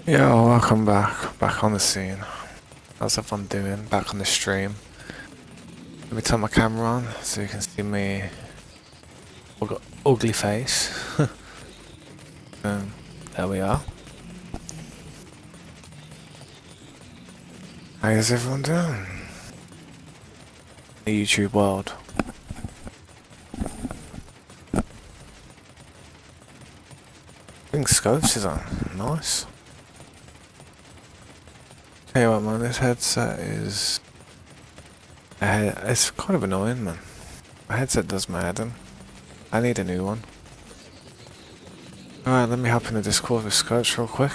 Yo, welcome back on the scene. How's everyone doing? Back on the stream. Let me turn my camera on so you can see me ugly face. There we are. How is everyone doing? The YouTube world. I think Scopes is on. Nice. Tell you what, man, this headset is... it's kind of annoying, man. My headset does my head in. I need a new one. Alright, let me hop in the Discord with Scopes real quick.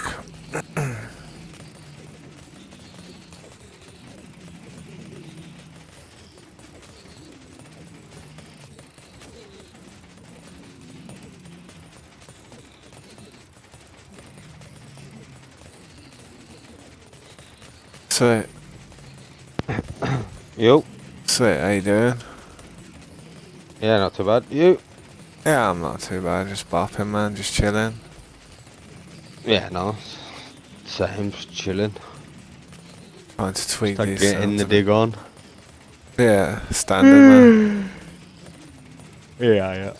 Sweet. Yo. Sweet, how you doing? Yeah, not too bad. You? Yeah, I'm not too bad, just bopping, man, just chilling. Yeah, no. Same, just chilling. Trying to tweak Start these getting the sounds. dig on. Yeah, standard, man. Yeah.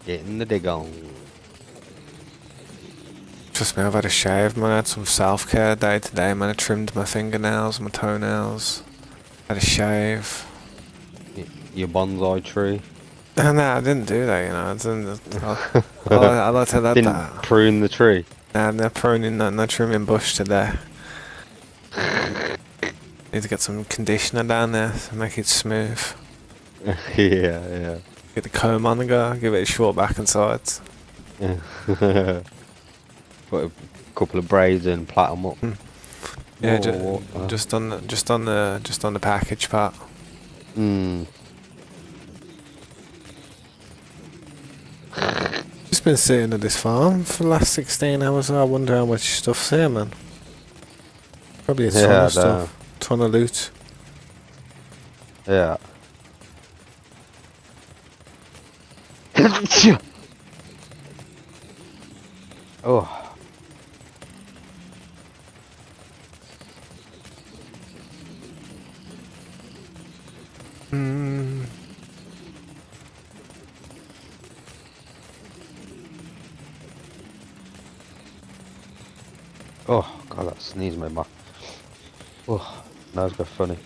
Getting the dig on. Trust me, I've had a shave, man. I had some self-care day today, man. I trimmed my fingernails, my toenails. Had a shave. Your bonsai tree. No, I didn't do that, you know. I didn't. I like to let Didn't that. prune the tree. Nah, no pruning, no trimming bush today. Need to get some conditioner down there to make it smooth. yeah. Get the comb on the go, give it a short back and sides. Put a couple of braids and plait them up. Yeah, Whoa. just on the package part. Just been sitting at this farm for the last 16 hours. I wonder how much stuff's here, man. Probably a ton of stuff, ton of loot. Yeah. Oh. Oh, God, that sneeze made my... Oh, that was funny.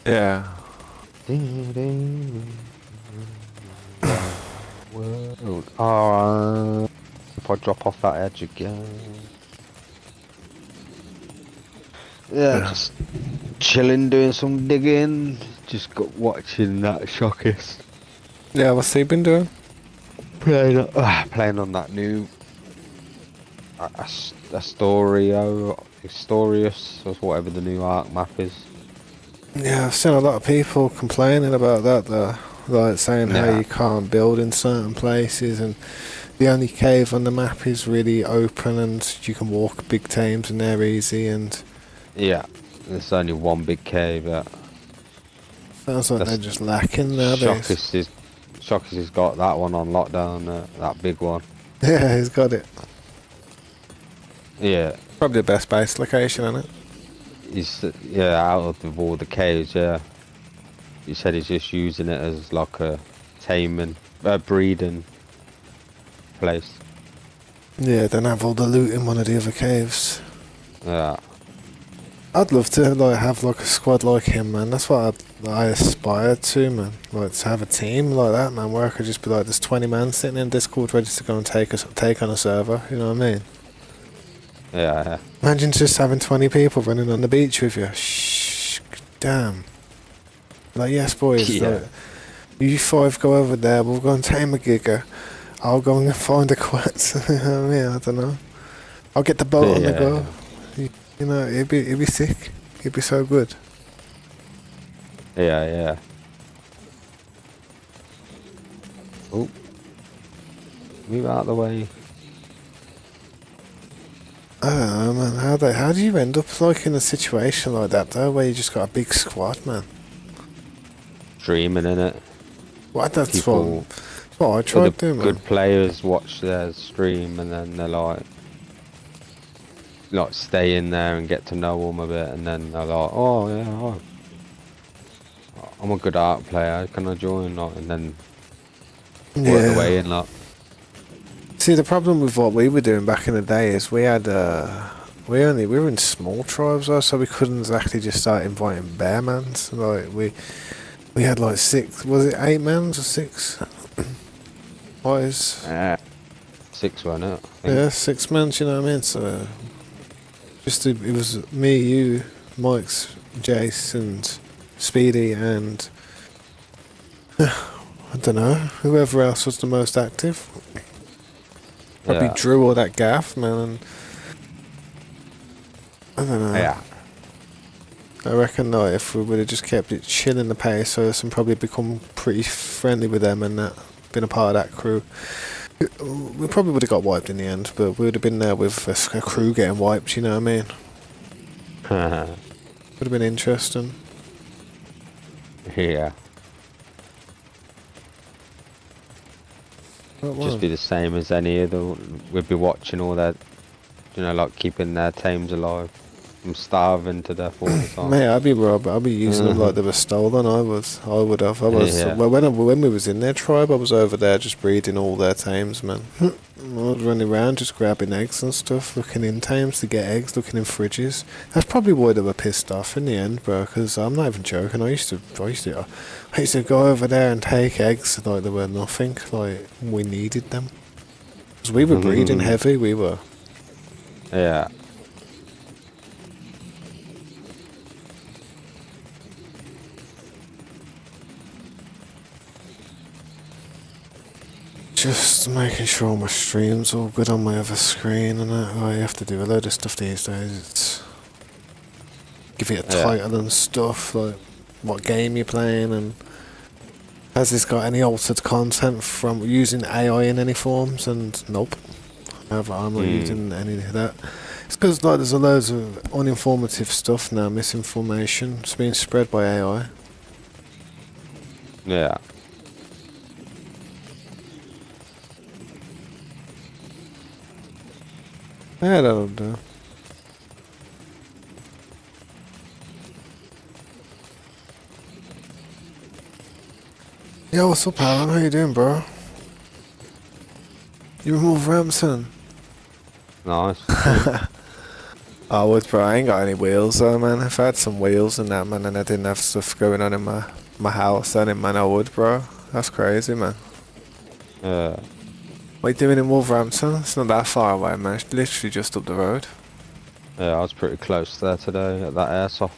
Yeah. Oh, if I drop off that edge again. Yeah, just chilling, doing some digging. Just got watching that Shockist. Yeah, what's he been doing? Playing on that new Astorius, or whatever the new Ark map is. Yeah, I've seen a lot of people complaining about that though. Like saying how Yeah. you can't build in certain places and the only cave on the map is really open and you can walk big teams and they're easy and... Yeah, there's only one big cave. Sounds like they're just lacking nowadays. Shockist has got that one on lockdown, that big one. Yeah, he's got it. Yeah. Probably the best base location, isn't it? He's out of all the caves, yeah. He said he's just using it as like a taming, breeding place. Yeah, then have all the loot in one of the other caves. Yeah. I'd love to like have like a squad like him, man. That's what I aspire to, man. Like to have a team like that, man, where I could just be like, there's 20 men sitting in Discord ready to go and take on a server. You know what I mean? Yeah. Imagine just having 20 people running on the beach with you. Shh, damn. Like, yes, boys. Yeah. Like, you five go over there. We'll go and tame a giga. I'll go and find a quet. You know what I mean? I don't know. I'll get the boat on the go. You know, it'd be sick. It'd be so good. Yeah. Oh. Move out of the way. I don't know, man. How do you end up like in a situation like that though, where you just got a big squad, man? Streaming in it. What that's People, what I other tried doing, man. good players watch their stream and then they're like stay in there and get to know them a bit, and then they're like, oh yeah, I'm a good art player. Can I join? Like, and then work the way Yeah. in. Like, See, the problem with what we were doing back in the day is we had we were in small tribes, though, so we couldn't exactly just start inviting bear mans. Like we had like six, was it 8 mans or six? Boys, 6 wasn't it? I think. yeah, 6 mans. You know what I mean? So it was me, you, Mike's, Jace, and Speedy, and I don't know whoever else was the most active. Probably Yeah. Drew or that Gaff, man. And I don't know. Yeah. I reckon that if we would have just kept it chill in the pace and probably become pretty friendly with them and that, been a part of that crew, we probably would have got wiped in the end, but we would have been there with a crew getting wiped, you know what I mean? Would have been interesting. Yeah. But Just be the same as any other. We'd be watching all that, like keeping their tames alive. I'm starving to death all the time. Mate, I'd be robbed. I'd be using them like they were stolen. I would have. I was. Yeah. Well, when we was in their tribe, I was over there just breeding all their tames, man. I was running around just grabbing eggs and stuff, looking in tames to get eggs, looking in fridges. That's probably why they were pissed off in the end, bro. Because I'm not even joking. I used to go over there and take eggs like they were nothing. Like we needed them. Because we were breeding heavy. We were. Yeah. Just making sure my stream's all good on my other screen and that. I have to do a load of stuff these days. It's give it a Yeah. title and stuff, like what game you're playing and has this got any altered content from using AI in any forms? And nope, I'm not using any of that. It's because like there's a loads of uninformative stuff now, misinformation. It's being spread by AI. Yeah. Yeah, that'll do. Yo, what's up, Alan? How you doing, bro? You in Wolverhampton? Nice. I would, bro. I ain't got any wheels though, man. If I had some wheels and that, man, and I didn't have stuff going on in my house, then, man, I would, bro. That's crazy, man. Yeah. What you doing in Wolverhampton? It's not that far away, man. It's literally just up the road. Yeah, I was pretty close there today at that airsoft.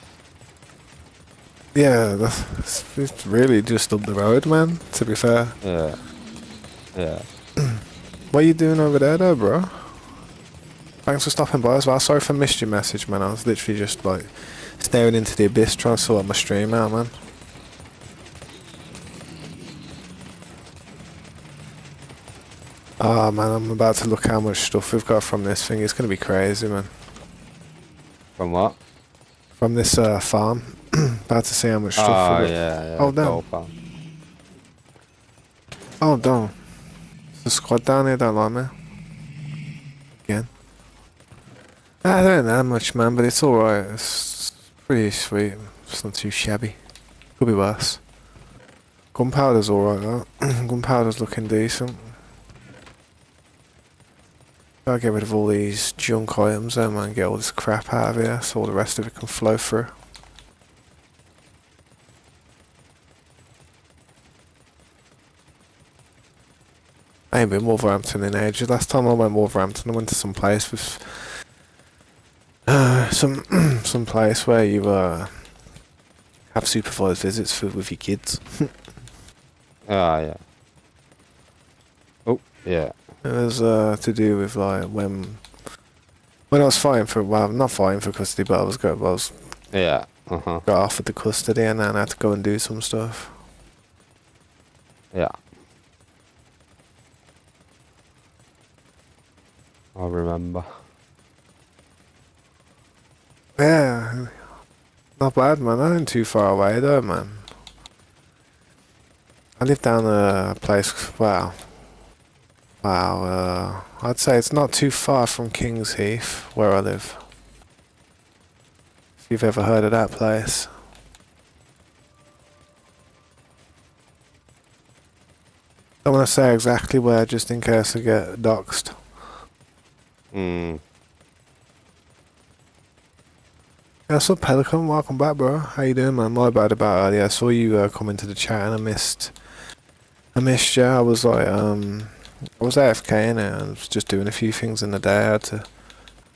Yeah, it's really just up the road, man, to be fair. Yeah. Yeah. What are you doing over there, though, bro? Thanks for stopping by as well. Sorry if I missed your message, man. I was literally just, like, staring into the abyss trying to sort my stream out, man. Oh, man, I'm about to look how much stuff we've got from this thing. It's going to be crazy, man. From what? From this farm. About to see how much stuff Oh, we've got. yeah. Oh, damn. Gold farm. Oh, damn. There's a squad down here, don't like me. Again. I don't know that much, man, but it's alright. It's pretty sweet. It's not too shabby. Could be worse. Gunpowder's alright, though. Gunpowder's looking decent. Gotta get rid of all these junk items though, man. Get all this crap out of here so all the rest of it can flow through. I ain't been Wolverhampton in ages. Last time I went Wolverhampton, I went to some place with some place where you have supervised visits with your kids. Oh, yeah. Oh, yeah. It was to do with like when I was fighting for, well, not fighting for custody, but I was Yeah. Uh-huh. got offered the custody and then I had to go and do some stuff. Yeah. I remember. Not bad, man. I ain't too far away though, man. I live down a place. I'd say it's not too far from King's Heath, where I live. If you've ever heard of that place. I want to say exactly where, just in case I get doxed. Hmm. Yeah, so Pelican, welcome back, bro. How you doing, man? My bad about earlier. I saw you come into the chat and I missed you. I was like, I was AFK in it and I was just doing a few things in the day. I had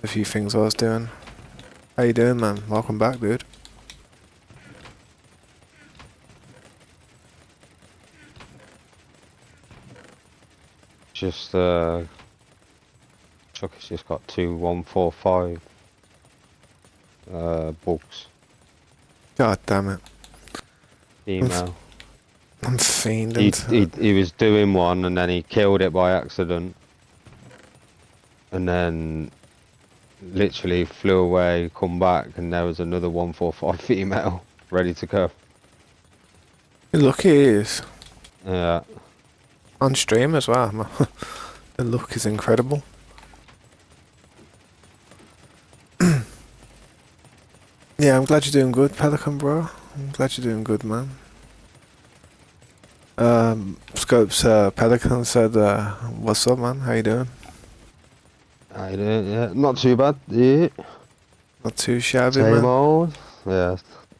a few things I was doing. How you doing, man? Welcome back, dude. Just Chuck has just got 2145 bugs. God damn it. Email. I'm fiending. He was doing one and then he killed it by accident. And then literally flew away, come back, and there was another 145 female ready to go. You're lucky he is. Yeah. On stream as well. Man. The look is incredible. Yeah, I'm glad you're doing good, Pelican, bro. I'm glad you're doing good, man. Scopes Pelican said, what's up, man? How you doing? How you doing? Yeah, not too bad. Yeah. Not too shabby, Same man. old. Yeah,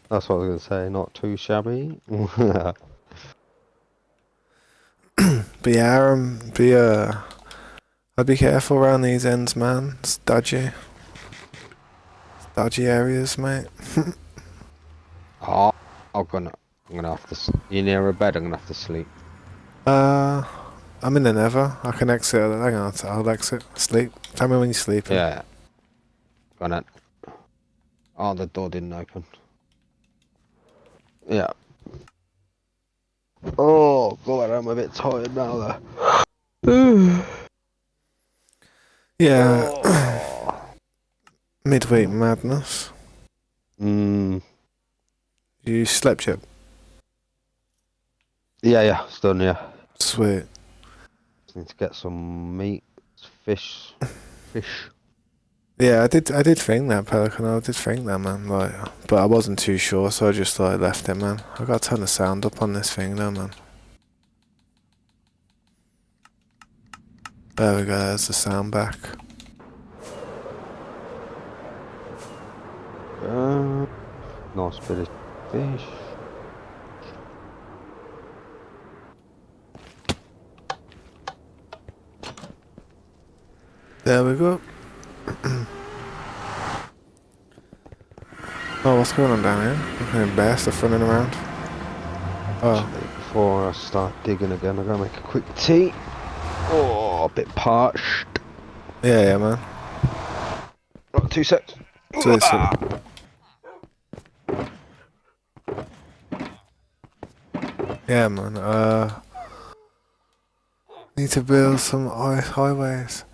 that's what I was gonna say. Not too shabby. But yeah, I'd be careful around these ends, man. It's dodgy. It's dodgy areas, mate. Oh, I'm gonna have to. You near a bed? I'm gonna have to sleep. I'm in the Nether. I can exit. Hang on, I'll exit. Sleep. Tell me when you sleep. Yeah. Got it. Oh, the door didn't open. Yeah. Oh god, I'm a bit tired now though. Yeah. Oh. Midweek madness. Mm. You slept yet? Yeah, it's done, yeah. Sweet. Just need to get some meat, fish. Yeah, I did think that, Pelican. I did think that, man. Like, but I wasn't too sure, so I just like left it, man. I got to turn the sound up on this thing, though, man. There we go. There's the sound back. Nice bit of fish. There we go. Oh, what's going on down here? Fucking bears are running around. Oh. Before I start digging again, I gotta make a quick tea. Oh, a bit parched. Yeah, man. Oh, 2 secs. Yeah, man. Need to build some ice highways.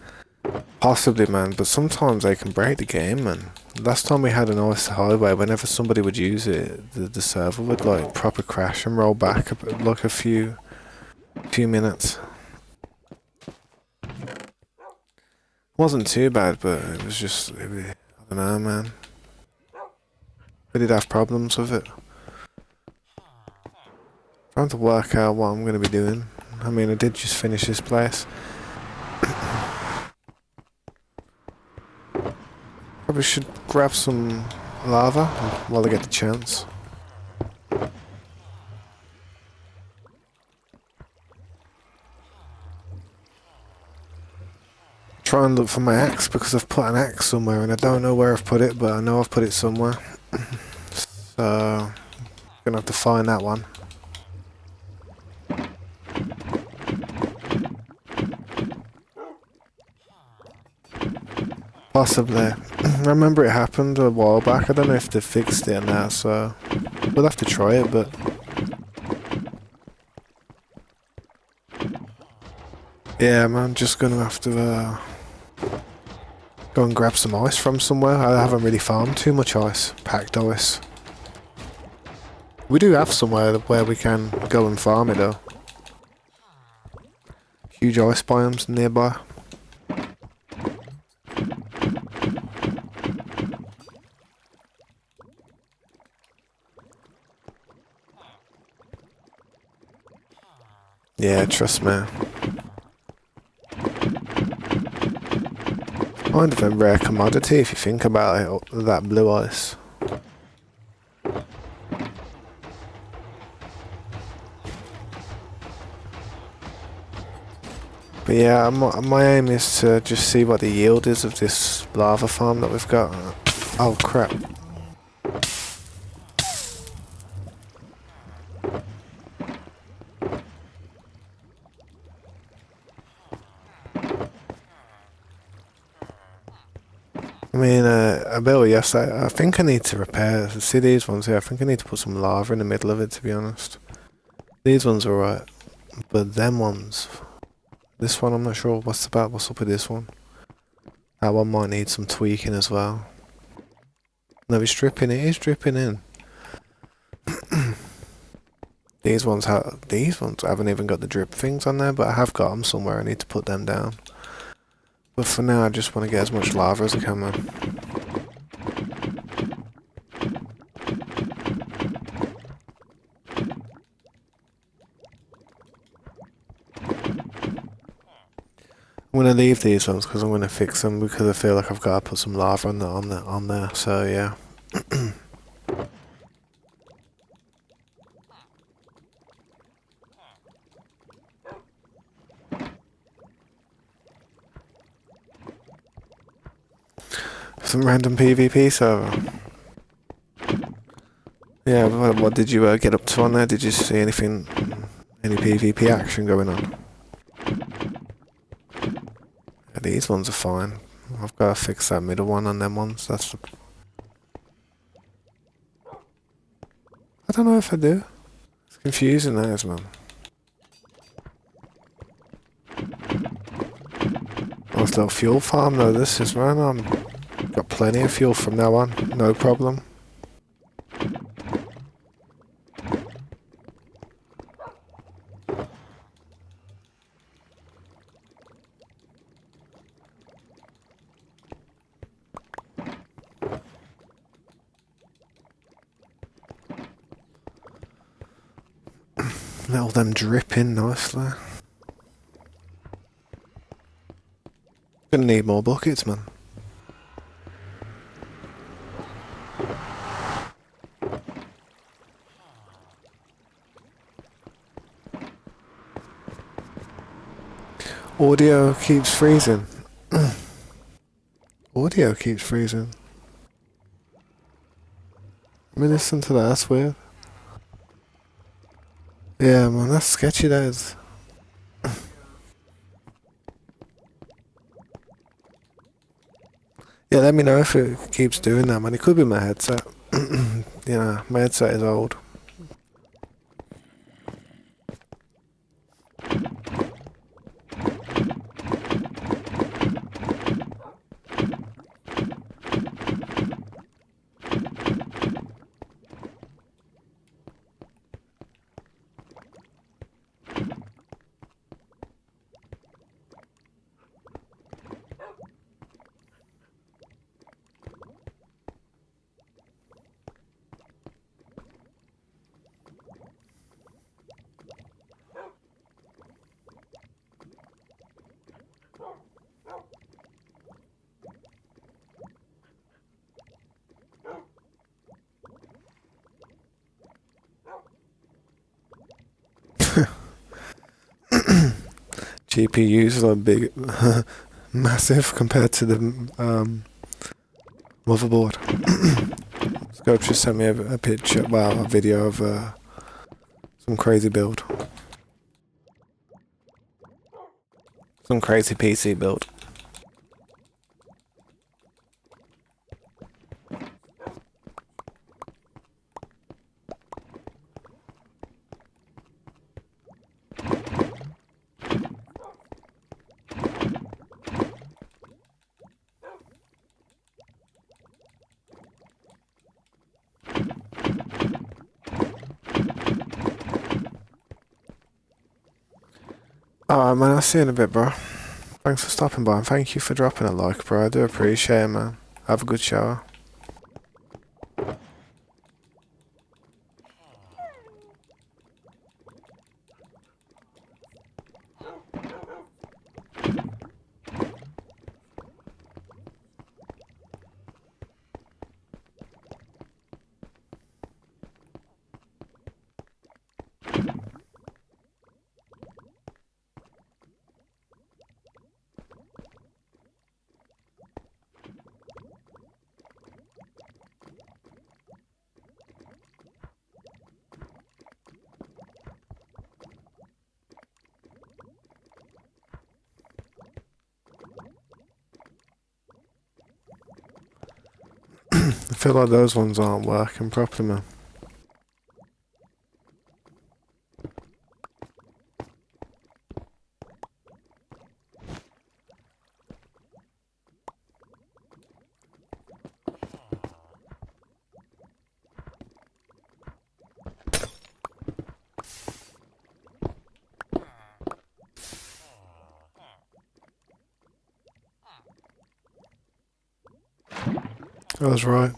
Possibly, man, but sometimes they can break the game, man. Last time we had an ice highway, whenever somebody would use it, the server would like proper crash and roll back like a few minutes. Wasn't too bad, but it was just, I don't know, man. We did have problems with it. Trying to work out what I'm going to be doing. I mean, I did just finish this place. Probably should grab some lava while I get the chance. Try and look for my axe because I've put an axe somewhere and I don't know where I've put it, but I know I've put it somewhere. So, I'm gonna have to find that one. Possibly. I remember it happened a while back. I don't know if they fixed it now, so we'll have to try it, but yeah, man, just gonna have to go and grab some ice from somewhere. I haven't really farmed too much ice, packed ice. We do have somewhere where we can go and farm it though. Huge ice biomes nearby. Yeah, trust me. Kind of a rare commodity if you think about it, that blue ice. But yeah, my aim is to just see what the yield is of this lava farm that we've got. Oh crap. I mean, a bit, yes, I think I need to repair. See these ones here? I think I need to put some lava in the middle of it, to be honest. These ones are right, but them ones... This one, I'm not sure what's up with this one. That one might need some tweaking as well. No, it's dripping, it is dripping in. These ones haven't even got the drip things on there, but I have got them somewhere. I need to put them down. But for now, I just want to get as much lava as I can, man. I'm gonna leave these ones because I'm gonna fix them because I feel like I've got to put some lava on there. So yeah. Some random PvP server. Yeah, what did you get up to on there? Did you see anything, any PvP action going on? Yeah, these ones are fine. I've got to fix that middle one on them ones. I don't know if I do. It's confusing, that is, man. Nice little fuel farm though, this is, man. I've got plenty of fuel from now on, no problem. Let all them drip in nicely. Gonna need more buckets, man. Audio keeps freezing. Audio keeps freezing. Let me listen to that, that's weird. Yeah, man, that's sketchy, that is. Yeah, let me know if it keeps doing that, man. It could be my headset. You know, my headset is old. GPUs are big, massive compared to the motherboard. Scope just sent me a picture, well, a video of some crazy build. Some crazy PC build. Alright, man, I'll see you in a bit, bro. Thanks for stopping by and thank you for dropping a like, bro. I do appreciate it, man. Have a good shower. I feel like those ones aren't working properly, man. I was right.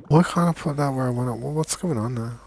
Why can't I put that where I want it? What's going on there?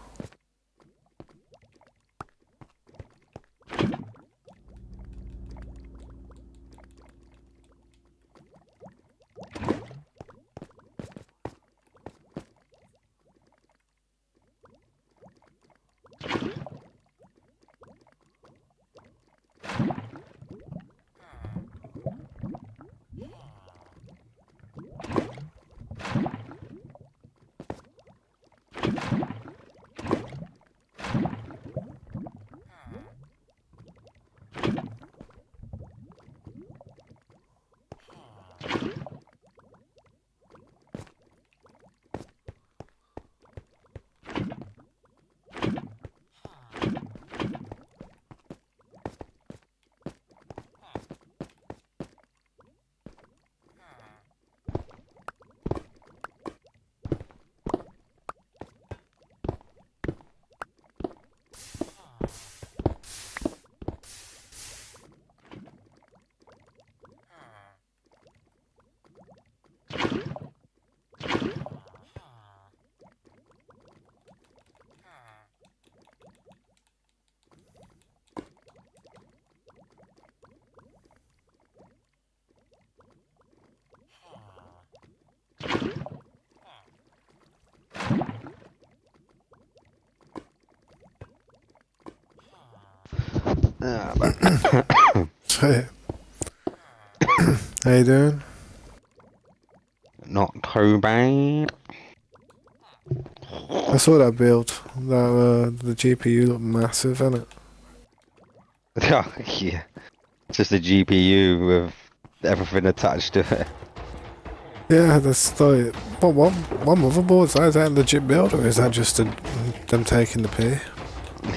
Sweet. How you doing? Not too bad. I saw that build. That the GPU looked massive, innit? Yeah, just a GPU with everything attached to it. Yeah, that's like, but one motherboard, is that a legit build, or is that just them taking the pee?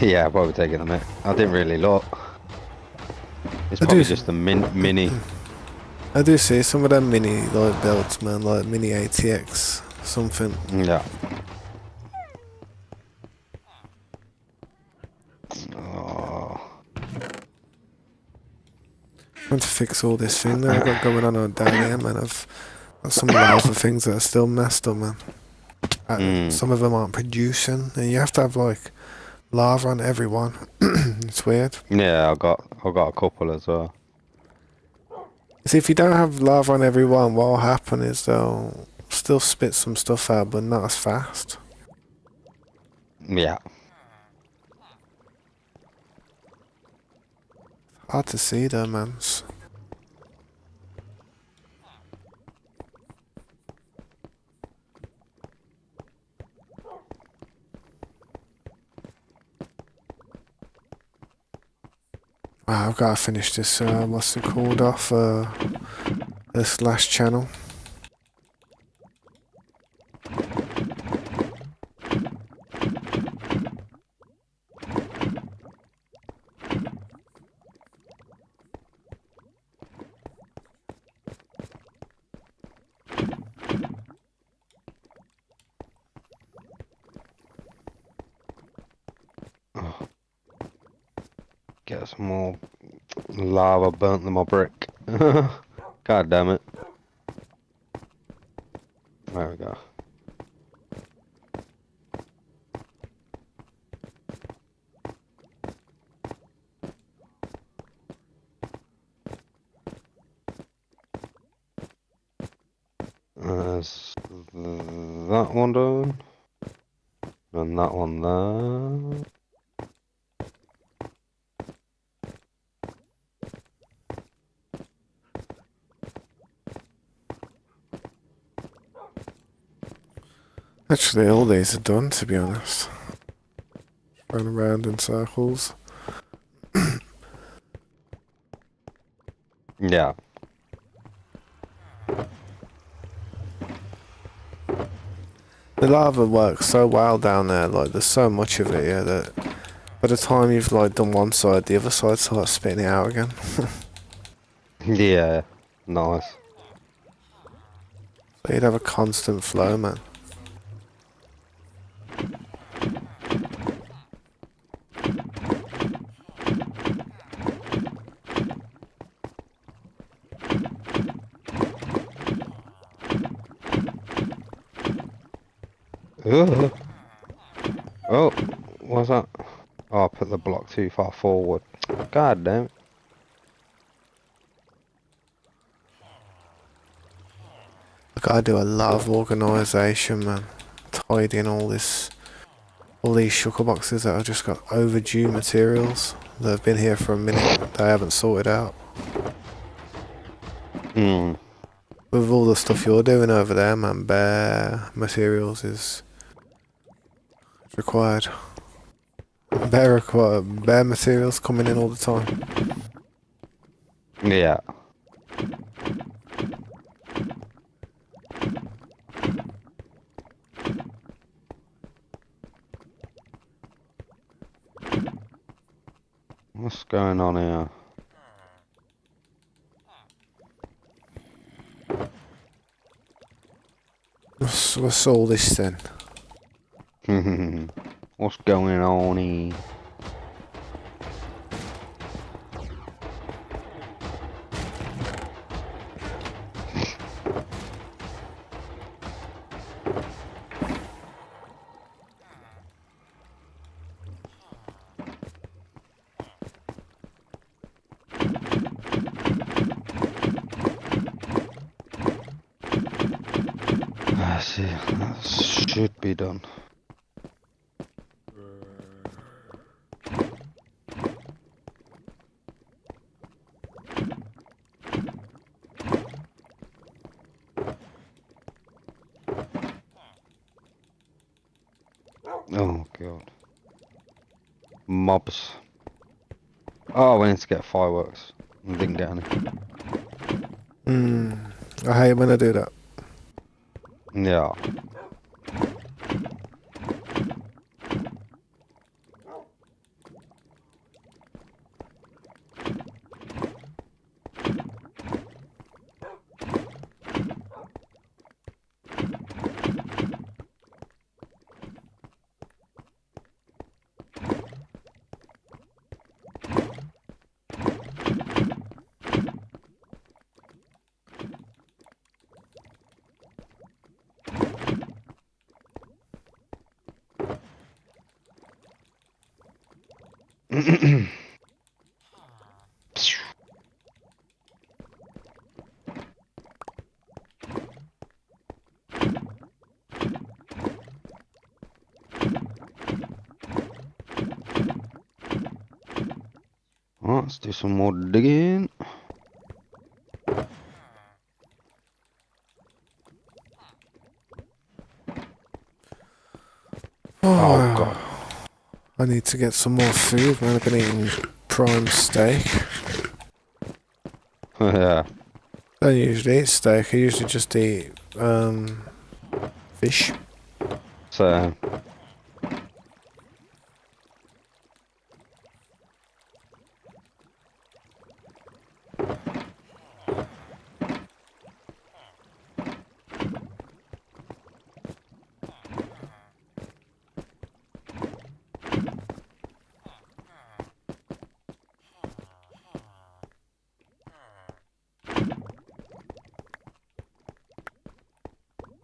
Yeah, probably taking a minute. I didn't really look. It's I do, probably just a mini. I do see some of them mini like builds, man, like mini ATX something. Yeah. Oh. Trying to fix all this thing that I got going on down here, man. I've got some lava things that are still messed up, man. Mm. Some of them aren't producing, and you have to have like lava on every one. It's weird. Yeah, I got a couple as well. See, if you don't have lava on every one, what'll happen is they'll still spit some stuff out, but not as fast. Yeah. Hard to see though, man. Wow, I've got to finish this, what's it called off, this last channel. Oh, get some more lava burnt in my brick. God damn it. There we go. There's that one done. And that one there. Actually, all these are done, to be honest. Run around in circles. Yeah. The lava works so well down there, like there's so much of it, yeah, that by the time you've like done one side, the other side starts spitting it out again. Yeah. Nice. So you'd have a constant flow, man. Ugh. Oh, what's that? Oh, I put the block too far forward. God damn it. I gotta do a lot of organisation, man. Tidying all these shulker boxes that have just got overdue materials that have been here for a minute that I haven't sorted out. Hmm. With all the stuff you're doing over there, man, bare materials is required. Bare materials coming in all the time. Yeah. What's going on here? What's all this then? What's going on here? I see. That should be done. Oh god. Mobs. Oh, I went to get fireworks and didn't get any. I hate when I do that. Yeah. Alright, let's do some more digging. Oh god. I need to get some more food, man. I've been eating prime steak. Yeah. I don't usually eat steak. I usually just eat fish. So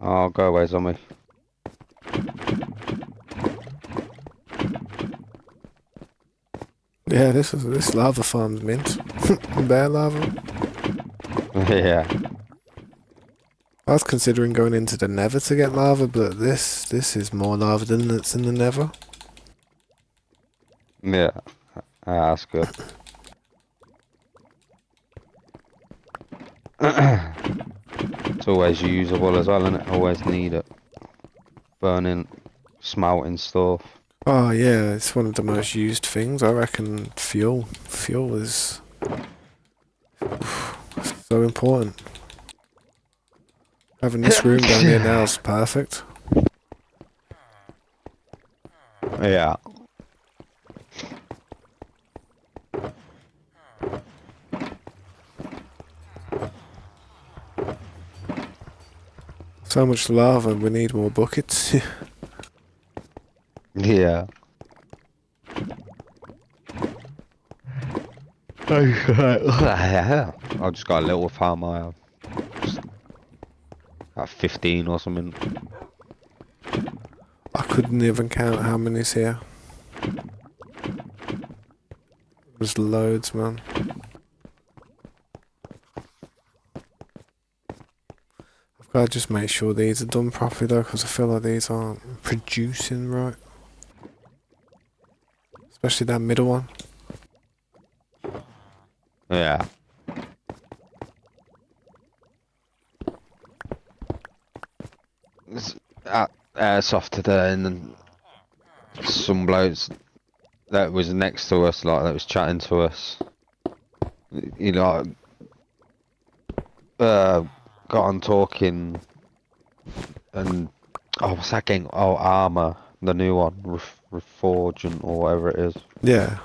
oh, go away, zombie. Yeah, this lava farm's mint. Bear lava. Yeah. I was considering going into the Nether to get lava, but this is more lava than that's in the Nether. Yeah. That's good. It's always usable as well, and it always need it. Burning, smelting stuff. Oh yeah, it's one of the most used things. I reckon fuel. Fuel is so important. Having this room down here now is perfect. Yeah. So much lava, we need more buckets. Yeah. I just got a little farm. I have about 15 or something. I couldn't even count how many's here. There's loads, man. I've got to just make sure these are done properly though, because I feel like these aren't producing right. Especially that middle one. Yeah. It's airsoft today, and then some blokes that was next to us, like that was chatting to us. You know, got on talking, and oh, what's that game? Oh, Armour, the new one, Reforgent or whatever it is. Yeah.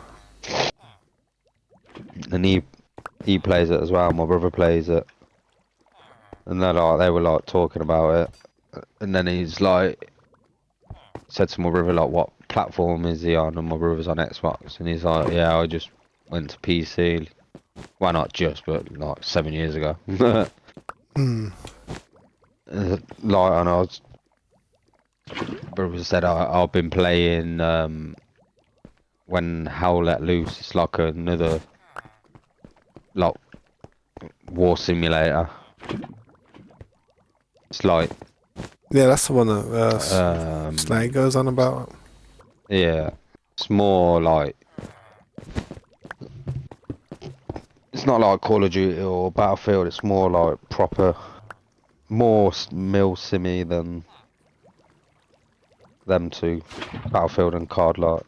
And he plays it as well. My brother plays it, and they were like talking about it, and then he's like said to my brother like, what platform is he on? And my brother's on Xbox, and he's like, yeah, I just went to PC. Well, not just, but like 7 years ago. Like, and I was, brother said I've been playing when Hell Let Loose. It's like another like war simulator. It's like Yeah, that's the one that Slade goes on about. yeah, it's more like it's not like Call of Duty or Battlefield. It's more like proper, more mill simmy than them two, Battlefield and COD. Like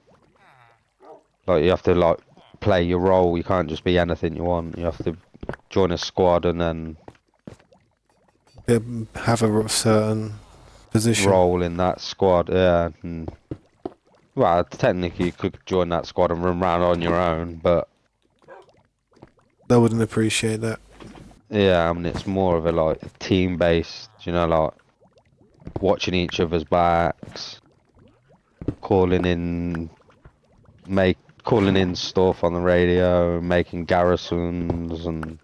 you have to like play your role. You can't just be anything you want. You have to join a squad and then Yeah, have a certain position. role in that squad. Yeah. And, well, technically you could join that squad and run around on your own, but I wouldn't appreciate that. yeah, I mean it's more of a like team based. You know, like watching each other's backs, calling in calling in stuff on the radio, making garrisons and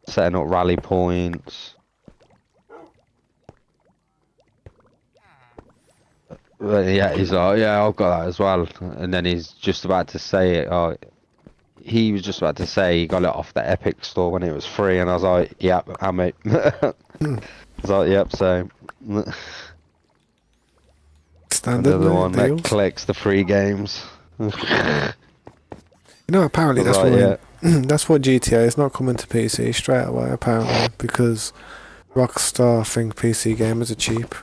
setting up rally points. But yeah, he's like, yeah, I've got that as well. And then he's just about to say it. He was just about to say he got it off the Epic store when it was free, and I was like, yep, I'm it. I was like, yep, same. Standard Another one that deals. collects the free games. You know, apparently I was that's like, why that's why GTA is not coming to PC straight away. Apparently, because Rockstar think PC gamers are cheap.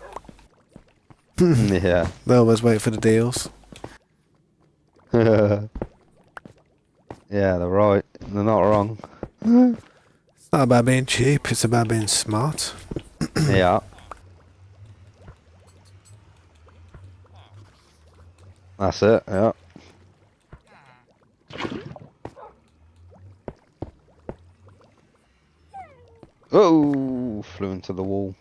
yeah. They always wait for the deals. Yeah, they're right. They're not wrong. It's not about being cheap. It's about being smart. Yeah. That's it, yeah. Oh, flew into the wall.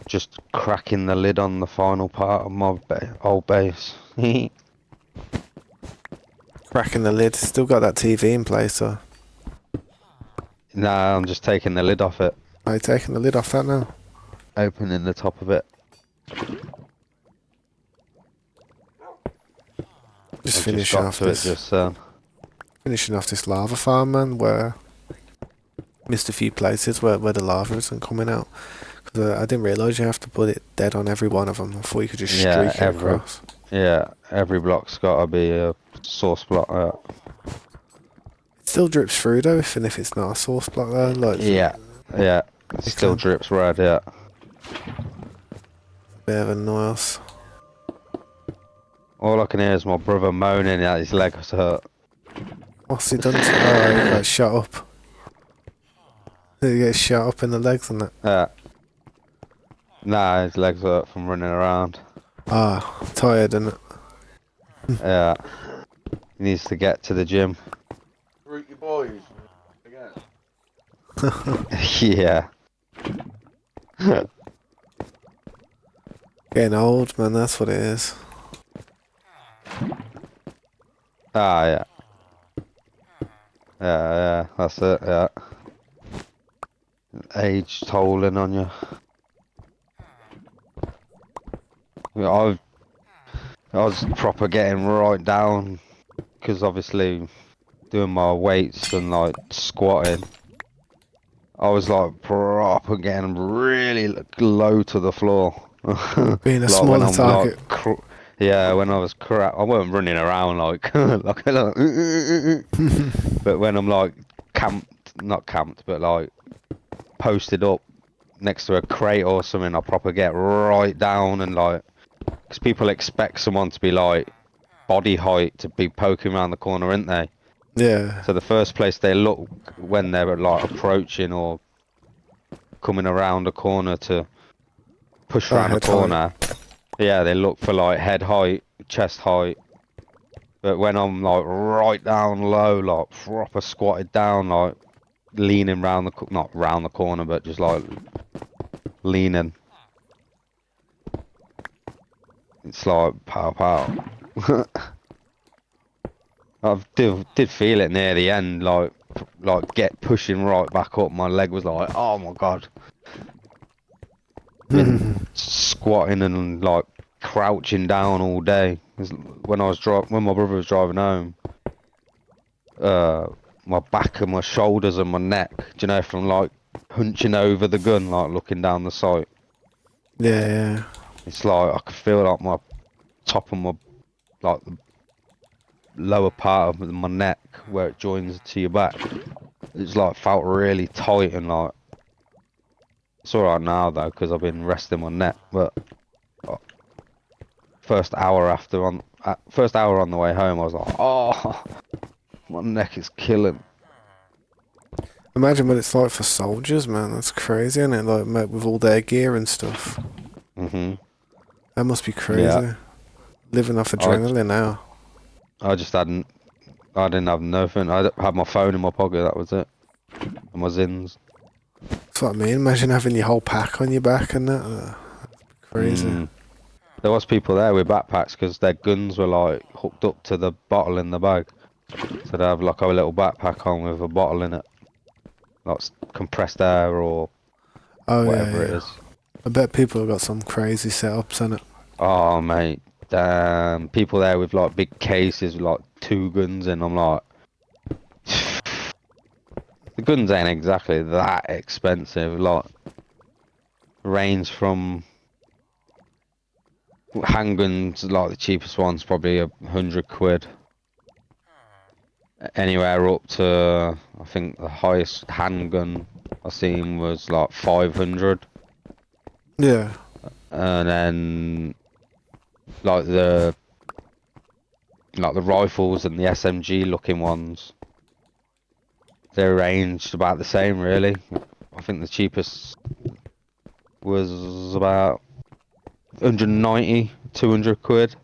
Just cracking the lid on the final part of my old base. Cracking the lid. Still got that TV in place, so Nah, I'm just taking the lid off it, are you taking the lid off that now? opening the top of it. Just I've finish got off to this. it just Finishing off this lava farm, man, where missed a few places where the lava isn't coming out. Because I didn't realise you have to put it dead on every one of them. I thought you could just Yeah, streak it across. yeah, every block's got to be a source block. It still drips through though, even if it's not a source block though. Like, Yeah, yeah. It still Okay. drips red, yeah. a bit of a noise. All I can hear is my brother moaning that his legs hurt. What's he done to oh, he got shot up. He gets shot up in the legs and that. Yeah. Nah, his legs hurt from running around. Ah, tired and Yeah. He needs to get to the gym. Freaky boys. Again. Yeah. getting old, man, that's what it is. Ah, yeah. Yeah, that's it, yeah. Age tolling on you. Yeah, I was proper getting right down, because obviously doing my weights and like squatting, I was like proper getting really low to the floor. Being a Like smaller when I'm, target. like, yeah, when I was crap, I wasn't running around like like but when I'm like not camped, but like posted up next to a crate or something, I proper get right down and like, because people expect someone to be like body height to be poking around the corner, aren't they? Yeah. So the first place they look when they're like approaching or coming around a corner to push around the head height. corner, yeah, they look for like head height, chest height. But when I'm like right down low, like proper squatted down, like leaning round the not round the corner, but just like leaning, it's like pow pow. I did feel it near the end, like get pushing right back up. My leg was like, oh my god. Been squatting and like crouching down all day. 'Cause when my brother was driving home, my back and my shoulders and my neck, do you know, from like hunching over the gun, like looking down the sight. Yeah, yeah. It's like I could feel like my top of my like the lower part of my neck where it joins to your back. It's like felt really tight and like. It's alright now though, because I've been resting my neck, but first hour on the way home, I was like, oh, my neck is killing. Imagine what it's like for soldiers, man. That's crazy, isn't it? Like, mate, with all their gear and stuff. Mhm. That must be crazy. Yeah. Living off adrenaline now. I didn't have nothing. I had my phone in my pocket. That was it. And my zins. That's what I mean. Imagine having your whole pack on your back and that. Crazy. There was people there with backpacks because their guns were like hooked up to the bottle in the bag. So they have like a little backpack on with a bottle in it, like compressed air or Oh whatever it yeah. is. I bet people have got some crazy setups on it. Oh mate, damn! People there with like big cases with like 2 guns in. I'm like, the guns ain't exactly that expensive. Like, range from handguns, like the cheapest one's probably £100. Anywhere up to, I think the highest handgun I seen was like 500. Yeah. And then like the rifles and the SMG looking ones, they're ranged about the same really. I think the cheapest was about 190, £200.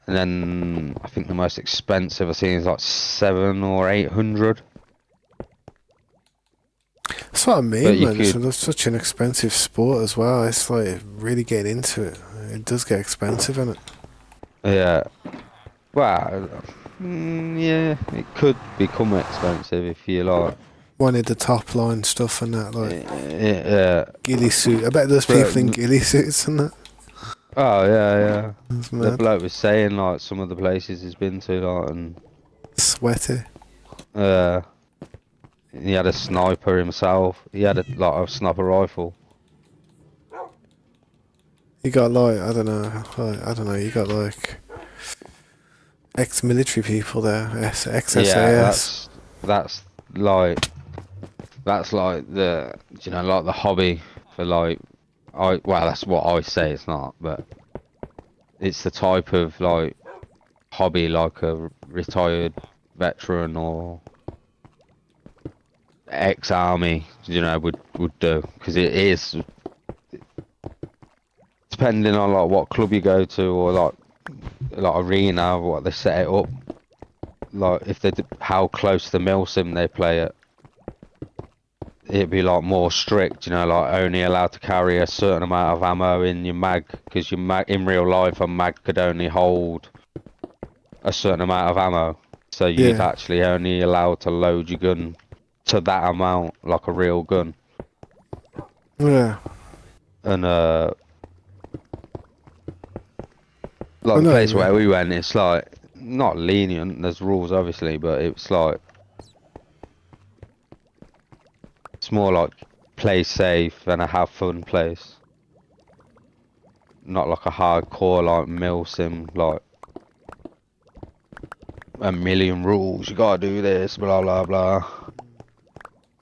And then I think the most expensive I've seen is like 700 or 800. That's what I mean, But you man. could- It's such an expensive sport as well. It's like really getting into it. It does get expensive, isn't it? Yeah. Well, yeah, it could become expensive if you like. Wanted the top line stuff and that, like Yeah. ghillie suit. I bet there's Bro, people in ghillie suits and that. Oh yeah. It's The mad. bloke was saying like some of the places he's been to, like, and Sweaty. he had a sniper himself. He had a sniper rifle. You got like I don't know. You got like ex-military people there, ex-SAS. Yeah, that's like the like the hobby for like that's what I say. It's not, but it's the type of like hobby like a retired veteran or ex-army would do, because it is depending on like what club you go to or like arena, what they set it up, like if they how close to the milsim they play it, it'd be like more strict, like only allowed to carry a certain amount of ammo in your mag, because your mag in real life a mag could only hold a certain amount of ammo, so you'd Yeah. actually only allowed to load your gun to that amount like a real gun. Yeah. And I like the know, place yeah. where we went, it's like not lenient, there's rules obviously, but it's like it's more like play safe and a have fun place, not like a hardcore like milsim, like a million rules, you gotta do this, blah blah blah.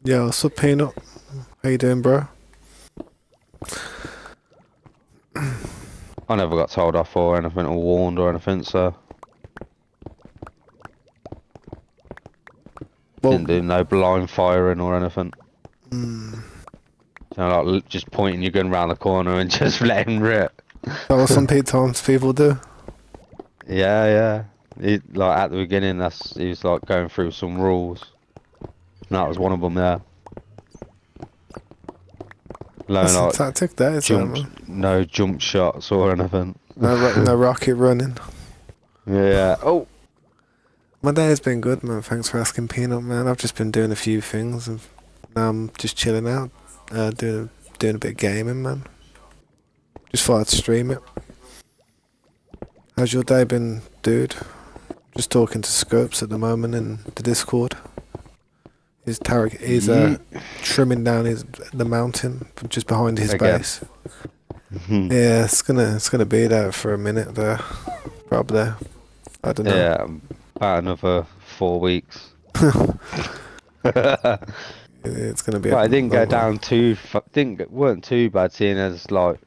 Yeah, what's up, Peanut? How you doing, bro? I never got told off or anything or warned or anything, so Well, didn't do no blind firing or anything. Like just pointing your gun around the corner and just letting rip. that was some times people do. Yeah. Like at the beginning, he was like going through some rules. And that was one of them there. No, That's a like tactic, that is, man. no jump shots or anything. No rocket running. Yeah. Oh. My day has been good, man. Thanks for asking, Peanut, man. I've just been doing a few things, and now I'm just chilling out, doing a bit of gaming, man. Just thought I'd stream it. How's your day been, dude? Just talking to Scopes at the moment in the Discord. He's trimming down the mountain just behind his Again. base. Yeah, it's gonna be there for a minute there, probably. I don't know. Yeah. About another 4 weeks. It's gonna be. But I didn't go long one. down weren't too bad, seeing as like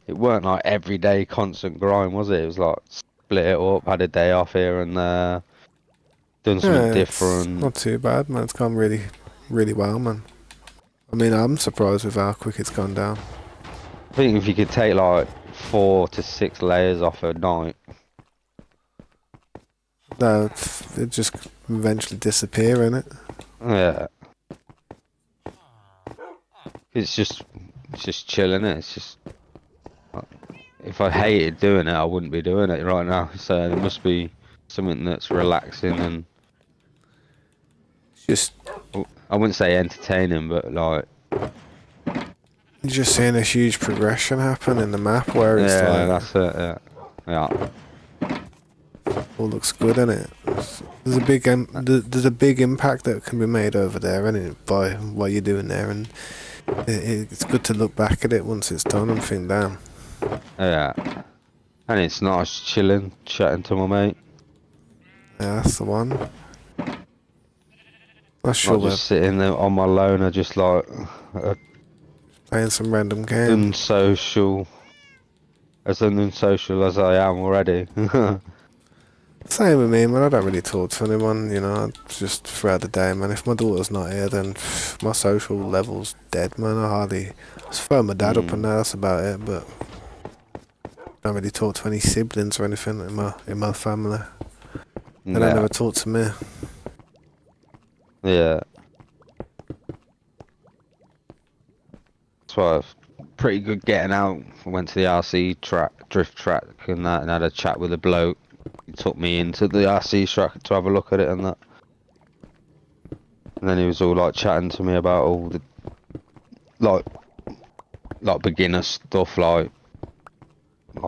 it weren't like everyday constant grind, was it? It was like split it up, had a day off here and there, done something Yeah, it's different. not too bad, man. It's gone really, really well, man. I mean, I'm surprised with how quick it's gone down. I think if you could take like 4 to 6 layers off a night, No, it just eventually disappear, innit? yeah, it's just chilling. It's just if I hated doing it, I wouldn't be doing it right now. So there must be something that's relaxing and Just I wouldn't say entertaining, but like you're just seeing a huge progression happen in the map where it's yeah, like that's it. Yeah, yeah. all looks good in it. There's a big there's a big impact that can be made over there, innit, by what you're doing there, and it's good to look back at it once it's done and think, damn. Yeah, and it's nice chilling, chatting to my mate. Yeah, that's the one. Not sure Not we're just sitting there on my loner, just like playing some random game. unsocial, as unsocial as I am already. Same with me, man. I don't really talk to anyone, you know. Just throughout the day, man. If my daughter's not here, then my social level's dead, man. I just phone my dad up and that's about it. But I don't really talk to any siblings or anything in my family. And they Yeah. never talk to me. Yeah. So pretty good getting out. I went to the RC track, drift track and that, and had a chat with a bloke. He took me into the RC track to have a look at it and that. And then he was all like chatting to me about all the like beginner stuff, like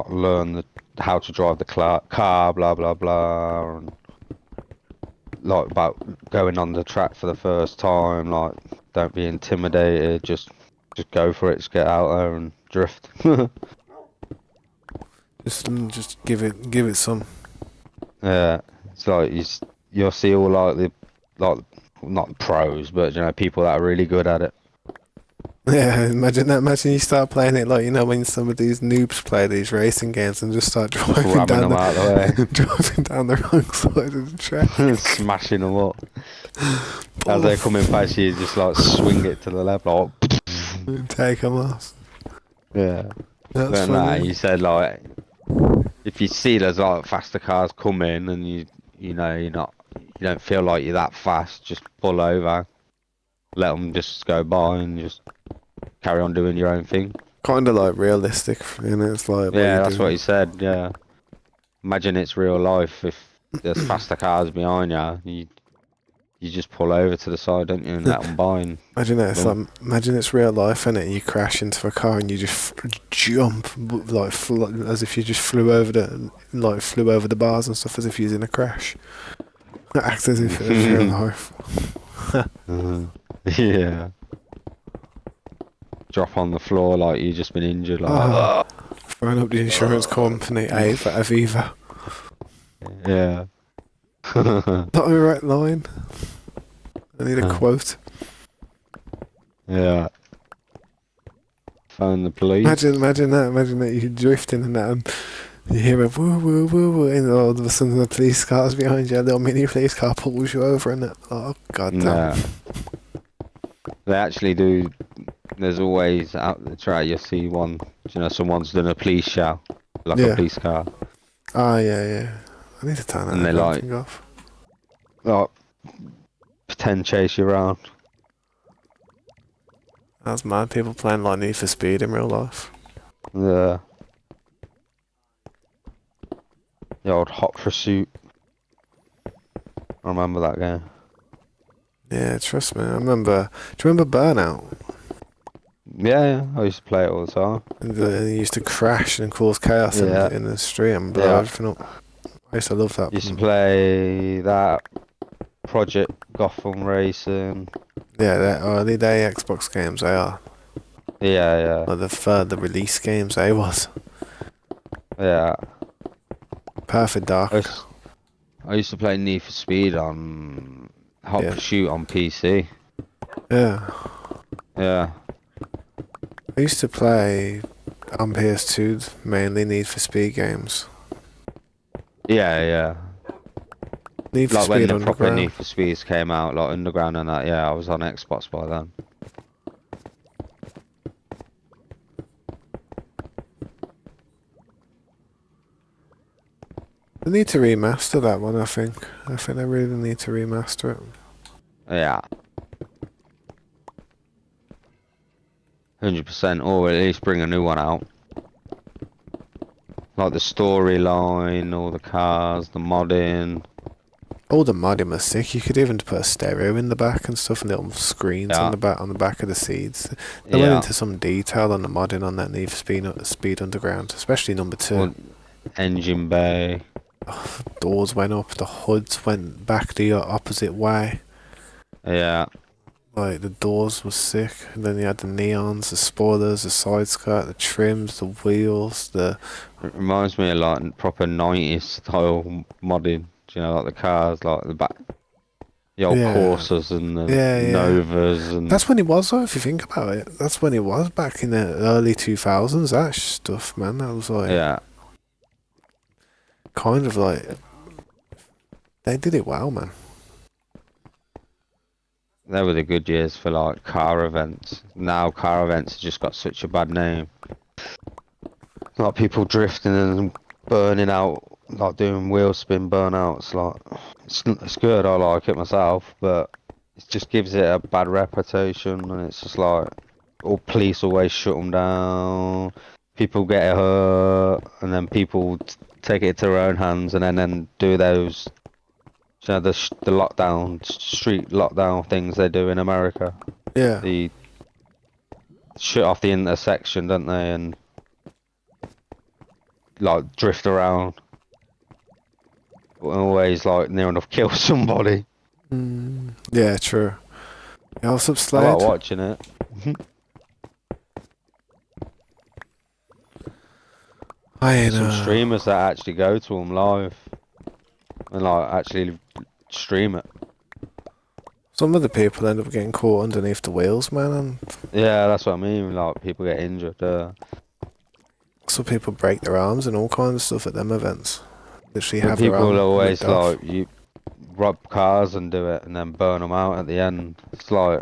learn how to drive the car, blah blah blah, and like about going on the track for the first time, like don't be intimidated, just go for it, just get out there and drift. Just give it some. Yeah, it's like you'll see all like the not pros, but you know, people that are really good at it. Yeah, imagine that. Imagine you start playing it like, you know, when some of these noobs play these racing games and just start driving Ramming down them out the way. driving down the wrong side of the track. Smashing them up. As they're coming past you, just like swing it to the left, like Take them off. yeah. That's But nah, funny. you said like if you see there's like faster cars coming and you know you don't feel like you're that fast, just pull over, let them just go by and just carry on doing your own thing. Kind of like realistic, you know. It's like Yeah, that's what he said. Yeah, imagine it's real life. If there's faster cars behind you, you just pull over to the side, don't you, and let them by. And Imagine that. It's like, imagine it's real life, innit? You crash into a car and you just jump like as if you just flew over the bars and stuff, as if you was in a crash. Act as if it was real life. yeah, drop on the floor like you just been injured. Like Phone up the insurance company, Aviva. yeah. Not the right line. I need a quote. Yeah. Phone the police. Imagine that you're drifting and that, and you hear a woo woo woo woo, and all of a sudden the police car's behind you, a little mini police car pulls you over, and oh god damn. Nah. They actually do. There's always out the track you'll see one. You know, someone's done a police show, like Yeah. a police car. Oh yeah. I need to turn that And they like- thing off. Like pretend chase you around. That's mad. People playing like Need for Speed in real life. The old Hot Pursuit. I remember that game. Yeah, trust me. I remember. Do you remember Burnout? Yeah, I used to play it all the time. And they used to crash and cause chaos Yeah. in the street and blow Yeah. everything up. I used to love that. Used to play that Project Gotham Racing. Yeah, they're early day Xbox games. They are. Yeah, Like the release games. They was yeah. Perfect Dark. I used to play Need for Speed on Hot Yeah. Pursuit on PC. Yeah. Yeah. I used to play on PS2 mainly Need for Speed games. Yeah, yeah. Need for Like when Speed the proper Underground. Need for Speeds came out, like Underground and that. Yeah, I was on Xbox by then. They need to remaster that one, I think. I think they really need to remaster it. Yeah. 100%, or at least bring a new one out. Like the storyline, all the cars, the modding. All the modding was sick. You could even put a stereo in the back and stuff, and little screens Yeah. on the back of the seats. They went Yeah. into some detail on the modding on that Need for Speed Underground, especially number 2. Well, engine bay. Doors went up, the hoods went back the opposite way. Yeah. Like the doors were sick, and then you had the neons, the spoilers, the side skirt, the trims, the wheels, the It reminds me a lot of proper 90s style modding. Do you know, like the cars, like the old Yeah. Corsas and the Yeah, yeah. Novas and That's when it was though, if you think about it. That's when it was back in the early 2000s, that stuff, man. That was like, yeah. kind of like, they did it well, man. They were the good years for like car events. Now car events have just got such a bad name. Like people drifting and burning out, like doing wheel spin burnouts. Like it's good. I like it myself, but it just gives it a bad reputation, and it's just like all police always shut them down. People get hurt, and then people take it to their own hands, and then do those. You know, the lockdown, street lockdown things they do in America. Yeah. The shut off the intersection, don't they, and like drift around. Always like near enough kill somebody. Yeah, true. Yeah, what's up, I Slade? like watching it. I ain't Some streamers that actually go to them live and like actually stream it. Some of the people end up getting caught underneath the wheels, man, and Yeah, that's what I mean. Like people get injured. some people break their arms and all kinds of stuff at them events. Literally But have their people arm always ripped off. like you rob cars and do it and then burn them out at the end. It's like,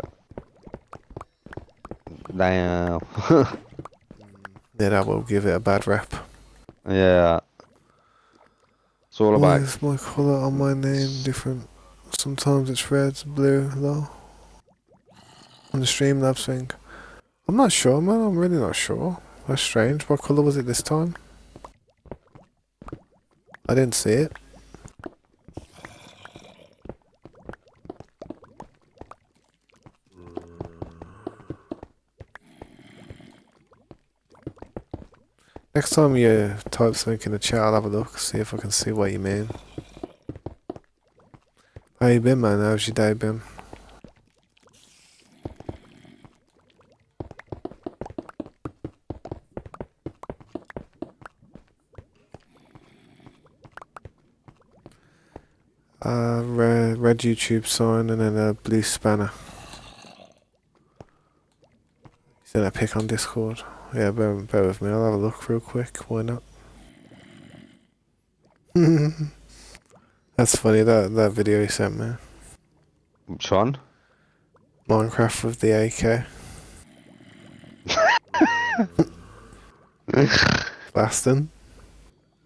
damn. Yeah, that will give it a bad rep. Yeah. It's all Why about. is my colour on my name different? Sometimes it's red, blue, though. On the Streamlabs thing. I'm not sure, man. I'm really not sure. That's strange. What colour was it this time? I didn't see it. Next time you type something in the chat, I'll have a look, see if I can see what you mean. How you been, man? How's your day been? Red YouTube sign and then a blue spanner. Send a pic on Discord. Yeah, bear with me. I'll have a look real quick. Why not? That's funny. That video you sent me. Which one? Minecraft with the AK. Blasting.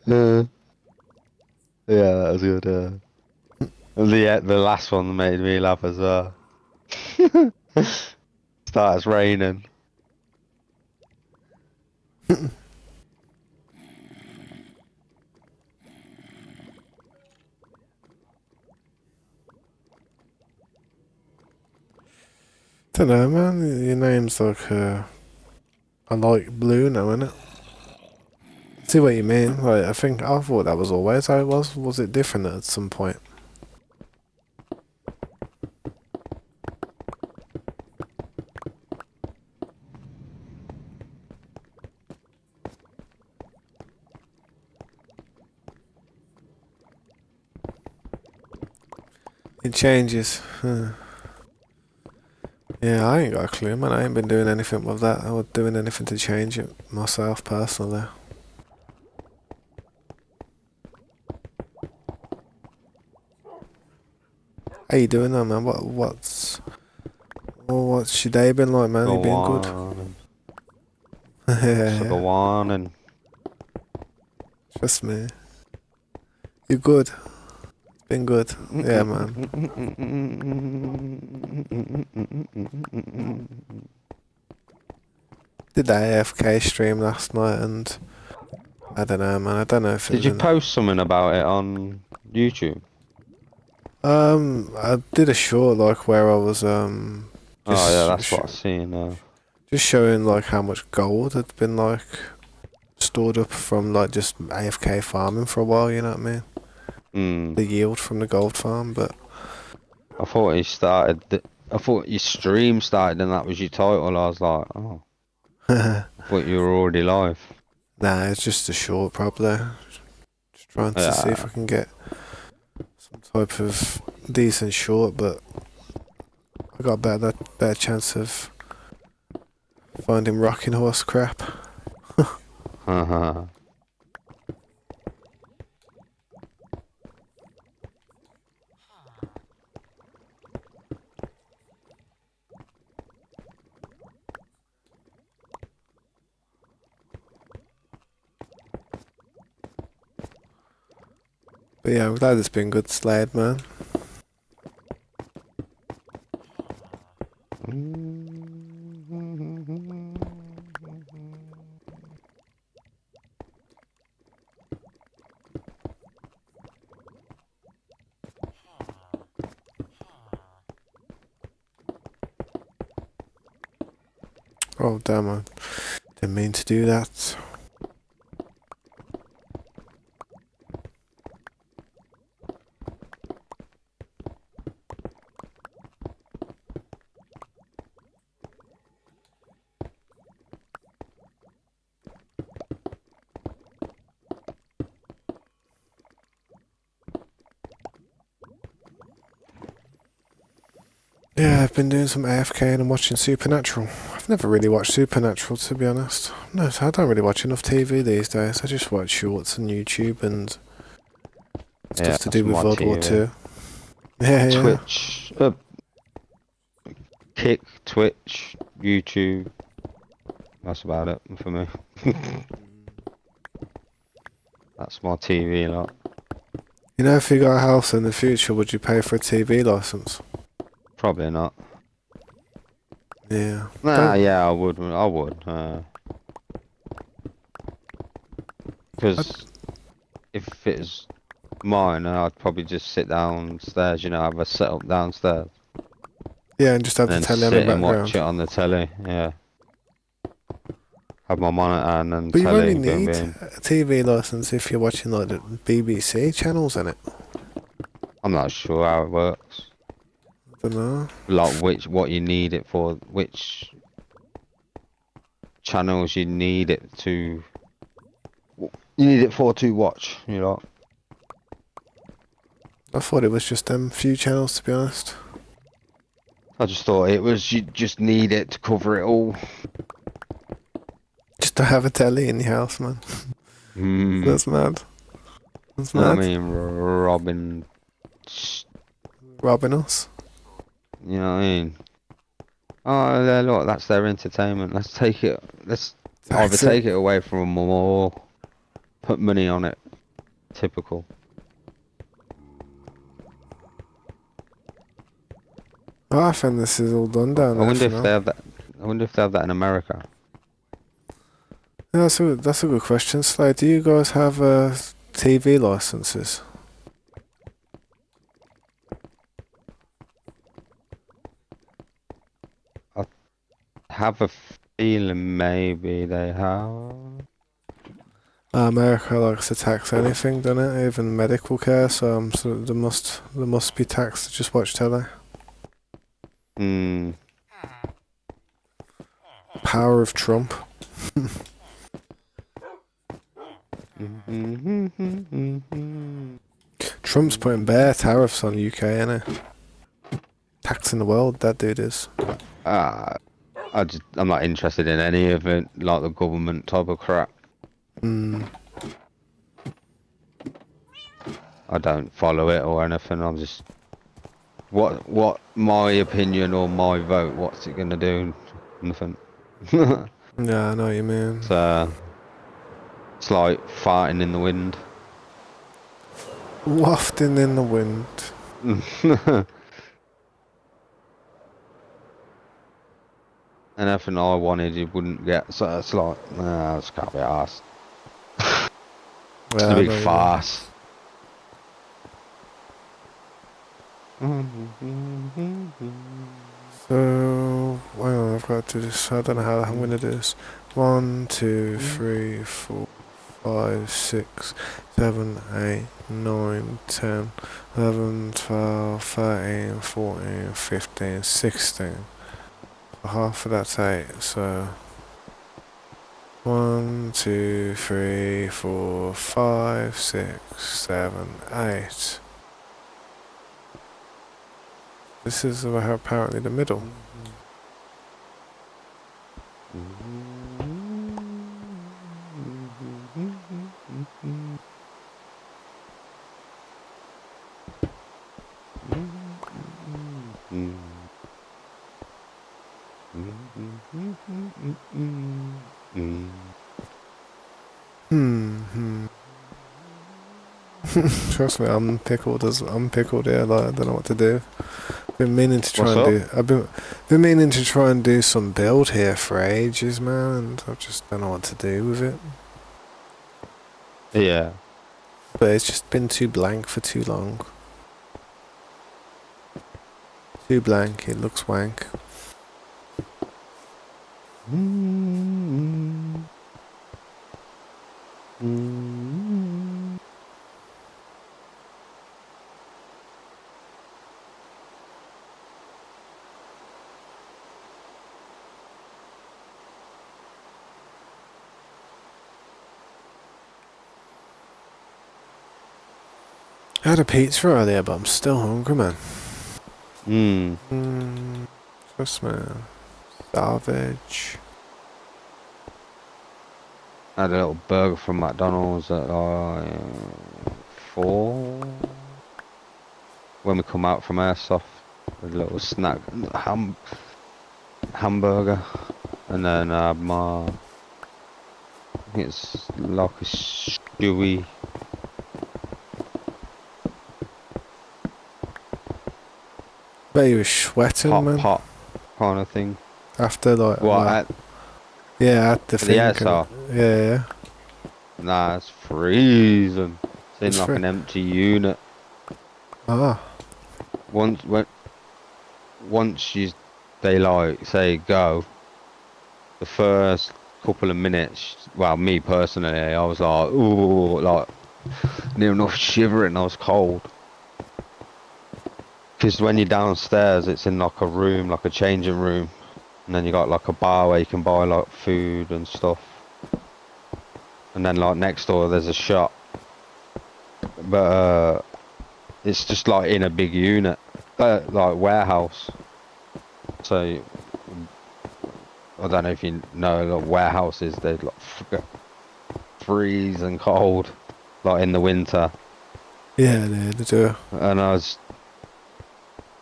Yeah, that was good. And the last one made me laugh as well. Starts raining. Don't know, man. Your name's like a light blue now, innit? See what you mean? Like, I thought that was always how it was. Was it different at some point? It changes. Yeah, I ain't got a clue, man. I ain't been doing anything with that or doing anything to change it myself personally. How you doing though, man? What's your day been like, man? You Go been good? on. Yeah, So yeah. go on and Trust me. You good? Been good. Yeah, man. Did that AFK stream last night and I don't know, man. I don't know if it Did was you in. post something about it on YouTube? I did a short like where I was Oh yeah, just that's what I seen. just showing like how much gold had been like stored up from like just AFK farming for a while. You know what I mean? The yield from the gold farm, but I thought he started. I thought your stream started and that was your title. I was like, oh, I thought you were already live. nah, it's just a short probably. Just trying to see if Yeah. I can get some type of decent short, but I got better chance of finding rocking horse crap. But yeah, I'm glad it's been good Slade, man. Oh damn, I didn't mean to do that. Yeah, I've been doing some AFK and I'm watching Supernatural. I've never really watched Supernatural, to be honest. No, I don't really watch enough TV these days. I just watch shorts on YouTube and Yeah, stuff to that's do with my World War TV. Two. Yeah, yeah. Twitch, Kick, Twitch, YouTube. That's about it for me. That's my TV lot. You know, if you got a house in the future, would you pay for a TV license? Probably not. Yeah. Nah, Don't- yeah, I would. I would. Because if it's mine, I'd probably just sit downstairs. You know, have a setup downstairs, Yeah, and just have and the then telly on the sit and watch background. it on the telly. Yeah. Have my monitor and then But you only telly. Boom, need boom. a TV license if you're watching like the BBC channels in it. I'm not sure how it works. I don't know. Like what you need it for, which channels you need it to. You need it for to watch. You know. I thought it was just them few channels, to be honest. I just thought it was you just need it to cover it all. Just to have a telly in your house, man. That's mad. That's You know what I mad. mean? Robbing. Robbing us. You know what I mean? Oh, yeah, look, that's their entertainment. Let's take it. Let's either Tax it. take it away from them or put money on it. Typical. Oh, I think this is all done down I there wonder for if now. they have that. I wonder if they have that in America. Yeah, that's a good question, Slade. Do you guys have TV licenses? Have a feeling maybe they have. America likes to tax anything, doesn't it? Even medical care. So there must be tax to just watch telly. Hmm. Power of Trump. Trump's putting bare tariffs on UK, innit? taxing the world. That dude is. I'm not interested in any of it, like the government type of crap. Mm. I don't follow it or anything. I'm just what my opinion or my vote. What's it gonna do? Nothing. Yeah, I know what you mean. It's like farting in the wind. Wafting in the wind. And everything I wanted, you wouldn't get. So it's like, nah, it's can't be arsed. It's Yeah, a I big know what you mean. farce. So, hang on, I've got to do this. I don't know how I'm going to do this. 1, 2, 3, 4, 5, 6, 7, 8, 9, 10, 11, 12, 13, 14, 15, 16. Half of that's 8, so 1, 2, 3, 4, 5, 6, 7, 8. This is apparently the middle. Trust me, I'm pickled here. Like, I don't know what to do. Been meaning to try What's and do. I've been meaning to try and do some build here for ages, man, and I just don't know what to do with it. Yeah. But it's just been too blank for too long. Too blank. It looks wank. I had a pizza earlier, but I'm still hungry, man. Trust me. Savage. I had a little burger from McDonald's at like 4 when we come out from Airsoft. A little snack hamburger, and then I think it's like a stewy. Bet you were sweating, man. Hot kind of thing. After like What? yeah, at the At the thing. airsoft? Yeah. Nah, it's freezing. It's It's in like an empty unit. Ah. Once they like say go, the first couple of minutes, well, me personally, I was like, ooh, like near enough shivering. I was cold. Because when you're downstairs, it's in like a room, like a changing room, and then you got like a bar where you can buy like food and stuff. And then like next door, there's a shop, but it's just like in a big unit, like warehouse. So I don't know if you know, like warehouses, they're like freezing cold, like in the winter. Yeah, they do. And I was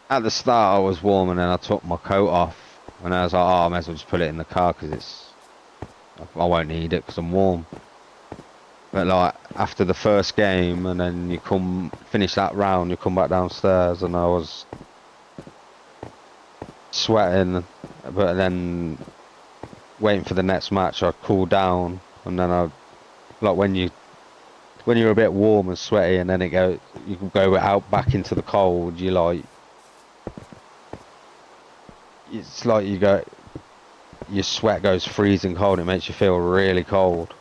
at the start, I was warm, and then I took my coat off, and I was like, oh, I might as well just put it in the car because I won't need it because I'm warm. But like after the first game, and then you finish that round, you come back downstairs, and I was sweating, but then waiting for the next match, I cooled down, and then like when you're a bit warm and sweaty, and then you can go out back into the cold. It's like your sweat goes freezing cold. It makes you feel really cold.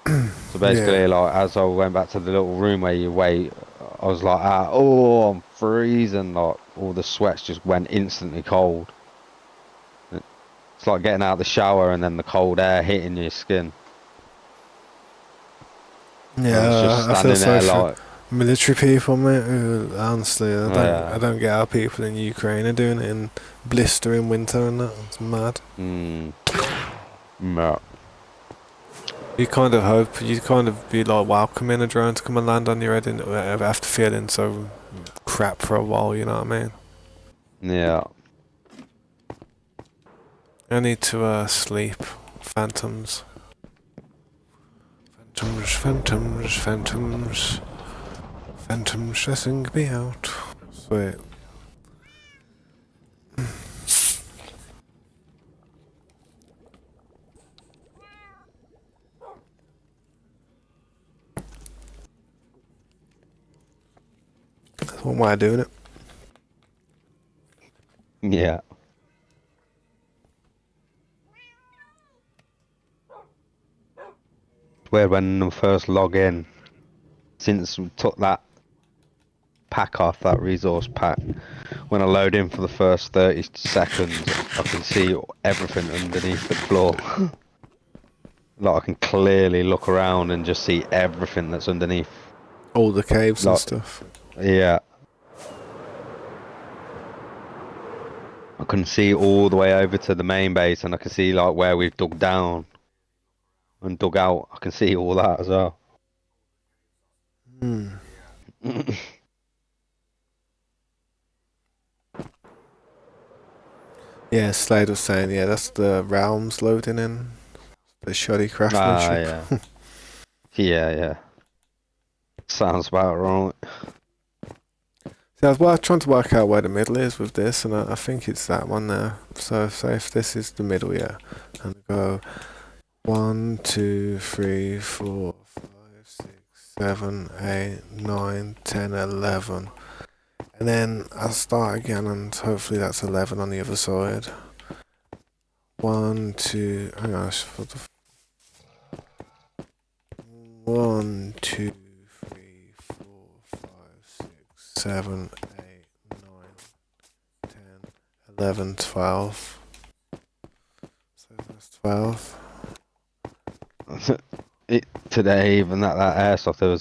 So basically, Yeah. like as I went back to the little room where you wait, I was like, oh, I'm freezing. Like all the sweats just went instantly cold. It's like getting out of the shower and then the cold air hitting your skin. I was just Yeah, I feel standing there so like, military people, mate. Who, honestly, Yeah. I don't get how people in Ukraine are doing it in blistering winter and that. It's mad. No. You kind of hope, you kind of be like welcoming a drone to come and land on your head and after feeling so crap for a while, you know what I mean? Yeah. I need to sleep. Phantoms. Phantoms, phantoms, phantoms. Phantoms stressing me out. Sweet. That's one way of doing it. Yeah. Where when I first log in, since we took that pack off, that resource pack, when I load in for the first 30 seconds, I can see everything underneath the floor. Like I can clearly look around and just see everything that's underneath. All the caves and Like, stuff. yeah. I can see all the way over to the main base, and I can see like where we've dug down and dug out. I can see all that as well. Hmm. Yeah, Slade was saying, yeah, that's the realms loading in. The shoddy craftsmanship. Yeah. Yeah. Sounds about right. See, I was trying to work out where the middle is with this, and I think it's that one there. So, say if this is the middle, yeah, and go 1, 2, 3, 4, 5, 6, 7, 8, 9, 10, 11. And then I'll start again, and hopefully that's 11 on the other side. 1, 2, hang on, 1, 2, 3, 4, 5, 6, 7, 8, 9, 10, 11, 12. So that's 12. Today, even at that airsoft, I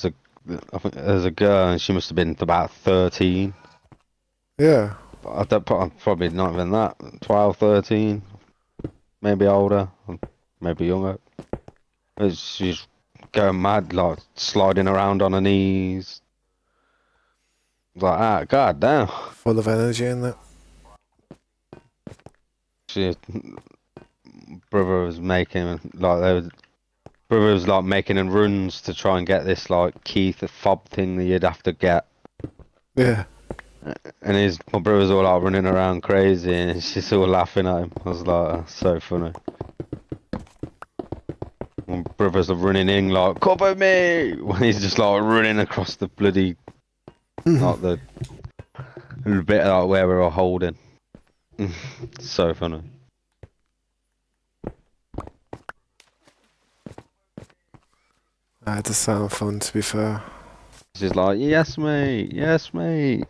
think there was a girl, and she must have been about 13. Yeah. I don't, probably not even that. 12, 13, maybe older, maybe younger. She's going mad, like sliding around on her knees. Like, ah, god damn. Full of energy in that. She, brother was making, like, brother was like making runs to try and get this, like, Keith fob thing that you'd have to get. Yeah. And my brother's all like running around crazy, and she's all laughing at him. I was like, "That's so funny." My brother's running in like, "Cover me!" when he's just like running across the bloody, like the bit like where we were holding. So funny. That does sound fun, to be fair. She's like, "Yes, mate. Yes, mate."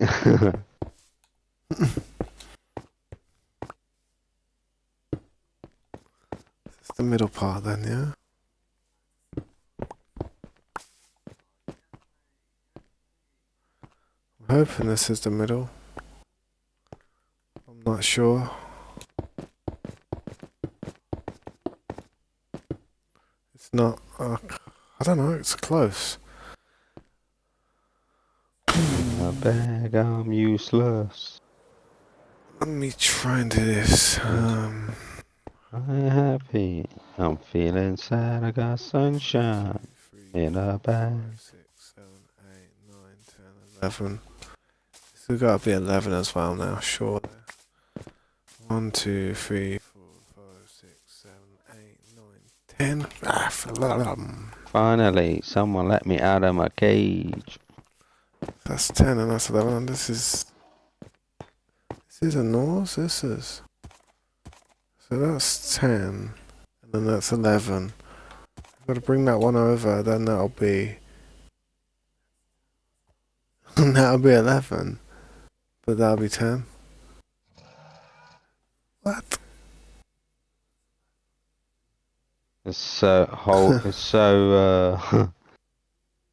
It's the middle part then, yeah? I'm hoping this is the middle. I'm not sure. It's not. I don't know, it's close. I beg I'm useless. Let me try and do this. I'm happy. I'm feeling sad. I got sunshine 3, in a 4, bag. 5, 6, 7, 8, 9, 10, 11. This has got to be 11 as well now, surely. 1, 2, 3, 4, 5, 6, 7, 8, 9, 10. Finally, someone let me out of my cage. That's 10 and that's 11. And this is a Norse. This is. So that's 10. And then that's 11. I've got to bring that one over. Then that'll be. That'll be 11. But that'll be 10. What? It's so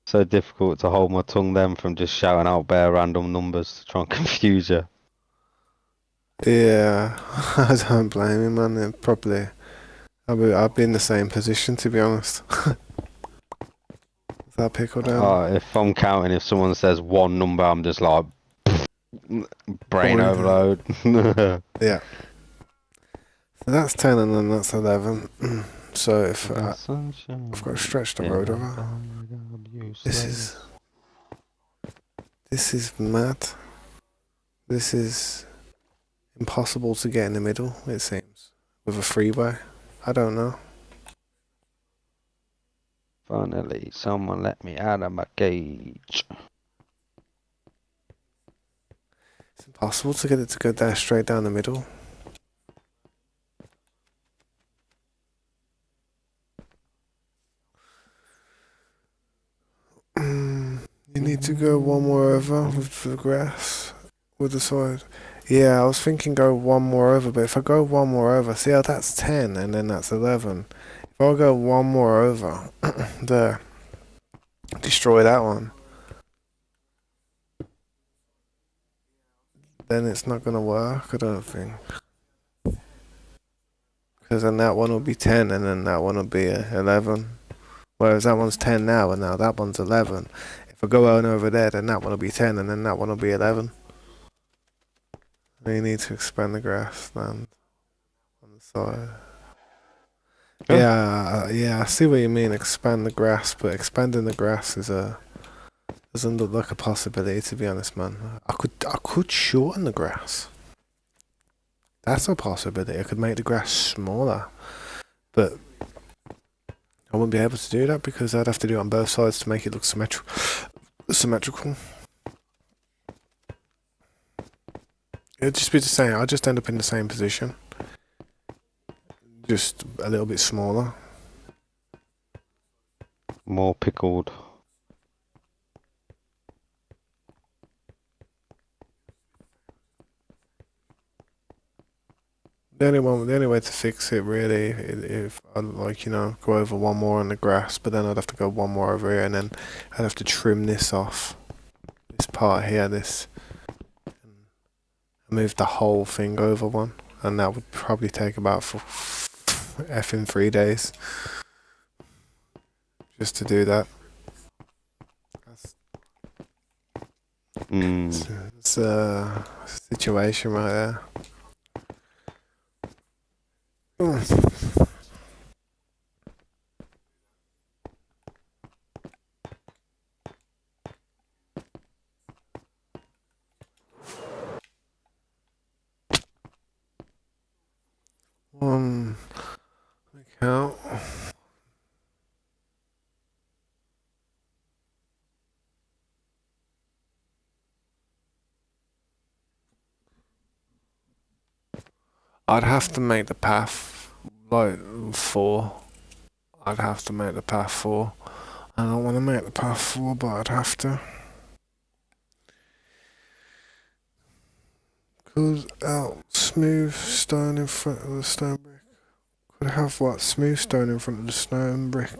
So difficult to hold my tongue then from just shouting out bare random numbers to try and confuse you. Yeah, I don't blame you, man. It probably, I'd be in the same position, to be honest. Is that pickle down? If I'm counting, if someone says one number, I'm just like brain Bored. overload. Yeah. So that's 10 and then that's 11. So if The I've sunshine got to stretch the in road a over. bag of This useless. is mad. This is impossible to get in the middle, it seems. With a freeway. I don't know. Finally, someone let me out of my cage. It's impossible to get it to go there straight down the middle. You need to go one more over with the grass, with the side. Yeah, I was thinking go one more over, but if I go one more over, see how that's 10 and then that's 11. If I go one more over, there, destroy that one, then it's not going to work, I don't think. Because then that one will be 10 and then that one will be 11. Whereas that one's 10 now and now that one's 11. If I go on over there, then that one will be 10 and then that one will be 11. You need to expand the grassland on the side. Huh? Yeah, I see what you mean. Expand the grass, but expanding the grass doesn't look like a possibility, to be honest, man. I could shorten the grass. That's a possibility. I could make the grass smaller, but I wouldn't be able to do that because I'd have to do it on both sides to make it look symmetrical. It'd just be the same. I'd just end up in the same position, just a little bit smaller. More pickled. The only way to fix it really, if I'd like, go over one more on the grass, but then I'd have to go one more over here, and then I'd have to trim this off, this part here, and move the whole thing over one, and that would probably take about effing 3 days just to do that. It's a situation right there. Count. I'd have to make the path like 4. I'd have to make the path 4. I don't want to make the path 4, but I'd have to. Cause out smooth stone in front of the stone brick. Could have what? Smooth stone in front of the stone brick.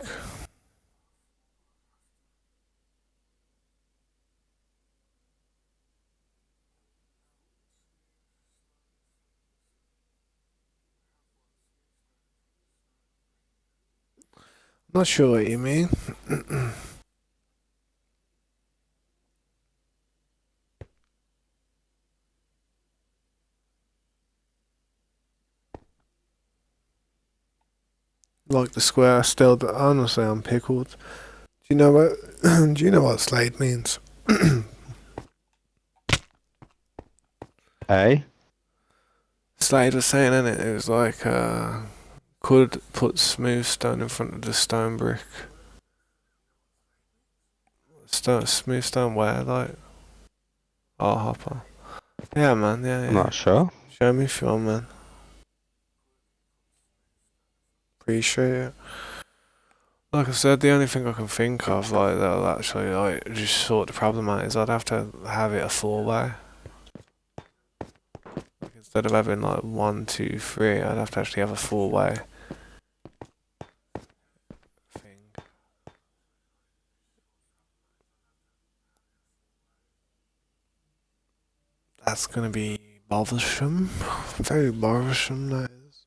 Not sure what you mean. Like the square still, but honestly I'm pickled. Do you know what do you know what Slade means? Hey? Slade was saying in it was like could put smooth stone in front of the stone brick. Smooth stone where, like? Oh, Hopper. Yeah, man, yeah. I'm not sure. Show me film, man. Appreciate it. Like I said, the only thing I can think of, like, that'll actually, like, just sort the problem out is I'd have to have it a 4-way. Like, instead of having, like, 1, 2, 3, I'd have to actually have a 4-way thing. That's gonna be bothersome. Very bothersome, that is.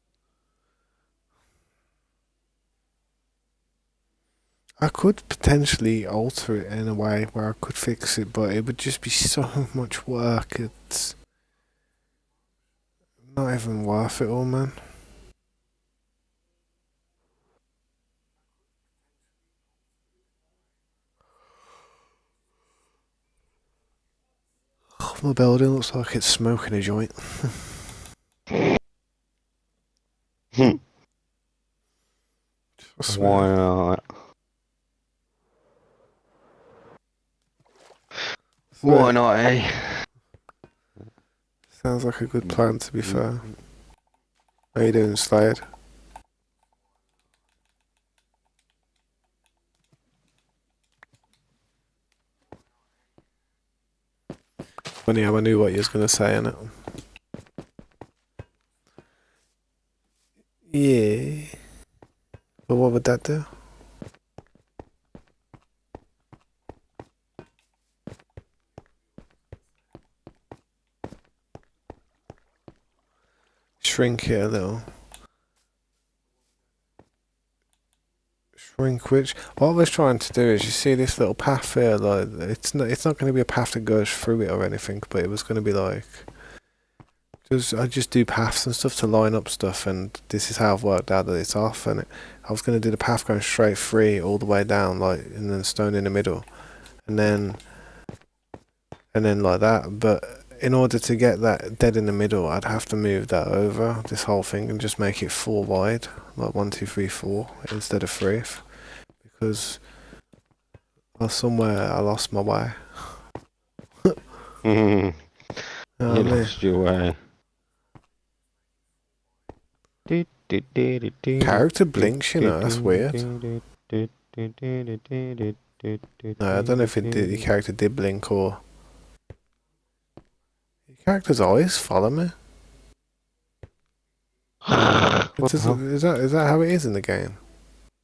I could potentially alter it in a way where I could fix it, but it would just be so much work. It's not even worth it all, man. The building looks like it's smoking a joint. I swear. Why not? Why not, eh? Sounds like a good plan, to be fair. How you doing, Slade? Funny how I knew what you was gonna say, innit? Yeah. But what would that do? Shrink it a little. Shrink which? What I was trying to do is, you see this little path here, like it's not going to be a path that goes through it or anything, but it was going to be like, I just do paths and stuff to line up stuff, and this is how I've worked out that it's off. And I was going to do the path going straight through all the way down, like, and then stone in the middle, and then like that. But in order to get that dead in the middle, I'd have to move that over, this whole thing, and just make it 4 wide, like 1, 2, 3, 4 instead of 3, because somewhere I lost my way. You know what I mean? lost your way. Character blinks, you know, that's weird. No, I don't know if your character did blink or... Your character's eyes follow me. Is that how it is in the game?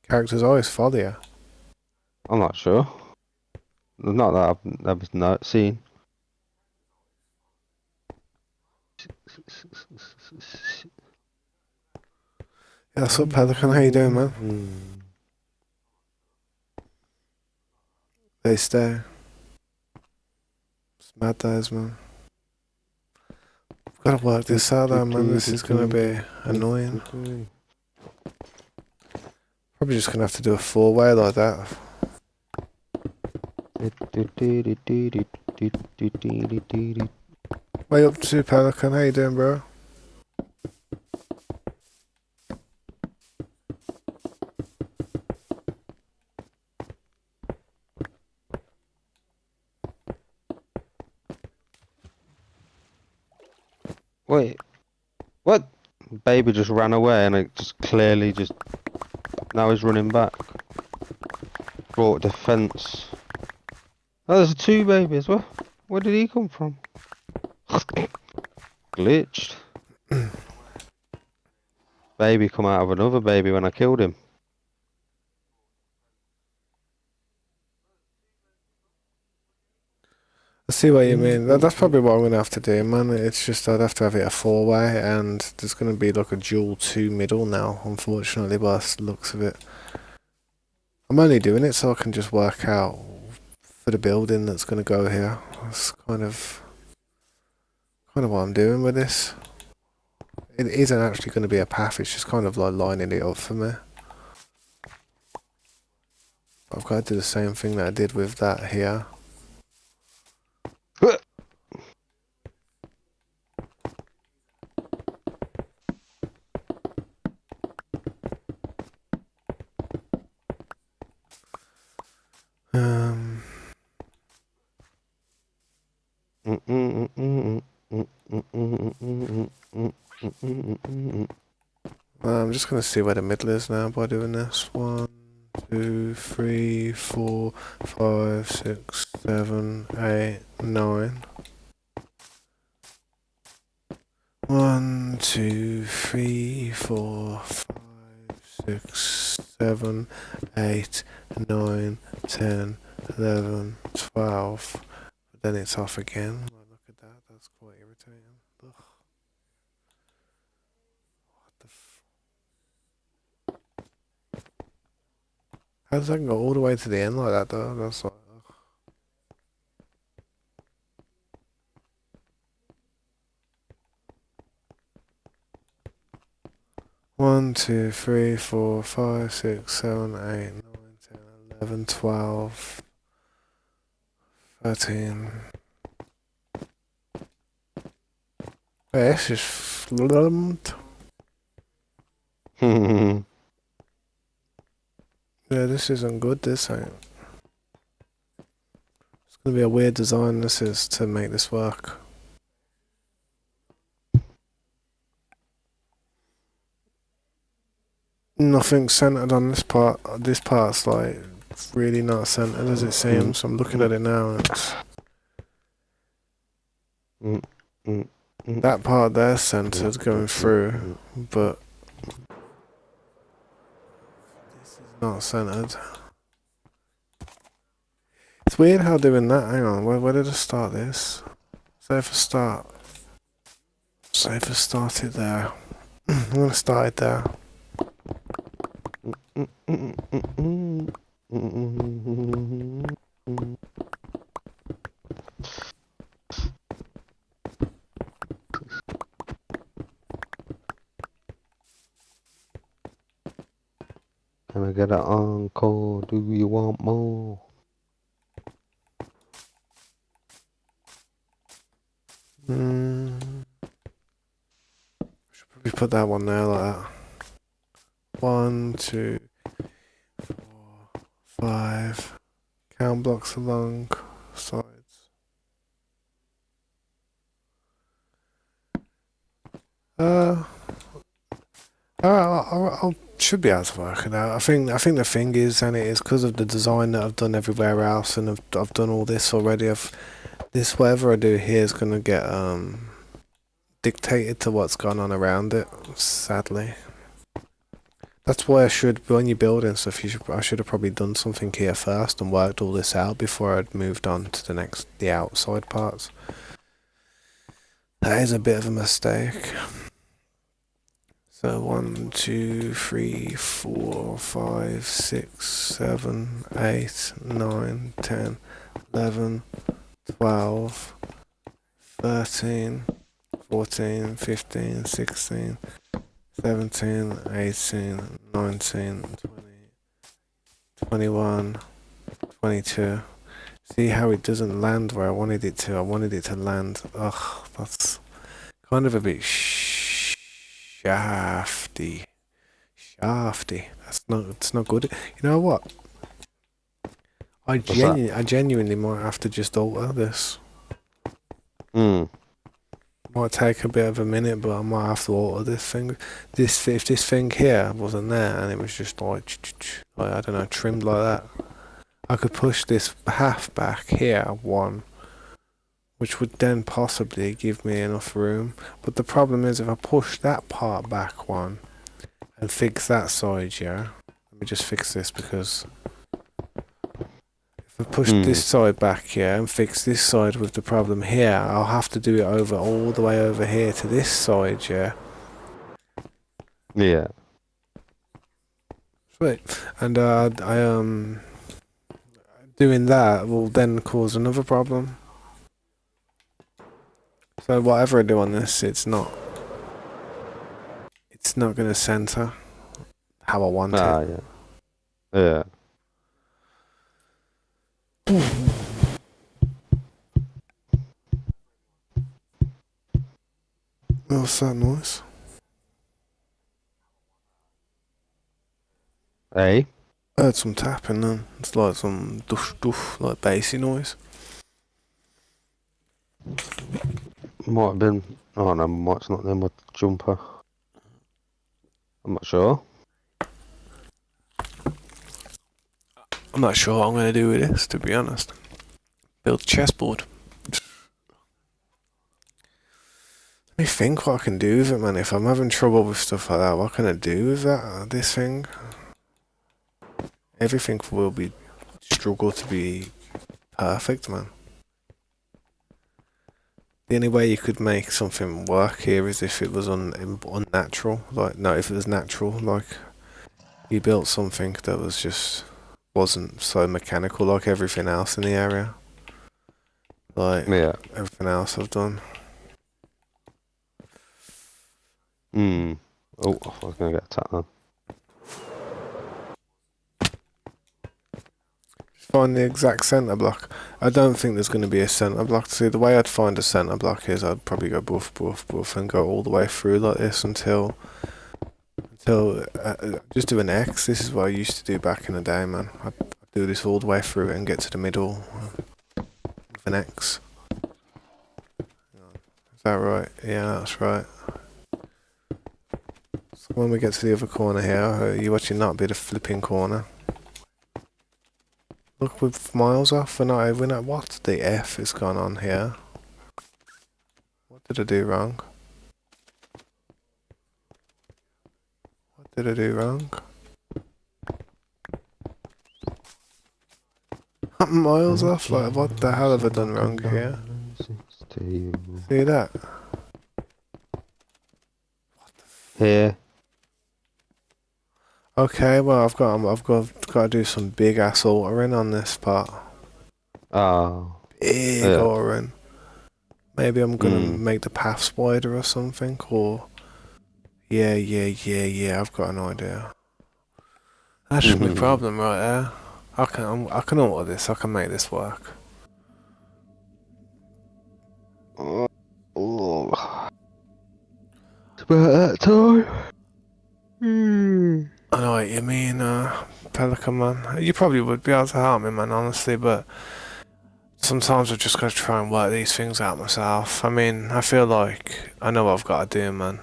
Characters always follow you. I'm not sure. Not that I've not seen. Yeah, what's up, Pelican? How you doing, man? They stay. It's mad days, man. I've gotta work this out, though, man. This is gonna be annoying. Probably just gonna have to do a 4-way like that. What you up to, Pelican? How you doing, bro? Wait, what? Baby just ran away and it just clearly just... Now he's running back. Brought defense. Oh, there's a 2 baby as well. Where did he come from? Glitched. Baby come out of another baby when I killed him. I see what you mean. That's probably what I'm going to have to do, man. It's just I'd have to have it a 4-way, and there's going to be like a dual 2 middle now, unfortunately, by the looks of it. I'm only doing it so I can just work out for the building that's going to go here. That's kind of what I'm doing with this. It isn't actually going to be a path, it's just kind of like lining it up for me. I've got to do the same thing that I did with that here. I'm just gonna see where the middle is now by doing this. 1, 2, 3, 4, 5, 6, 7, 8, 9. 1, 2, 3, 4, 5, 6, 7, 8, 9, 10, 11, 12. But then it's off again. Look at that. That's quite irritating. Ugh. What the How does that go all the way to the end like that though? That's like, ugh. One, 2, 3, 4, 5, 6, 7, 8, 9, 10, 11, 12, 13. Hey, this is flumped. Yeah, this isn't good, this ain't. It's gonna be a weird design this is to make this work. Nothing centered on this part. This part's like really not centered as it seems. I'm looking at it now and it's that part there centered going through, but this is not centered. It's weird how doing that. Hang on, where did I start this? Say if I start it there. I'm gonna start it there. Can I get an encore? Do you want more? Should probably put that one there like that. 1, 2, 4, 5. Count blocks along sides. I should be able to work it out. I think the thing is, and it is because of the design that I've done everywhere else, and I've done all this already. This whatever I do here is gonna get dictated to what's gone on around it. Sadly, that's why when you're building stuff, I should have probably done something here first and worked all this out before I'd moved on to the outside parts. That is a bit of a mistake. So 1, 2, 3, 4, 5, 6, 7, 8, 9, 10, 11, 12, 13, 14, 15, 16, 17, 18, 19, 20, 21, 22. See how it doesn't land where I wanted it to? I wanted it to land. Ugh, that's kind of a bit shafty. It's not good. You know what? I genuinely might have to just alter this. Might take a bit of a minute, but I might have to alter this thing. If this thing here wasn't there and it was just like I don't know, trimmed like that, I could push this half back here one, which would then possibly give me enough room. But the problem is if I push that part back one and fix that side, yeah. Let me just fix this because if I push this side back here and fix this side with the problem here, I'll have to do it over all the way over here to this side, yeah. Yeah. Sweet. And doing that will then cause another problem. So whatever I do on this, it's not going to center how I want it. Yeah. What's that noise? Hey? I heard some tapping then. It's like some doof, like bassy noise. Might have been. Oh no, it's not there, my jumper. I'm not sure. I'm not sure what I'm going to do with this, to be honest. Build a chessboard. Let me think what I can do with it, man. If I'm having trouble with stuff like that, what can I do with this thing? Everything will be struggle to be perfect, man. The only way you could make something work here is if it was unnatural. Like, no, if it was natural, like you built something that was just wasn't so mechanical like everything else in the area. Like Yeah. everything else I've done. Oh, I was gonna get attacked then. Find the exact centre block. I don't think there's going to be a centre block. See, the way I'd find a centre block is I'd probably go boof, boof, boof, and go all the way through like this until just do an X. This is what I used to do back in the day, man. I'd do this all the way through and get to the middle with an X. Is that right? Yeah, that's right. So when we get to the other corner here, you watching that be the flipping corner. Look, we're miles off. We're not. What the F has gone on here? What did I do wrong? What did I do wrong? I'm miles off. Like, what the hell have I done wrong here? See that? Here. Okay, well I've got to do some big ass altering on this part. Oh. Big Yeah. altering. Maybe I'm gonna make the path spider or something, or yeah. I've got an idea. That's just my problem right there. I can alter this. I can make this work. Oh. It's about that time. I know what you mean, Pelican Man. You probably would be able to help me, man, honestly, but sometimes I've just got to try and work these things out myself. I mean, I feel like I know what I've got to do, man.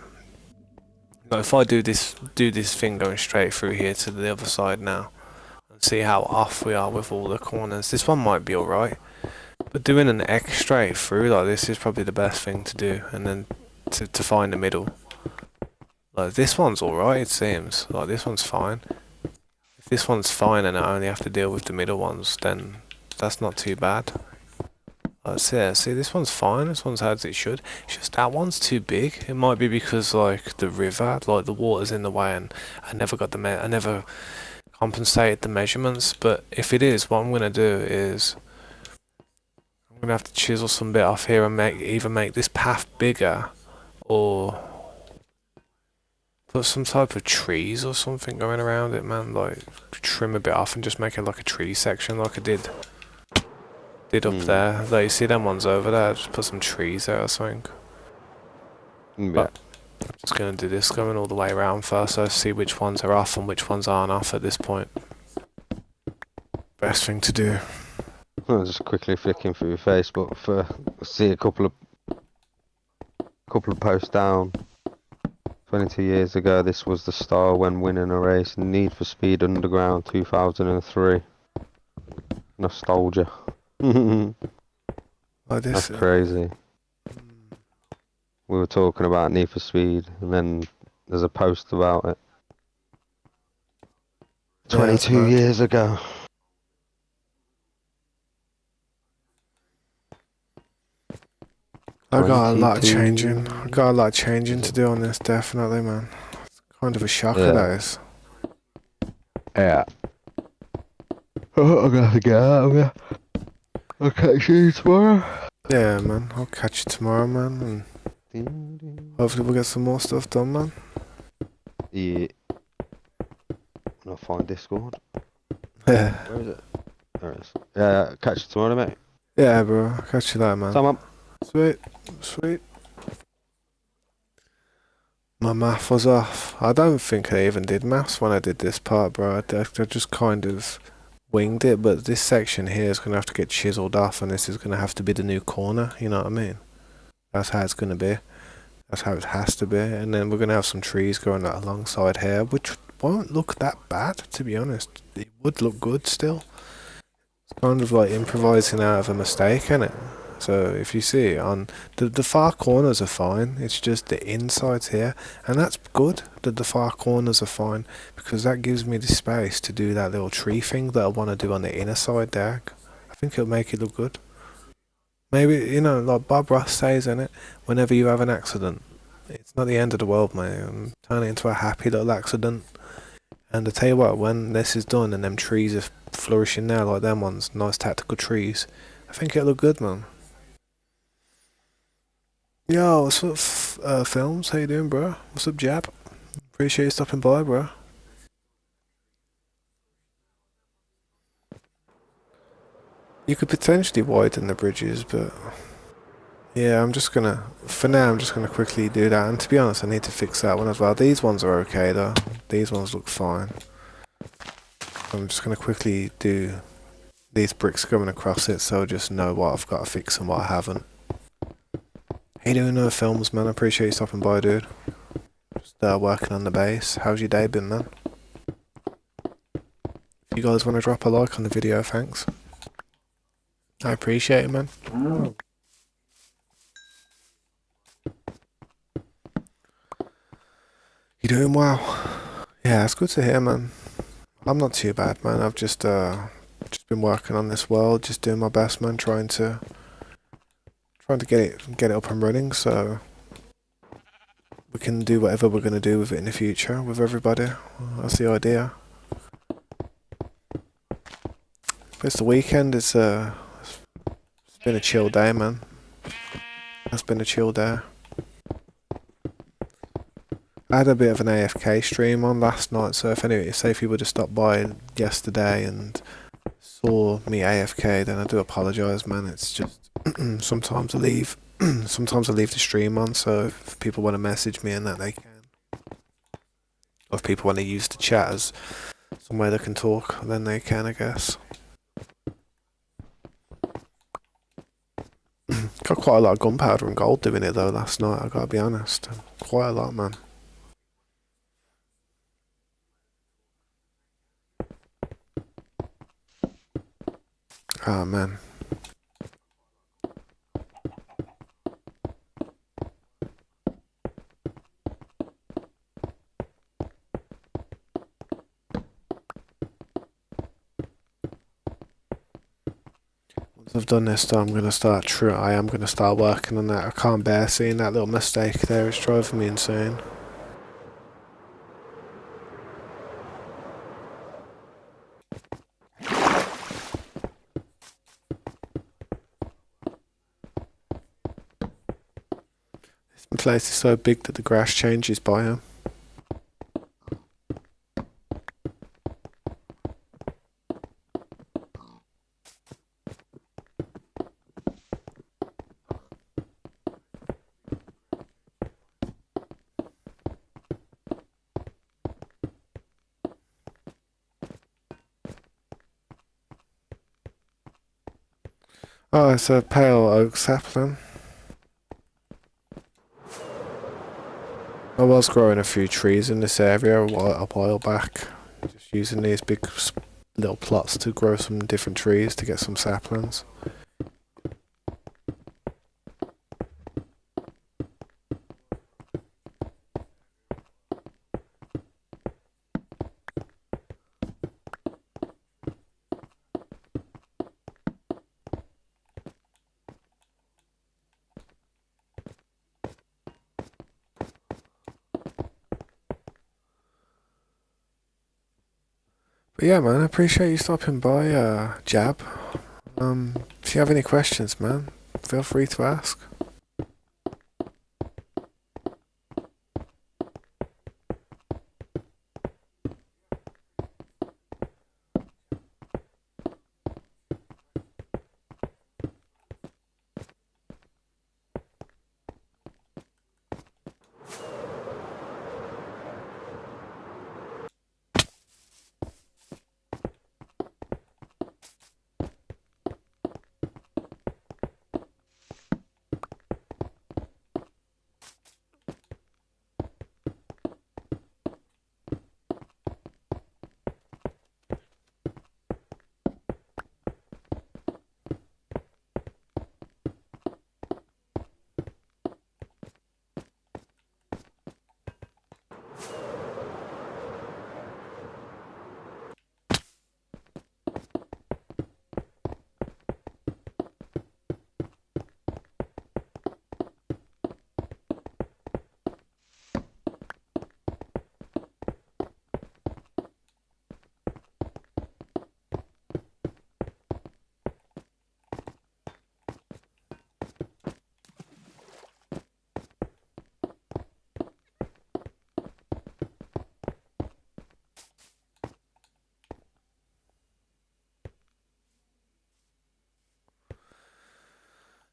Like, if I do this thing going straight through here to the other side now, and see how off we are with all the corners, this one might be alright. But doing an X straight through like this is probably the best thing to do, and then to find the middle. Like, this one's alright, it seems. Like, this one's fine. If this one's fine and I only have to deal with the middle ones, then that's not too bad. See, this one's fine. This one's as it should. It's just that one's too big. It might be because, like, the river, like, the water's in the way, and I never compensated the measurements. But if it is, what I'm gonna do is I'm gonna have to chisel some bit off here and either make this path bigger or put some type of trees or something going around it, man. Like, trim a bit off and just make it like a tree section, like I did up there. Like, you see them ones over there? Just put some trees there or something. Yeah. But I'm just gonna do this going all the way around first, so see which ones are off and which ones aren't off at this point. Best thing to do. I was just quickly flicking through Facebook for see a couple of posts down. 22 years ago, this was the style when winning a race. Need for Speed Underground 2003. Nostalgia. Like this. That's crazy. We were talking about Need for Speed, and then there's a post about it. Yeah, that's 22 mad. years ago. I got a lot of 22. changing. I got a lot of changing to do on this, definitely, man. It's kind of a shocker, Yeah. that is. Yeah. Oh, I'm gonna have to get out. I'll catch you tomorrow. Yeah, man. I'll catch you tomorrow, man, and hopefully we'll get some more stuff done, man. Yeah. I'll find Discord. Yeah, Where is it? There it is. Yeah, catch you tomorrow, mate. yeah, bro. Catch you later, man. Come on. Sweet. My math was off. I don't think I even did maths when I did this part, bro. I just kind of winged it, but this section here is going to have to get chiseled off, and this is going to have to be the new corner, you know what I mean? That's how it's going to be. That's how it has to be. And then we're going to have some trees going alongside here, which won't look that bad, to be honest. It would look good still. It's kind of like improvising out of a mistake, innit? So if you see on the far corners are fine, it's just the insides here, and that's good that the far corners are fine, because that gives me the space to do that little tree thing that I want to do on the inner side there. I think it'll make it look good. Maybe, you know, like Bob Ross says in it, whenever you have an accident, it's not the end of the world, mate. Turn it into a happy little accident. And I tell you what, when this is done and them trees are flourishing there like them ones, nice tactical trees, I think it'll look good, man. Yo, what's up, Films? How you doing, bro? What's up, Jab? Appreciate you stopping by, bro. You could potentially widen the bridges, but yeah, for now, I'm just gonna quickly do that. And to be honest, I need to fix that one as well. These ones are okay though. These ones look fine. I'm just gonna quickly do these bricks coming across it, so I just know what I've got to fix and what I haven't. How you doing, Films, man? I appreciate you stopping by, dude. Just working on the base. How's your day been, man? If you guys want to drop a like on the video, thanks. I appreciate it, man. You doing well? Yeah, it's good to hear, man. I'm not too bad, man. I've just been working on this world, just doing my best, man, trying to get it up and running, so we can do whatever we're gonna do with it in the future with everybody. That's the idea. But it's the weekend. It's been a chill day, man. It's been a chill day. I had a bit of an AFK stream on last night, so if you would have stopped by yesterday and saw me AFK, then I do apologise, man. It's just sometimes I leave the stream on, so if people want to message me and that, they can. Or if people want to use the chat as somewhere they can talk, then they can, I guess. Got quite a lot of gunpowder and gold doing it though last night, I gotta be honest. Quite a lot, man. Oh, man. Once I've done this, though, I am gonna start working on that. I can't bear seeing that little mistake there. It's driving me insane. The place is so big that the grass changes biome. Oh, it's a pale oak sapling. I was growing a few trees in this area a while back, just using these big little plots to grow some different trees to get some saplings. But yeah, man, I appreciate you stopping by, Jab. If you have any questions, man, feel free to ask.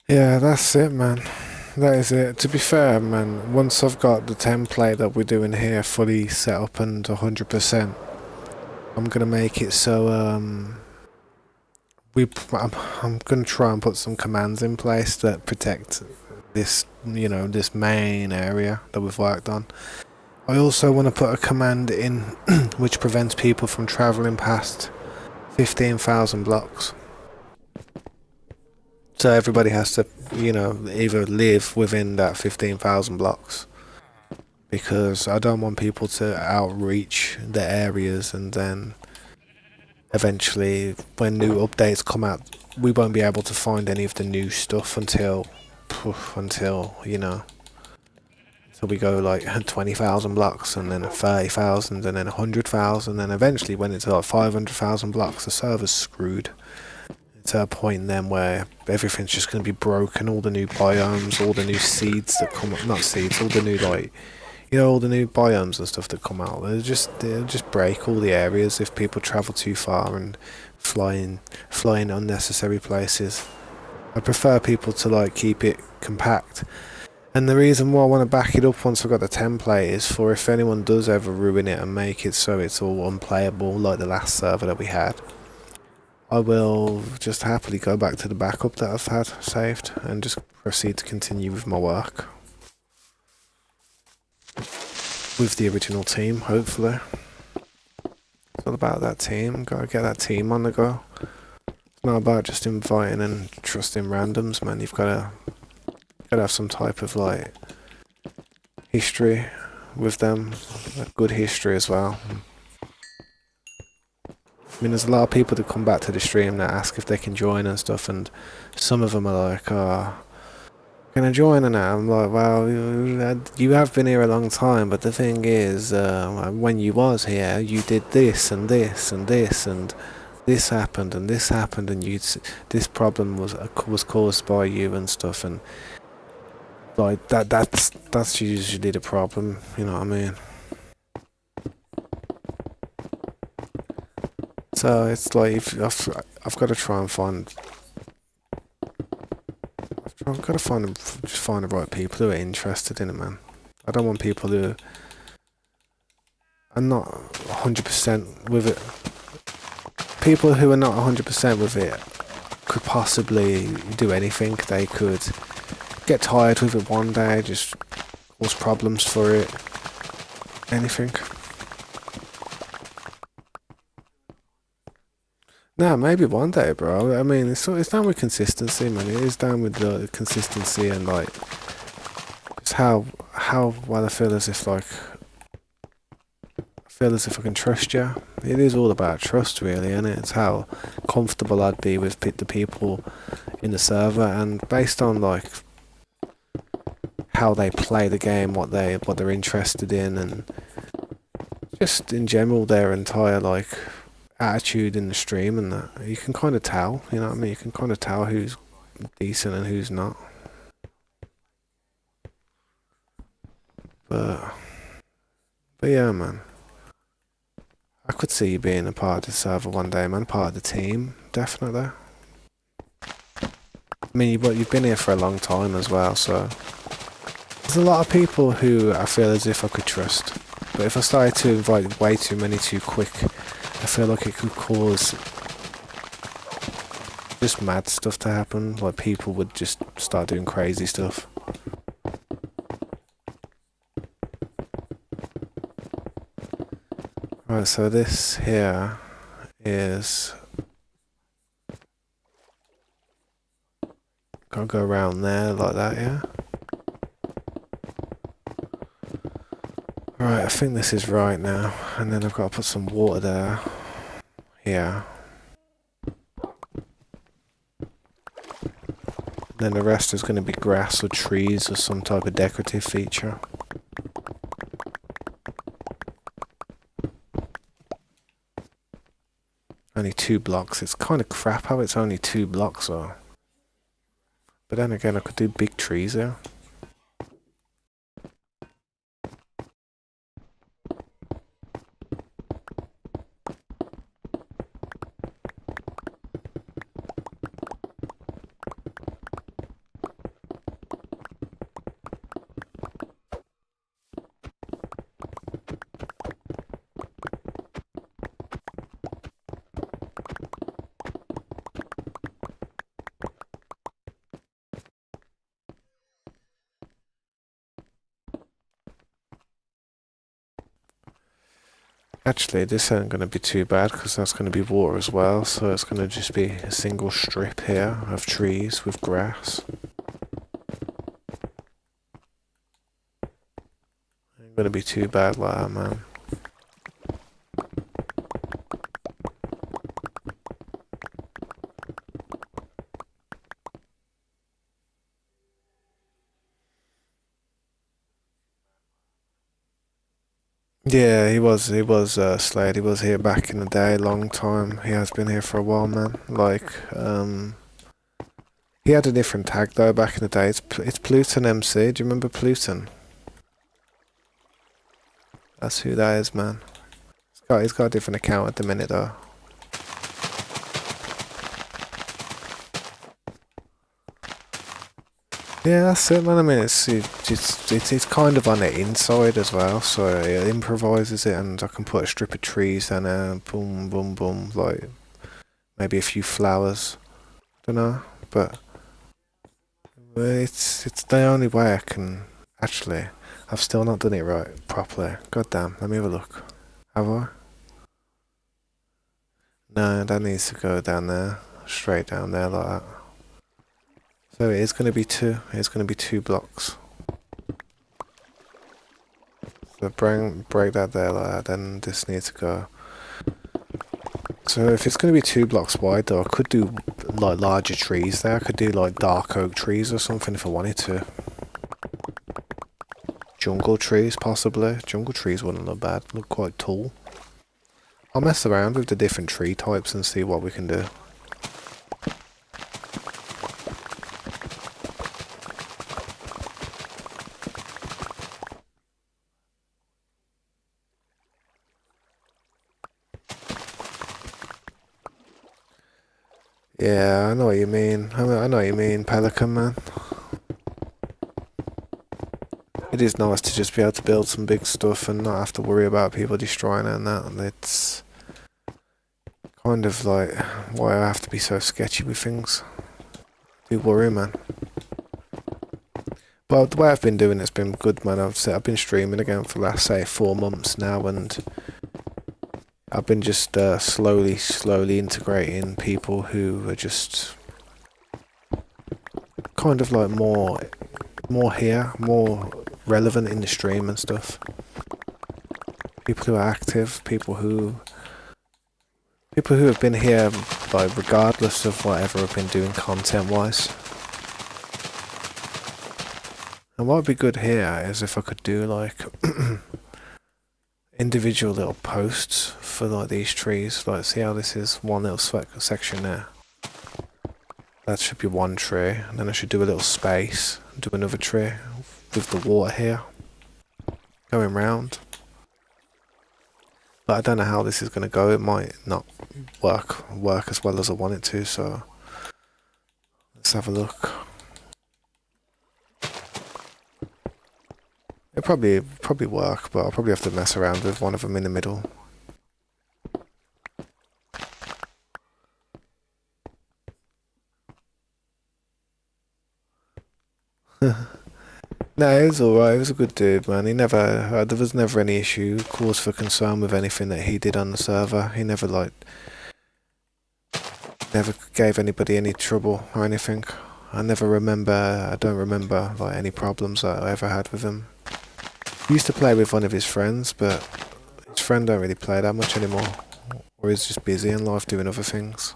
Yeah, that's it, man. That is it. To be fair, man, once I've got the template that we're doing here fully set up and 100%, I'm gonna make it so I'm gonna try and put some commands in place that protect this, this main area that we've worked on. I also want to put a command in which prevents people from traveling past 15,000 blocks. So everybody has to, either live within that 15,000 blocks. Because I don't want people to outreach the areas and then eventually when new updates come out we won't be able to find any of the new stuff until so we go like 20,000 blocks and then 30,000 and then 100,000 and eventually when it's like 500,000 blocks the server's screwed. It's at a point then where everything's just going to be broken, all the new biomes, all the new seeds that come up, not seeds, all the new all the new biomes and stuff that come out. They'll just break all the areas if people travel too far and flying unnecessary places. I prefer people to keep it compact. And the reason why I want to back it up once I've got the template is for if anyone does ever ruin it and make it so it's all unplayable like the last server that we had, I will just happily go back to the backup that I've had saved and just proceed to continue with my work. With the original team, hopefully. It's all about that team. Gotta get that team on the go. It's not about just inviting and trusting randoms, man. You've gotta have some type of history with them. A good history as well. I mean, there's a lot of people that come back to the stream that ask if they can join and stuff, and some of them are like, can I join? And I'm like, well, you have been here a long time, but the thing is, when you was here, you did this and this and this and this happened and this happened, and this problem was caused by you and stuff, and like that's usually the problem, you know what I mean? So it's like if I've got to try and find. I've got to find the right people who are interested in it, man. I don't want people who are not 100% with it. People who are not 100% with it could possibly do anything. They could get tired with it one day, just cause problems for it. Anything. Nah, maybe one day, bro. I mean, it's down with consistency, man. It is down with the consistency and just how well I feel as if I can trust you. It is all about trust, really, isn't it? It's how comfortable I'd be with the people in the server, and based on how they play the game, what they're interested in, and just in general their entire attitude in the stream and that. You can kind of tell, you know what I mean? You can kind of tell who's decent and who's not. But yeah, man. I could see you being a part of the server one day, man. Part of the team, definitely. I mean, you've been here for a long time as well, so there's a lot of people who I feel as if I could trust. But if I started to invite way too many too quick, I feel like it could cause just mad stuff to happen. Like people would just start doing crazy stuff. Right, so this here is... Gotta go around there like that, yeah? Right, I think this is right now. And then I've got to put some water there. Here. Then the rest is going to be grass or trees or some type of decorative feature. Only 2 blocks. It's kind of crap how it's only 2 blocks though. But then again, I could do big trees there. Actually, this ain't going to be too bad because that's going to be water as well. So it's going to just be a single strip here of trees with grass. Ain't going to be too bad like that, man. Yeah, he was Slade. He was here back in the day, long time. He has been here for a while, man. Like, he had a different tag though back in the day. It's Pluton MC. Do you remember Pluton? That's who that is, man. He's got a different account at the minute though. Yeah, that's it, man. I mean, it's kind of on the inside as well, so it improvises it, and I can put a strip of trees down there, and boom, boom, boom, like maybe a few flowers. Don't know, but it's the only way I can actually. I've still not done it right properly. God damn, let me have a look. Have I? No, that needs to go down there, straight down there like that. So it is going to be two. It's going to be 2 blocks. So break that there like that. Then this needs to go. So if it's going to be 2 blocks wide, though, I could do like larger trees there. I could do like dark oak trees or something if I wanted to. Jungle trees, possibly. Jungle trees wouldn't look bad. Look quite tall. I'll mess around with the different tree types and see what we can do. Yeah, I know what you mean. I know what you mean, Pelican Man. It is nice to just be able to build some big stuff and not have to worry about people destroying it and that. And it's kind of like why I have to be so sketchy with things. I do worry, man. But the way I've been doing it's been good, man. I've been streaming again for the last, say, 4 months now, and I've been just slowly integrating people who are just kind of like more here, more relevant in the stream and stuff. People who are active, people who have been here, like, regardless of whatever I've been doing content-wise. And what would be good here is if I could do, like, individual little posts for, like, these trees. Like, see how this is one little section there? That should be one tree, and then I should do a little space, and do another tree with the water here, going round. But I don't know how this is going to go. It might not work as well as I want it to, so let's have a look. It'll probably work, but I'll probably have to mess around with one of them in the middle. No, it was alright. He was a good dude, man. There was never any issue, cause for concern with anything that he did on the server. He never gave anybody any trouble or anything. I don't remember like any problems that I ever had with him. He used to play with one of his friends, but his friend don't really play that much anymore. Or he's just busy in life doing other things.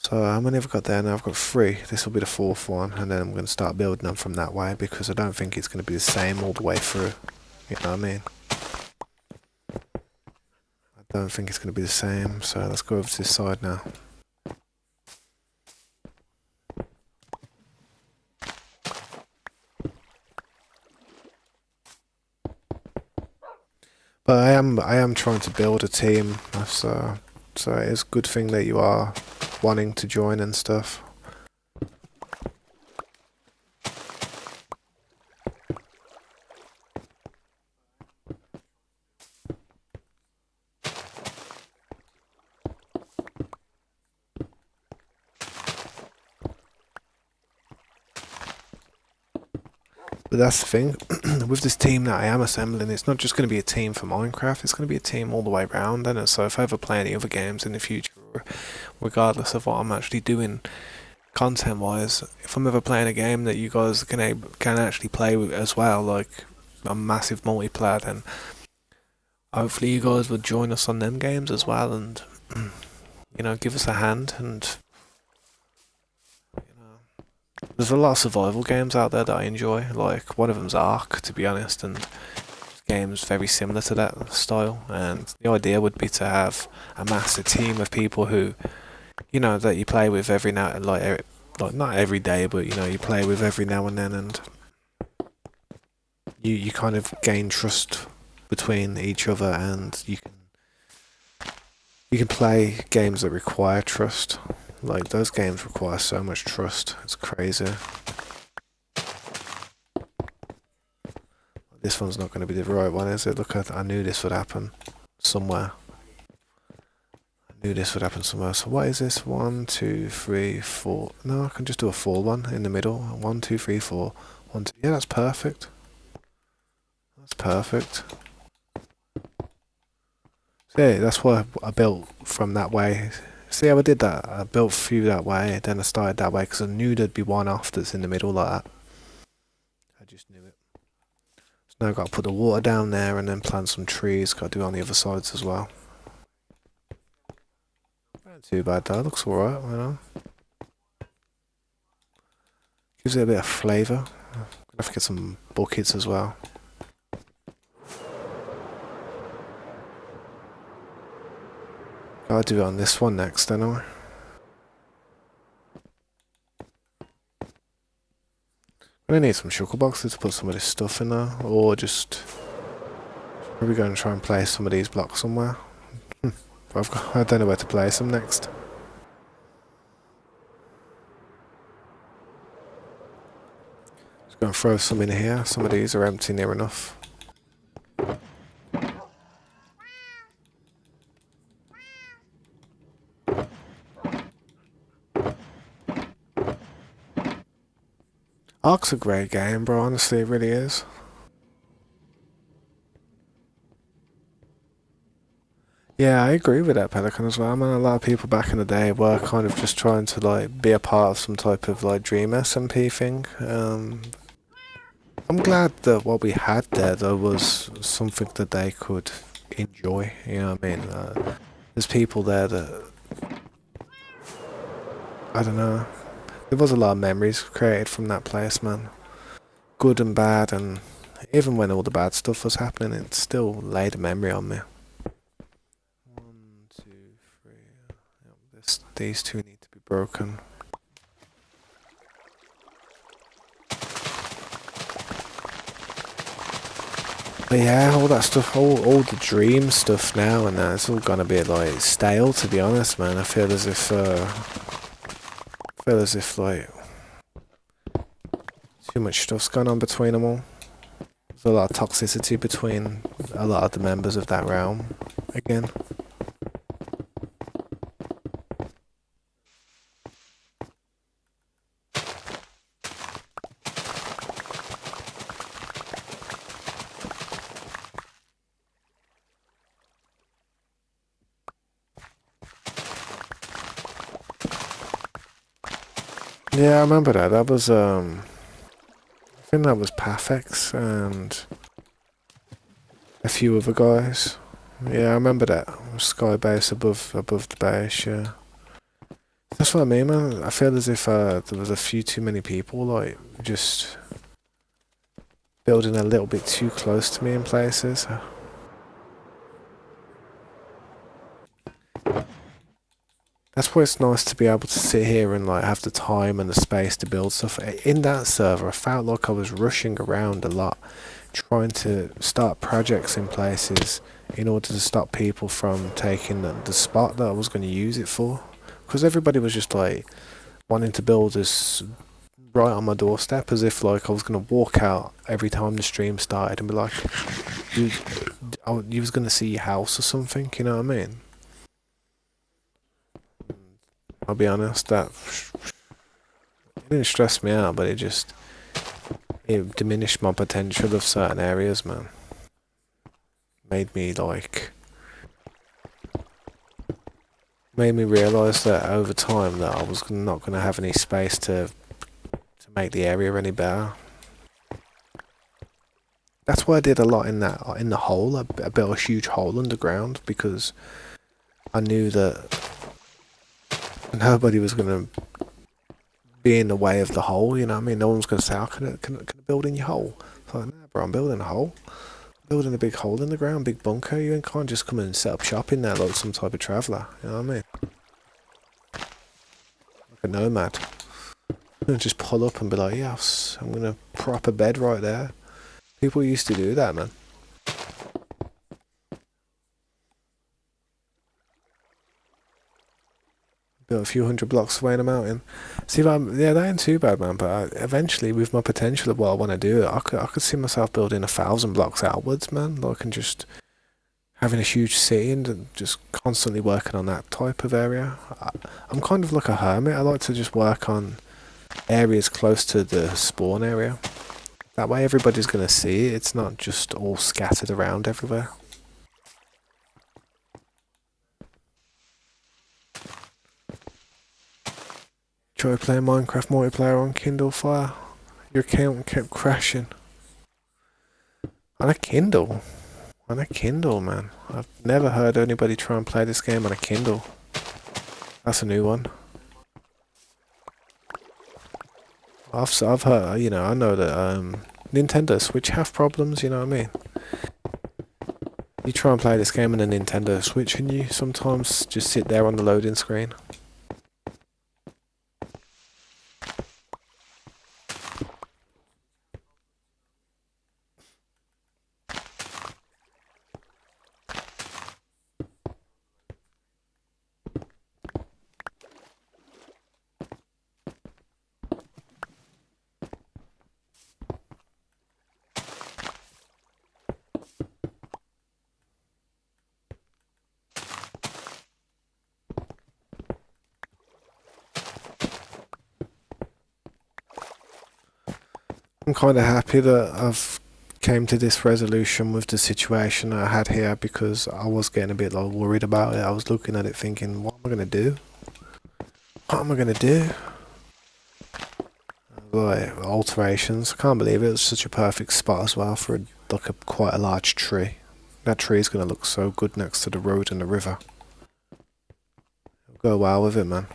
So how many have I got there now? I've got 3. This will be the 4th one, and then I'm going to start building them from that way because I don't think it's going to be the same all the way through. You know what I mean? I don't think it's going to be the same, so let's go over to this side now. But I am trying to build a team, so it's a good thing that you are wanting to join and stuff. But that's the thing, with this team that I am assembling, it's not just going to be a team for Minecraft, it's going to be a team all the way around, and so if I ever play any other games in the future, regardless of what I'm actually doing content-wise, if I'm ever playing a game that you guys can actually play with as well, like a massive multiplayer, then hopefully you guys would join us on them games as well, and give us a hand. And there's a lot of survival games out there that I enjoy. Like one of them's Ark, to be honest, and this game's very similar to that style. And the idea would be to have a massive team of people who, that you play with every now, like not every day, but you play with every now and then, and you kind of gain trust between each other, and you can play games that require trust. Like those games require so much trust. It's crazy. This one's not going to be the right one, is it? Look, I knew this would happen somewhere. So what is this? 1, 2, 3, 4. No, I can just do a 4 one in the middle. 1, 2, 3, 4. 1, 2. Yeah, that's perfect. That's perfect. See, that's what I built from that way. See how I did that? I built a few that way, then I started that way because I knew there'd be one off that's in the middle like that. I just knew it. So now I've got to put the water down there and then plant some trees. Got to do it on the other sides as well. Not too bad though, looks alright, Gives it a bit of flavour. I'm gonna have to get some buckets as well. I'll do it on this one next, don't I? I'm gonna need some shulker boxes to put some of this stuff in there, or just probably going to try and place some of these blocks somewhere. I don't know where to place them next. Just gonna throw some in here. Some of these are empty near enough. Ark's a great game, bro, honestly, it really is. Yeah, I agree with that, Pelican, as well. I mean, a lot of people back in the day were kind of just trying to, like, be a part of some type of, like, Dream SMP thing. I'm glad that what we had there was something that they could enjoy, you know what I mean? There's people there that, I don't know, there was a lot of memories created from that place, man. Good and bad, and even when all the bad stuff was happening, it still laid a memory on me. 1, 2, 3. Yep, these two need to be broken. But yeah, all that stuff, all the dream stuff now and that, it's all gonna be like stale, to be honest, man. I feel as if like too much stuff's gone on between them all. There's a lot of toxicity between a lot of the members of that realm again. Yeah, I remember that. That was I think that was Pafex and a few other guys. Yeah, I remember that. Sky base above the base, yeah. That's what I mean, man. I feel as if there was a few too many people, like, just building a little bit too close to me in places. That's why it's nice to be able to sit here and like have the time and the space to build stuff. In that server, I felt like I was rushing around a lot, trying to start projects in places in order to stop people from taking the spot that I was going to use it for. Because everybody was just like wanting to build this right on my doorstep, as if like I was going to walk out every time the stream started and be like, you was going to see your house or something, you know what I mean? I'll be honest, that it didn't stress me out, but it it diminished my potential of certain areas, man. Made me realise that over time that I was not going to have any space to make the area any better. That's why I did a lot in the hole. I built a huge hole underground because I knew that nobody was going to be in the way of the hole. You know what I mean? No one was going to say, "Oh, can I build in your hole?" It's like, nah, bro, I'm building a hole. Building a big hole in the ground, big bunker. You can't just come and set up shop in there like some type of traveller. You know what I mean? Like a nomad. Just pull up and be like, yes, I'm gonna prop a bed right there. People used to do that, man. Built a few hundred blocks away in a mountain. See, yeah, that ain't too bad, man. But eventually, with my potential of what I want to do, I could see myself building 1,000 blocks outwards, man. Like, and just having a huge city and just constantly working on that type of area. I'm kind of like a hermit. I like to just work on areas close to the spawn area. That way everybody's going to see it. It's not just all scattered around everywhere. Try playing Minecraft multiplayer on Kindle Fire. Your account kept crashing. On a Kindle? On a Kindle, man. I've never heard anybody try and play this game on a Kindle. That's a new one. I've heard, you know, I know that Nintendo Switch have problems, you know what I mean? You try and play this game on a Nintendo Switch and you sometimes just sit there on the loading screen. I'm kind of happy that I've came to this resolution with the situation I had here because I was getting a bit like worried about it. I was looking at it thinking, what am I going to do? What am I going to do? Like, alterations. I can't believe it was such a perfect spot as well for quite a large tree. That tree is going to look so good next to the road and the river. It'll go well with it, man.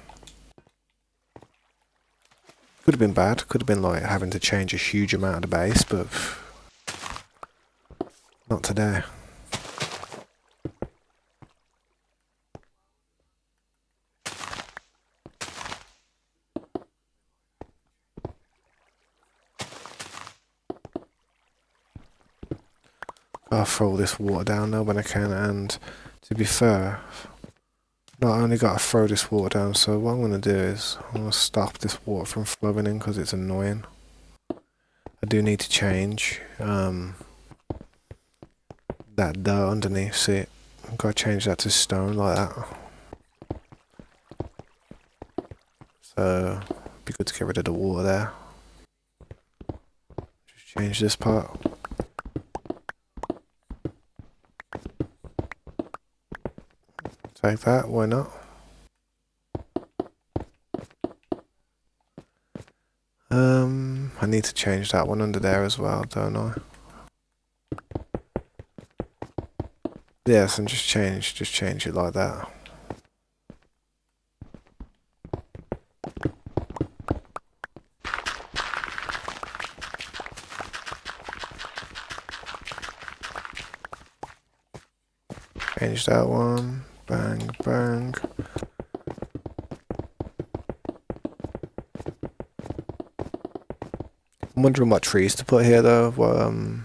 Could have been bad. Could have been like having to change a huge amount of the base, but not today. I'll throw all this water down now when I can, and to be fair, not only got to throw this water down, so what I'm going to do is I'm going to stop this water from flowing in because it's annoying. I do need to change that dirt underneath, see, I've got to change that to stone like that. So, it'd be good to get rid of the water there. Just change this part. Take that, why not? I need to change that one under there as well, don't I? Yes, and just change it like that. Change that one. Bang, bang. I'm wondering what trees to put here though. Well,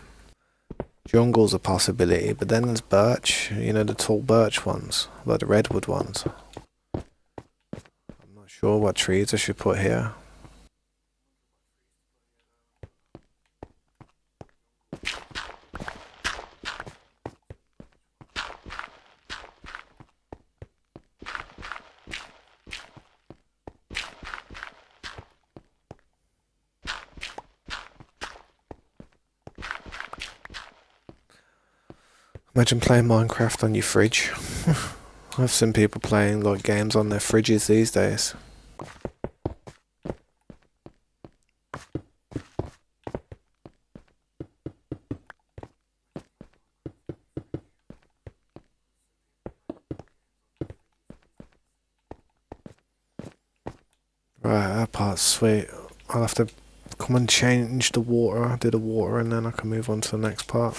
jungle's a possibility, but then there's birch, you know, the tall birch ones, like the redwood ones. I'm not sure what trees I should put here. Imagine playing Minecraft on your fridge. I've seen people playing like games on their fridges these days. Right, that part's sweet. I'll have to come and change the water, do the water, and then I can move on to the next part.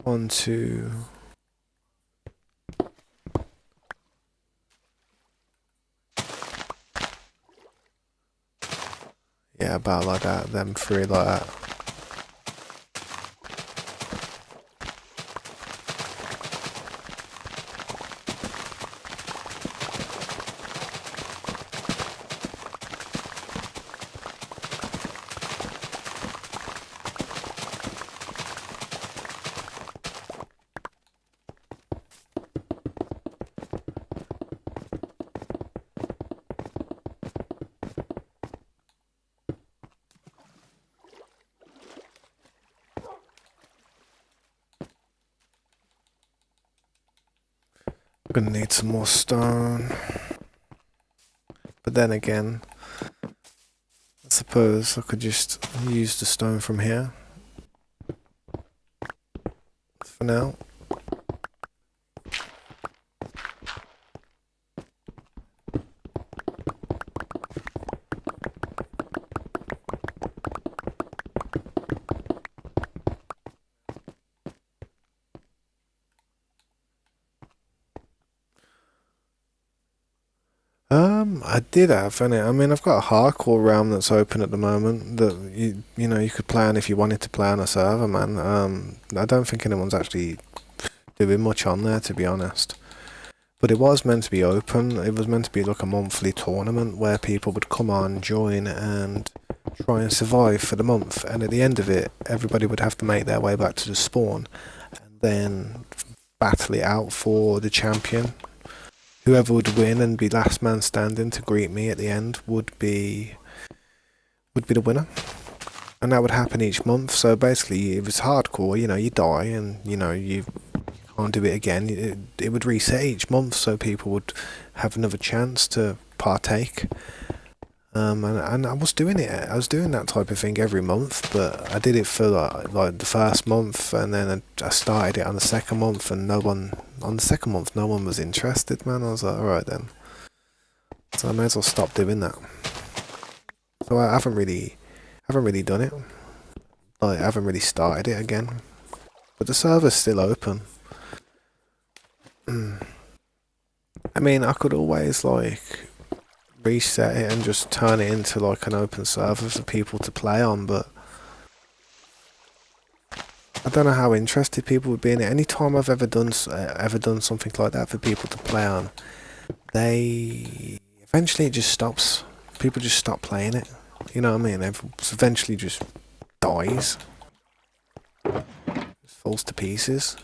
On to... yeah, about like that, them three like that. Gonna need some more stone. But then again, I suppose I could just use the stone from here. For now. I did have, and I mean, I've got a hardcore realm that's open at the moment that you know you could play on if you wanted to play on a server, man. I don't think anyone's actually doing much on there, to be honest. But it was meant to be open. It was meant to be like a monthly tournament where people would come on, join, and try and survive for the month. And at the end of it, everybody would have to make their way back to the spawn, and then battle it out for the champion. Whoever would win and be last man standing to greet me at the end would be the winner. And that would happen each month. So basically, it was hardcore. You know, you die and you know you can't do it again. It would reset each month, so people would have another chance to partake. And I was doing it. I was doing that type of thing every month, but I did it for like the first month, and then I started it on the second month, and no one was interested, man. I was like, all right then. So I may as well stop doing that. So I haven't really done it. Like I haven't really started it again, but the server's still open. I mean, I could always like reset it and just turn it into like an open server for people to play on, but I don't know how interested people would be in it. Any time I've ever done something like that for people to play on, they eventually it just stops. People just stop playing it. You know what I mean? It eventually just dies, just falls to pieces.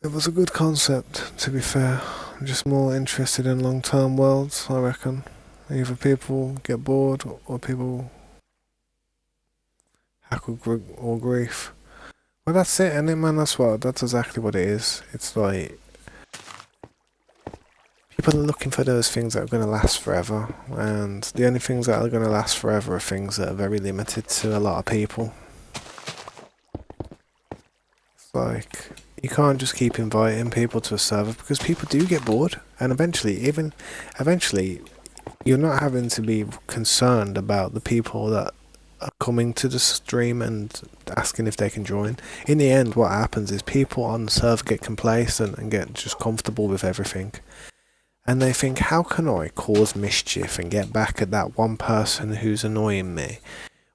It was a good concept, to be fair. I'm just more interested in long-term worlds, I reckon. Either people get bored, or people hack or grief. Well, that's it, innit, man? That's exactly what it is. It's like people are looking for those things that are going to last forever, and the only things that are going to last forever are things that are very limited to a lot of people. It's like you can't just keep inviting people to a server because people do get bored, and eventually you're not having to be concerned about the people that are coming to the stream and asking if they can join. In the end, what happens is people on the server get complacent and get just comfortable with everything, and they think, how can I cause mischief and get back at that one person who's annoying me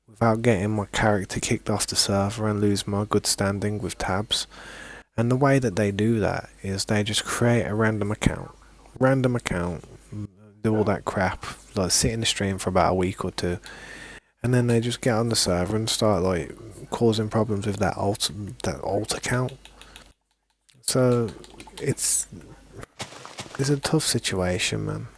without getting my character kicked off the server and lose my good standing with tabs? And the way that they do that is they just create a random account, do all that crap, like sit in the stream for about a week or two, and then they just get on the server and start like causing problems with that alt account. So it's a tough situation, man.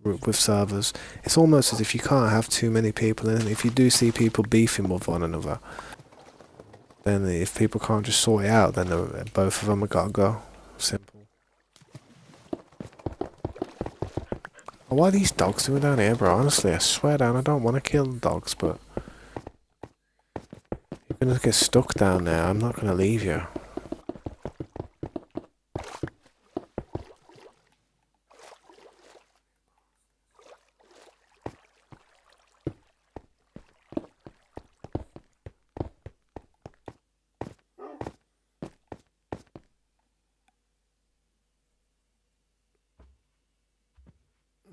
With servers, it's almost as if you can't have too many people in. If you do see people beefing with one another, then if people can't just sort it out, then both of them have got to go. Simple. Why are these dogs doing down here, bro? Honestly, I swear down, I don't want to kill the dogs, but you're gonna get stuck down there. I'm not gonna leave you.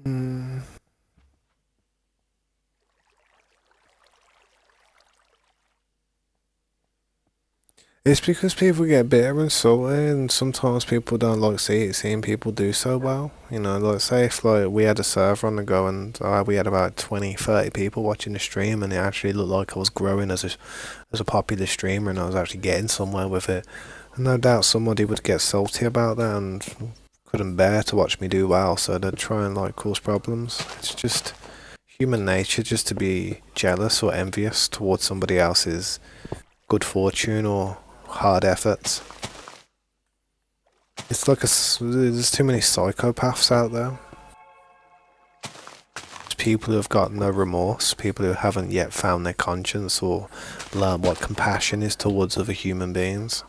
Mm. It's because people get bitter and salty, and sometimes people don't like seeing people do so well. You know, like say if like we had a server on the go and we had about 20, 30 people watching the stream, and it actually looked like I was growing as a popular streamer, and I was actually getting somewhere with it. And no doubt somebody would get salty about that and couldn't bear to watch me do well, so they'd try and like cause problems. It's just human nature just to be jealous or envious towards somebody else's good fortune or hard efforts. It's like there's too many psychopaths out there. There's people who have got no remorse, people who haven't yet found their conscience or learned what compassion is towards other human beings.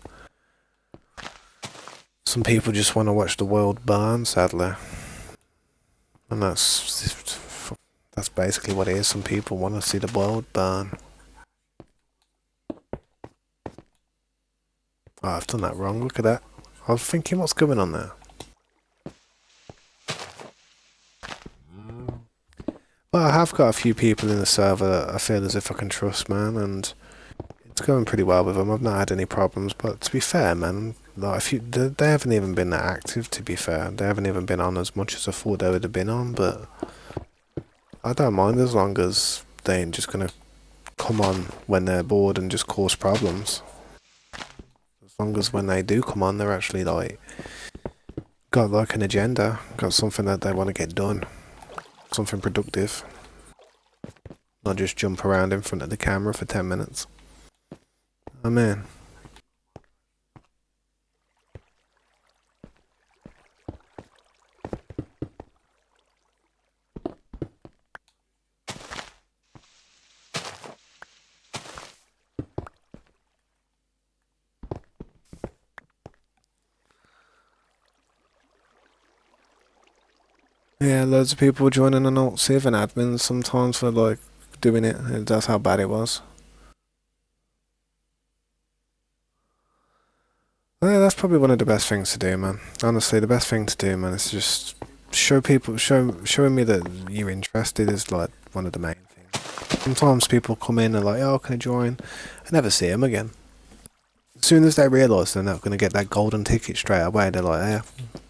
Some people just want to watch the world burn, sadly. And that's basically what it is. Some people want to see the world burn. Oh, I've done that wrong, look at that. I was thinking, what's going on there? Well, I have got a few people in the server that I feel as if I can trust, man, and it's going pretty well with them. I've not had any problems, but to be fair, man, like they haven't even been that active, to be fair. They haven't even been on as much as I thought they would have been on, but I don't mind as long as they ain't just gonna come on when they're bored and just cause problems. As long as when they do come on, they're actually like got like an agenda, got something that they want to get done, something productive, not just jump around in front of the camera for 10 minutes. Oh man. Yeah, loads of people joining an alt civ and admins sometimes for like doing it. That's how bad it was. Yeah, that's probably one of the best things to do, man. Honestly, the best thing to do, man, is just showing me that you're interested is like one of the main things. Sometimes people come in and like, oh, can I join? I never see them again. As soon as they realise they're not going to get that golden ticket straight away, they're like, eh,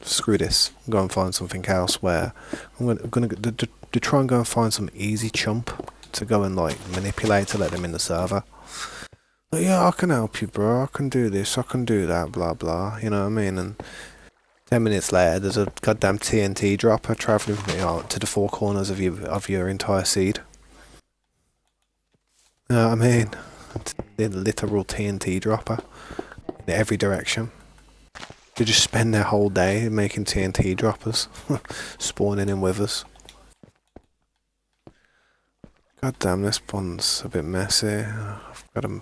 screw this. Go and find something else where I'm going to try and go and find some easy chump to go and like manipulate to let them in the server. Like, yeah, I can help you, bro. I can do this. I can do that. Blah blah. You know what I mean? And 10 minutes later, there's a goddamn TNT dropper travelling to the four corners of your entire seed. You know what I mean? The literal TNT dropper in every direction. They just spend their whole day making TNT droppers, spawning in withers. God damn, this one's a bit messy. I've got to...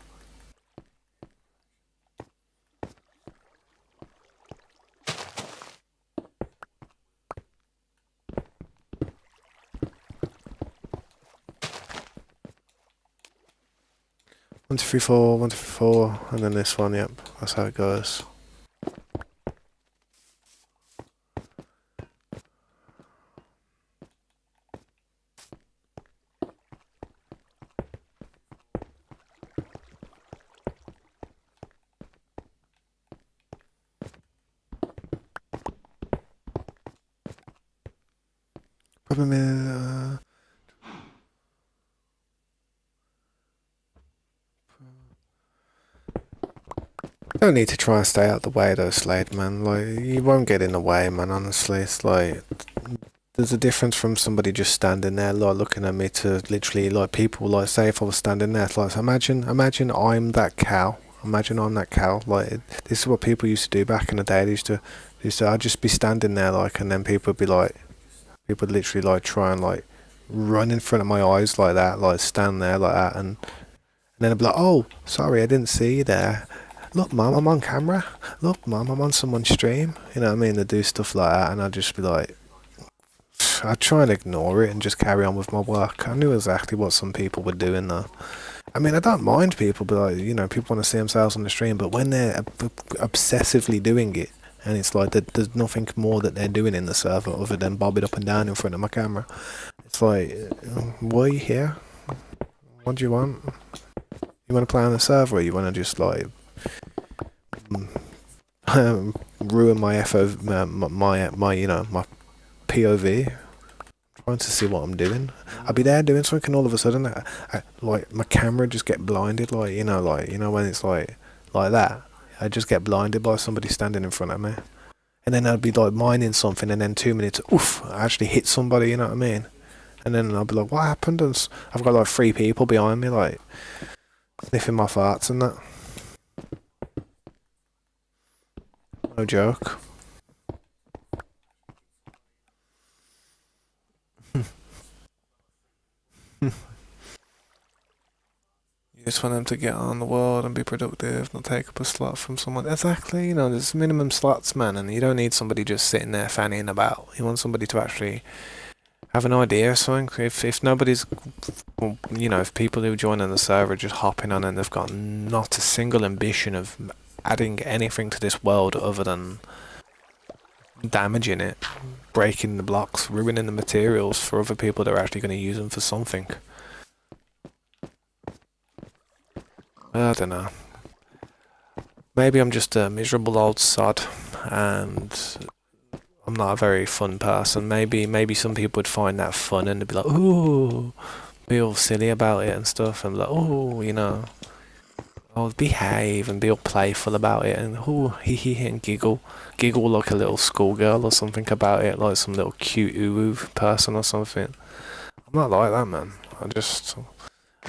One, two, three, four, 1, 2, 3, 4, and then this one, yep, that's how it goes. Problem is, Don't need to try and stay out the way though, Slade, man. Like, you won't get in the way, man, honestly. It's like, there's a difference from somebody just standing there, like, looking at me to literally, like, people, like, say if I was standing there, like, so imagine I'm that cow. Imagine I'm that cow. Like, this is what people used to do back in the day. They used to, I'd just be standing there, like, and then people would be like, people would literally, like, try and, like, run in front of my eyes like that, like, stand there like that, and then I'd be like, oh, sorry, I didn't see you there. Look, Mum, I'm on camera. Look, Mum, I'm on someone's stream. You know what I mean? They do stuff like that, and I'd just be like, I'd try and ignore it and just carry on with my work. I knew exactly what some people were doing though. I mean, I don't mind people, but like, you know, people want to see themselves on the stream, but when they're obsessively doing it, and it's like there's nothing more that they're doing in the server other than bobbing up and down in front of my camera. It's like, why are you here? What do you want? You want to play on the server, or you want to just like ruin my my you know, my POV, trying to see what I'm doing. I'll be there doing something, and all of a sudden, like my camera just get blinded, like you know when it's like that. I just get blinded by somebody standing in front of me, and then I'd be like mining something, and then 2 minutes, oof, I actually hit somebody. You know what I mean? And then I'll be like, what happened? And I've got like 3 people behind me, like sniffing my farts and that. No joke. You just want them to get on the world and be productive, not take up a slot from someone. Exactly, you know, there's minimum slots, man, and you don't need somebody just sitting there fannying about. You want somebody to actually have an idea or something. If nobody's, you know, if people who join on the server are just hopping on and they've got not a single ambition of adding anything to this world other than damaging it, breaking the blocks, ruining the materials for other people that are actually going to use them for something. I don't know. Maybe I'm just a miserable old sod, and I'm not a very fun person. Maybe some people would find that fun and they'd be like, ooh, be all silly about it and stuff, and like, oh, you know, I'll behave and be all playful about it, and ooh, hee hee, and giggle like a little schoolgirl or something about it, like some little cute ooh person or something. I'm not like that, man.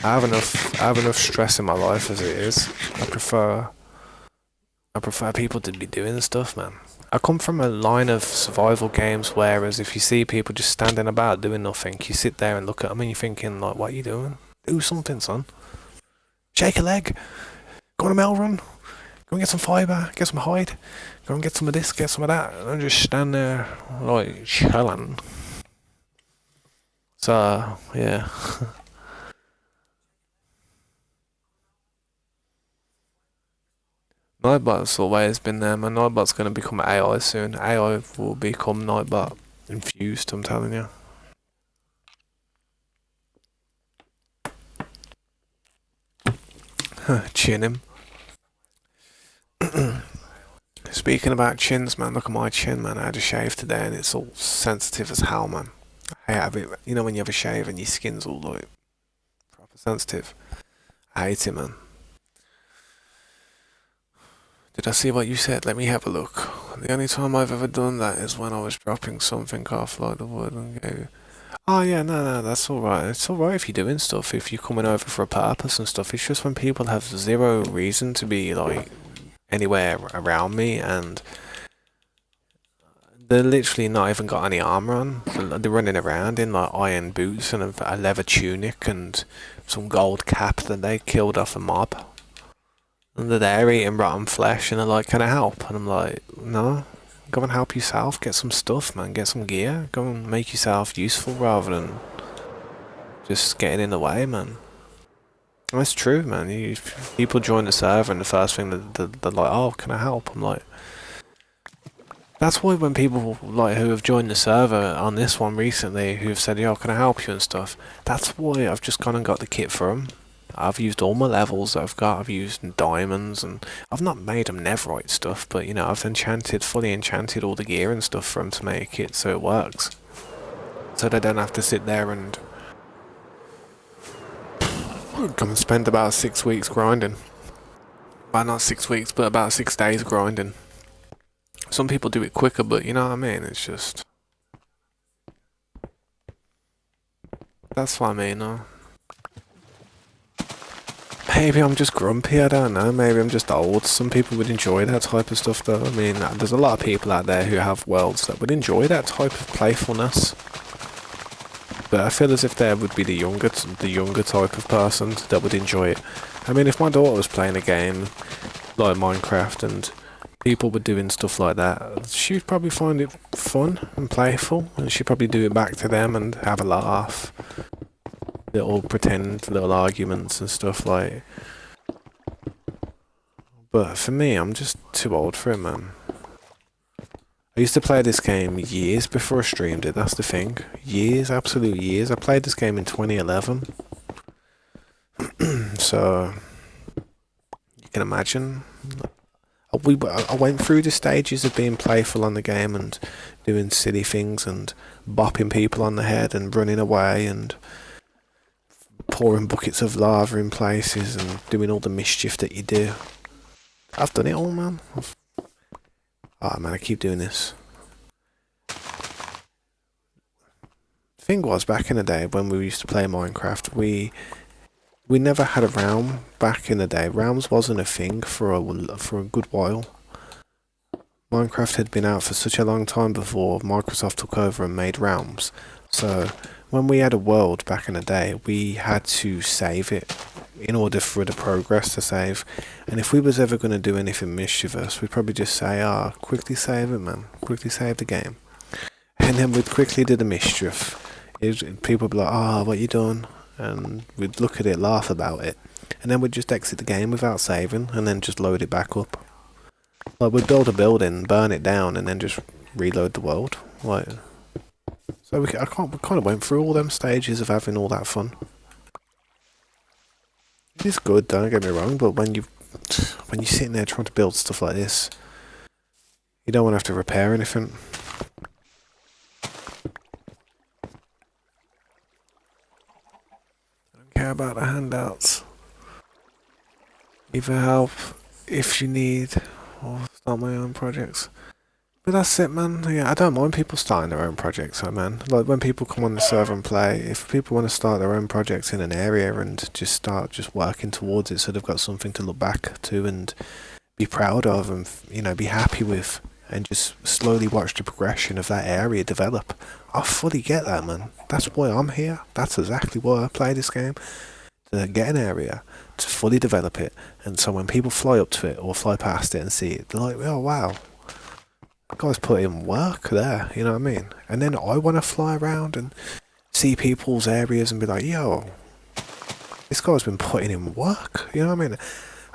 I have enough stress in my life as it is. I prefer people to be doing stuff, man. I come from a line of survival games, whereas if you see people just standing about doing nothing, you sit there and look at them and you're thinking, like, what are you doing? Do something, son. Shake a leg. Go on a mail run. Go and get some fibre, get some hide. Go and get some of this, get some of that. And just stand there, like, chilling. So, yeah. Nightbot's always been there, man. Nightbot's going to become AI soon. AI will become Nightbot infused, I'm telling you. Chin him. Speaking about chins, man, look at my chin, man. I had a shave today and it's all sensitive as hell, man. I have it. You know when you have a shave and your skin's all like proper sensitive? I hate it, man. Did I see what you said? Let me have a look. The only time I've ever done that is when I was dropping something off like the wood and go, oh yeah, no, that's alright. It's alright if you're doing stuff, if you're coming over for a purpose and stuff. It's just when people have zero reason to be like anywhere around me and they're literally not even got any armor on. They're running around in like iron boots and a leather tunic and some gold cap that they killed off a mob. And they're there eating rotten flesh and they're like, can I help? And I'm like, no, go and help yourself, get some stuff, man, get some gear, go and make yourself useful rather than just getting in the way, man. And that's true, man. People join the server and the first thing they're like, oh, can I help? I'm like, that's why when people like who have joined the server on this one recently, who've said, yo, can I help you and stuff, that's why I've just gone and got the kit for them. I've used all my levels that I've got, I've used diamonds, and I've not made them netherite stuff, but you know, I've fully enchanted all the gear and stuff for them to make it so it works. So they don't have to sit there and come and spend about 6 weeks grinding. well, not 6 weeks, but about 6 days grinding. Some people do it quicker, but you know what I mean? It's just... That's what I mean, though. Maybe I'm just grumpy, I don't know. Maybe I'm just old. Some people would enjoy that type of stuff, though. I mean, there's a lot of people out there who have worlds that would enjoy that type of playfulness. But I feel as if there would be the younger type of person that would enjoy it. I mean, if my daughter was playing a game like Minecraft and people were doing stuff like that, she'd probably find it fun and playful, and she'd probably do it back to them and have a laugh. Little pretend little arguments and stuff like. But for me, I'm just too old for it, man. I used to play this game years before I streamed it, that's the thing. Years, absolute years. I played this game in 2011. So, you can imagine. I went through the stages of being playful on the game and doing silly things and bopping people on the head and running away and pouring buckets of lava in places and doing all the mischief that you do. I've done it all, man. Oh man, I keep doing this. The thing was, back in the day when we used to play Minecraft, we never had a realm back in the day. Realms wasn't a thing for a good while. Minecraft had been out for such a long time before Microsoft took over and made realms. So when we had a world back in the day, we had to save it in order for the progress to save. And if we was ever going to do anything mischievous, we'd probably just say, quickly save it, man. Quickly save the game. And then we'd quickly do the mischief. People would be like, what you done? And we'd look at it, laugh about it. And then we'd just exit the game without saving, and then just load it back up. Like, we'd build a building, burn it down, and then just reload the world. Like, so we kind of went through all them stages of having all that fun. It's good, don't get me wrong, but when you're sitting there trying to build stuff like this, you don't want to have to repair anything. I don't care about the handouts. Either help if you need, or start my own projects. But that's it, man. Yeah, I don't mind people starting their own projects, man. Like, when people come on the server and play, if people want to start their own projects in an area and just start working towards it so they've got something to look back to and be proud of and, you know, be happy with, and just slowly watch the progression of that area develop, I fully get that, man. That's why I'm here. That's exactly why I play this game. To get an area, to fully develop it, and so when people fly up to it or fly past it and see it, they're like, oh wow, that guy's put in work there, you know what I mean? And then I want to fly around and see people's areas and be like, yo, this guy's been putting in work, you know what I mean?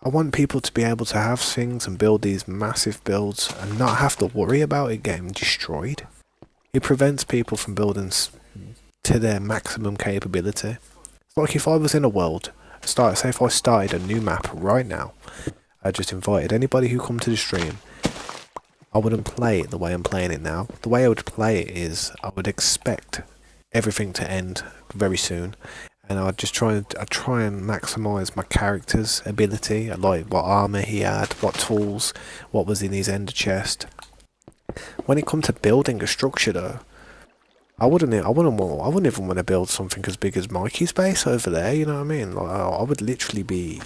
I want people to be able to have things and build these massive builds and not have to worry about it getting destroyed. It prevents people from building to their maximum capability. It's like if I was in a world, say if I started a new map right now, I just invited anybody who come to the stream, I wouldn't play it the way I'm playing it now. The way I would play it is, I would expect everything to end very soon, and I'd try and maximise my character's ability, like what armour he had, what tools, what was in his ender chest. When it comes to building a structure though, I wouldn't even want to build something as big as Mikey's base over there, you know what I mean? Like, I would literally be...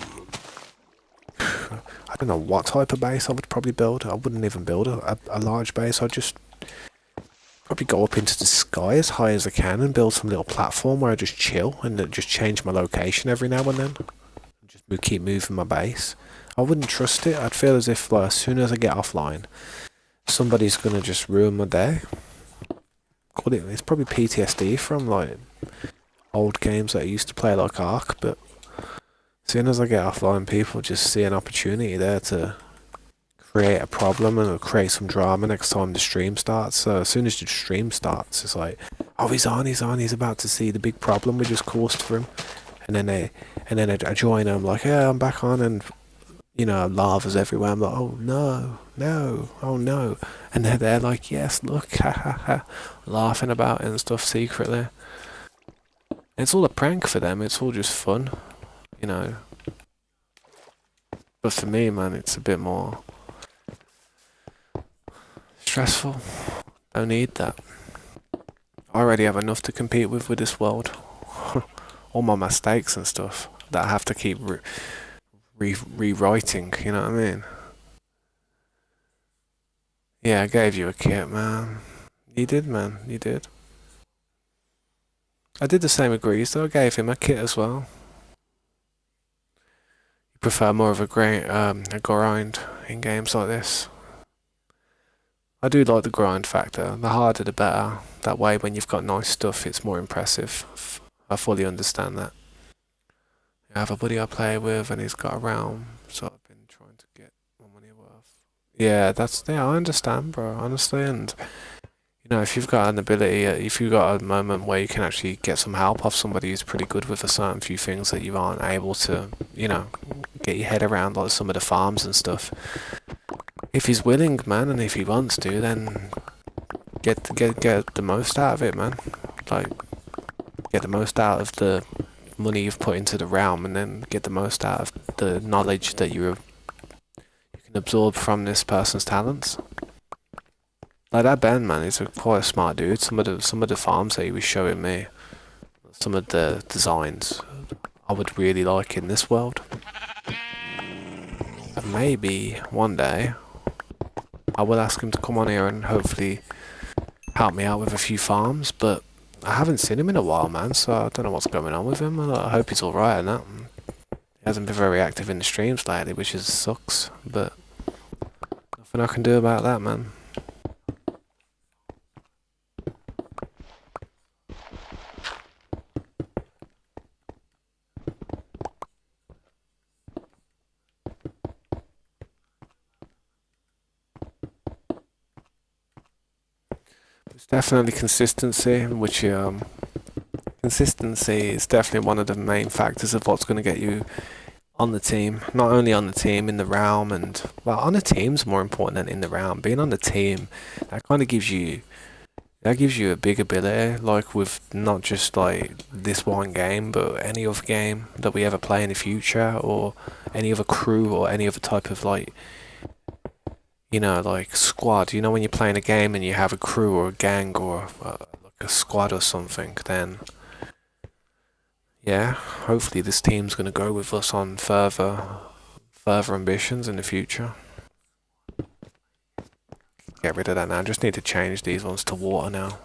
I don't know what type of base I would probably build. I wouldn't even build a large base. I'd just probably go up into the sky as high as I can and build some little platform where I just chill and just change my location every now and then. Just keep moving my base. I wouldn't trust it. I'd feel as if, like, as soon as I get offline, somebody's going to just ruin my day. It's probably PTSD from, like, old games that I used to play, like Ark, but as soon as I get offline, people just see an opportunity there to create a problem and create some drama next time the stream starts. So as soon as the stream starts, it's like, oh, he's on, he's about to see the big problem we just caused for him. And then I join and I'm like, yeah, I'm back on, and, you know, lava's everywhere. I'm like, oh no, oh no. And they're like, yes, look, ha ha ha, laughing about it and stuff secretly. It's all a prank for them, it's all just fun, you know. But for me, man, it's a bit more stressful. Don't need that. I already have enough to compete with this world. All my mistakes and stuff that I have to keep rewriting, you know what I mean? Yeah, I gave you a kit, man. You did, man. You did. I did the same with Grease, though. I gave him a kit as well. You prefer more of a grind in games like this. I do like the grind factor. The harder, the better. That way, when you've got nice stuff, it's more impressive. I fully understand that. I have a buddy I play with, and he's got a realm, so I've been trying to get my money worth. Yeah, I understand, bro. Honestly, and you know, if you've got an ability, if you've got a moment where you can actually get some help off somebody who's pretty good with a certain few things that you aren't able to, you know, get your head around, like some of the farms and stuff. If he's willing, man, and if he wants to, then get the most out of it, man. Like, get the most out of the money you've put into the realm, and then get the most out of the knowledge that you can absorb from this person's talents. Like that Ben, man, he's quite a smart dude. Some of the farms that he was showing me, some of the designs, I would really like in this world. And maybe one day I will ask him to come on here and hopefully help me out with a few farms, but I haven't seen him in a while, man, so I don't know what's going on with him. I hope he's alright and that. He hasn't been very active in the streams lately, which sucks, but nothing I can do about that, man. It's definitely consistency, which consistency is definitely one of the main factors of what's going to get you on the team. Not only on the team, in the realm, and well, on the team's more important than in the realm. Being on the team, that kind of gives you a big ability, like with not just like this one game, but any other game that we ever play in the future, or any other crew, or any other type of like, you know, like squad. You know, when you're playing a game and you have a crew or a gang or like a squad or something, then yeah, hopefully this team's gonna go with us on further ambitions in the future. Get rid of that now. I just need to change these ones to water now.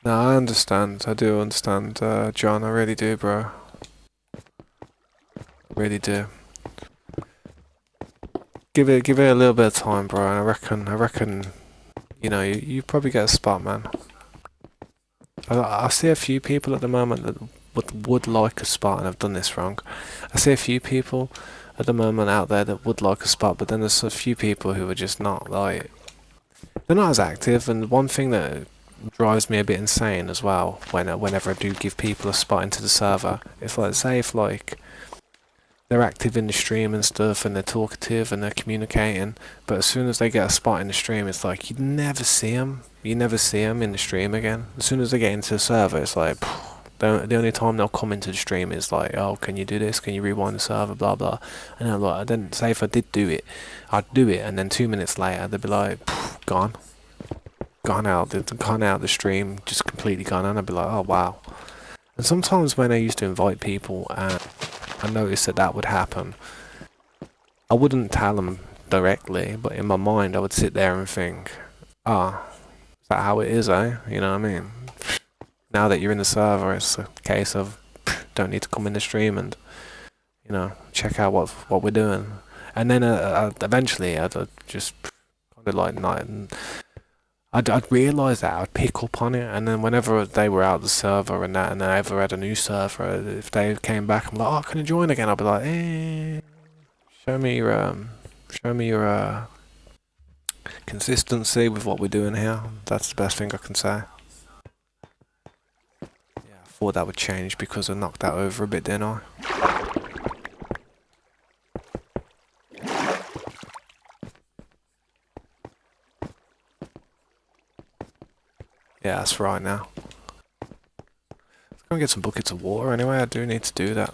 No, I understand. I do understand, John. I really do, bro. I really do. Give it a little bit of time, bro. I reckon, you know, you probably get a spot, man. I see a few people at the moment that would like a spot, and I've done this wrong. I see a few people at the moment out there that would like a spot, but then there's a few people who are just not like, they're not as active. And one thing that drives me a bit insane as well, whenever I do give people a spot into the server, if like, say if like they're active in the stream and stuff, and they're talkative and they're communicating, but as soon as they get a spot in the stream, it's like you never see them. You never see them in the stream again. As soon as they get into the server, it's like the only time they'll come into the stream is like, oh, can you do this? Can you rewind the server? Blah blah. And I'm like, I didn't say if I did do it, I'd do it, and then 2 minutes later they'd be like, gone out the stream, just completely gone, and I'd be like, oh wow. And sometimes when I used to invite people and I noticed that would happen, I wouldn't tell them directly, but in my mind I would sit there and think, ah, is that how it is, eh? You know what I mean? Now that you're in the server, it's a case of don't need to come in the stream and, you know, check out what we're doing. And then eventually I'd just kind of like not. I'd realise that, I'd pick up on it, and then whenever they were out the server and that, and I ever had a new server, if they came back, I'm like, oh, can I join again? I'll be like, show me your consistency with what we're doing here. That's the best thing I can say. Yeah, I thought that would change because I knocked that over a bit, didn't I? Yeah, that's right now. Let's go and get some buckets of water anyway. I do need to do that.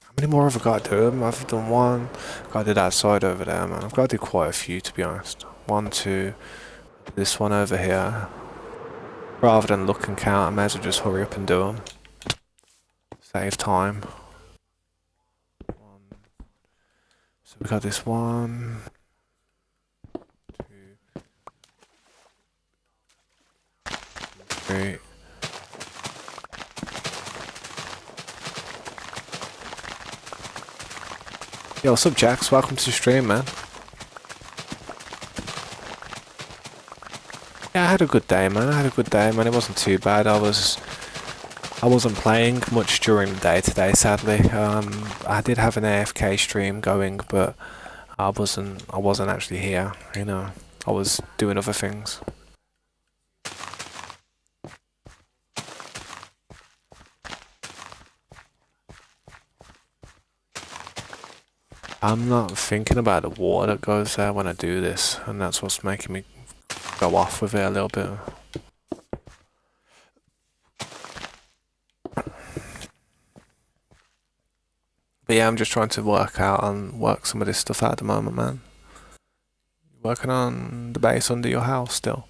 How many more have I got to do? I've done one. Got to do that side over there, man. I've got to do quite a few, to be honest. 1, 2. This one over here. Rather than look and count, I may as well just hurry up and do them. Save time. So we got this 1, 2, 3. Yo, what's up, Jax? Welcome to the stream, man. Yeah, I had a good day, man. It wasn't too bad. I wasn't playing much during the day today, sadly. I did have an AFK stream going, but I wasn't actually here, you know. I was doing other things. I'm not thinking about the water that goes there when I do this, and that's what's making me go off with it a little bit. But yeah, I'm just trying to work some of this stuff out at the moment, man. Working on the base under your house still.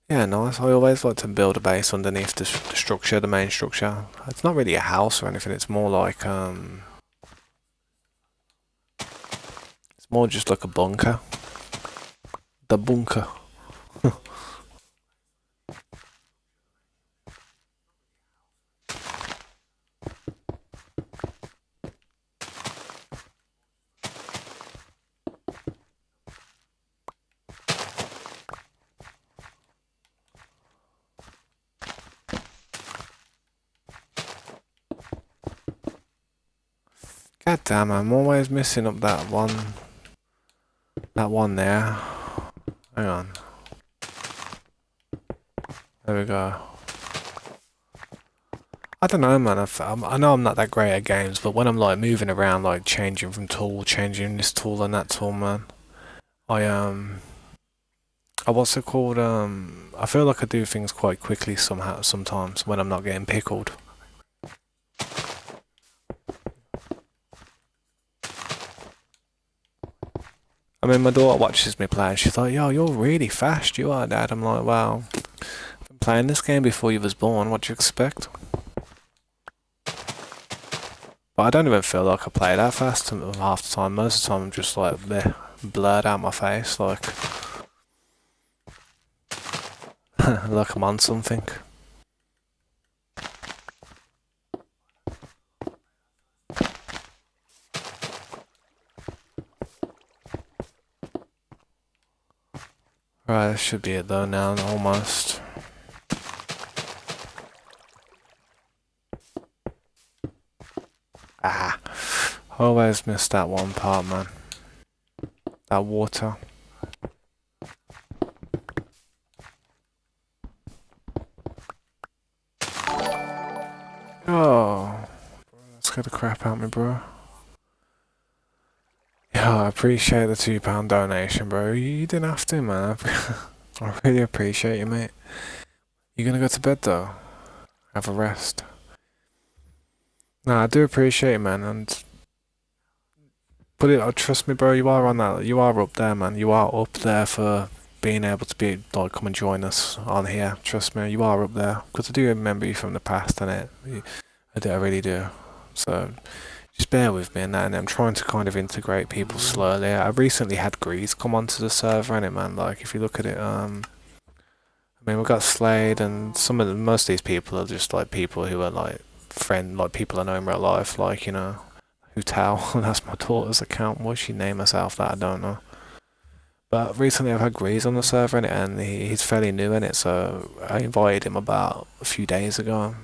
Yeah, nice. I always like to build a base underneath the structure, the main structure. It's not really a house or anything, it's more like, it's more just like a bunker. The bunker. God damn, I'm always missing up that one there. Hang on. There we go. I don't know, man. I know I'm not that great at games, but when I'm like moving around, like changing from tool, changing this tool and that tool, man, what's it called? I feel like I do things quite quickly sometimes when I'm not getting pickled. I mean, my daughter watches me play and she's like, yo, you're really fast, you are, Dad. I'm like, wow, I've been playing this game before you was born, what do you expect? But I don't even feel like I play that fast half the time. Most of the time I'm just like, bleh, blurred out my face, like I'm on something. Right, that should be it though now, almost. Ah, I always miss that one part, man. That water. Oh, that scared the crap out of me, bro. Yeah, I appreciate the £2 donation, bro. You didn't have to, man. I really appreciate you, mate. You gonna go to bed though? Have a rest. No, I do appreciate it, man, and trust me, bro. You are on that. You are up there, man. You are up there for being able to be like come and join us on here. Trust me, you are up there because I do remember you from the past, and I really do. So just bear with me and that, and I'm trying to kind of integrate people slowly. I recently had Grease come onto the server, and man, like if you look at it, I mean, we got Slade, and most of these people are just like people who are like people I know in real life, like, you know, Hutal, that's my daughter's account. Why she name herself that, I don't know. But recently I've had Grease on the server, and he's fairly new in it, so I invited him about a few days ago.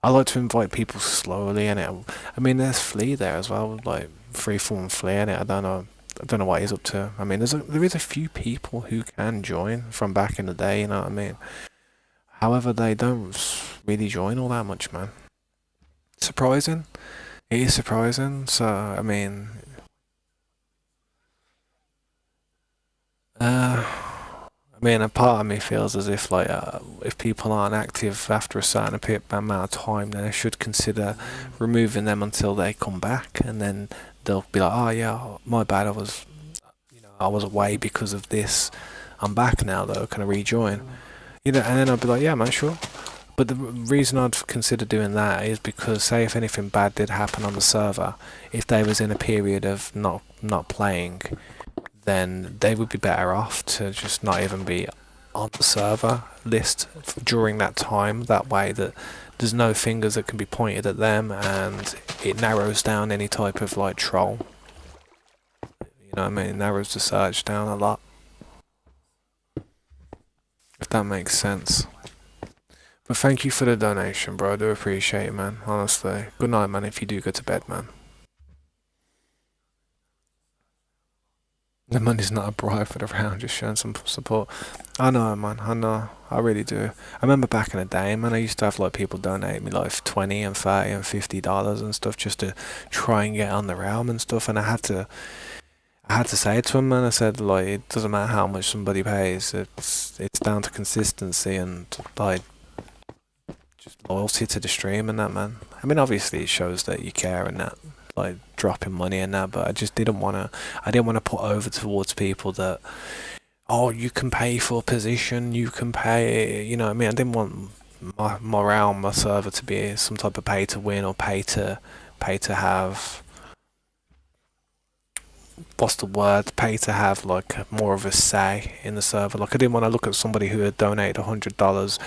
I like to invite people slowly, and I mean, there's Flea there as well, like Freeform Flea in it. I don't know what he's up to. I mean, there is a few people who can join from back in the day, you know what I mean? However, they don't really join all that much, man. Surprising. It is surprising, so, I mean... I mean, a part of me feels as if like if people aren't active after a certain amount of time, then I should consider removing them until they come back, and then they'll be like, "Oh yeah, my bad. I was away because of this. I'm back now, though. Can I rejoin?" And then I'd be like, "Yeah, man, sure." But the reason I'd consider doing that is because, say, if anything bad did happen on the server, if they was in a period of not playing, then they would be better off to just not even be on the server list during that time. That way, that there's no fingers that can be pointed at them, and it narrows down any type of like troll. You know what I mean? It narrows the search down a lot. If that makes sense. But thank you for the donation, bro. I do appreciate it, man. Honestly. Good night, man, if you do go to bed, man. The money's not a bribe for the round, just showing some support. I know, man. I know. I really do. I remember back in the day, man, I used to have like people donate me like 20 and 30 and $50 and stuff just to try and get on the realm and stuff, and I had to say to him, man, I said, like, it doesn't matter how much somebody pays, it's down to consistency and like just loyalty to the stream and that, man. I mean, obviously it shows that you care and that, like dropping money and that, but I didn't want to put over towards people that, oh, you can pay for a position, you can pay, you know what I mean? I didn't want my realm, my server to be some type of pay to win or pay to have, what's the word, pay to have like more of a say in the server. Like, I didn't want to look at somebody who had donated $100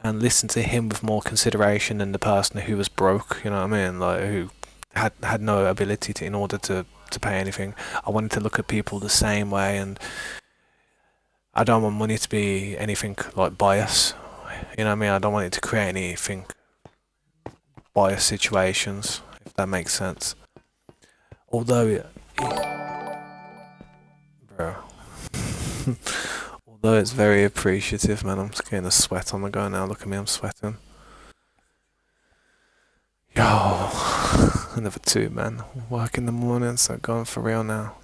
and listen to him with more consideration than the person who was broke, you know what I mean? Like, who had no ability to, in order to pay anything. I wanted to look at people the same way, and I don't want money to be anything like bias. You know what I mean? I don't want it to create anything bias situations, if that makes sense. Although bro. Although it's very appreciative, man. I'm just getting a sweat on the go now. Look at me, I'm sweating. Yo, another 2, man. Work in the morning, so going for real now.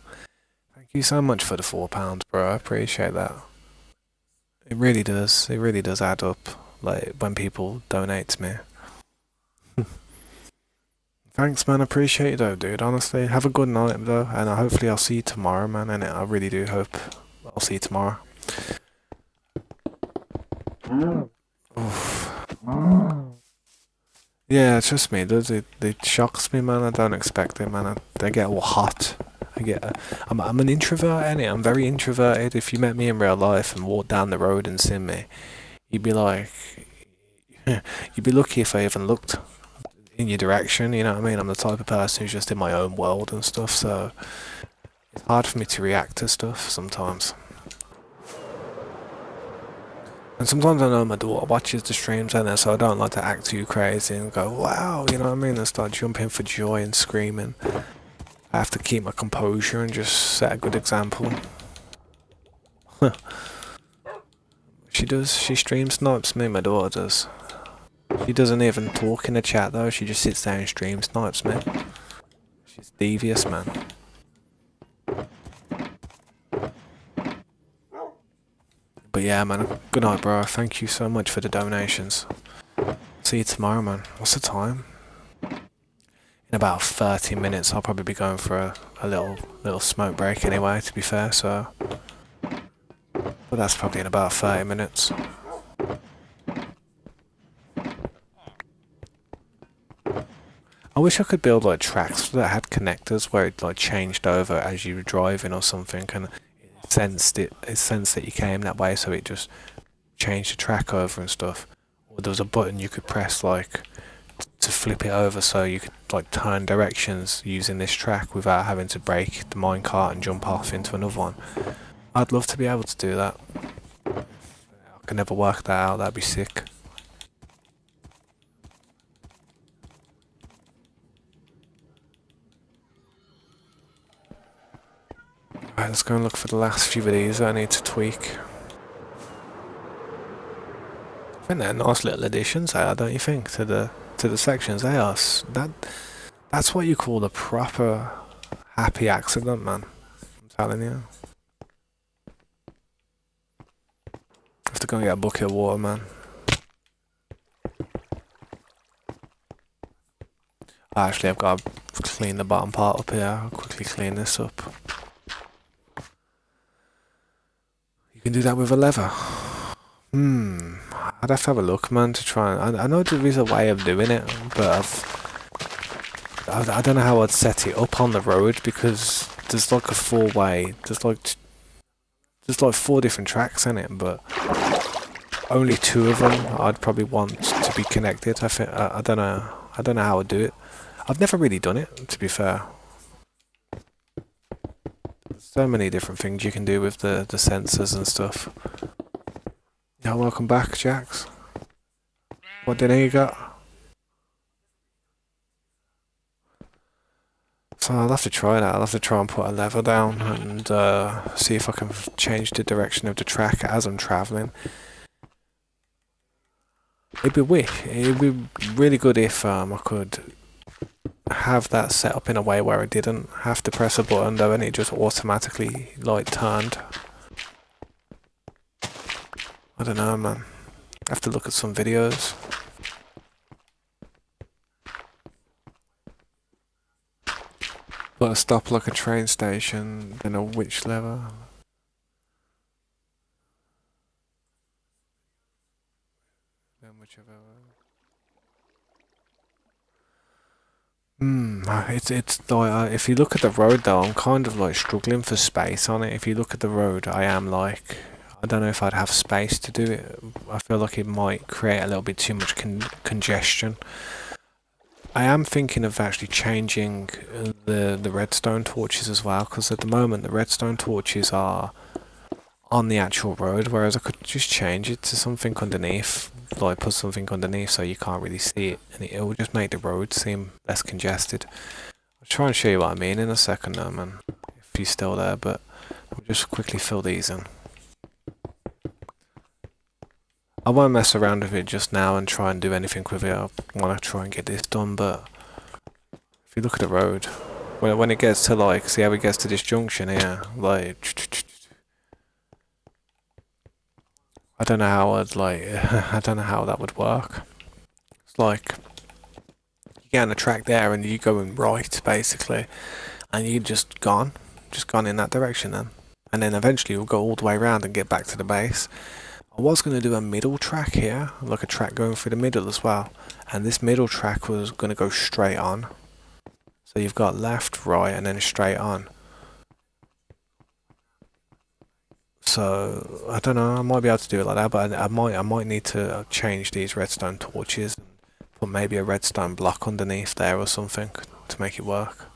Thank you so much for the £4, bro. I appreciate that. It really does. It really does add up, like, when people donate to me. Thanks, man. I appreciate it, though, dude. Honestly, have a good night, though, and hopefully I'll see you tomorrow, man. And I really do hope I'll see you tomorrow. Oof. Yeah, trust me, it shocks me, man. I don't expect it, man. I get all hot. I'm an introvert, innit? I'm very introverted. If you met me in real life and walked down the road and seen me, you'd be like, you'd be lucky if I even looked in your direction, you know what I mean? I'm the type of person who's just in my own world and stuff, so it's hard for me to react to stuff sometimes. And sometimes I know my daughter watches the streams and so I don't like to act too crazy and go, wow, you know what I mean? And start jumping for joy and screaming. I have to keep my composure and just set a good example. She stream snipes me, my daughter does. She doesn't even talk in the chat though, she just sits there and stream snipes me. She's devious, man. But yeah, man, good night, bro. Thank you so much for the donations. See you tomorrow, man. What's the time? In about 30 minutes, I'll probably be going for a little smoke break anyway, to be fair, so... But that's probably in about 30 minutes. I wish I could build like tracks that had connectors where it like changed over as you were driving or something, and it sensed that you came that way, so it just changed the track over and stuff. Or there was a button you could press like to flip it over, so you could like turn directions using this track without having to break the minecart and jump off into another one. I'd love to be able to do that. I can never work that out. That'd be sick. Right, let's go and look for the last few of these that I need to tweak. I think they're nice little additions, don't you think, to the sections? They are. That's what you call a proper happy accident, man. I'm telling you. go and get a bucket of water, man. Actually, I've got to clean the bottom part up here. I'll quickly clean this up. You can do that with a lever. I'd have to have a look, man, to try and... I know there is a way of doing it, but I don't know how I'd set it up on the road, because there's like a four-way... There's like 4 different tracks in it, but only 2 of them I'd probably want to be connected. I think I don't know how I'd do it. I've never really done it, to be fair. There's so many different things you can do with the sensors and stuff. Yeah, welcome back, Jax. What dinner you got? So I'll have to try that. I'll have to try and put a lever down and see if I can change the direction of the track as I'm travelling. It'd be really good if I could have that set up in a way where I didn't have to press a button though, and it just automatically like turned. I don't know, man. I have to look at some videos. Got to stop like a train station, then a which lever? Then whichever. It's like if you look at the road though, I'm kind of like struggling for space on it. If you look at the road, I am like, I don't know if I'd have space to do it. I feel like it might create a little bit too much congestion. I am thinking of actually changing the redstone torches as well, because at the moment the redstone torches are on the actual road, whereas I could just change it to something underneath, like put something underneath so you can't really see it, and it will just make the road seem less congested. I'll try and show you what I mean in a second now, man, if you're still there, but I'll just quickly fill these in. I won't mess around with it just now and try and do anything with it. I want to try and get this done, but if you look at the road, when it gets to like, see how it gets to this junction here, like, I don't know how I'd like, I don't know how that would work. It's like, you get on a track there and you're going right, basically, and you're just gone in that direction then. And then eventually you'll go all the way around and get back to the base. I was going to do a middle track here, like a track going through the middle as well, and this middle track was going to go straight on. So you've got left, right, and then straight on. So I don't know, I might be able to do it like that, but I might need to change these redstone torches and put maybe a redstone block underneath there or something to make it work.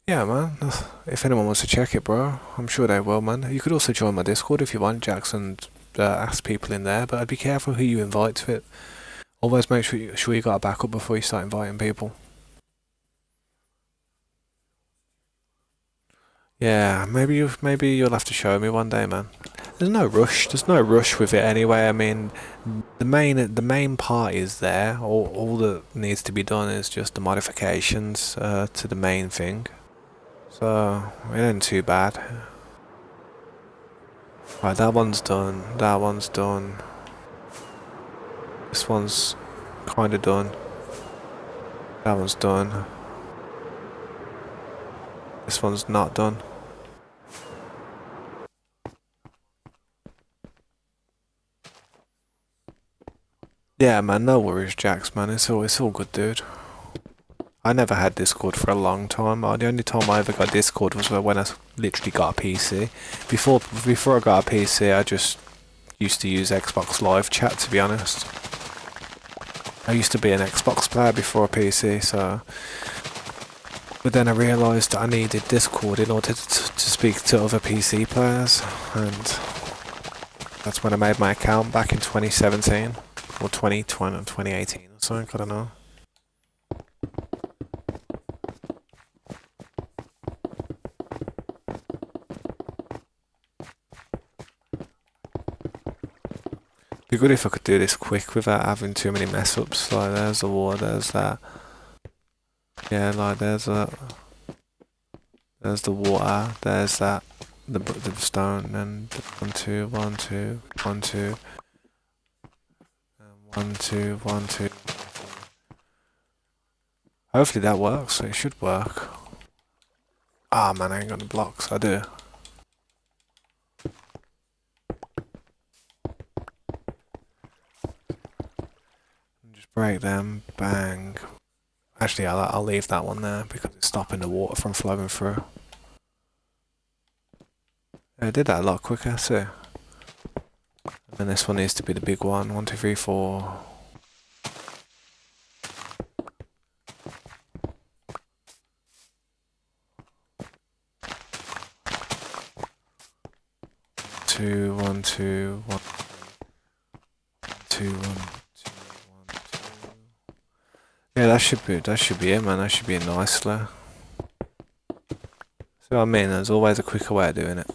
Yeah, man. If anyone wants to check it, bro, I'm sure they will, man. You could also join my Discord if you want, Jax, and ask people in there, but I'd be careful who you invite to it. Always make sure you got a backup before you start inviting people. Yeah, maybe you'll have to show me one day, man. There's no rush with it anyway. I mean, the main part is there. All that needs to be done is just the modifications to the main thing. So it ain't too bad. Right, that one's done. That one's done. This one's kind of done. That one's done. This one's not done. Yeah, man, no worries, Jax, man. It's all good, dude. I never had Discord for a long time. The only time I ever got Discord was when I literally got a PC. Before I got a PC, I just used to use Xbox Live Chat, to be honest. I used to be an Xbox player before a PC, so... But then I realised I needed Discord in order to speak to other PC players, and that's when I made my account back in 2017, or 2018 or something, I don't know. It'd be good if I could do this quick without having too many mess ups. Like, there's the water, there's that. Yeah, like, there's that. There's the water, there's that. the stone, and 1 2 1 2 1 2 1 2 1 2. Hopefully that works. It should work. Ah man, I ain't got the blocks. I do. Just break them. Bang. Actually, I'll leave that one there because it's stopping the water from flowing through. I did that a lot quicker, too. And then this one needs to be the big one. 1 2 3 4. Two, 1 2 1 2 1 2 1 2. Yeah, that should be it, man. That should be a nice layer. See what I mean? There's always a quicker way of doing it.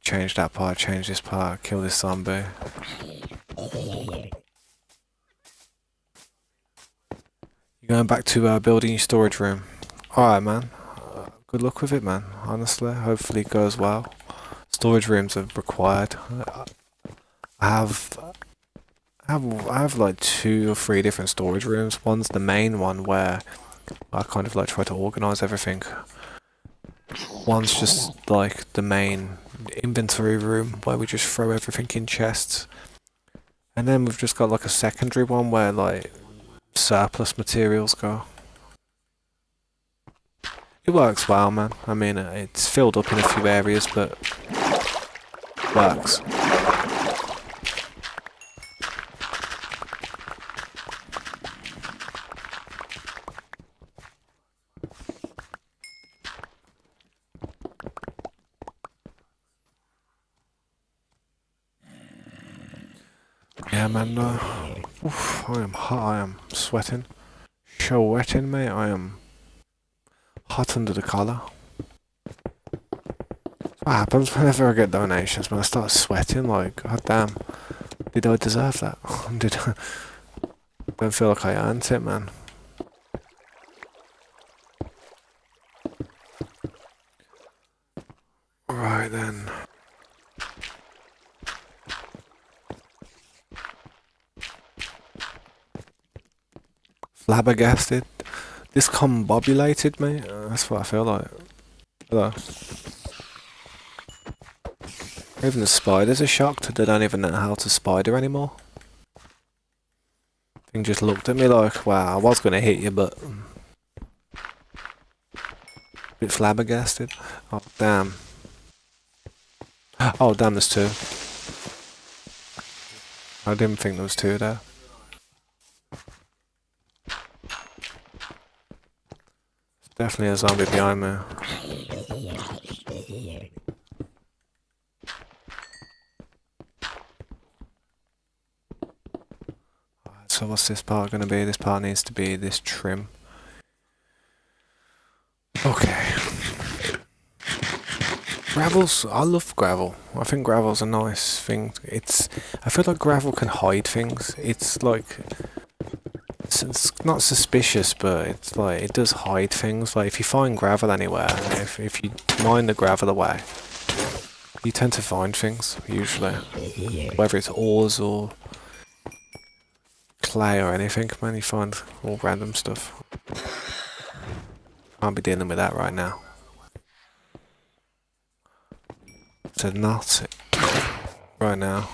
Change that part, change this part, kill this zombie. You're going back to building your storage room. Alright, man. Good luck with it, man. Honestly, hopefully it goes well. Storage rooms are required. I have like 2 or 3 different storage rooms. One's the main one where I kind of like try to organise everything. One's just like the main inventory room where we just throw everything in chests. And then we've just got like a secondary one where like surplus materials go. It works well, man. I mean, it's filled up in a few areas, but works. Yeah, man. Oof, I am hot. I am sweating. Sweating, mate. I am hot under the collar. That's what happens whenever I get donations, man. I start sweating. Like, god damn. Did I deserve that? I don't feel like I earned it, man. Right then. Flabbergasted. Discombobulated, mate. That's what I feel like. Hello. Even the spiders are shocked. They don't even know how to spider anymore. Thing just looked at me like, wow, I was gonna hit you, but a bit flabbergasted. Oh damn. Oh damn, there's 2. I didn't think there was 2 there. Definitely a zombie behind me. So what's this part going to be? This part needs to be this trim. Okay. I love gravel. I think gravel's a nice thing. I feel like gravel can hide things. It's like, it's not suspicious, but it's like, it does hide things. Like if you find gravel anywhere, if you mine the gravel away, you tend to find things, usually. Whether it's ores or clay or anything, man, you find all random stuff. Can't be dealing with that right now. So not right now.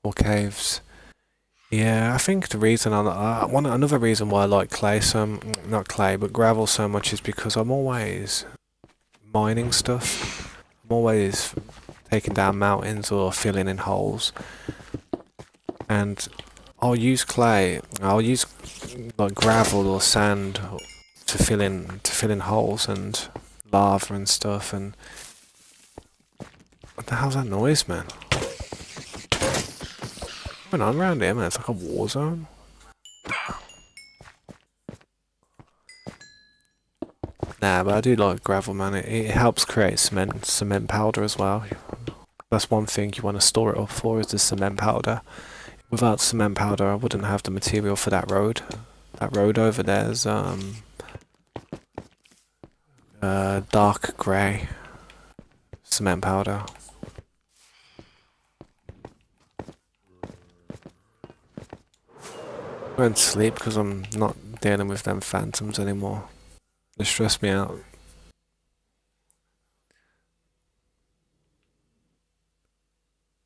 More caves. Yeah, I think the reason another reason why I like clay not clay, but gravel so much is because I'm always mining stuff. I'm always taking down mountains or filling in holes. And I'll use clay. I'll use like gravel or sand to fill in holes and lava and stuff. And what the hell's that noise, man? What's going on around here, man? It's like a war zone. Nah, but I do like gravel, man. It helps create cement powder as well. That's one thing you want to store it up for, is the cement powder. Without cement powder, I wouldn't have the material for that road. That road over there's dark grey cement powder. I won't sleep because I'm not dealing with them phantoms anymore. They stress me out.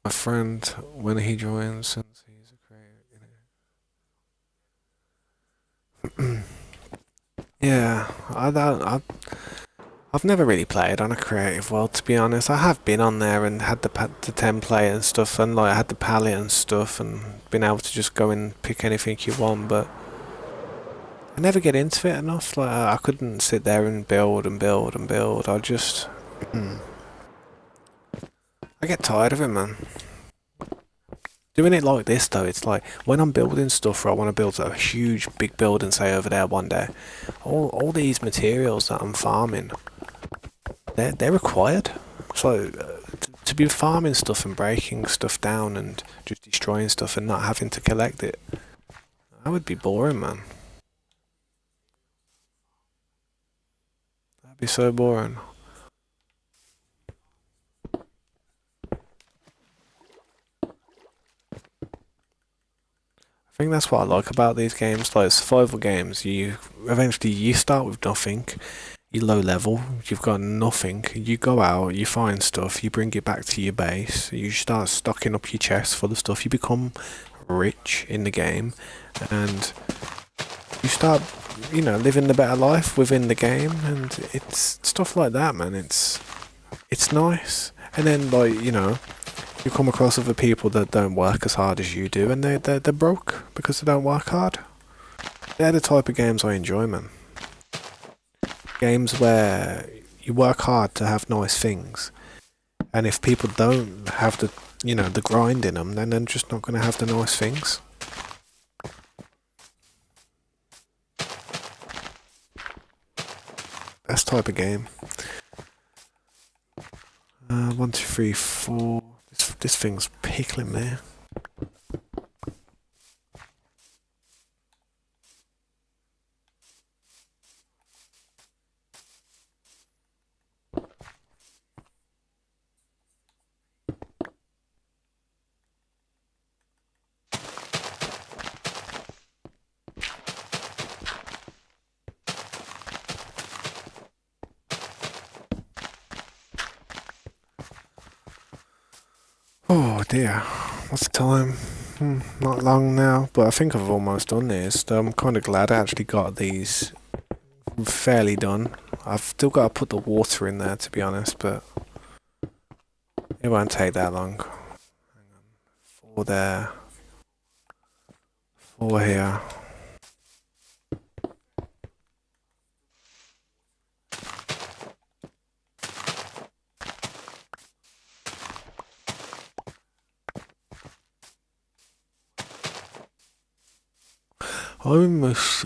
My friend, when he joins, since he's a creator, yeah, I've never really played on a creative world, to be honest. I have been on there and had the template and stuff, and like I had the palette and stuff, and been able to just go and pick anything you want, but I never get into it enough. Like I couldn't sit there and build and build and build. I just I get tired of it, man. Doing it like this though, it's like when I'm building stuff, or I want to build a huge big building, say over there one day, all these materials that I'm farming, they're required. So to be farming stuff and breaking stuff down and just destroying stuff and not having to collect it, that would be boring, man. That'd be so boring. I think that's what I like about these games, like survival games. You start with nothing, you're low level, you've got nothing. You go out, you find stuff, you bring it back to your base, you start stocking up your chest full of stuff, you become rich in the game, and you start, living the better life within the game, and it's stuff like that, man. It's nice. And then, like, you come across other people that don't work as hard as you do, and they're broke because they don't work hard. They're the type of games I enjoy, man. Games where you work hard to have nice things, and if people don't have the grind in them, then they're just not going to have the nice things. Best type of game. 1, 2, 3, 4. This thing's pickling me. Oh dear, what's the time? Not long now, but I think I've almost done this. I'm kind of glad I actually got these fairly done. I've still got to put the water in there, to be honest, but it won't take that long. Hang on. 4 there. 4 here.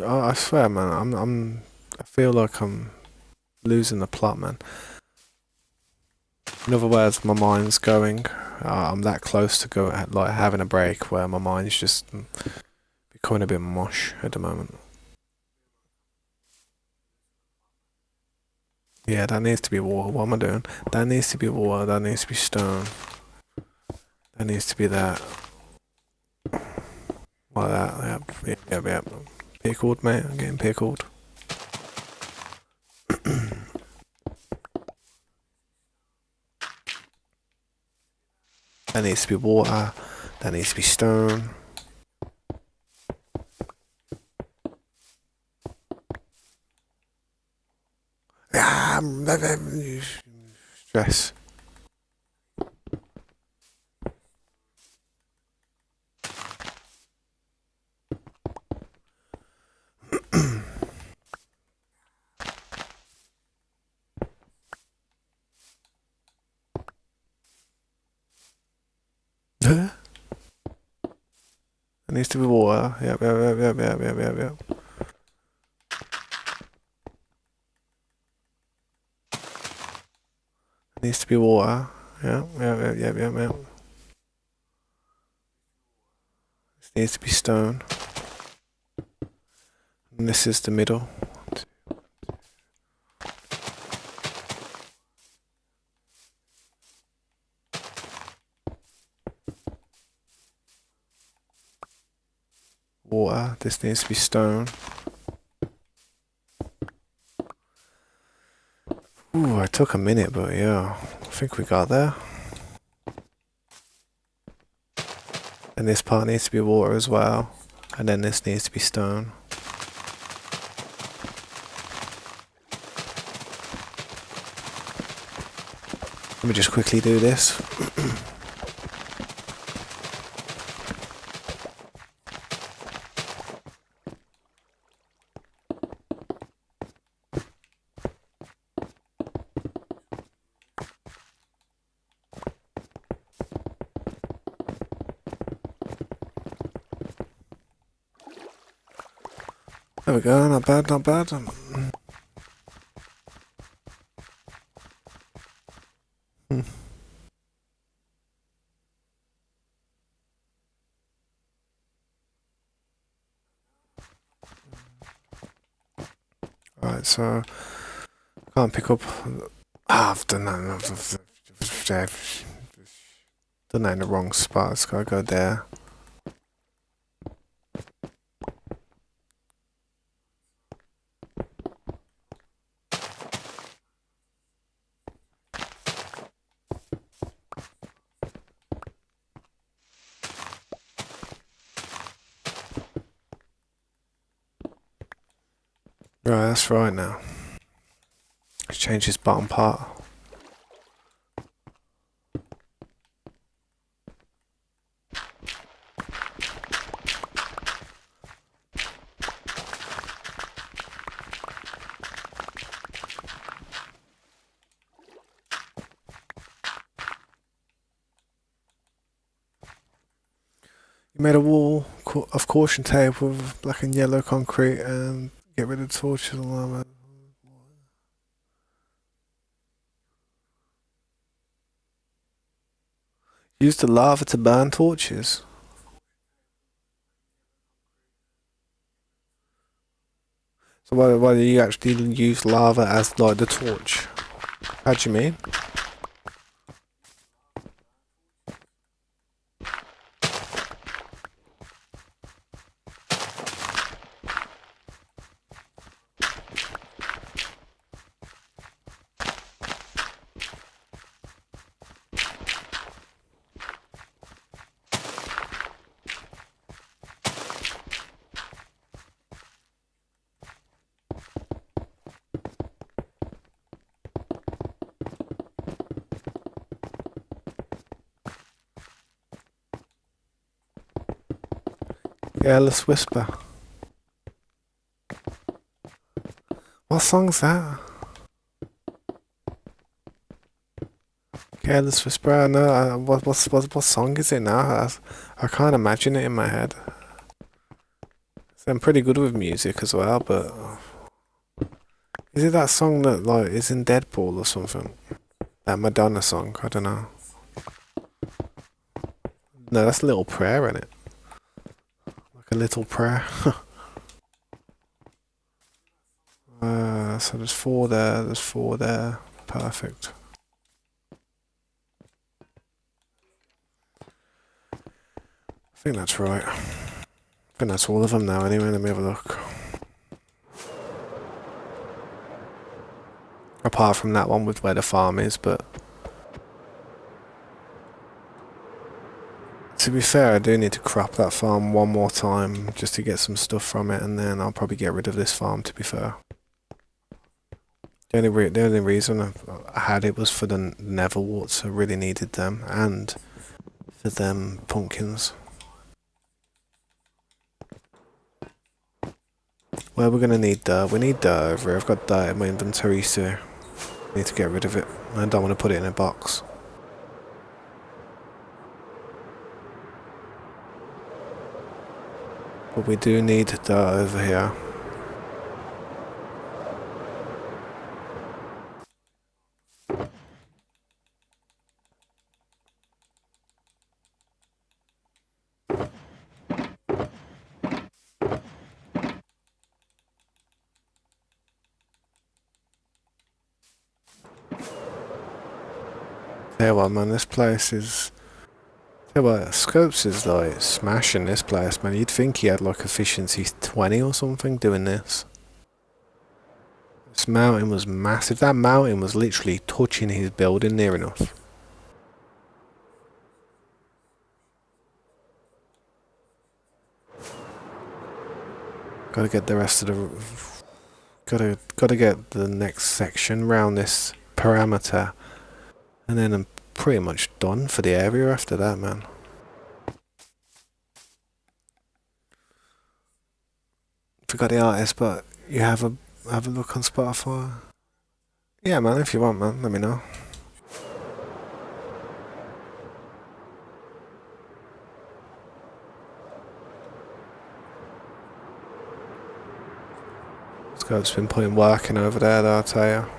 I swear, man, I feel like I'm losing the plot, man. In other words, my mind's going. I'm that close to having a break where my mind's just becoming a bit mush at the moment. Yeah, that needs to be water. What am I doing? That needs to be water. That needs to be stone. That needs to be that. Like that. Yep. Pickled, mate. I'm getting pickled. That needs to be water. That needs to be stone. Stress. It needs to be water. Yep. It needs to be water. Yeah. This needs to be stone. And this is the middle. Water. This needs to be stone. Ooh, it took a minute, but yeah, I think we got there. And this part needs to be water as well. And then this needs to be stone. Let me just quickly do this. There we go, not bad, not bad. Right, so can't pick up. I've done that. Done that in the wrong spot. It's gotta go there. Right, that's right now. Let's change this bottom part. You made a wall of caution tape with black and yellow concrete and get rid of the torches and lava. Use the lava to burn torches. So why do you actually use lava as like the torch? How do you mean? Careless Whisper. What song's that? Careless Whisper. I know. What song is it now? I can't imagine it in my head. So I'm pretty good with music as well, but is it that song that like is in Deadpool or something? That Madonna song? I don't know. No, that's Little Prayer in it. Like a little prayer. So there's 4 there. There's 4 there. Perfect. I think that's right. I think that's all of them now anyway. Let me have a look. Apart from that one with where the farm is, but to be fair, I do need to crop that farm one more time just to get some stuff from it, and then I'll probably get rid of this farm, to be fair. The only reason I had it was for the Neverwarts. I really needed them, and for them pumpkins. Well, we're gonna need dirt. We need dirt over here. I've got dirt in my inventory, so I need to get rid of it. I don't want to put it in a box. But we do need dirt over here. Yeah, well, man, this place is. Yeah, well, Scopes is like smashing this place, man. You'd think he had like efficiency 20 or something doing this. This mountain was massive. That mountain was literally touching his building near enough. Gotta get the rest of the. Gotta get the next section round this parameter, and then I'm pretty much done for the area after that, man. Forgot the artist, but you have a look on Spotify. Yeah, man. If you want, man, let me know. Scope's been putting working over there, though, I'll tell you.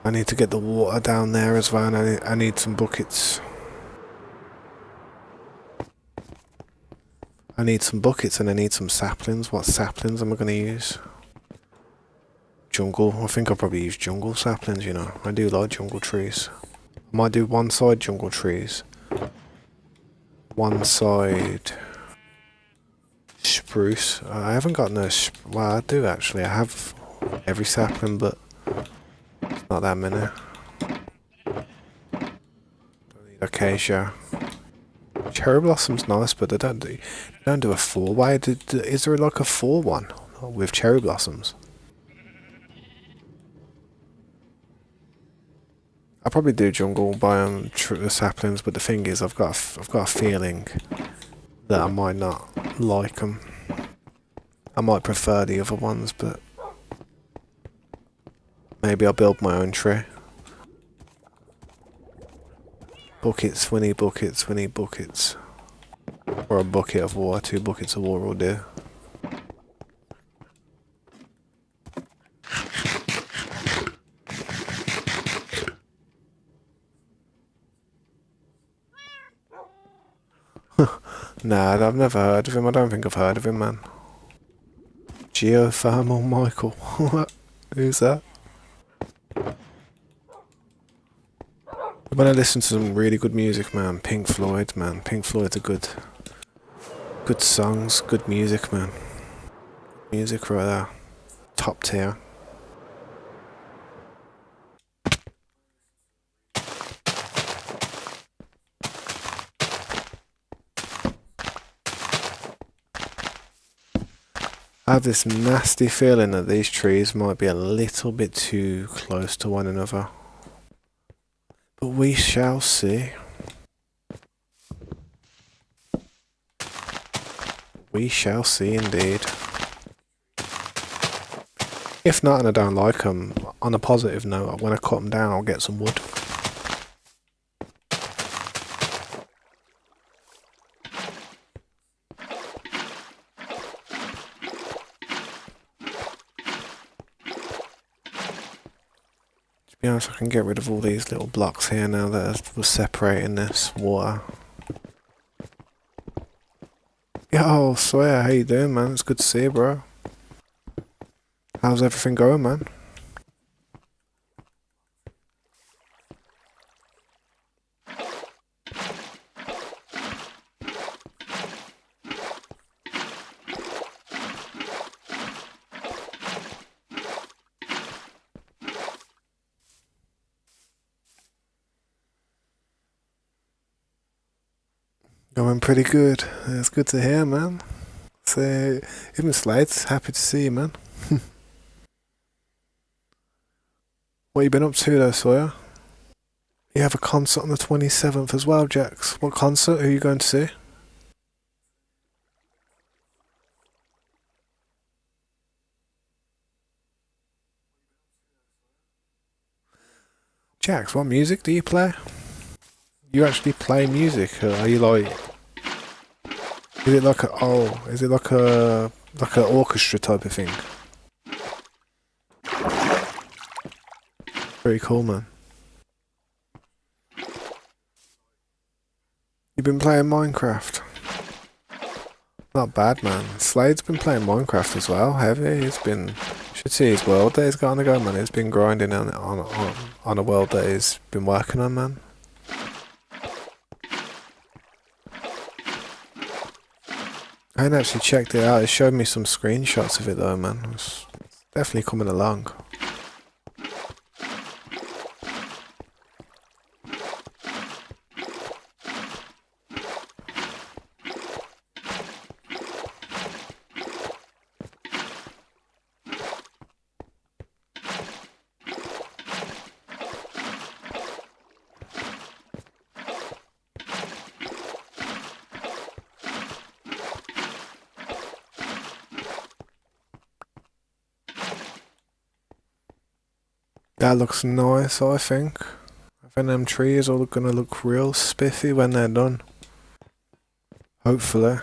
I need to get the water down there as well, and I need some buckets. I need some buckets and I need some saplings. What saplings am I going to use? Jungle. I think I'll probably use jungle saplings, you know. I do like jungle trees. I might do one side jungle trees. One side spruce. I haven't got no... well, I do actually. I have every sapling, but it's not that many. Acacia. Cherry Blossom's nice, but they don't do a 4-way. Is there like a 4-1 with Cherry Blossoms? I'll probably do jungle biome the saplings, but the thing is, I've got a feeling that I might not like them. I might prefer the other ones, but maybe I'll build my own tree. Buckets, we need buckets, we need buckets. Or a bucket of water, 2 buckets of water will do. Nah, I've never heard of him. I don't think I've heard of him, man. Geothermal Michael. Who's that? When I listen to some really good music, man, Pink Floyd, man. Pink Floyd's a good songs, good music, man. Music right there. Top tier. I have this nasty feeling that these trees might be a little bit too close to one another. But we shall see. We shall see indeed. If not, and I don't like them, on a positive note, when I cut them down, I'll get some wood. To be honest, I can get rid of all these little blocks here now that we're separating this water. Yo, Sawyer, how you doing, man? It's good to see you, bro. How's everything going, man? Going pretty good. It's good to hear, man. So, even Slade's happy to see you, man. What you been up to though, Sawyer? You have a concert on the 27th as well, Jax. What concert are you going to see? Jax, what music do you play? You actually play music? Or are you like... Is it like a orchestra type of thing? Very cool, man. You've been playing Minecraft? Not bad, man. Slade's been playing Minecraft as well, heavy. He's been Should see his world that he's got on the go, man. He's been grinding on a world that he's been working on, man. I ain't actually checked it out. It showed me some screenshots of it though, man. It's definitely coming along. That looks nice, I think. I think them trees are gonna look real spiffy when they're done. Hopefully.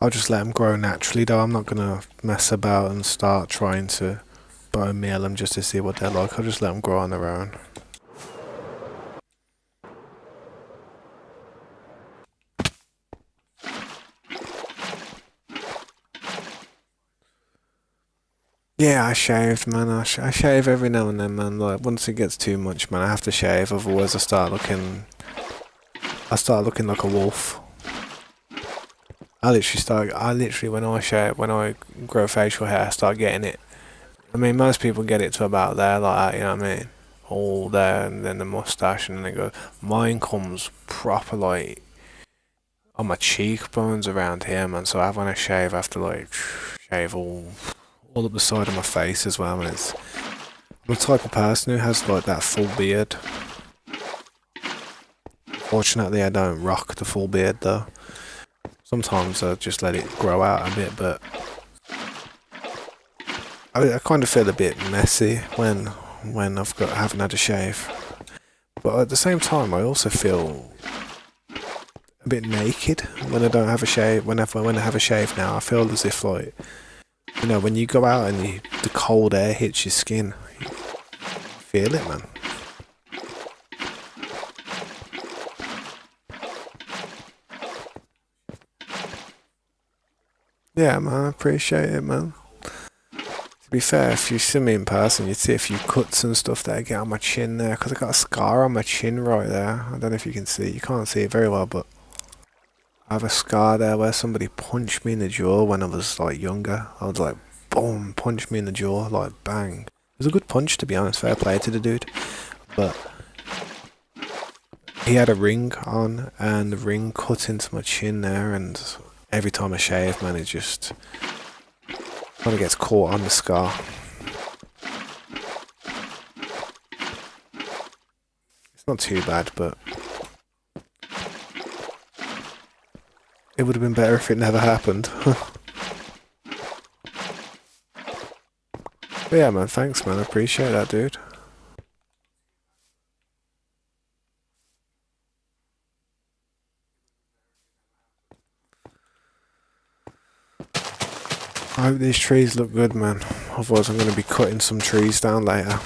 I'll just let them grow naturally though. I'm not gonna mess about and start trying to bone meal them just to see what they're like. I'll just let them grow on their own. Yeah, I shaved, man. I shave every now and then, man. Like once it gets too much, man, I have to shave. Otherwise, I start looking like a wolf. I literally when I shave, when I grow facial hair, I start getting it. I mean, most people get it to about there, like that. You know what I mean? All there, and then the mustache, and then they go. Mine comes proper like on my cheekbones around here, man. So when I shave, I have to like shave all up the side of my face as well, and I'm the type of person who has like that full beard. Fortunately, I don't rock the full beard though. Sometimes I just let it grow out a bit, but I kind of feel a bit messy when haven't had a shave. But at the same time, I also feel a bit naked when I don't have a shave. When I have a shave now, I feel as if like, you know, when you go out and the cold air hits your skin, you feel it, man. Yeah, man, I appreciate it, man. To be fair, if you see me in person, you'd see a few cuts and stuff that I get on my chin there, because I got a scar on my chin right there. I don't know if you can see it. You can't see it very well, but I have a scar there where somebody punched me in the jaw when I was like younger. I was like, boom, punched me in the jaw, like bang. It was a good punch, to be honest. Fair play to the dude. But he had a ring on, and the ring cut into my chin there, and every time I shave, man, it just kind of gets caught on the scar. It's not too bad, but it would have been better if it never happened. But yeah, man, thanks, man. I appreciate that, dude. I hope these trees look good, man. Otherwise, I'm going to be cutting some trees down later.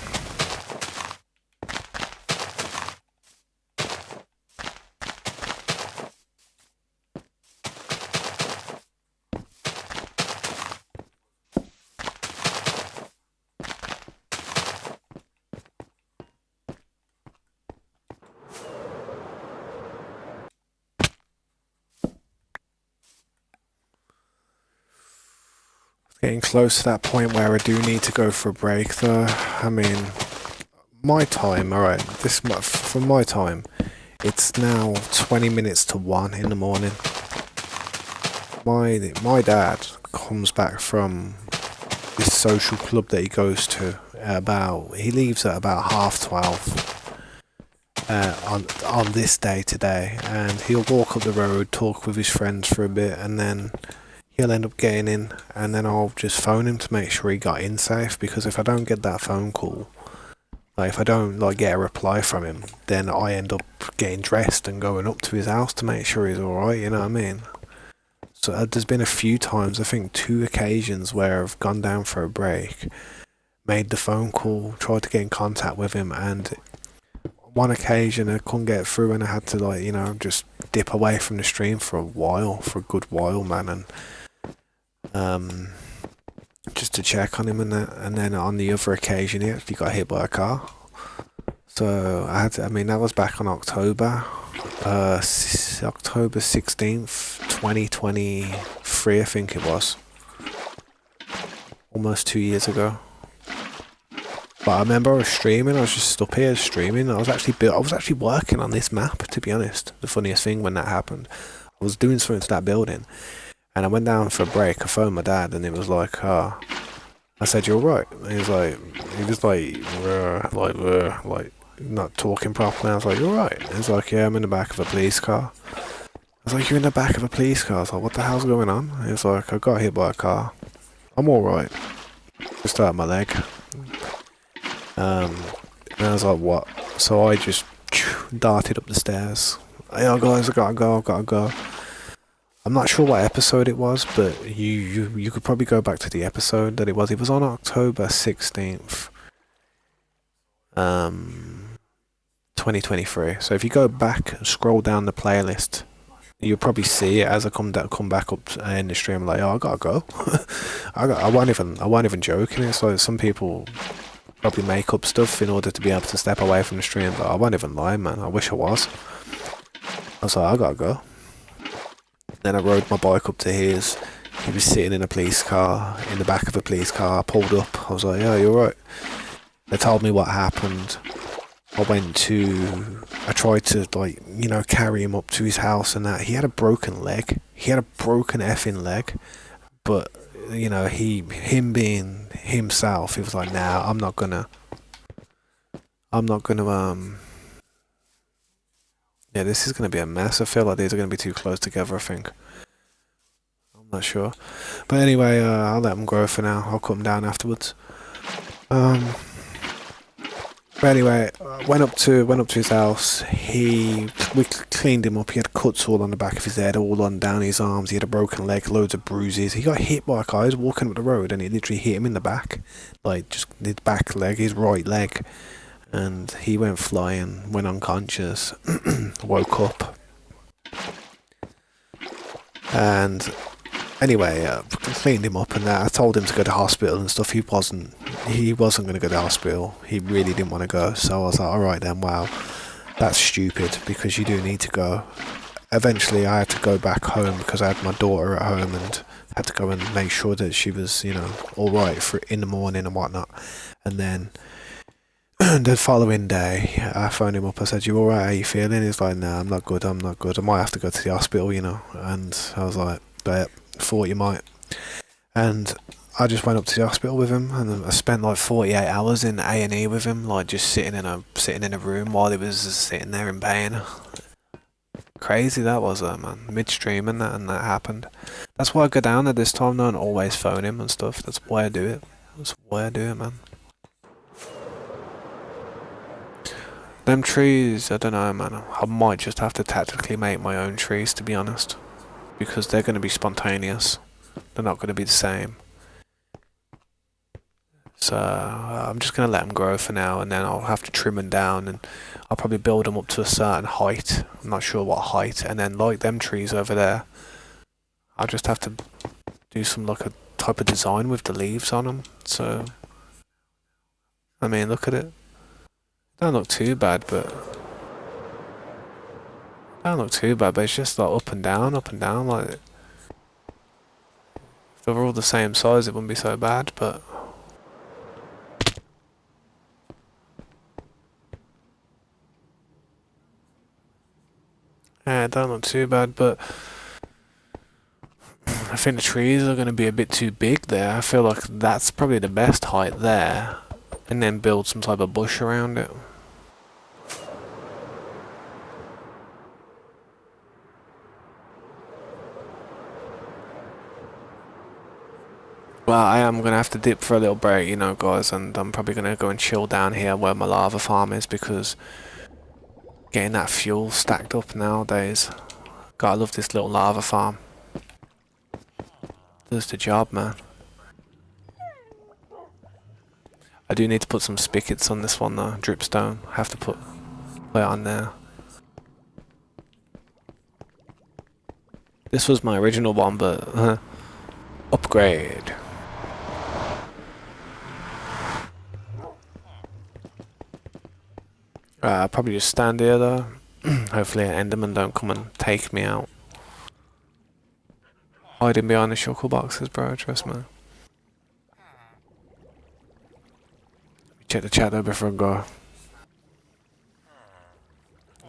Getting close to that point where I do need to go for a break, though. I mean, my time, alright, for my time, it's now 20 minutes to 1 in the morning. My dad comes back from this social club that he goes to he leaves at about 12:30 on this day today, and he'll walk up the road, talk with his friends for a bit, and then he'll end up getting in, and then I'll just phone him to make sure he got in safe, because if I don't get that phone call, like if I don't like get a reply from him, then I end up getting dressed and going up to his house to make sure he's alright, you know what I mean? So there's been a few times, I think 2 occasions, where I've gone down for a break, made the phone call, tried to get in contact with him, and one occasion I couldn't get through and I had to like, you know, just dip away from the stream for a while, for a good while, man, and just to check on him and that. And then on the other occasion, he actually got hit by a car. So I had to, I mean, that was back on October 16th, 2023, I think it was. Almost 2 years ago. But I remember I was streaming, I was just up here streaming. I was actually working on this map, to be honest. The funniest thing when that happened, I was doing something to that building, and I went down for a break. I phoned my dad, and it was like, I said, "You're right." And he was like not talking properly. I was like, "You're right." And he was like, "Yeah, I'm in the back of a police car." I was like, "You're in the back of a police car?" I was like, "What the hell's going on?" And he was like, "I got hit by a car. I'm all right. Just hurt my leg." And I was like, "What?" So I just darted up the stairs. "Yeah, guys, I gotta go. I'm not sure what episode it was, but you could probably go back to the episode that it was. It was on October 16th, 2023. So if you go back and scroll down the playlist, you'll probably see it as I come back up in the stream. Like, oh, I gotta go. I wasn't even joking. It's like some people probably make up stuff in order to be able to step away from the stream, but I wasn't even lying, man. I wish I was. I was like, I gotta go. Then I rode my bike up to his. He was sitting in a police car, in the back of a police car. I pulled up. I was like, "Yeah, you're right." They told me what happened. I tried to, like, you know, carry him up to his house and that. He had a broken leg. He had a broken effing leg. But, you know, him being himself, he was like, "Nah, I'm not gonna, yeah, this is gonna be a mess. I feel like these are gonna be too close together, I think. I'm not sure. But anyway, I'll let them grow for now. I'll cut them down afterwards. But anyway, went up to his house. We cleaned him up. He had cuts all on the back of his head, all on down his arms. He had a broken leg, loads of bruises. He got hit by a car. He was walking up the road, and it literally hit him in the back, like just his back leg, his right leg, and he went flying, went unconscious, woke up, and anyway, cleaned him up and that. I told him to go to hospital and stuff. He wasn't going to go to hospital. He really didn't want to go. So I was like, all right then, wow, that's stupid because you do need to go. Eventually, I had to go back home because I had my daughter at home and had to go and make sure that she was, you know, all right for in the morning and whatnot. And then the following day, I phoned him up. I said, "You all right? How you feeling?" He's like, "Nah, I'm not good. I might have to go to the hospital, you know." And I was like, "Bet." Thought you might. And I just went up to the hospital with him, and I spent like 48 hours in A&E with him, like just sitting in a room while he was just sitting there in pain. Crazy that was, man. Midstream and that happened. That's why I go down there this time though and always phone him and stuff. That's why I do it. Man. Them trees, I don't know, man. I might just have to tactically make my own trees, to be honest. Because they're going to be spontaneous. They're not going to be the same. So I'm just going to let them grow for now, and then I'll have to trim them down, and I'll probably build them up to a certain height. I'm not sure what height. And then like them trees over there, I'll just have to do some like a type of design with the leaves on them. So, I mean, look at it. Don't look too bad, but it's just like up and down, like if they were all the same size it wouldn't be so bad, but yeah, it don't look too bad, but I think the trees are going to be a bit too big there. I feel like that's probably the best height there, and then build some type of bush around it. Well, I am going to have to dip for a little break, you know, guys, and I'm probably going to go and chill down here where my lava farm is, because getting that fuel stacked up nowadays, gotta love this little lava farm. Does the job, man. I do need to put some spigots on this one though, dripstone. I have to put Put it on there. This was my original one, but upgrade. I'll probably just stand here though. Hopefully an Enderman don't come and take me out. Hiding behind the shulker boxes, bro, trust me. Check the chat though before I go.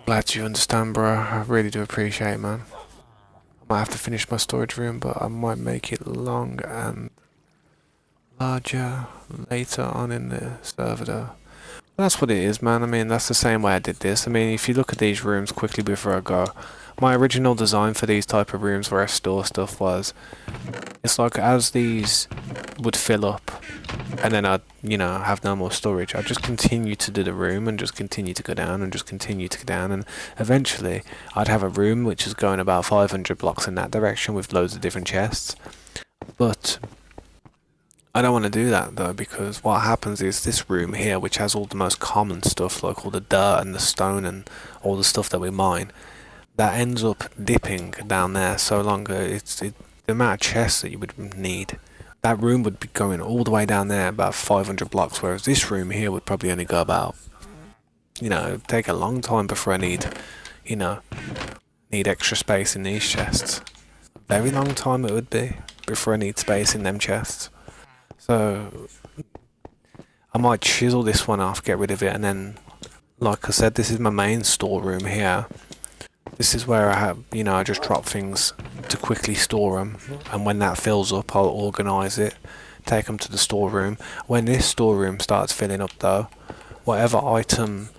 Glad you understand, bro. I really do appreciate it, man. I might have to finish my storage room, but I might make it long and larger later on in the server though. That's what it is, man. I mean, that's the same way I did this. I mean, if you look at these rooms quickly before I go, my original design for these type of rooms where I store stuff was, it's like as these would fill up, and then I'd, you know, have no more storage, I'd just continue to do the room and just continue to go down and just continue to go down, and eventually I'd have a room which is going about 500 blocks in that direction with loads of different chests. But I don't want to do that though, because what happens is this room here, which has all the most common stuff like all the dirt and the stone and all the stuff that we mine, that ends up dipping down there so long. The amount of chests that you would need, that room would be going all the way down there about 500 blocks, whereas this room here would probably only go about, you know, it'd take a long time before I need, you know, need extra space in these chests. A very long time it would be before I need space in them chests. So I might chisel this one off, get rid of it, and then, like I said, this is my main storeroom here. This is where I have, you know, I just drop things to quickly store them, and when that fills up, I'll organise it, take them to the storeroom. When this storeroom starts filling up though, whatever item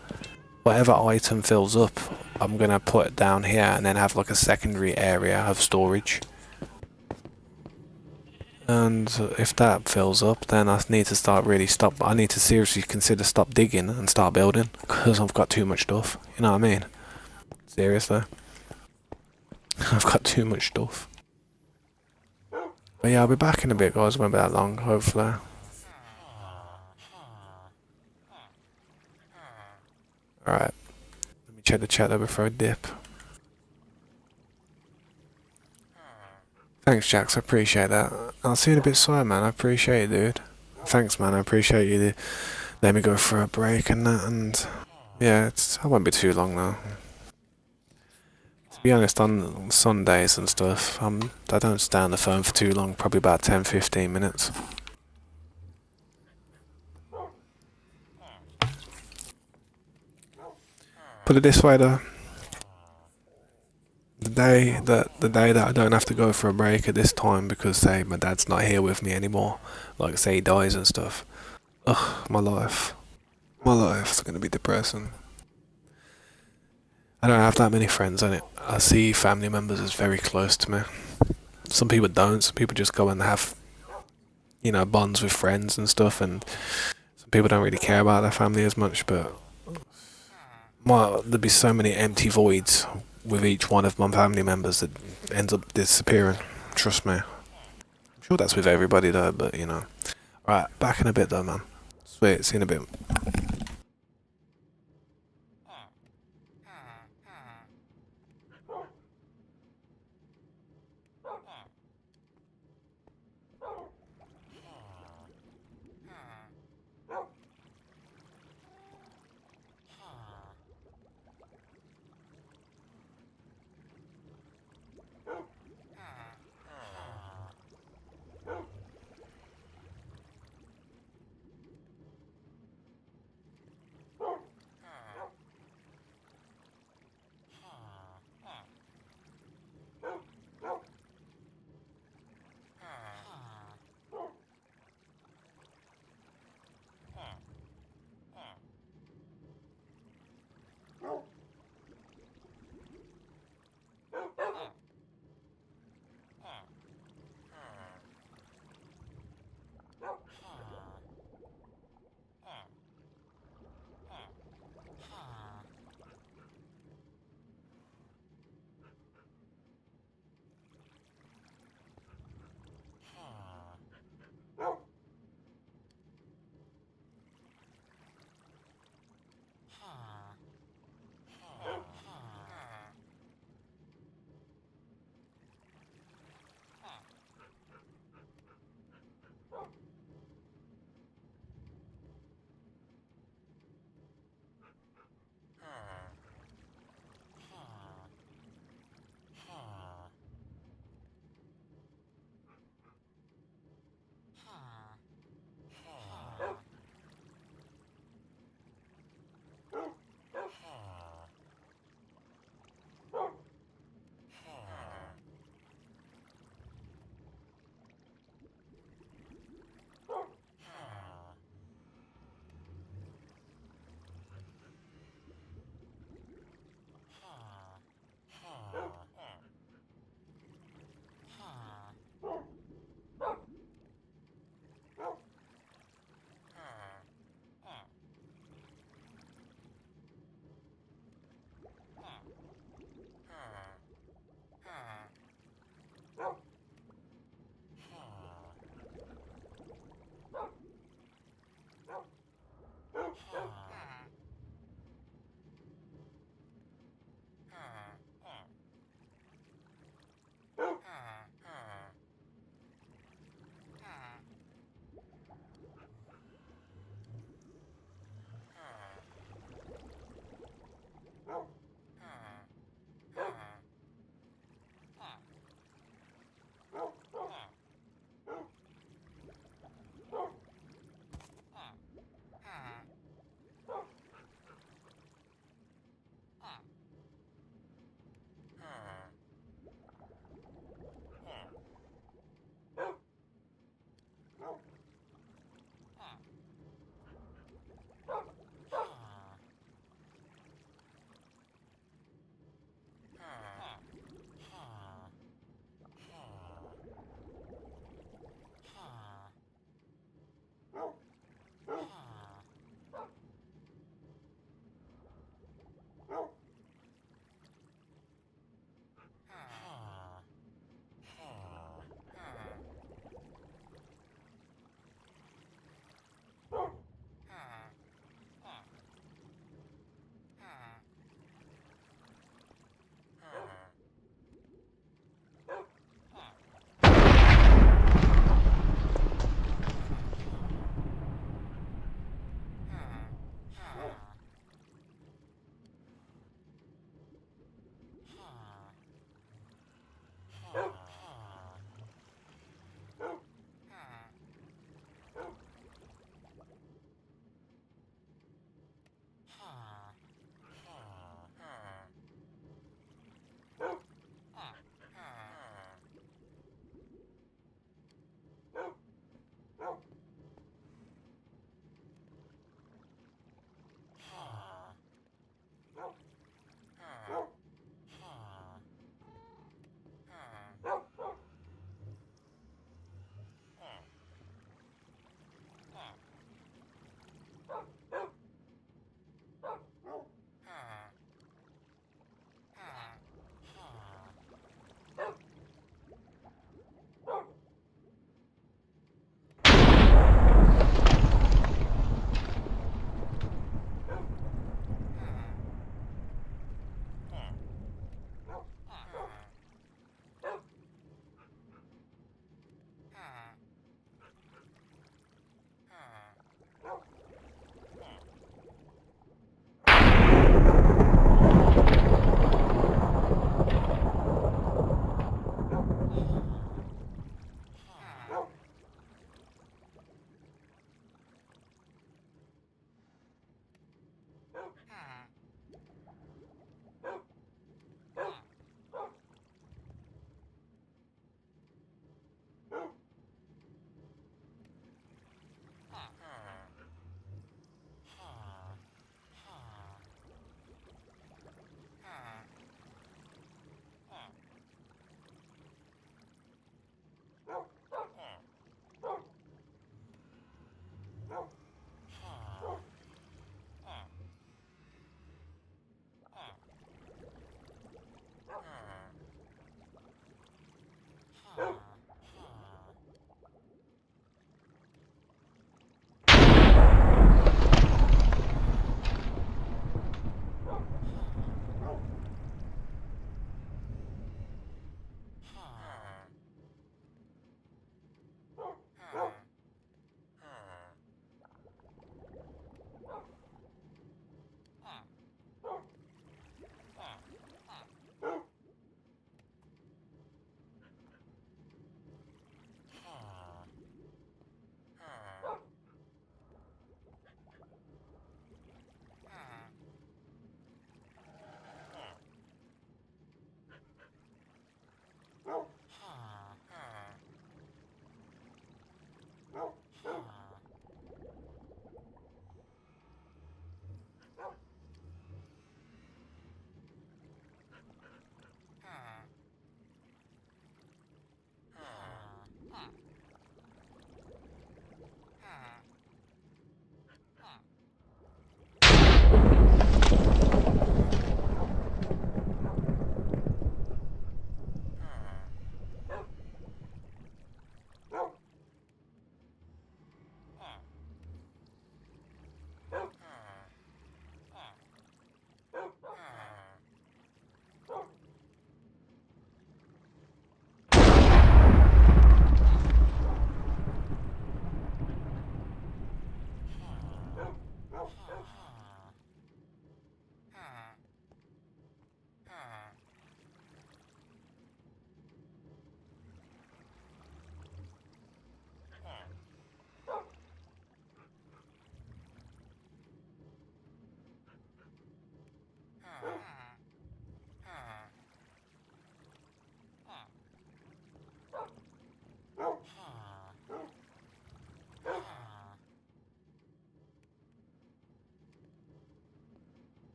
fills up, I'm gonna put it down here and then have like a secondary area of storage. And if that fills up, then I need to I need to seriously consider stop digging and start building, because I've got too much stuff, you know what I mean? Seriously. I've got too much stuff. But yeah, I'll be back in a bit, guys. It won't be that long, hopefully. Alright. Let me check the chat though before I dip. Thanks, Jax. I appreciate that. I'll see you in a bit, Sire, man. I appreciate it, dude. Thanks, man. I appreciate you letting me go for a break and that. And yeah, I won't be too long though. To be honest, on Sundays and stuff, I don't stay on the phone for too long. Probably about 10-15 minutes. Put it this way though. The day that I don't have to go for a break at this time because, say, my dad's not here with me anymore, like say he dies and stuff, ugh, my life's gonna be depressing. I don't have that many friends in it. I see family members as very close to me. Some people don't. Some people just go and have, you know, bonds with friends and stuff, and some people don't really care about their family as much. But there'd be so many empty voids with each one of my family members that ends up disappearing. Trust me. I'm sure that's with everybody though, but you know. Right, back in a bit though, man. Sweet, see you in a bit.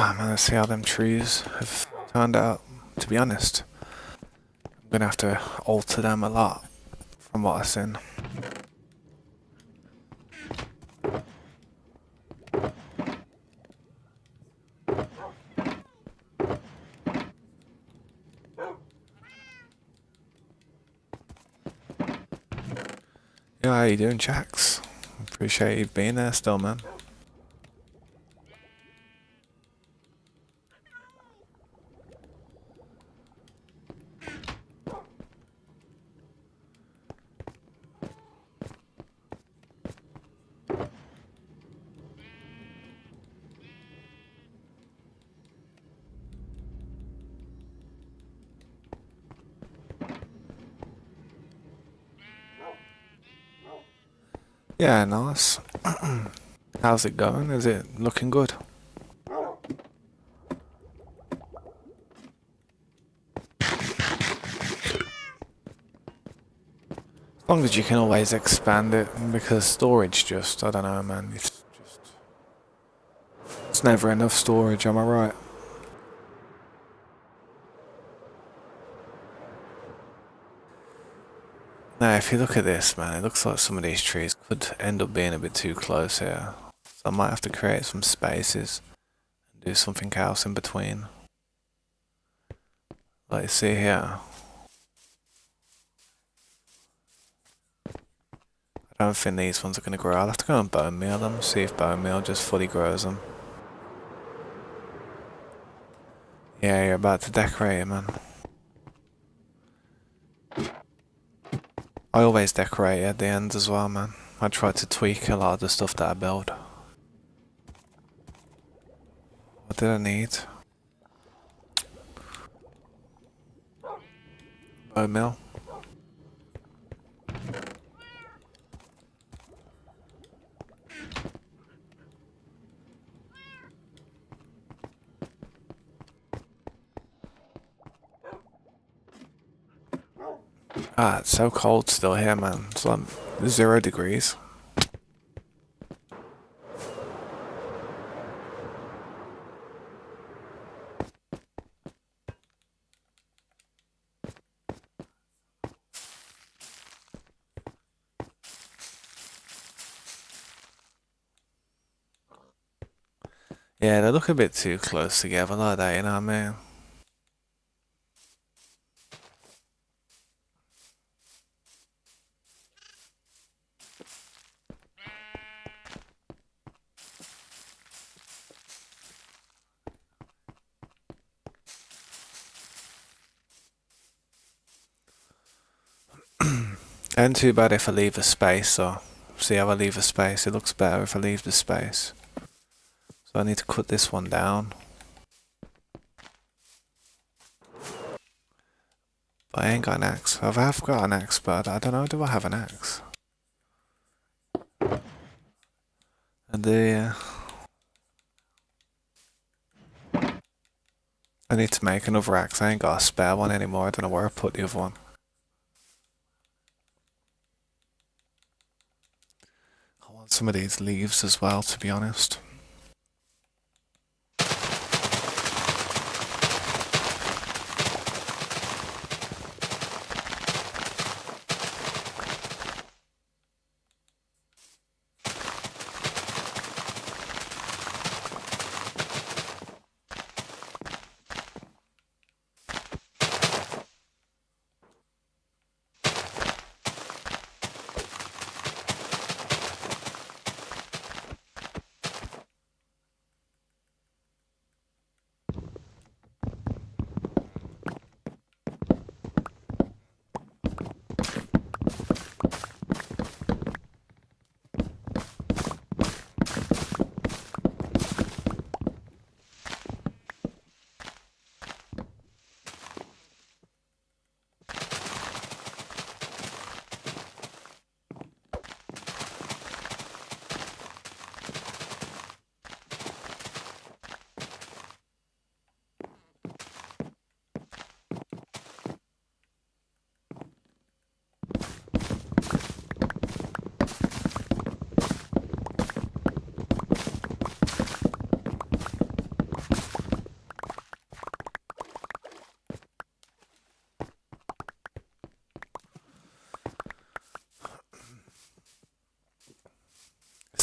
Ah, man, let's see how them trees have turned out. To be honest, I'm gonna have to alter them a lot from what I've seen. Yeah, how you doing, Jax? Appreciate you being there still, man. Yeah, nice. How's it going? Is it looking good? As long as you can always expand it, because storage just, I don't know, man. It's never enough storage, am I right? Now, if you look at this, man, it looks like some of these trees could end up being a bit too close here. So I might have to create some spaces and do something else in between. Like you see here. I don't think these ones are going to grow. I'll have to go and bone meal them, see if bone meal just fully grows them. Yeah, you're about to decorate it, man. I always decorate at the end as well, man. I try to tweak a lot of the stuff that I build. What did I need? Bone meal. Ah, it's so cold still here, man. It's like 0 degrees. Yeah, they look a bit too close together like that, you know what I mean? And too bad if I leave a space, so see how I leave a space, it looks better if I leave the space. So I need to cut this one down. But I ain't got an axe. I have got an axe, but I don't know, do I have an axe? And I need to make another axe. I ain't got a spare one anymore. I don't know where I put the other one. I want some of these leaves as well, to be honest.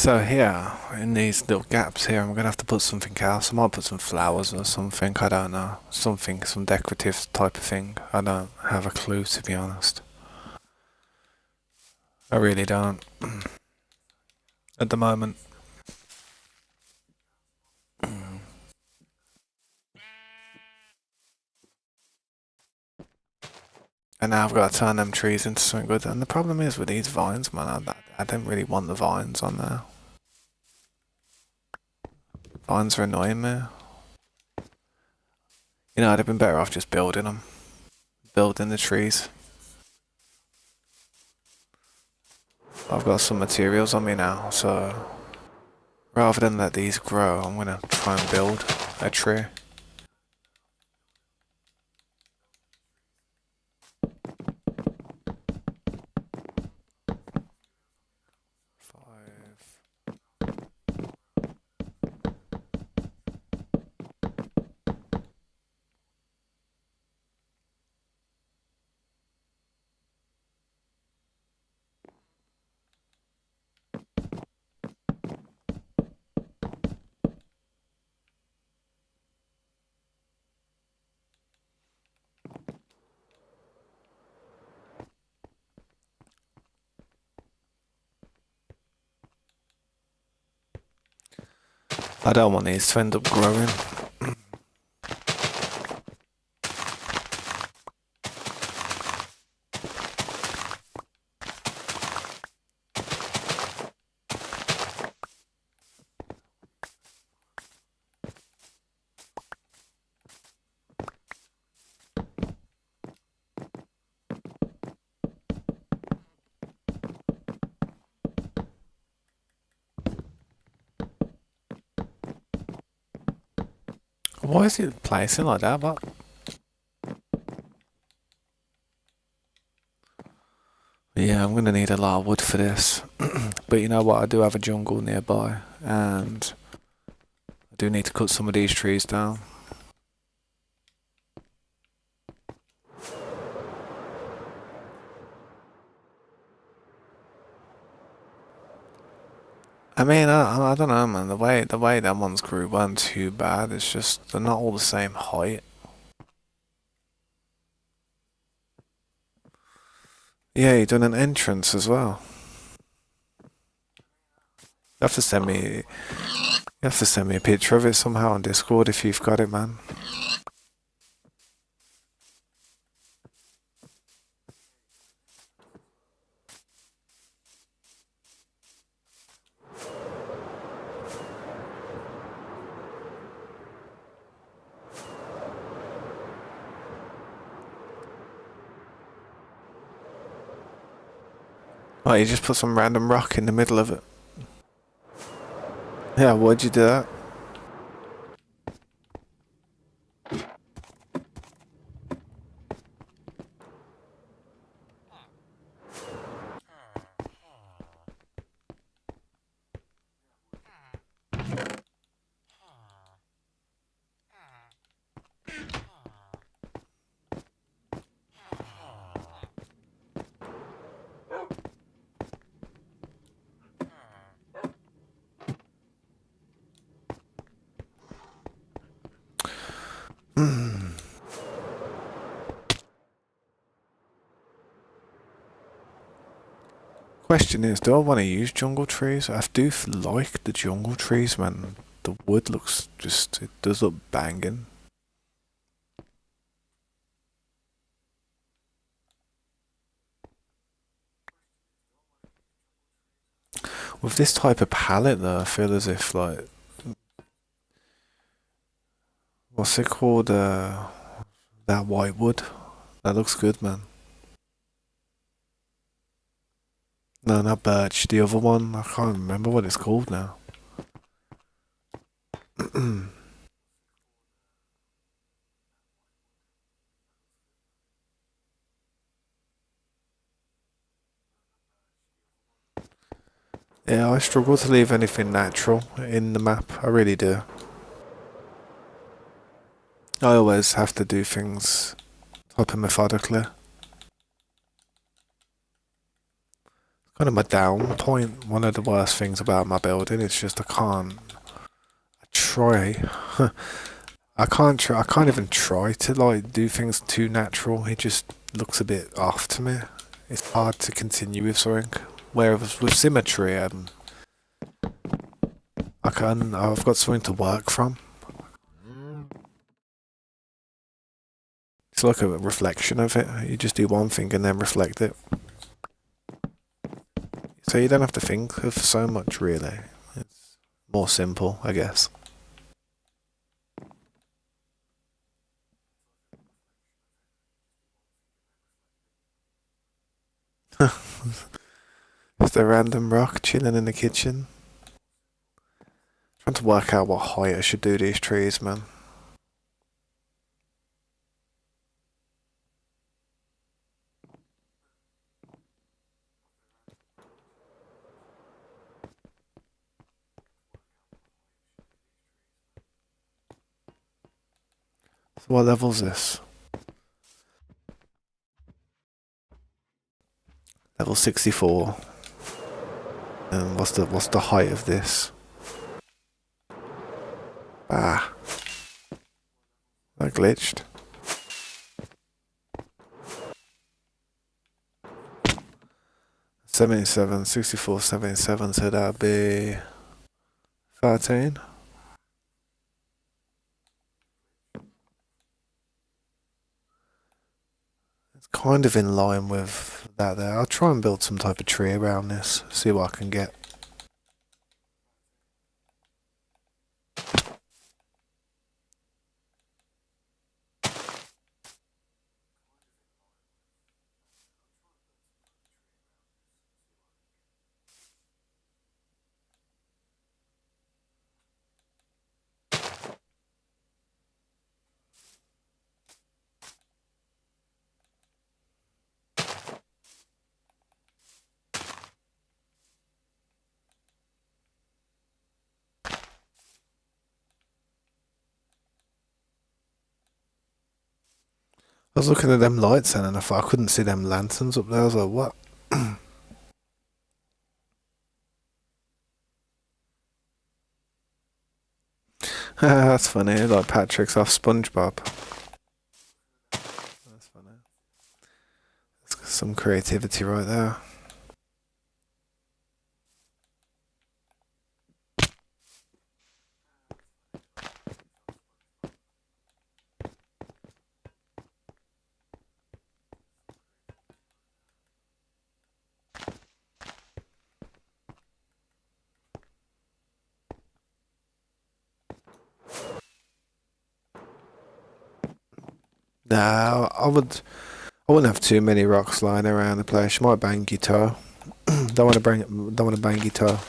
So here, in these little gaps here, I'm gonna have to put something else. I might put some flowers or something. I don't know. Something, some decorative type of thing. I don't have a clue, to be honest. I really don't. At the moment. And now I've got to turn them trees into something good. And the problem is with these vines, man, I don't really want the vines on there. Vines are annoying me. You know, I'd have been better off just building them. Building the trees. I've got some materials on me now, so rather than let these grow, I'm gonna try and build a tree. I don't want these to end up growing. Why is it placing like that? What? Yeah, I'm gonna need a lot of wood for this. But you know what? I do have a jungle nearby, and I do need to cut some of these trees down. I mean, I don't know, man. The way that ones grew weren't too bad. It's just they're not all the same height. Yeah, you're doing an entrance as well. You have to send me. You have to send me a picture of it somehow on Discord if you've got it, man. Oh, you just put some random rock in the middle of it. Yeah, why'd you do that? Question is, do I want to use jungle trees? I do like the jungle trees, man. The wood looks just, it does look banging. With this type of palette though, I feel as if like, what's it called? That white wood. That looks good, man. No, not birch. The other one. I can't remember what it's called now. Yeah, I struggle to leave anything natural in the map. I really do. I always have to do things type of methodically. Kind of my down point. One of the worst things about my building is just I try. I can't even try to like do things too natural. It just looks a bit off to me. It's hard to continue with something. Whereas with symmetry, I've got something to work from. It's like a reflection of it. You just do one thing and then reflect it. So you don't have to think of so much really. It's more simple, I guess. Just a random rock chilling in the kitchen. Trying to work out what height I should do these trees, man. So what level's this? Level 64. And what's the height of this? Ah, that glitched. 77, 64, 77, so that'd be 13. It's kind of in line with that there. I'll try and build some type of tree around this, see what I can get. I was looking at them lights then and I thought I couldn't see them lanterns up there. I was like, what? That's funny, like Patrick's off SpongeBob. That's funny. That's some creativity right there. Nah, I wouldn't have too many rocks lying around the place. You might bang your toe. Don't want to bang your toe.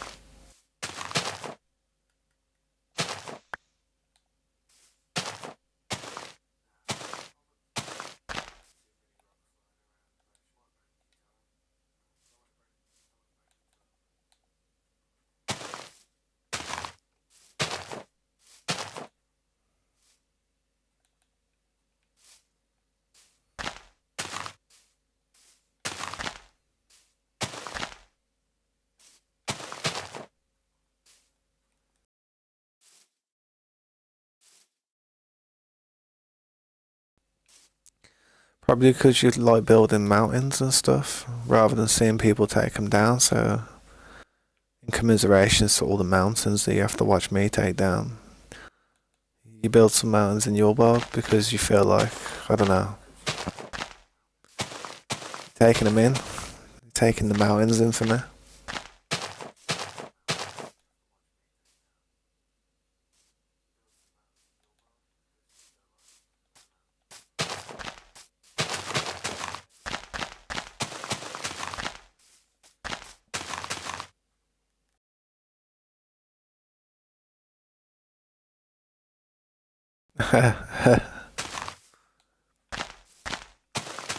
Probably because you like building mountains and stuff rather than seeing people take them down. So, in commiserations to all the mountains that you have to watch me take down, you build some mountains in your world because you feel like, I don't know, taking them in, taking the mountains in for me.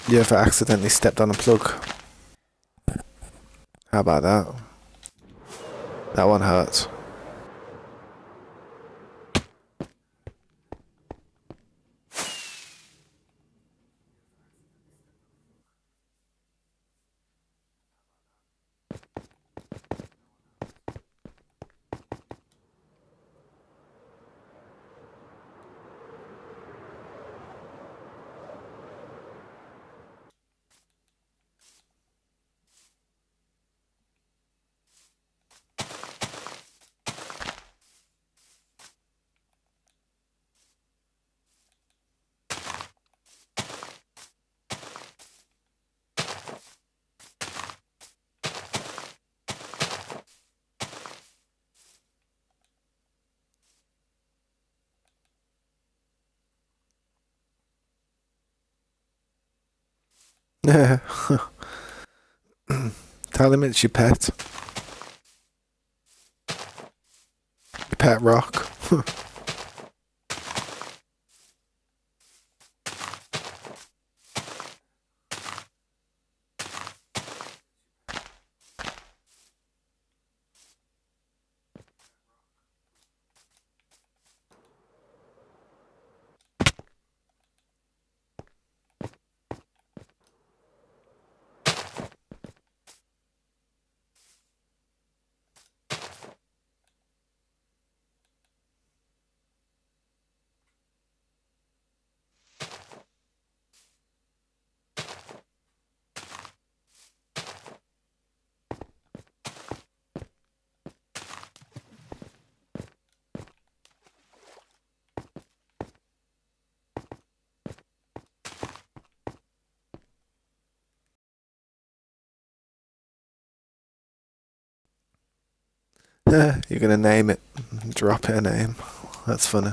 You ever accidentally stepped on a plug? How about that? That one hurts. Yeah. Tell him it's your pet. Your pet rock. You're gonna name it. Drop it a name. That's funny.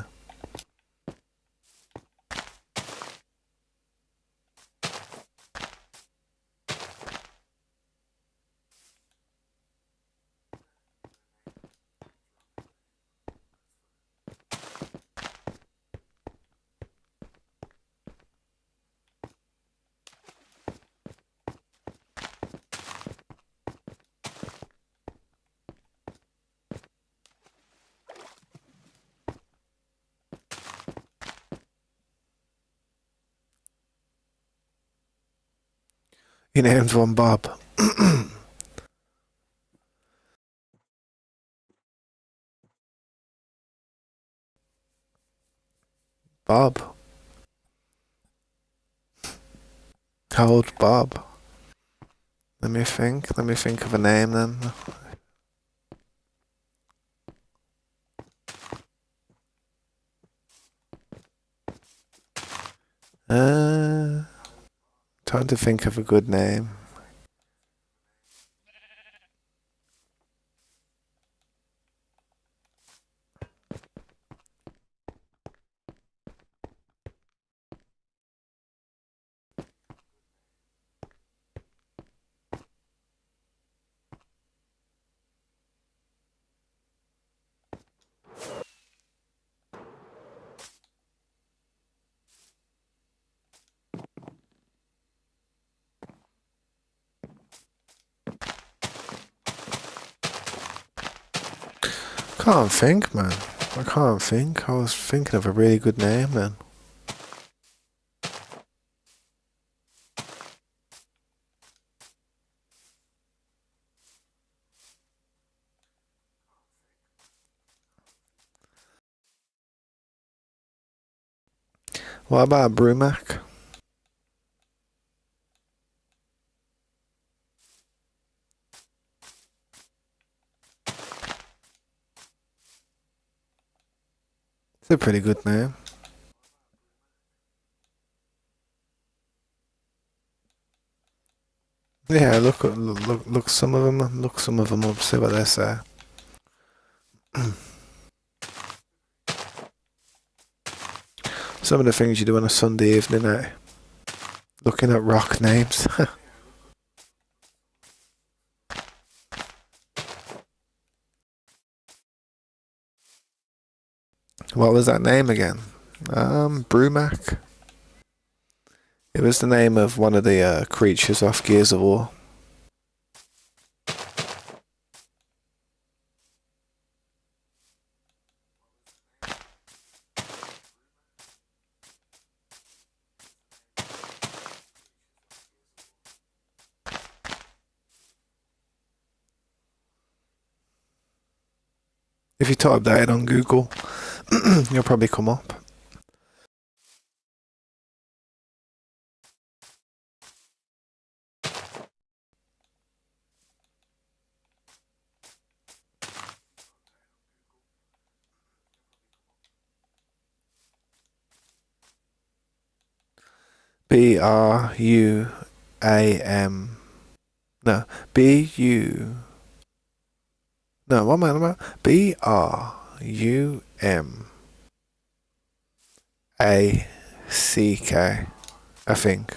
He named one Bob. Bob. Called Bob. Let me think. Let me think of a name then. Trying to think of a good name. Can't think, man. I can't think. I was thinking of a really good name then. What about Brumac? It's a pretty good name. Yeah, look some of them. Look some of them up. See what they say. Some of the things you do on a Sunday evening, eh? Looking at rock names. What was that name again? Brumac. It was the name of one of the creatures off Gears of War. If you type that in on Google, you'll probably come up. BRUAM. No, BU. No, what am I on about? BRUMACK, I think.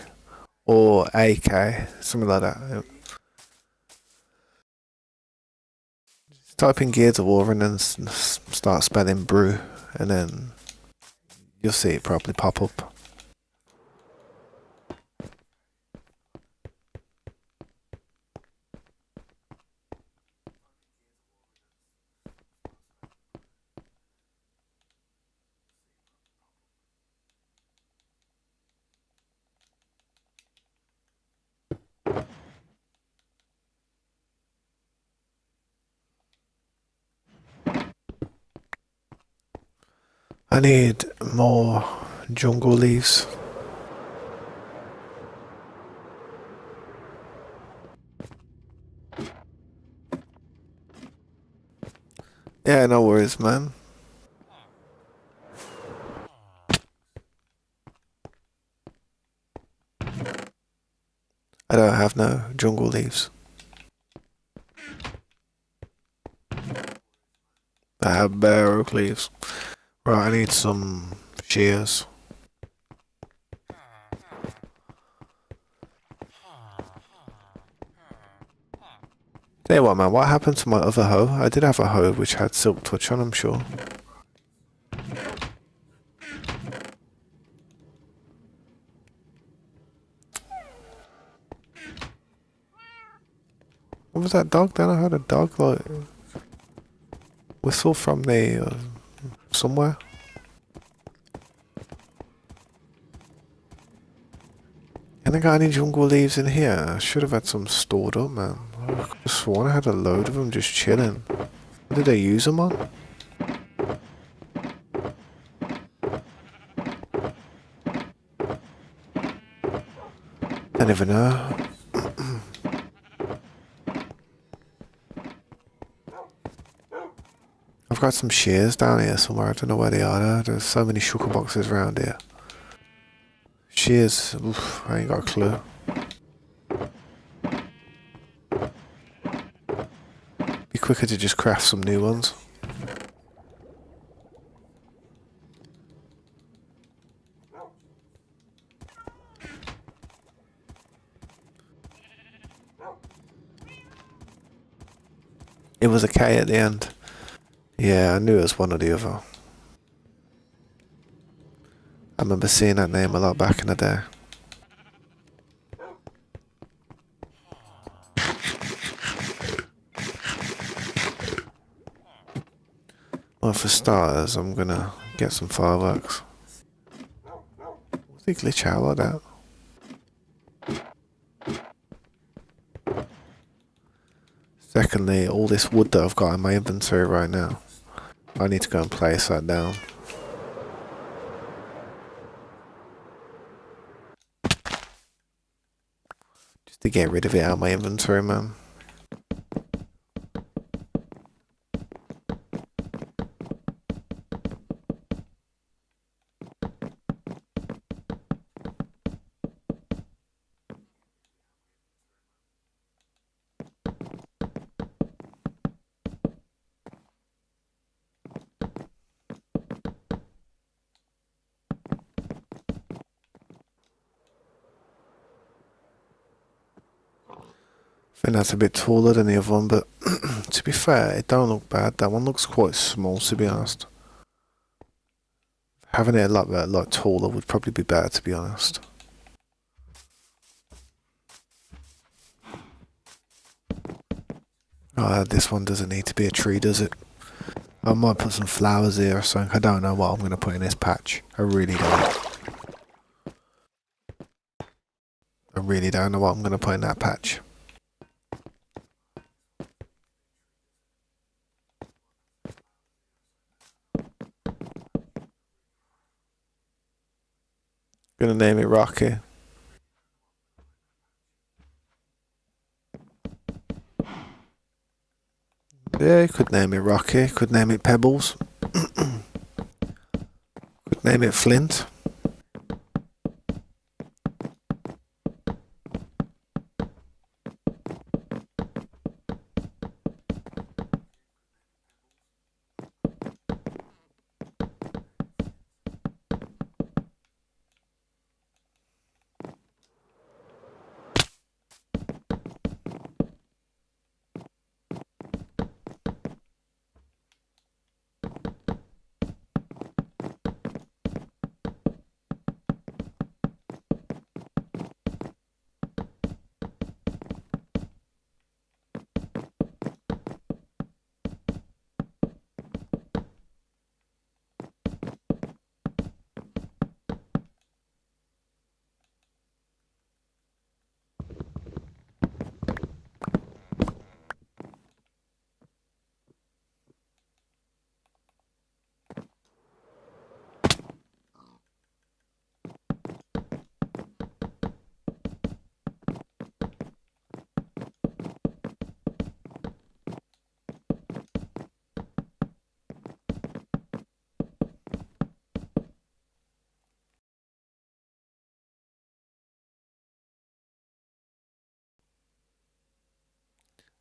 Or AK, something like that. Just type in Gears of War and then start spelling brew, and then you'll see it probably pop up. I need more jungle leaves. Yeah, no worries, man. I don't have no jungle leaves. I have bare oak leaves. Right, I need some shears. Tell you what, man, what happened to my other hoe? I did have a hoe which had silk touch on, I'm sure. What was that dog? Then I heard a dog like whistle from the somewhere. And I got any jungle leaves in here? I should have had some stored up, man. I could have sworn I had a load of them just chilling. What did they use them on? Don't even know. I've got some shears down here somewhere. I don't know where they are though. There's so many sugar boxes around here. Shears, oof, I ain't got a clue. Be quicker to just craft some new ones. It was a K at the end. Yeah, I knew it was one or the other. I remember seeing that name a lot back in the day. Well, for starters, I'm gonna get some fireworks. What's they glitch out like that? Secondly, all this wood that I've got in my inventory right now, I need to go and place that down. Just to get rid of it out of my inventory, man. I think that's a bit taller than the other one, but to be fair, it don't look bad. That one looks quite small, to be honest. Having it a lot taller would probably be better, to be honest. This one doesn't need to be a tree, does it? I might put some flowers here or something. I don't know what I'm going to put in this patch. I really don't. I really don't know what I'm going to put in that patch. Gonna name it Rocky. Yeah, you could name it Rocky. Could name it Pebbles. Could name it Flint.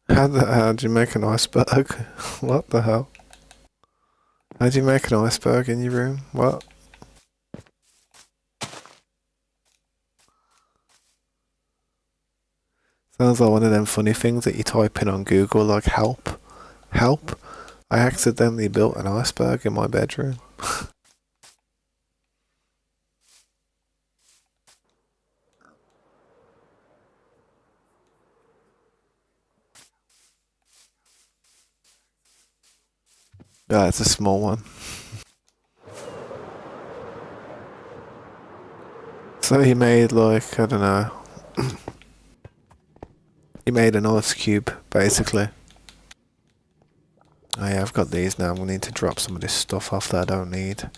How do you make an iceberg? What the hell? How do you make an iceberg in your room? What? Sounds like one of them funny things that you type in on Google, like help. Help. I accidentally built an iceberg in my bedroom. Yeah, it's a small one. So he made like, I don't know. He made an ice cube, basically. Oh yeah, I've got these now. We need to drop some of this stuff off that I don't need.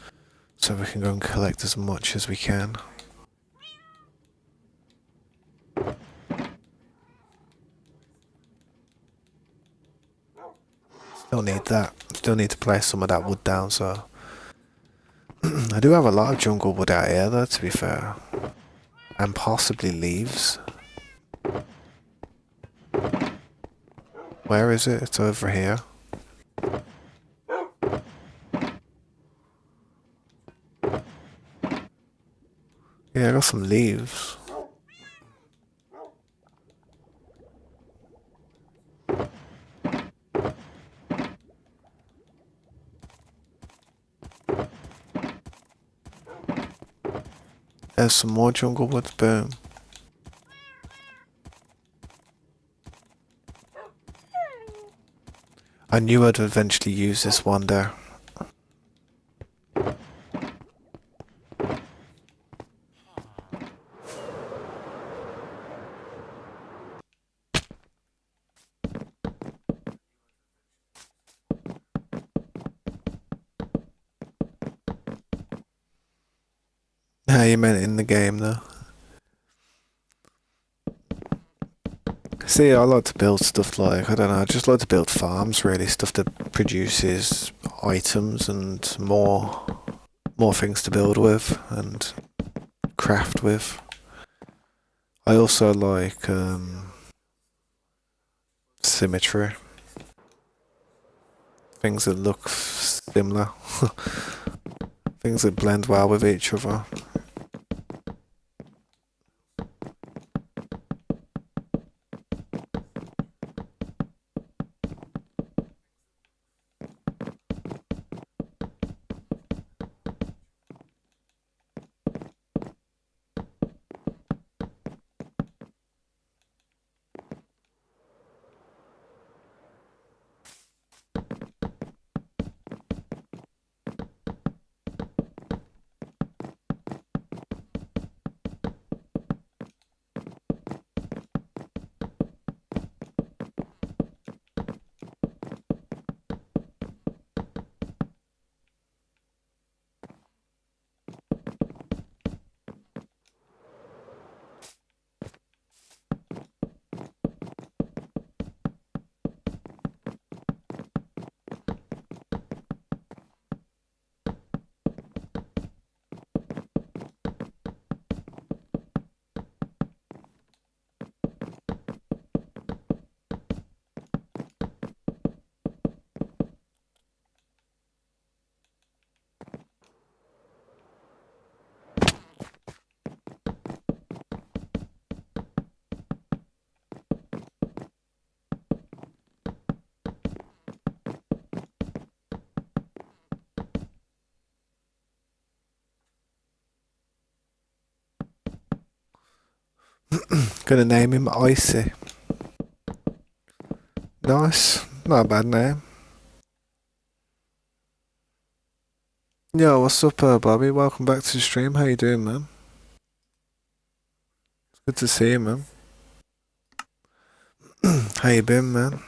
So we can go and collect as much as we can. Still need that. Still need to place some of that wood down, so... I do have a lot of jungle wood out here though, to be fair. And possibly leaves. Where is it? It's over here. Yeah, I got some leaves. There's some more jungle wood, boom. I knew I'd eventually use this one there. Yeah, you meant in the game though. See, I like to build stuff like, I don't know, I just like to build farms really, stuff that produces items and more things to build with and craft with. I also like symmetry. Things that look similar. Things that blend well with each other. Gonna name him Icy. Nice. Not a bad name. Yo, what's up, Bobby? Welcome back to the stream. How you doing, man? It's good to see you, man. How you been, man?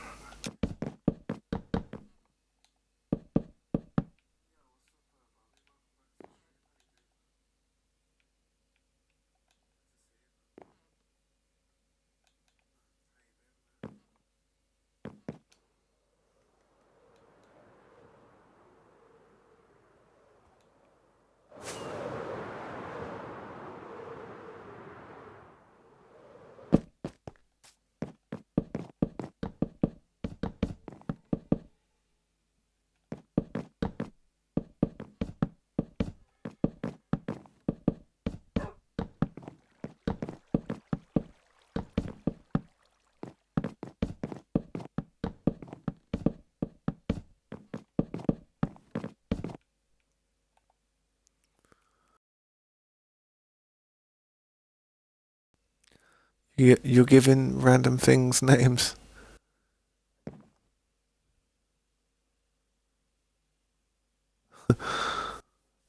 You're giving random things names.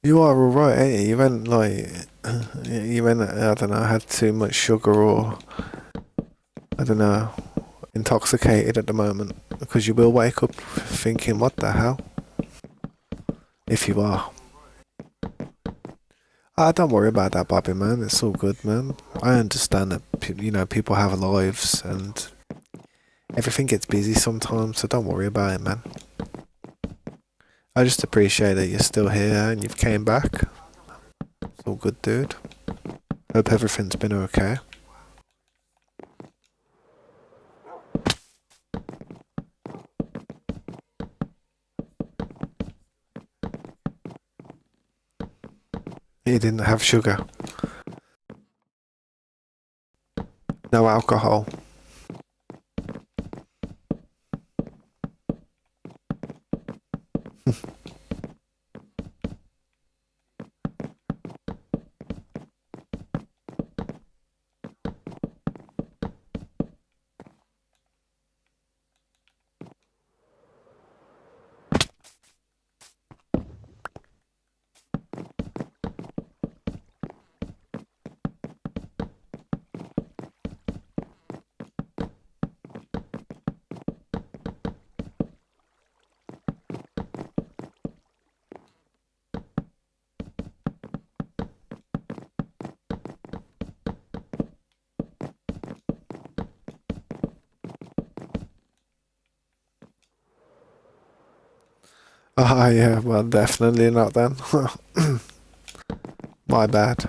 You are alright, ain't you? You went like, you went, I don't know, had too much sugar or, I don't know, intoxicated at the moment. Because you will wake up thinking, what the hell? If you are. Ah, don't worry about that, Bobby, man. It's all good, man. I understand that, people have lives and everything gets busy sometimes, so don't worry about it, man. I just appreciate that you're still here and you've came back. It's all good, dude. Hope everything's been okay. You didn't have sugar. No alcohol. Ah, yeah, well, definitely not then. My bad.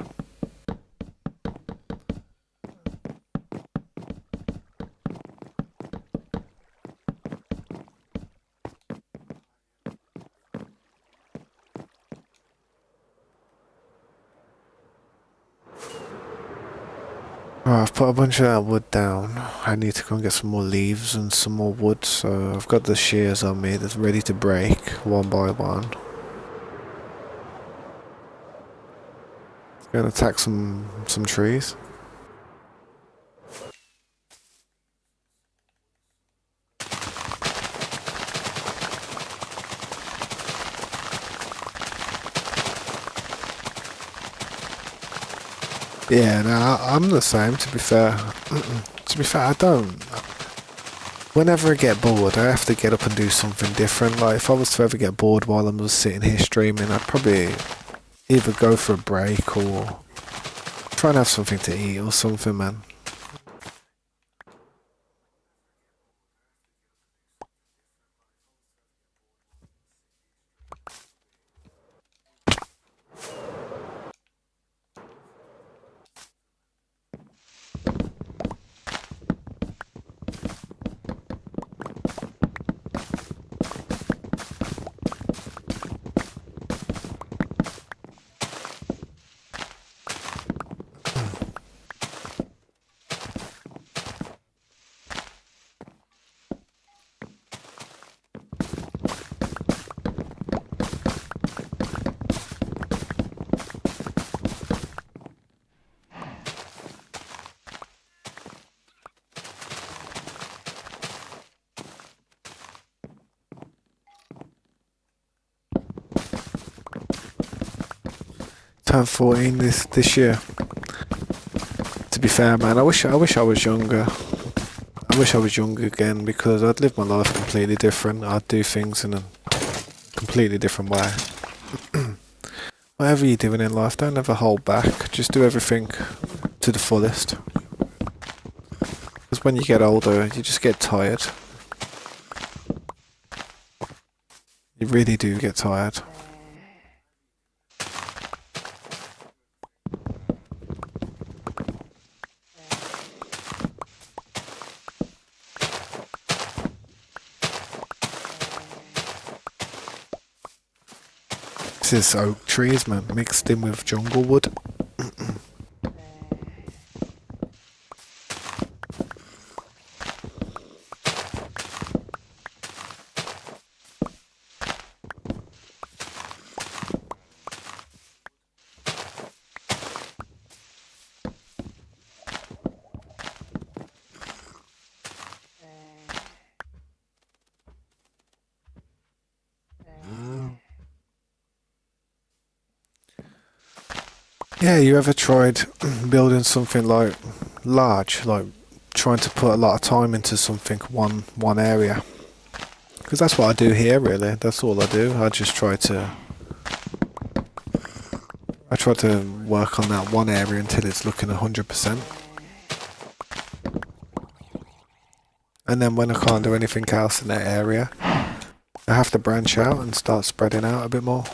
Oh, I've put a bunch of that wood down. I need to go and get some more leaves and some more wood, so I've got the shears on me that's ready to break one by one. Gonna attack some trees. Yeah, no, I'm the same, to be fair. To be fair, I don't. Whenever I get bored, I have to get up and do something different. Like, if I was to ever get bored while I'm just sitting here streaming, I'd probably either go for a break or try and have something to eat or something, man. turned 14 this year. To be fair, man, I wish I was younger. I wish I was younger again because I'd live my life completely different. I'd do things in a completely different way. Whatever you're doing in life, don't ever hold back. Just do everything to the fullest. Because when you get older, you just get tired. You really do get tired. This is oak trees, man, mixed in with jungle wood. Yeah, you ever tried building something like large, like trying to put a lot of time into something one area? Because that's what I do here, really. That's all I do. I try to work on that one area until it's looking 100%. And then when I can't do anything else in that area, I have to branch out and start spreading out a bit more.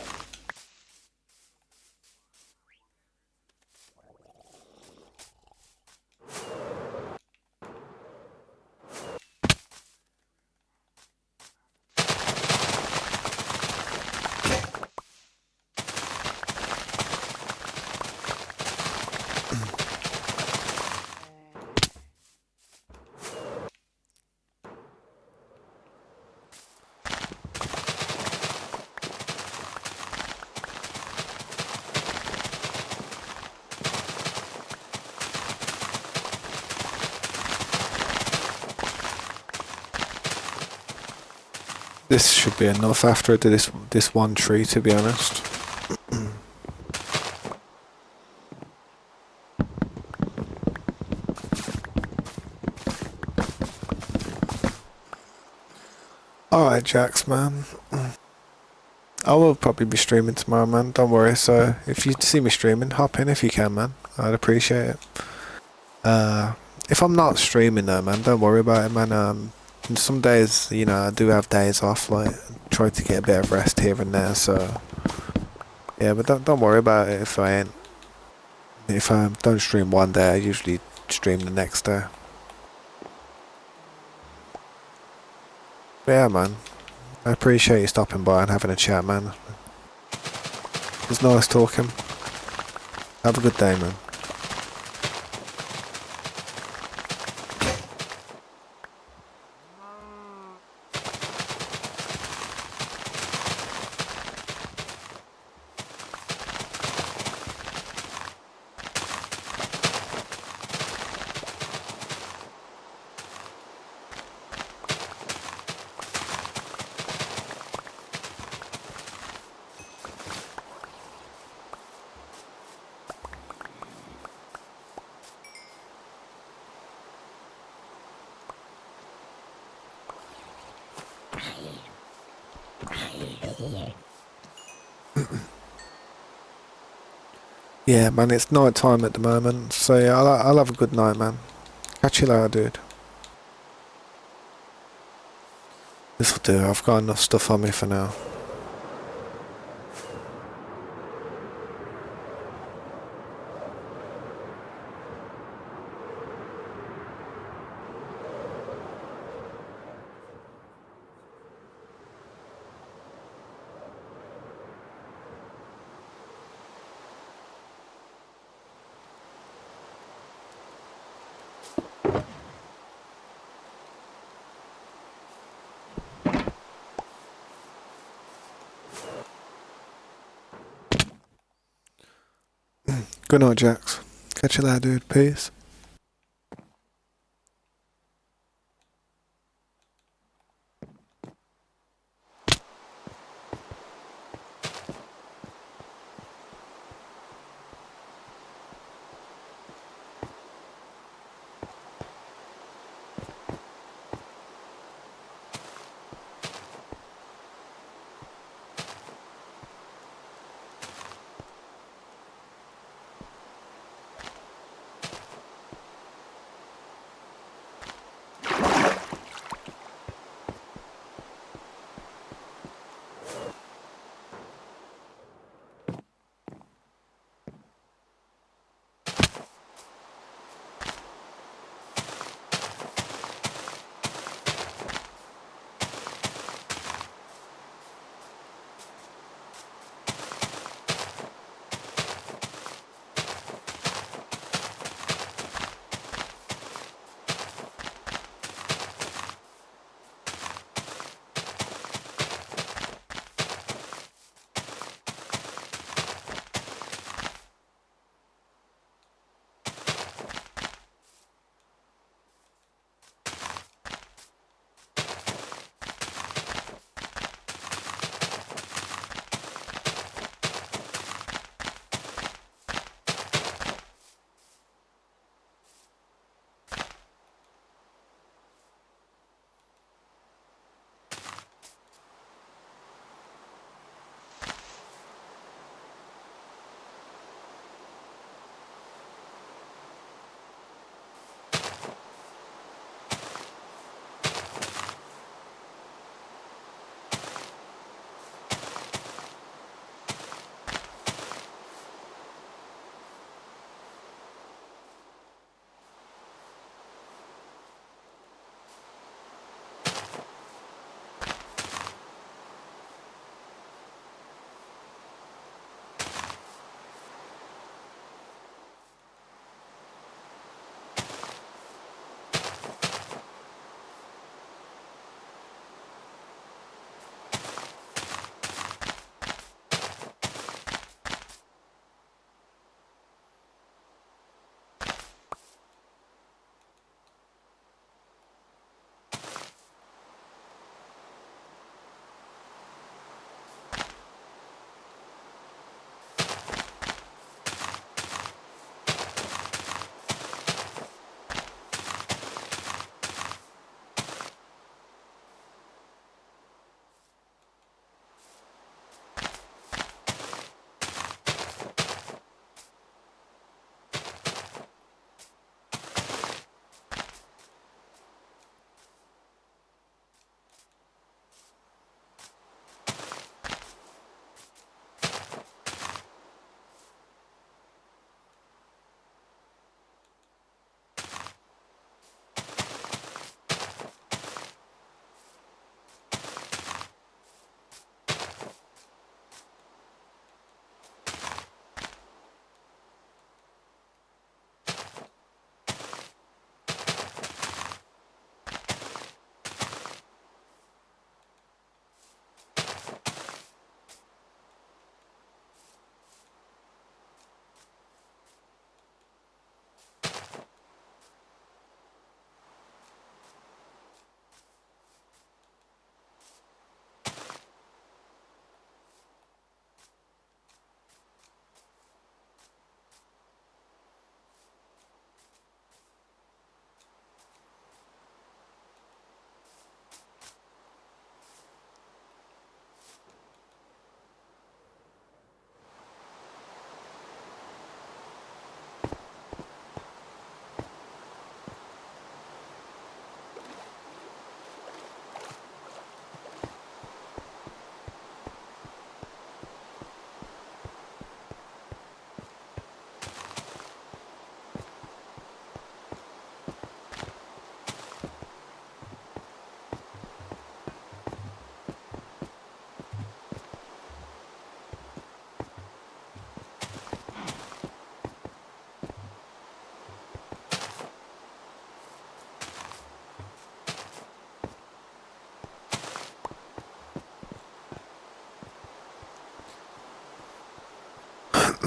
This should be enough after I do this one tree, to be honest. Alright, Jax, man. I will probably be streaming tomorrow, man. Don't worry. So if you see me streaming, hop in if you can, man. I'd appreciate it. If I'm not streaming though, man, don't worry about it, man. Some days, you know, I do have days off, like try to get a bit of rest here and there. So yeah, but don't worry about it if I don't stream one day, I usually stream the next day. But yeah, man, I appreciate you stopping by and having a chat, man. It's nice talking. Have a good day, man. Yeah, man, it's night time at the moment, so yeah, I'll have a good night, man. Catch you later, dude. This'll do, I've got enough stuff on me for now. Good night, Jax. Catch you later, dude. Peace.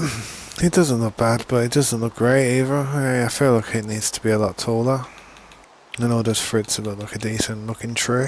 It doesn't look bad, but it doesn't look great either. I feel like it needs to be a lot taller in order for it to look like a decent looking tree.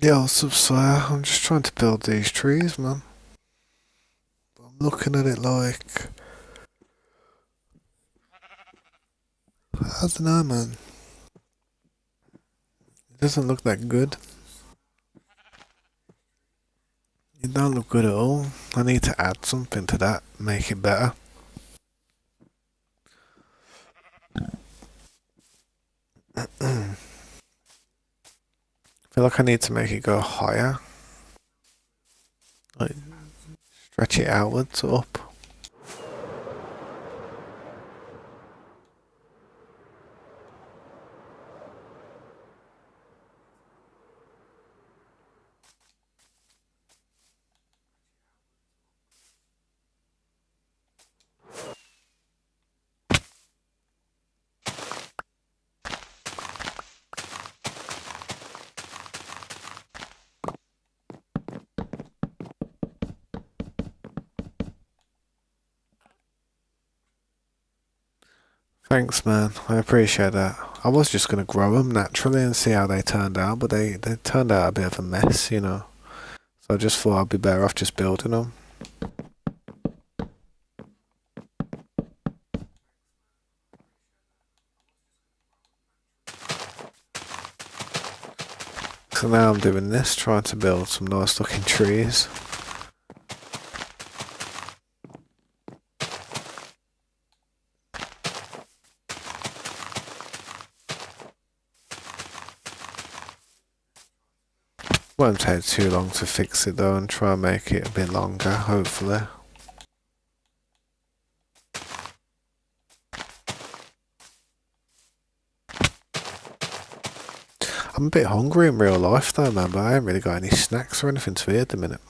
Yeah, I'll subside. I'm just trying to build these trees, man. I'm looking at it like, I don't know, man. It doesn't look that good. It don't look good at all. I need to add something to that, make it better. I feel like I need to make it go higher. Like, stretch it outwards, up. Thanks, man. I appreciate that. I was just gonna grow them naturally and see how they turned out, but they turned out a bit of a mess, you know. So I just thought I'd be better off just building them. So now I'm doing this, trying to build some nice looking trees. Won't take too long to fix it though and try and make it a bit longer, hopefully. I'm a bit hungry in real life though, man, but I ain't really got any snacks or anything to eat at the minute.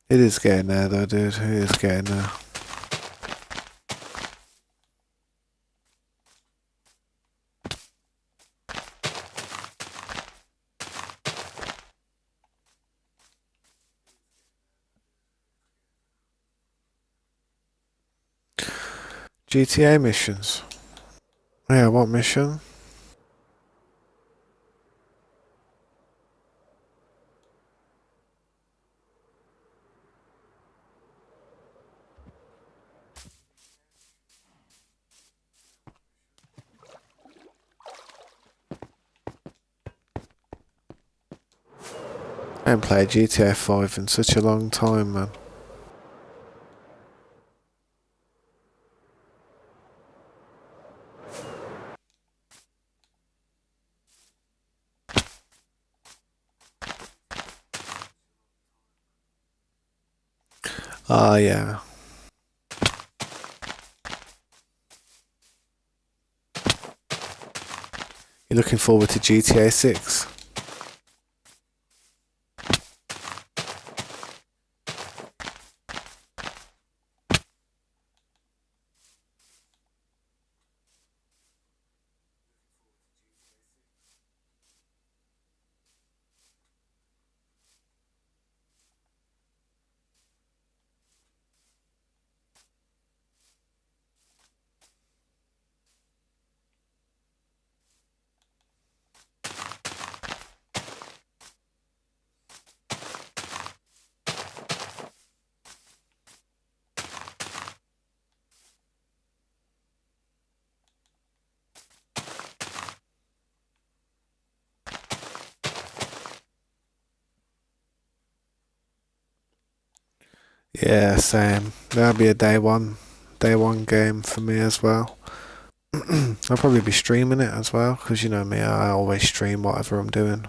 It is getting there though, dude. It is getting there. GTA missions. Yeah, what mission? I haven't played GTA 5 in such a long time, man. Ah, yeah. You're looking forward to GTA 6? Yeah, same. That'll be a day one game for me as well. I'll probably be streaming it as well, because you know me, I always stream whatever I'm doing.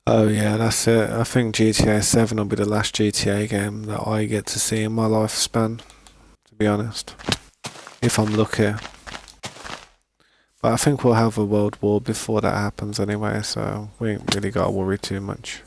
Oh yeah, that's it. I think GTA 7 will be the last GTA game that I get to see in my lifespan, to be honest. If I'm lucky. But I think we'll have a world war before that happens anyway, so we ain't really got to worry too much.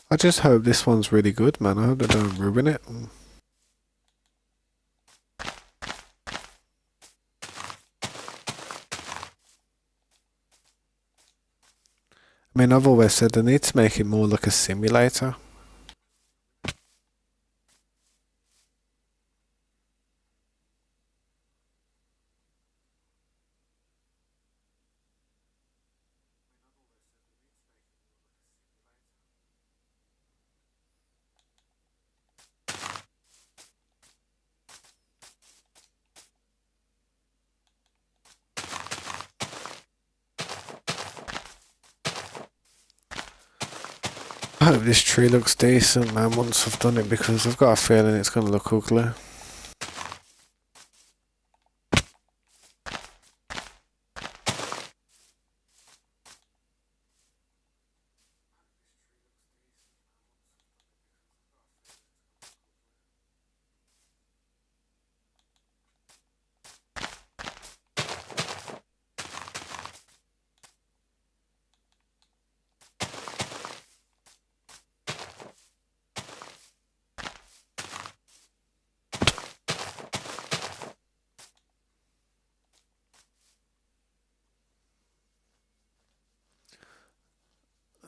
I just hope this one's really good, man. I hope they don't ruin it. I mean, I've always said they need to make it more like a simulator. I hope this tree looks decent, man, once I've done it, because I've got a feeling it's going to look ugly.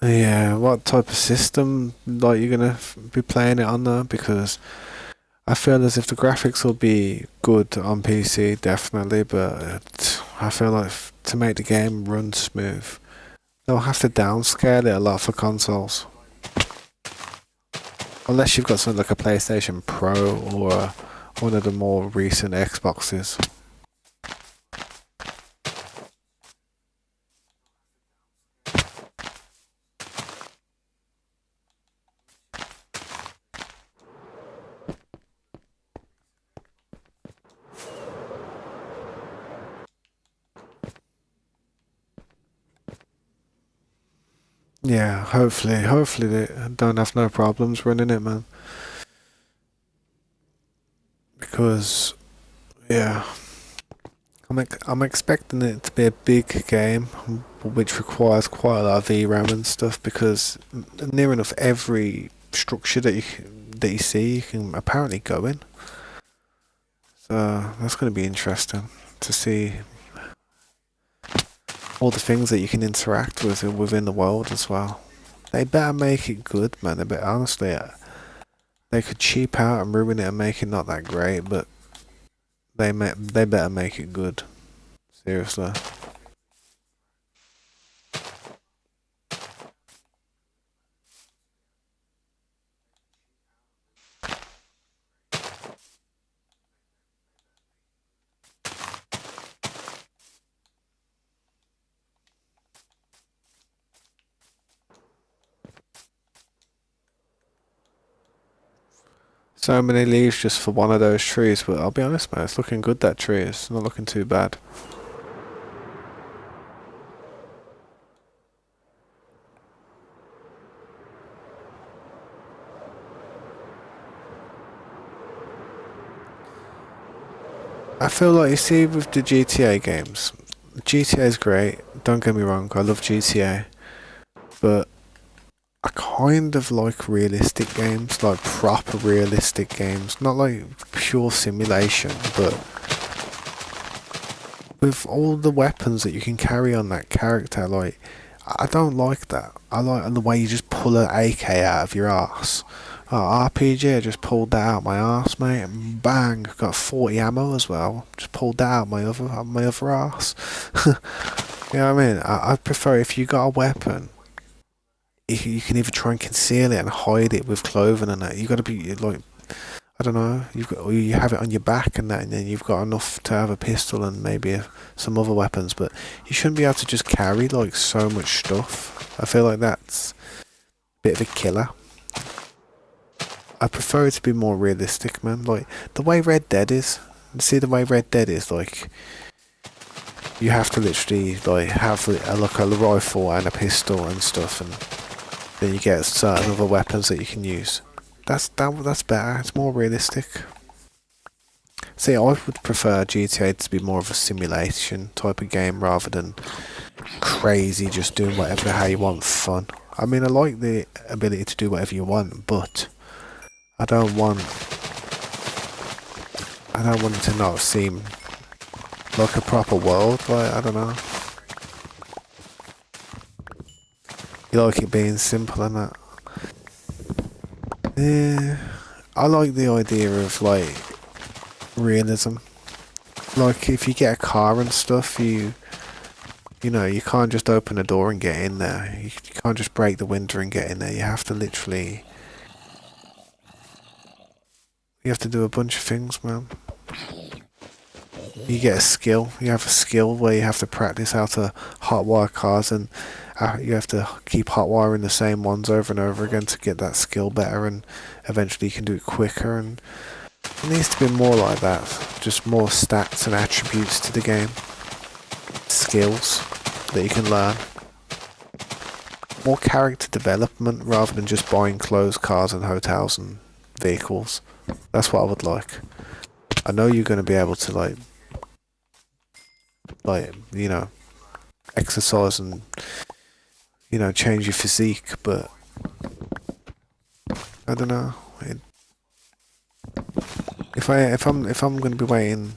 Yeah, what type of system like you're gonna be playing it on though? Because I feel as if the graphics will be good on PC, definitely, but I feel like to make the game run smooth, they'll have to downscale it a lot for consoles. Unless you've got something like a PlayStation Pro or one of the more recent Xboxes. Yeah, hopefully they don't have no problems running it, man. Because, yeah, I'm expecting it to be a big game, which requires quite a lot of VRAM and stuff. Because near enough every structure that you see, you can apparently go in. So that's going to be interesting to see all the things that you can interact with within the world as well. They better make it good, man. They better, honestly, they could cheap out and ruin it and make it not that great, but they better make it good. Seriously. So many leaves just for one of those trees, but I'll be honest, man, it's looking good, that tree. It's not looking too bad. I feel like, you see, with the GTA games, GTA is great, don't get me wrong, I love GTA, but I kind of like realistic games, like proper realistic games, not like pure simulation, but with all the weapons that you can carry on that character, like, I don't like that. I like the way you just pull an AK out of your arse. RPG, I just pulled that out my arse, mate, and bang, got 40 ammo as well. Just pulled that out my other arse. You know what I mean? I prefer if you got a weapon, you can either try and conceal it and hide it with clothing and that. You got to be like, I don't know, or you have it on your back and that, and then you've got enough to have a pistol and maybe some other weapons, but you shouldn't be able to just carry like so much stuff. I feel like that's a bit of a killer. I prefer it to be more realistic, man. Like the way Red Dead is. See the way Red Dead is, like you have to literally like have like a rifle and a pistol and stuff, and then you get certain other weapons that you can use. That's better. It's more realistic. See, I would prefer GTA to be more of a simulation type of game rather than crazy just doing whatever the hell you want for fun. I mean, I like the ability to do whatever you want, but I don't want it to not seem like a proper world. Like, I don't know. You like it being simple and that. Yeah, I like the idea of like realism. Like if you get a car and stuff, you know, you can't just open a door and get in there. You can't just break the window and get in there. You have to literally, you have to do a bunch of things, man. You get a skill. You have a skill where you have to practice how to hotwire cars, and you have to keep hotwiring the same ones over and over again to get that skill better, and eventually you can do it quicker. And it needs to be more like that. Just more stats and attributes to the game. Skills that you can learn. More character development rather than just buying clothes, cars and hotels and vehicles. That's what I would like. I know you're going to be able to like, you know, exercise and, you know, change your physique, but I don't know. If I'm going to be waiting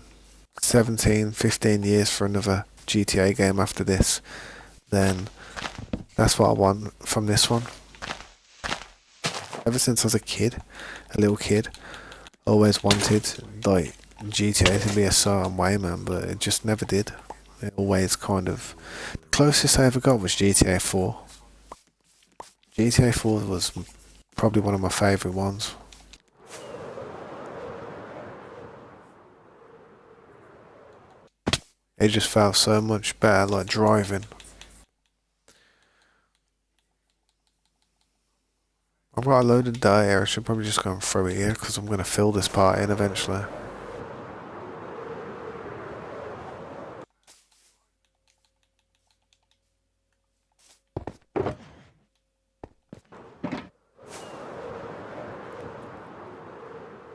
17, 15 years for another GTA game after this, then that's what I want from this one. Ever since I was a little kid, I always wanted like GTA to be a certain way, man, but it just never did. It always kind of... The closest I ever got was GTA 4. GTA 4 was probably one of my favourite ones. It just felt so much better, like driving. I've got a load of dye here. I should probably just go and throw it here because I'm going to fill this part in eventually.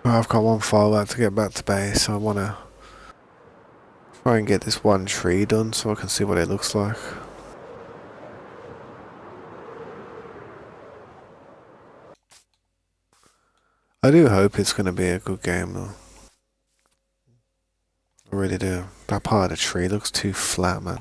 I've got one file left to get back to base, so I want to try and get this one tree done so I can see what it looks like. I do hope it's going to be a good game though. I really do. That part of the tree looks too flat, man.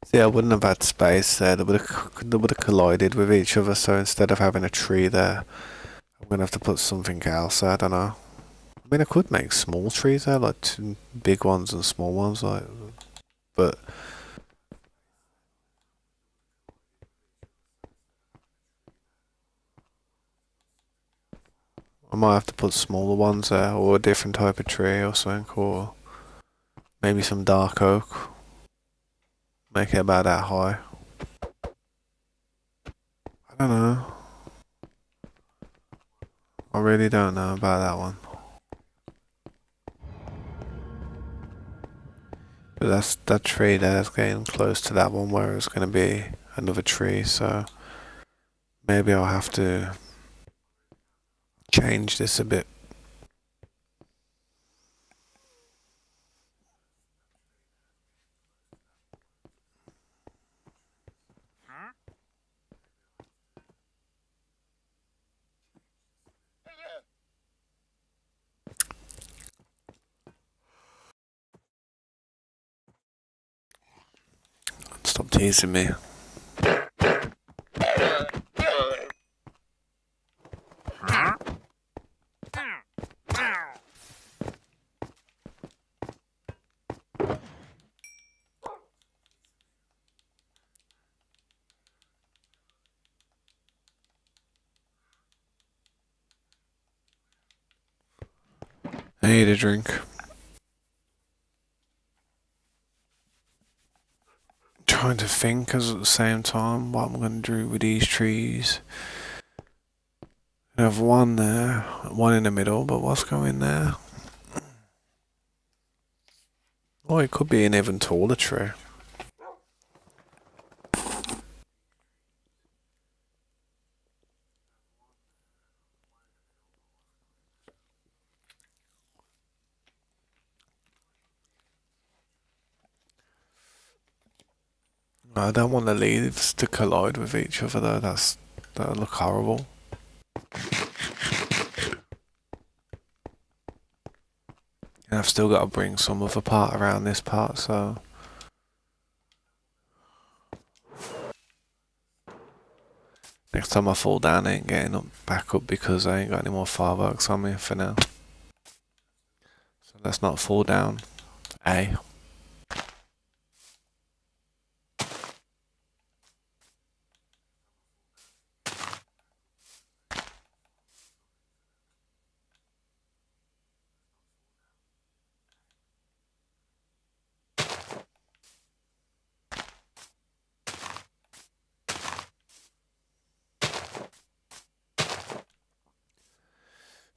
See, I wouldn't have had space there. They would have collided with each other. So instead of having a tree there, I'm gonna have to put something else there. I don't know. I mean, I could make small trees there, like two big ones and small ones, like. But I might have to put smaller ones there, or a different type of tree or something, or maybe some dark oak. Make it about that high. I don't know. I really don't know about that one. But that tree there's getting close to that one where it's going to be another tree, so maybe I'll have to change this a bit. teasing me. I need a drink. Trying to think as at the same time what I'm going to do with these trees. I have one there, one in the middle, but what's going there? Oh, it could be an even taller tree. I don't want the leaves to collide with each other though, that'll look horrible. And I've still got to bring some other part around this part, so... Next time I fall down I ain't getting up back up because I ain't got any more fireworks on me for now. So let's not fall down. A.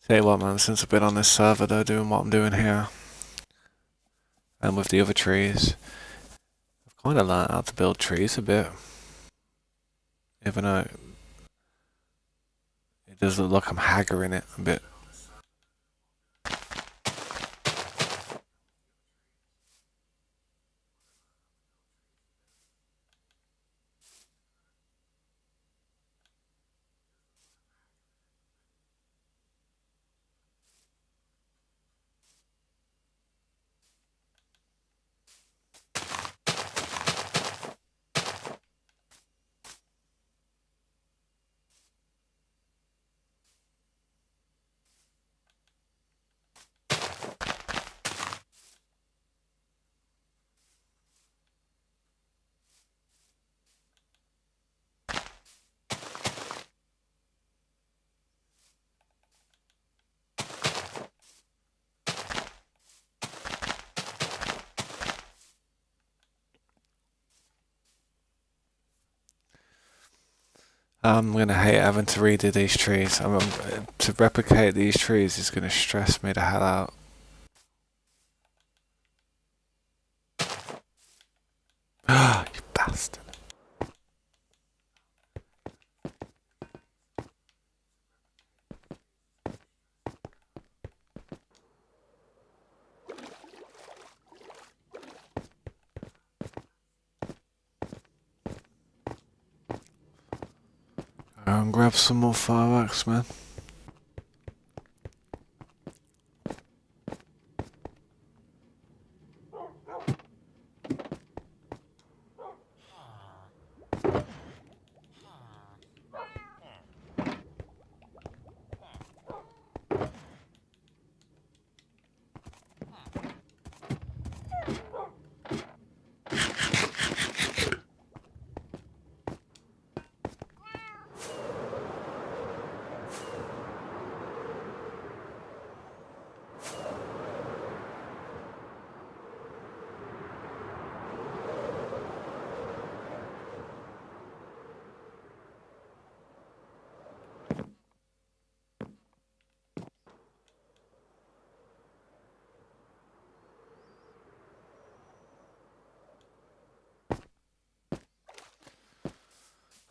Tell you what man, since I've been on this server though, doing what I'm doing here, and with the other trees, I've kind of learned how to build trees a bit. Even though it does look like I'm haggering it a bit. I'm gonna hate having to redo these trees. To replicate these trees is gonna stress me the hell out. You bastard. Go and grab some more fireworks, man.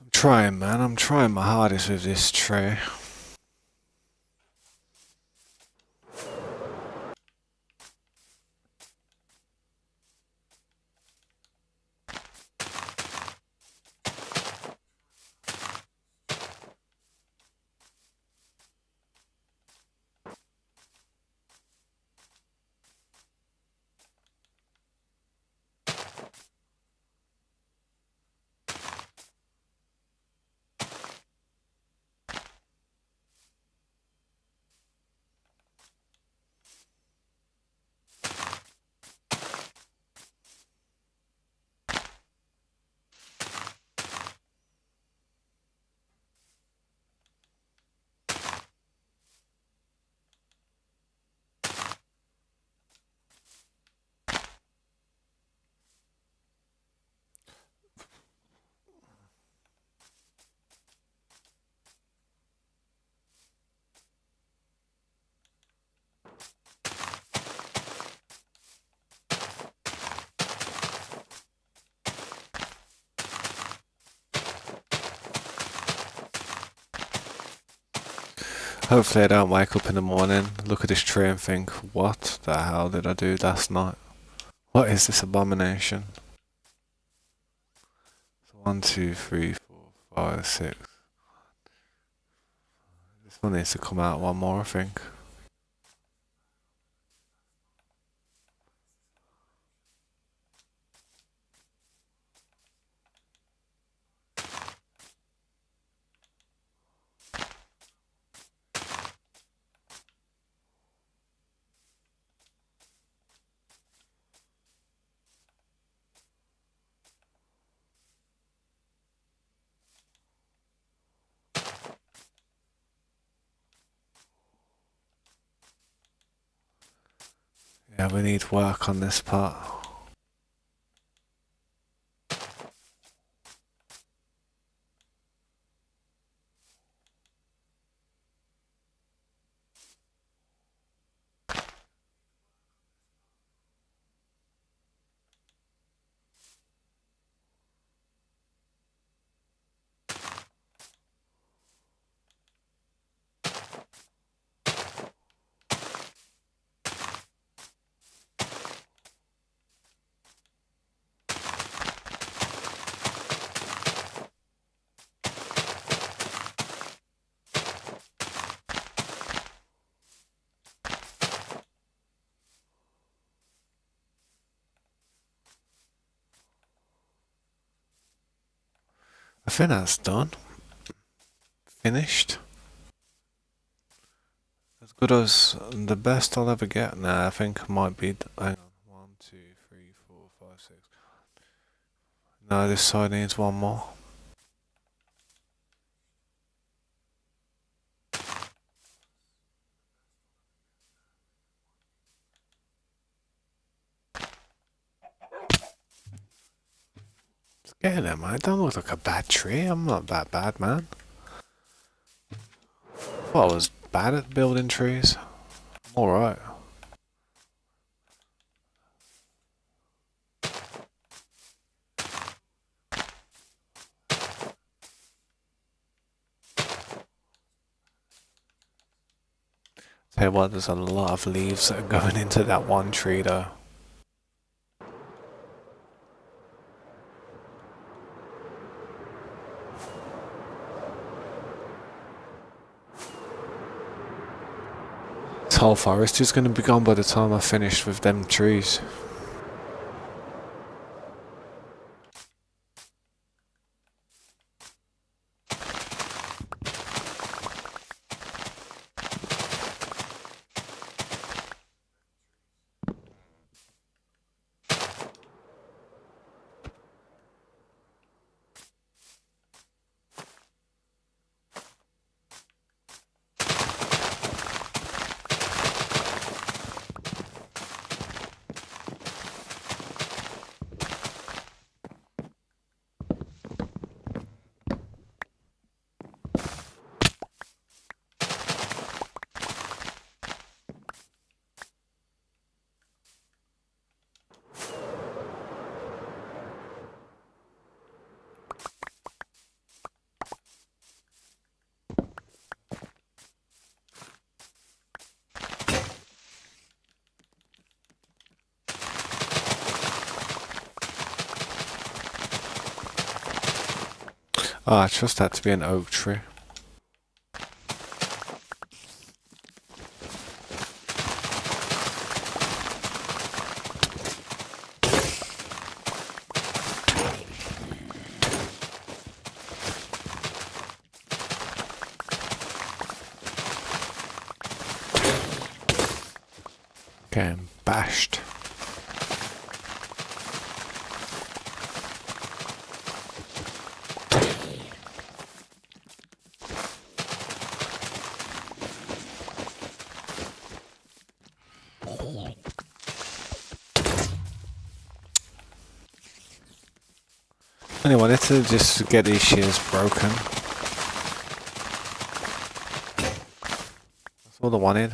I'm trying, man. I'm trying my hardest with this tree. Hopefully I don't wake up in the morning, look at this tree and think, what the hell did I do last night? What is this abomination? So 1, 2, 3, 4, 5, 6. This one needs to come out one more, I think. Yeah, we need work on this part. I think that's done. Finished. As good as the best I'll ever get now. I think it might be. Hang on. 1, 2, 3, 4, 5, 6. No, this side needs one more. It's getting there, man. It don't look like a bad tree. I'm not that bad, man. I thought I was bad at building trees. I'm alright. Tell you what, there's a lot of leaves that are going into that one tree though. This whole forest is going to be gone by the time I finish with them trees. Oh, I trust that to be an oak tree. Getting bashed. Anyway, I wanted to just get these shears broken. That's all I wanted.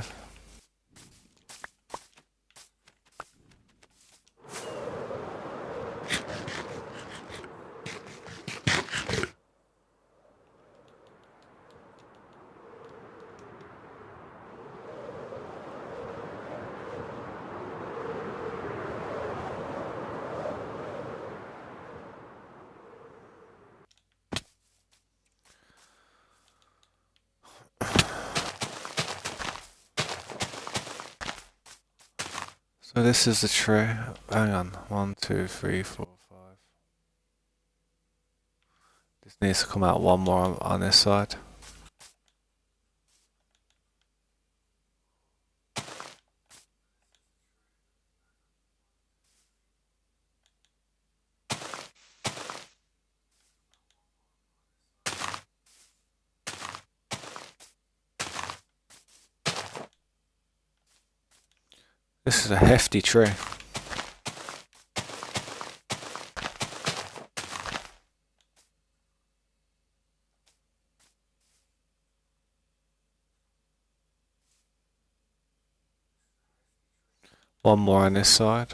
So this is the tree. Hang on. 1, 2, 3, 4, 5. This needs to come out one more on this side. This is a hefty tree. One more on this side.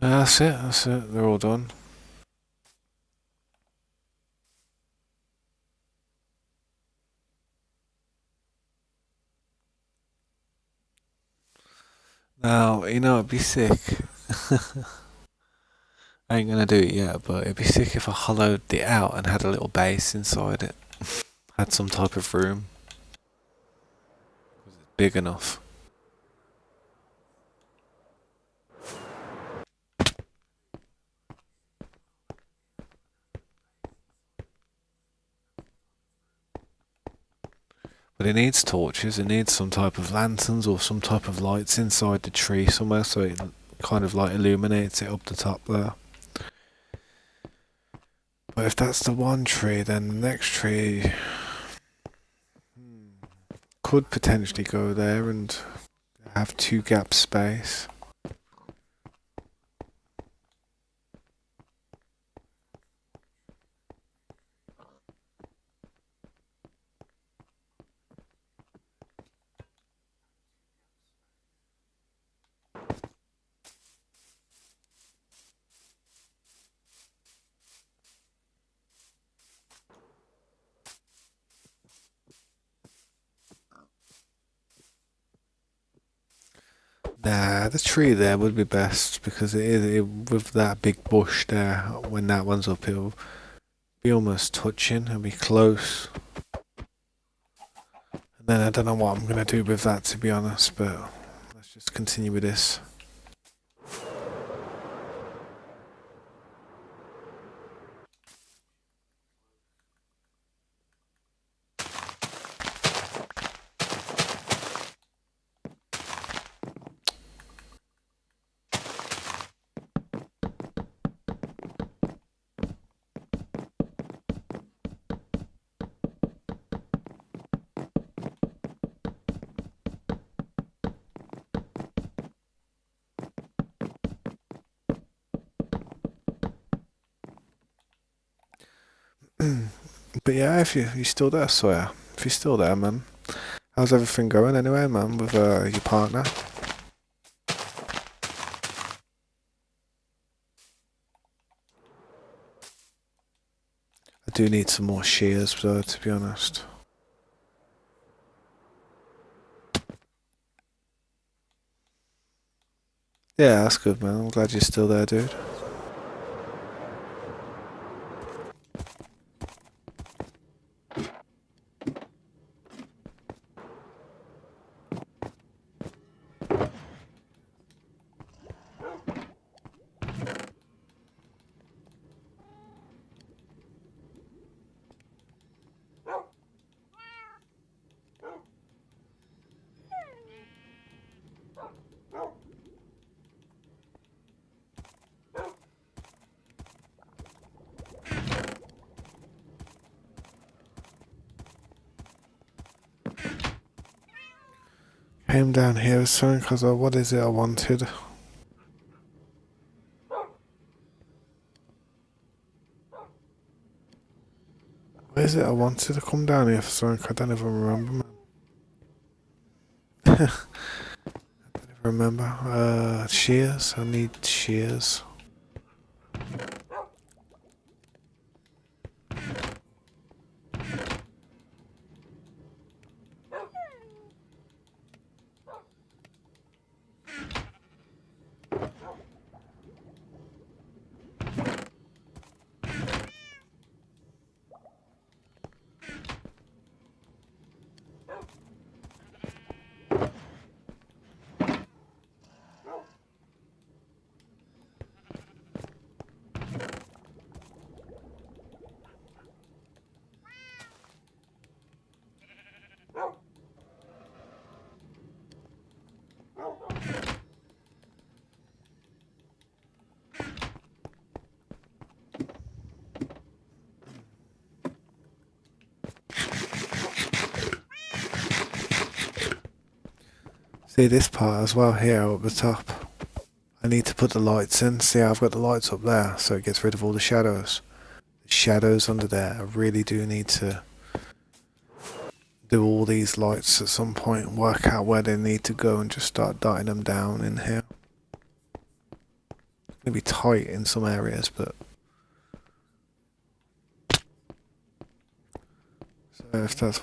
That's it, that's it. They're all done. Now, you know, it'd be sick. I ain't gonna do it yet, but it'd be sick if I hollowed it out and had a little base inside it. Had some type of room. Was it big enough? But it needs torches, it needs some type of lanterns or some type of lights inside the tree somewhere so it kind of like illuminates it up the top there. But if that's the one tree, then the next tree could potentially go there and have 2 gap space. Nah, the tree there would be best because with that big bush there, when that one's up, it'll be almost touching, it'll be close. And then I don't know what I'm going to do with that, to be honest, but let's just continue with this. But yeah, if you're still there, Sawyer, if you're still there, man, how's everything going anyway, man, with your partner? I do need some more shears, though, to be honest. Yeah, that's good, man. I'm glad you're still there, dude. Came down here with something because what is it I wanted? What is it I wanted to come down here for something? I don't even remember, man. Remember, shears. I need shears. See this part as well here up the top. I need to put the lights in. See how I've got the lights up there, so it gets rid of all the shadows. The shadows under there. I really do need to do all these lights at some point, work out where they need to go and just start dotting them down in here. It's gonna be tight in some areas, but so if that's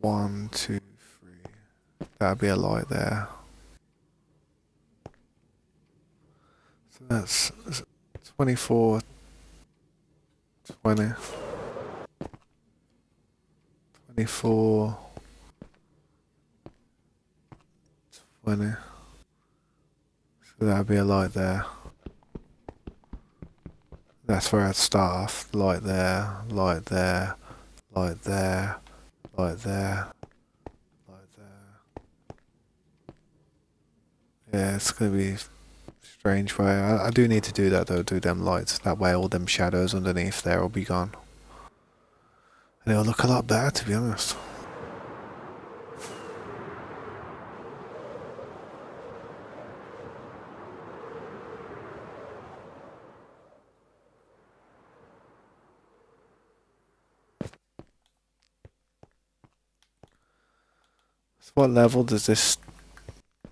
1, 2, 3, that'd be a light there. So that's 24, 20, 24, 20. So that'd be a light there. That's where I'd start off. Light there, light there, light there, light there, light there. Yeah, it's gonna be strange way. I do need to do that though, do them lights. That way all them shadows underneath there will be gone. And it'll look a lot better, to be honest. So what level does this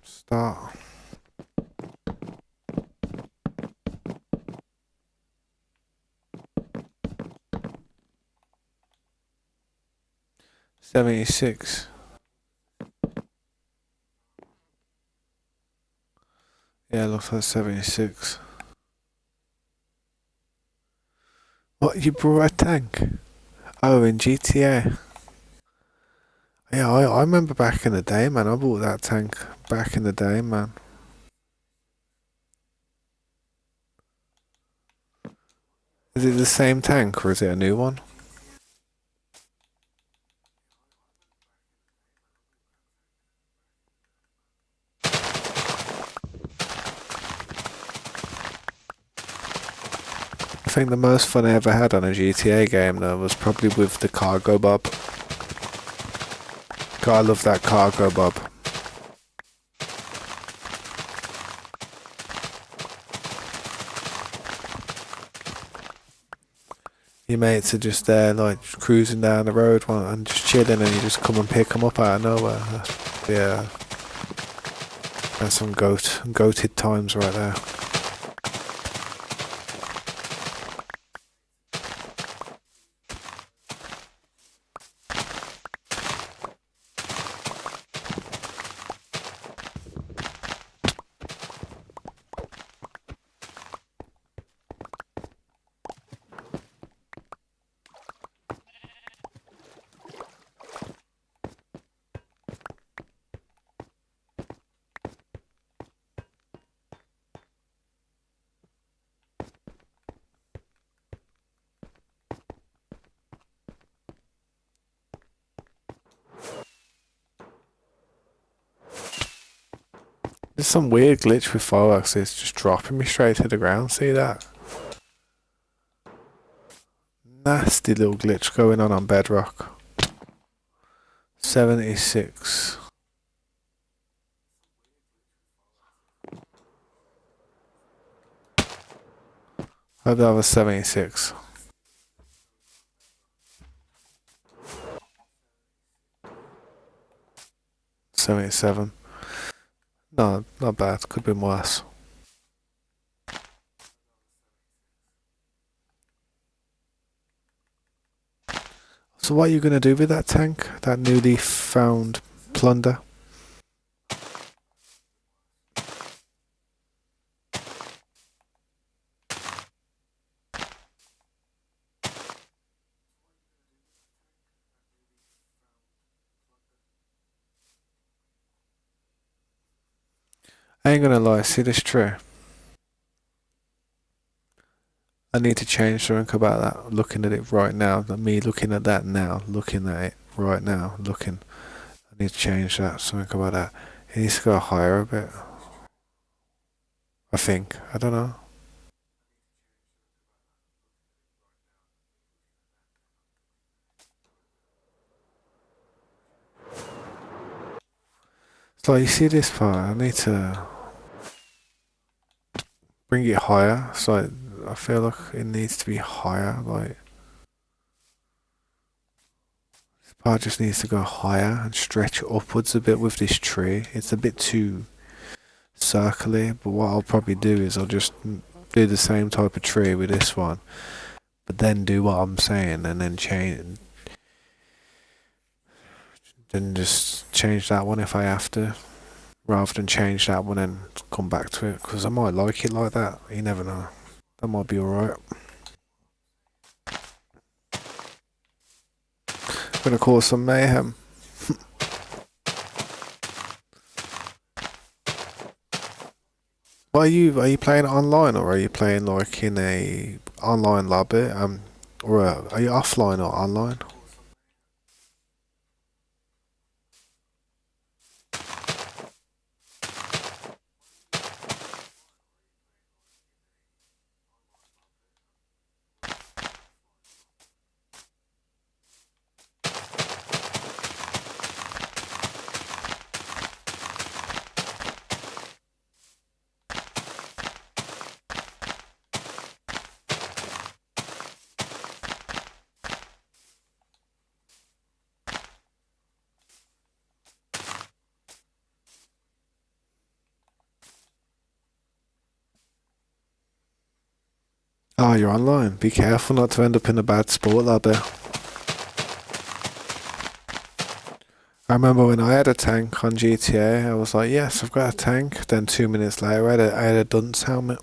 start? $76. Yeah, it looks like 76. What, you brought a tank? Oh, in GTA. Yeah, I remember back in the day, man. I bought that tank back in the day, man. Is it the same tank or is it a new one? I think the most fun I ever had on a GTA game though was probably with the Cargo Bob. God, I love that Cargo Bob. Your mates are just there, like cruising down the road and just chilling, and you just come and pick them up out of nowhere. Yeah, that's some goated times right there. There's some weird glitch with fireworks. It's just dropping me straight to the ground. See that? Nasty little glitch going on Bedrock. 76. Hope that was 76. $77. No, not bad. Could be worse. So what are you gonna do with that tank? That newly found plunder? I ain't gonna lie, see this tree? I need to change something about that. Looking at it right now, me looking at that now, looking at it right now, looking. I need to change that. Something about that. It needs to go higher a bit. I think. I don't know. So you see this part? I need to bring it higher. So I feel like it needs to be higher. Like this part just needs to go higher and stretch upwards a bit with this tree. It's a bit too circular. But what I'll probably do is I'll just do the same type of tree with this one, but then do what I'm saying and then change. Then just change that one if I have to, rather than change that one and come back to it, because I might like it like that. You never know. That might be alright. Gonna cause some mayhem. Are you playing online or are you playing like in a online lobby? Or are you offline or online? Oh, you're online. Be careful not to end up in a bad sport lobby. I remember when I had a tank on GTA, I was like, yes, I've got a tank. Then 2 minutes later, I had a dunce helmet.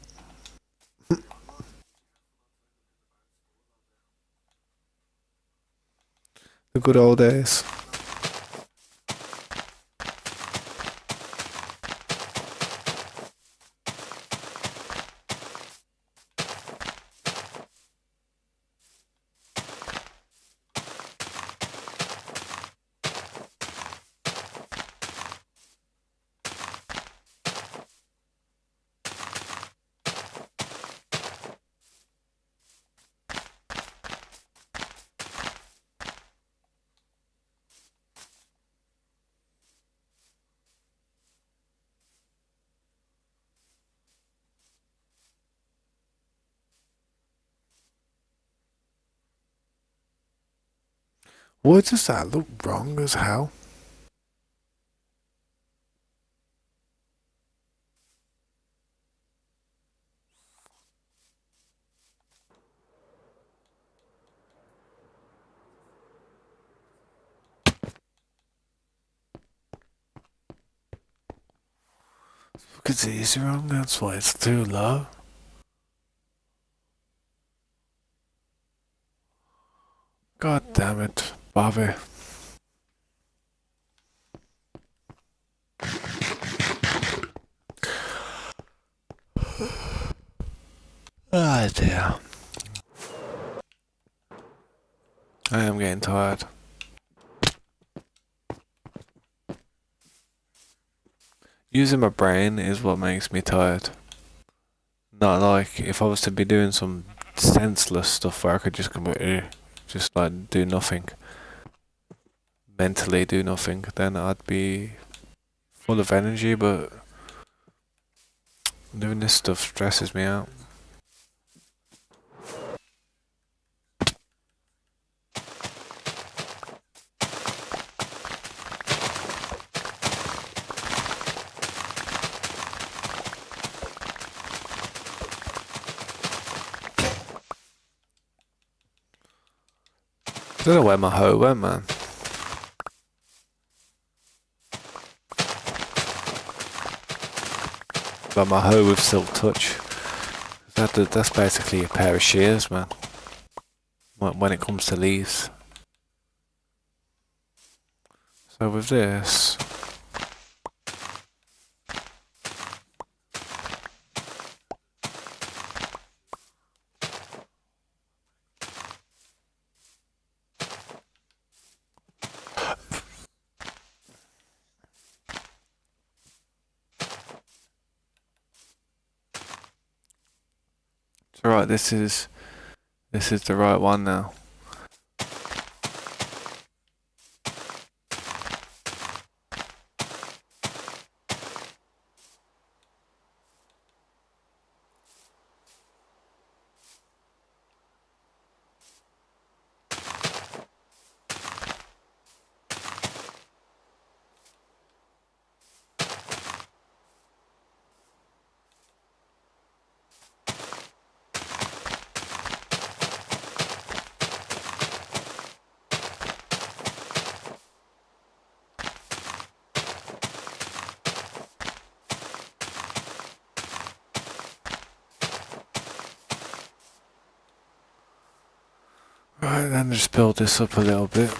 The good old days. Why does that look wrong as hell? Because it is wrong, that's why it's too low. God damn it, Bobby. Ah, dear. I am getting tired. Using my brain is what makes me tired. Not like if I was to be doing some senseless stuff where I could just just like do nothing, mentally do nothing, then I'd be full of energy, but doing this stuff stresses me out. don't know where my hoe went, man. But my hoe with silk touch. That's basically a pair of shears, man. When it comes to leaves. So with this, it's alright. This is the right one now. Right, then just build this up a little bit.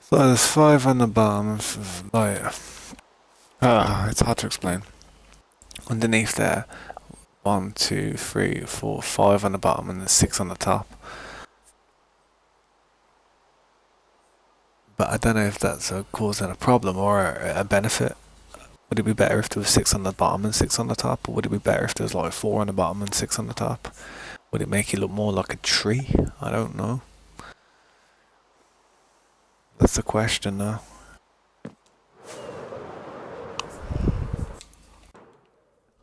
So there's 5 on the bottom, like, it's hard to explain. Underneath there, 1, 2, 3, 4, 5 on the bottom, and there's 6 on the top. But I don't know if that's causing a problem or a benefit. Would it be better if there was 6 on the bottom and 6 on the top, or would it be better if there was like 4 on the bottom and 6 on the top? Would it make it look more like a tree? I don't know. That's the question now.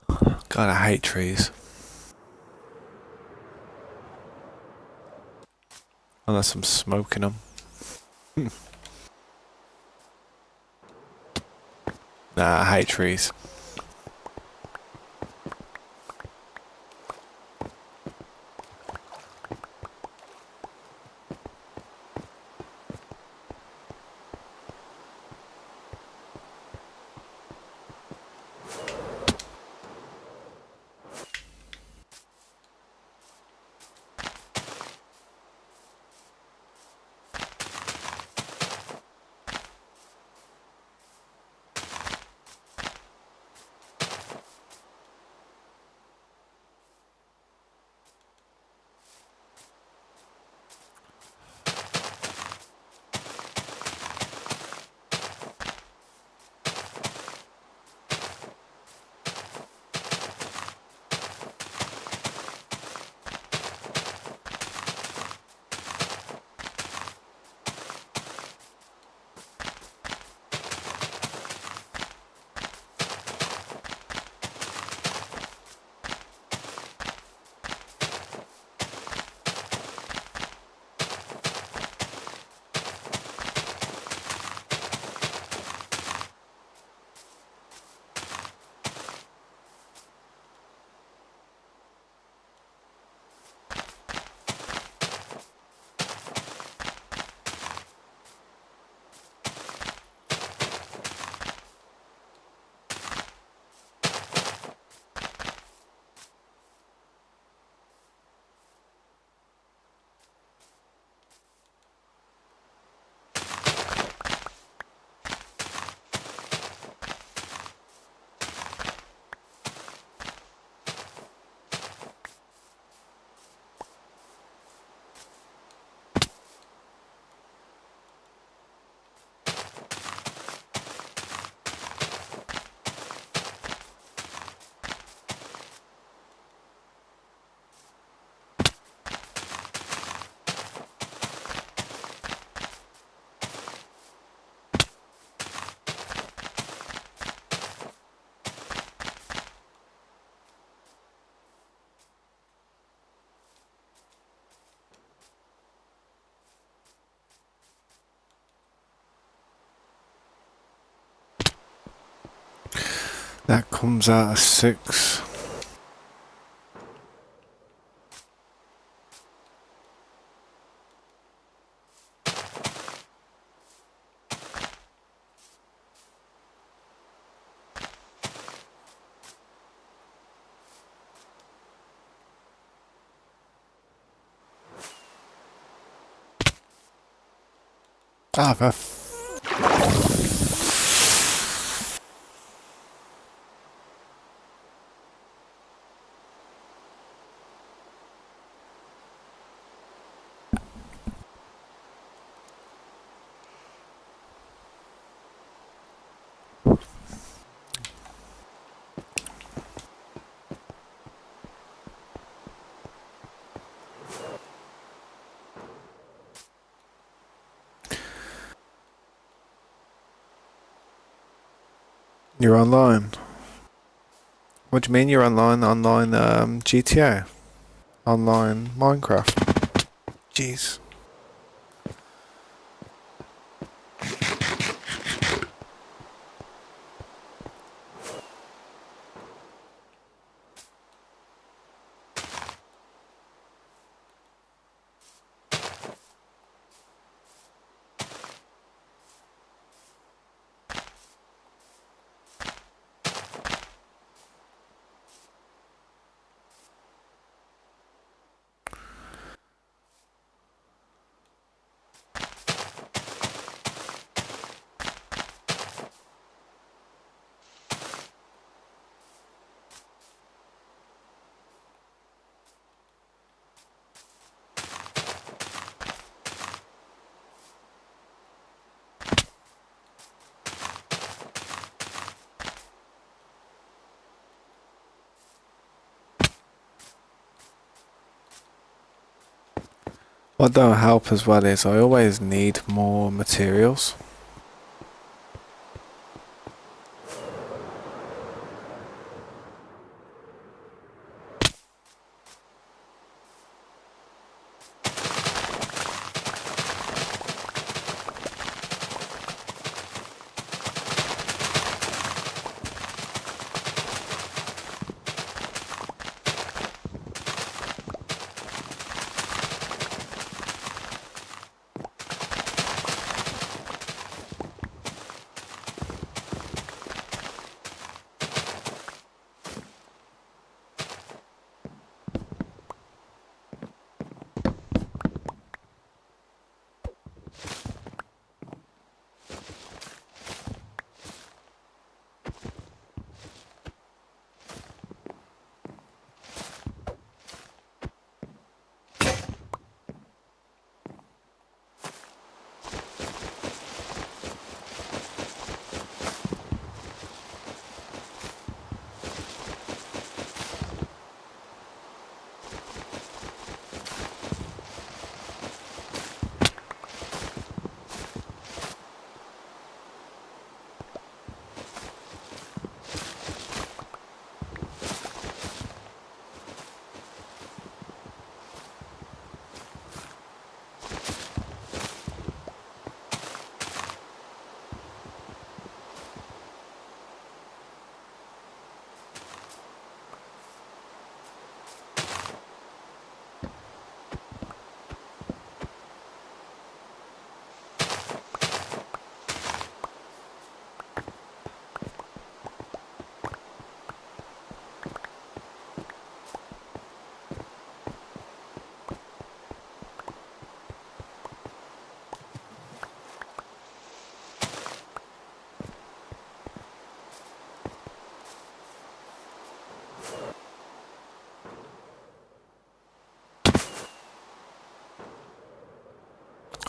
God, I hate trees. Unless I'm smoking them. Nah, I hate trees. That comes out of 6. Ah, for You're online. What do you mean you're online? Online GTA? Online Minecraft? Jeez. What don't help as well is I always need more materials.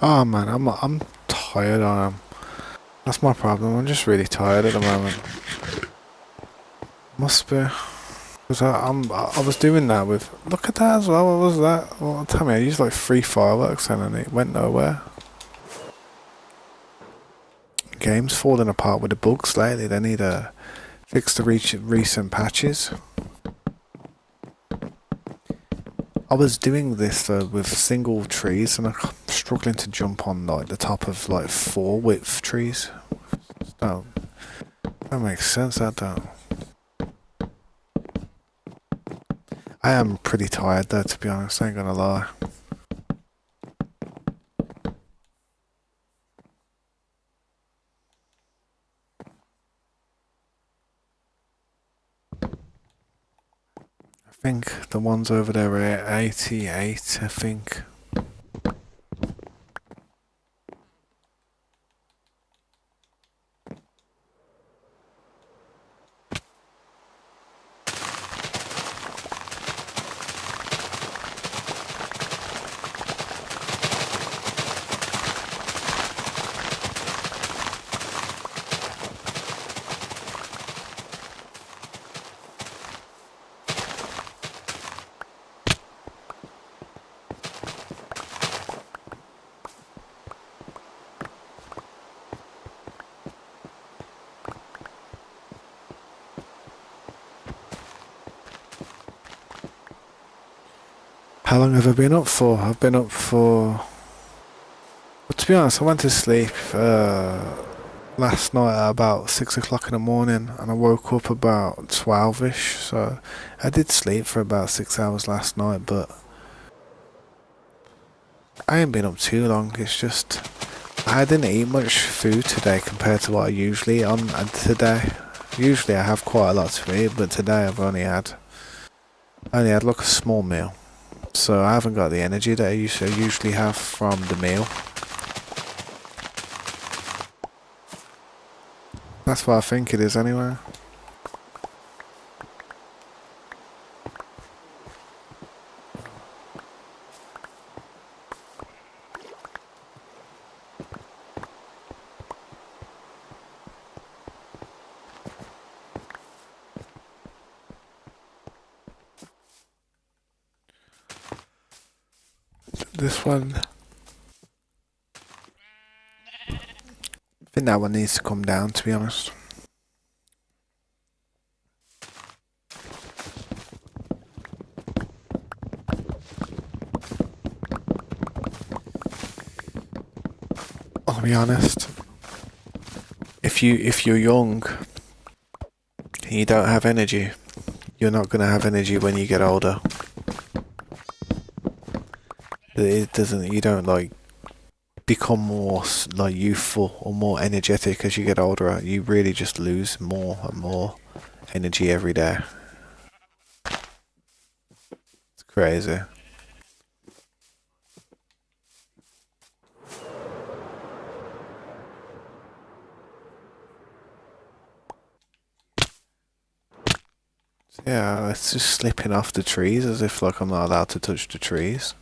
Oh man, I'm tired. That's my problem. I'm just really tired at the moment. Must be. Cause I was doing that with. Look at that as well. What was that? Well, tell me, I used like 3 fireworks and then it went nowhere. Game's falling apart with the bugs lately. They need to fix the recent patches. I was doing this with single trees and I'm struggling to jump on like the top of like 4 width trees. That makes sense. That don't. I am pretty tired though, to be honest, I ain't gonna lie. I think the ones over there are at 88, I think. How long have I been up for? I've been up for... Well, to be honest, I went to sleep last night at about 6 o'clock in the morning and I woke up about 12ish, so I did sleep for about 6 hours last night, but I ain't been up too long. It's just I didn't eat much food today compared to what I usually eat on today. Usually I have quite a lot to eat, but today I've only had like a small meal. So I haven't got the energy that I usually have from the meal. That's what I think it is anyway. This one, I think that one needs to come down, to be honest. I'll be honest. If you're young and you don't have energy, you're not gonna have energy when you get older. It doesn't. You don't like become more like youthful or more energetic as you get older. You really just lose more and more energy every day. It's crazy. Yeah, it's just slipping off the trees as if like I'm not allowed to touch the trees.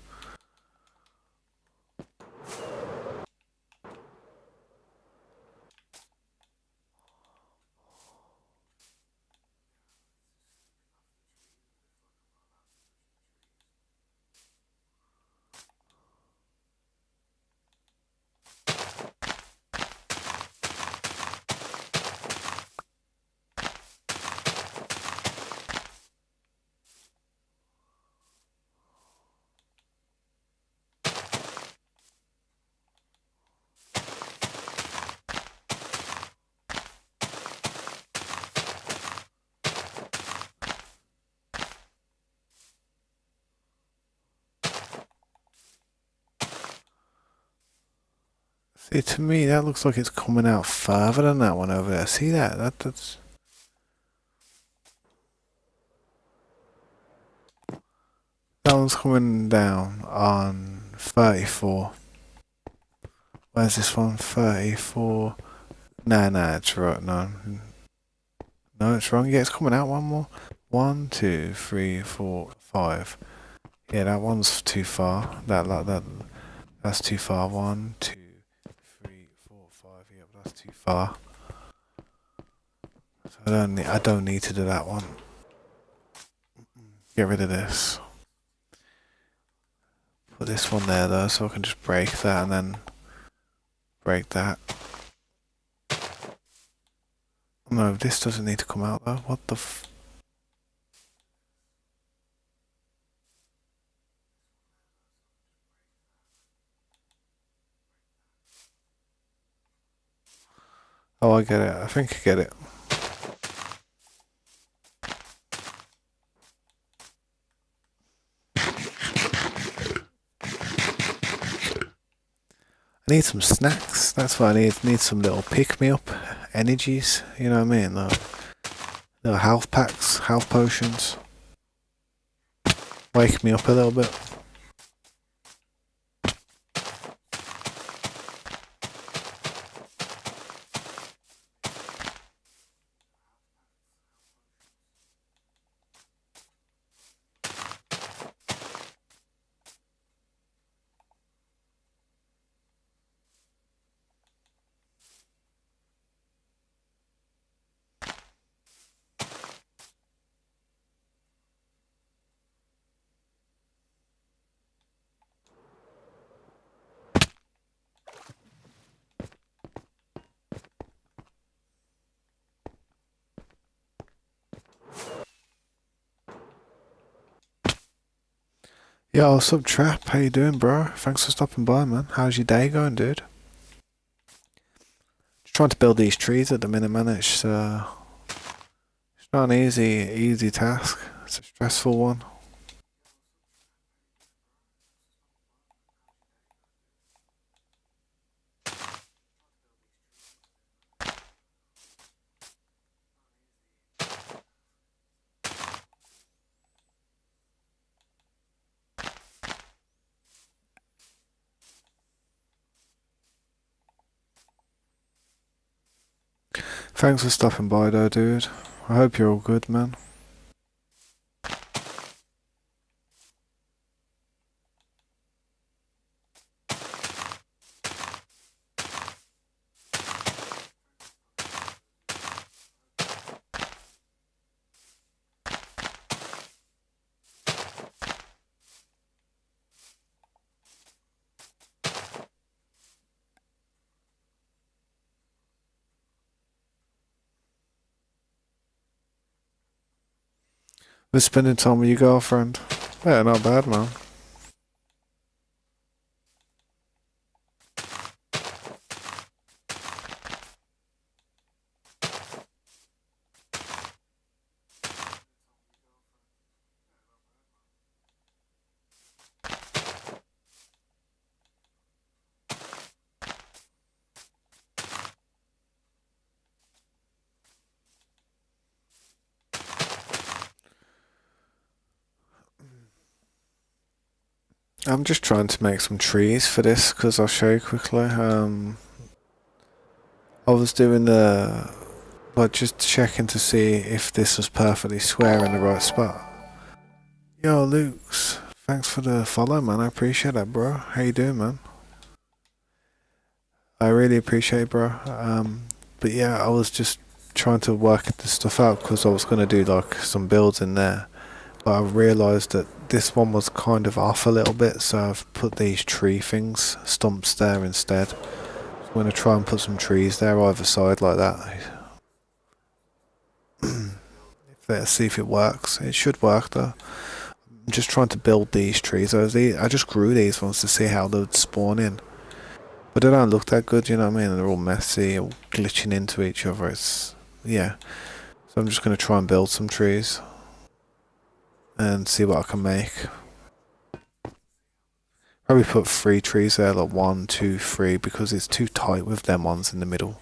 See, to me, that looks like it's coming out further than that one over there. See that? That's... That one's coming down on 34. Where's this one? 34. Nah, it's right. No, it's wrong. Yeah, it's coming out one more. 1, 2, 3, 4, 5. Yeah, that one's too far. That's too far. 1, 2, 3, 4, 5. Yep, that's too far. So I don't need to do that one. Get rid of this. Put this one there though, so I can just break that and then break that. No, this doesn't need to come out though. What the f... Oh, I get it. I think I get it. I need some snacks. That's what I need. Need some little pick-me-up energies. You know what I mean? Like little health packs, health potions. Wake me up a little bit. Yo, what's up, Trap? How you doing, bro? Thanks for stopping by, man. How's your day going, dude? Just trying to build these trees at the minute, man. It's not an easy task. It's a stressful one. Thanks for stopping by, though, dude. I hope you're all good, man. Been spending time with your girlfriend. Yeah, not bad, man. I'm just trying to make some trees for this because I'll show you quickly. I was doing like just checking to see if this was perfectly square in the right spot. Yo, Luke's, thanks for the follow, man. I appreciate that, bro. How you doing, man? I really appreciate it, bro. But yeah, I was just trying to work this stuff out because I was gonna do like some builds in there. But I realised that this one was kind of off a little bit, so I've put these tree things, stumps there instead. I'm going to try and put some trees there either side like that. Let's see if it works. It should work though. I'm just trying to build these trees. I just grew these ones to see how they would spawn in. But they don't look that good, you know what I mean? They're all messy, all glitching into each other. Yeah. So I'm just going to try and build some trees. And see what I can make. Probably put 3 trees there, like 1, 2, 3, because it's too tight with them ones in the middle.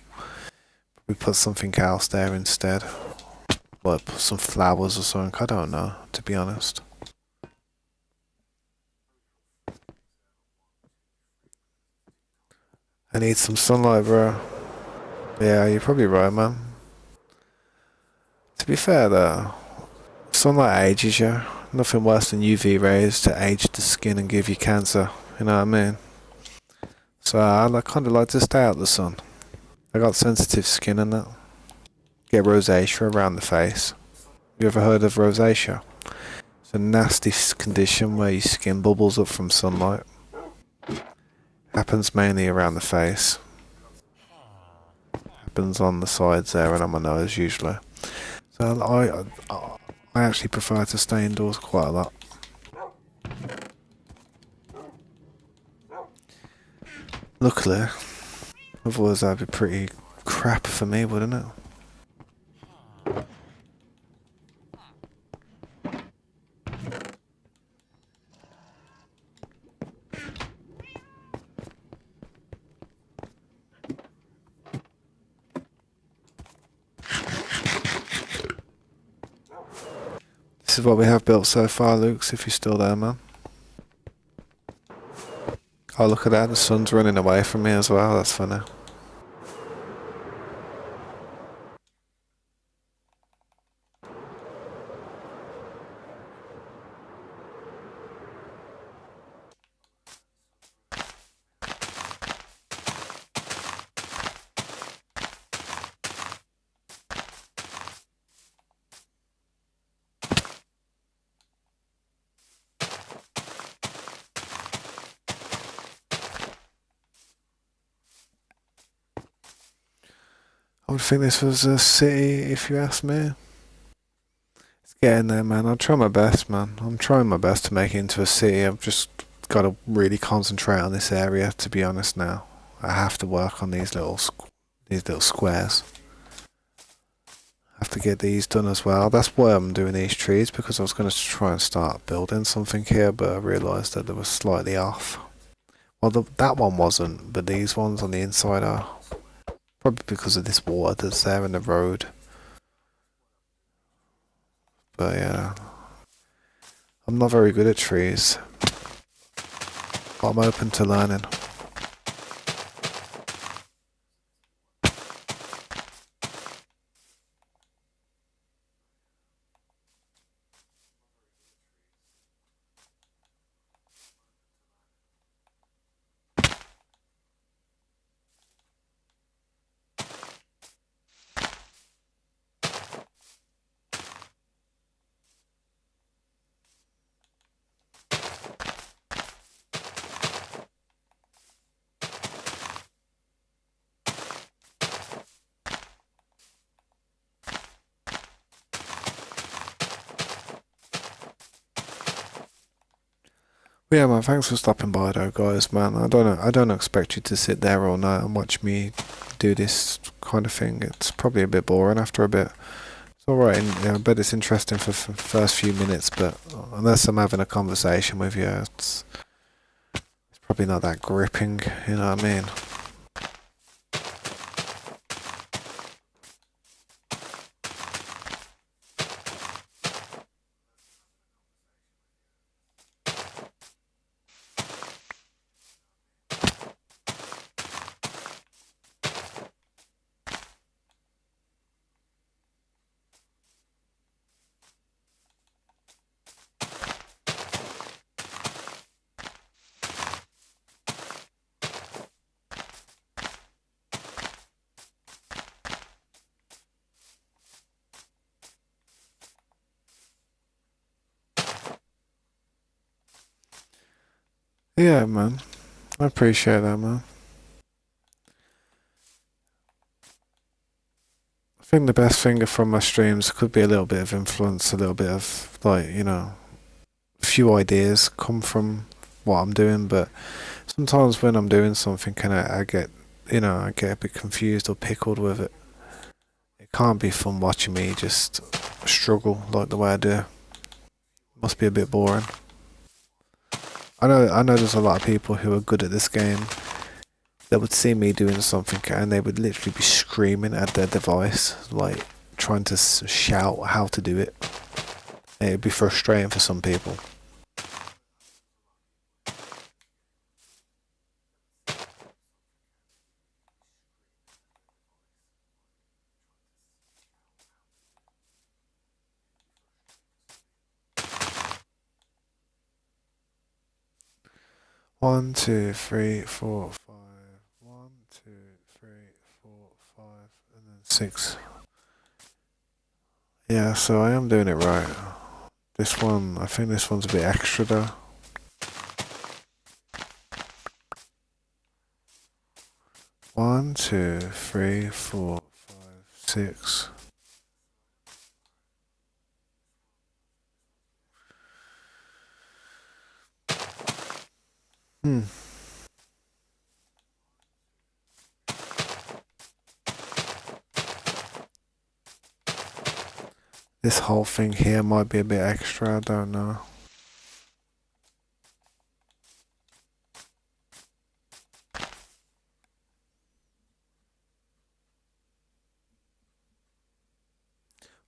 We put something else there instead. Like put some flowers or something, I don't know, to be honest. I need some sunlight, bro. Yeah, you're probably right, man. To be fair though, sunlight ages you. Nothing worse than UV rays to age the skin and give you cancer. You know what I mean? So I kind of like to stay out of the sun. I got sensitive skin and that. Get rosacea around the face. You ever heard of rosacea? It's a nasty condition where your skin bubbles up from sunlight. Happens mainly around the face. Happens on the sides there and on my nose usually. So I actually prefer to stay indoors quite a lot. Luckily, otherwise that'd be pretty crap for me, wouldn't it? This is what we have built so far, Luke's, if you're still there, man. Oh, look at that, the sun's running away from me as well, that's funny. I would think this was a city, if you ask me. It's getting there, man. I'll try my best, man. I'm trying my best to make it into a city. I've just got to really concentrate on this area, to be honest now. I have to work on these little squares. I have to get these done as well. That's why I'm doing these trees, because I was going to try and start building something here, but I realised that they were slightly off. Well, that one wasn't, but these ones on the inside are. Probably because of this water that's there in the road. But yeah, I'm not very good at trees. But I'm open to learning. But yeah, man, thanks for stopping by though, guys, man. I don't expect you to sit there all night and watch me do this kind of thing. It's probably a bit boring after a bit. It's alright, I bet it's interesting for the first few minutes, but unless I'm having a conversation with you, it's probably not that gripping, you know what I mean? Yeah, man. I appreciate that, man. I think the best thing from my streams could be a little bit of influence, a little bit of, like, you know, a few ideas come from what I'm doing, but sometimes when I'm doing something and I get, you know, I get a bit confused or pickled with it. It can't be fun watching me just struggle like the way I do. Must be a bit boring. I know there's a lot of people who are good at this game that would see me doing something and they would literally be screaming at their device, like trying to shout how to do it. It'd be frustrating for some people. One, two, three, four, five. 1, 2, 3, 4, 5, and then 6. Yeah, so I am doing it right. This one, I think this one's a bit extra though. One, two, three, 4, 5, 6. This whole thing here might be a bit extra, I don't know.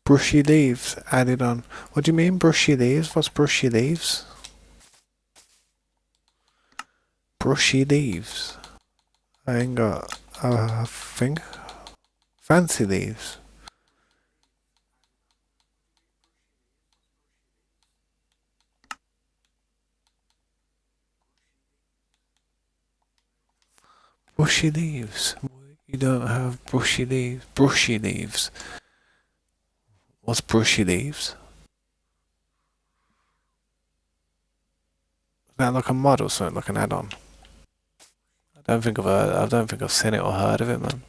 Brushy leaves added on. What do you mean brushy leaves? What's brushy leaves? Brushy leaves. I ain't got a thing. Fancy leaves. Brushy leaves. You don't have brushy leaves. Brushy leaves. What's brushy leaves? Is that like a mod or something, like an add-on? I don't think I've seen it or heard of it, man.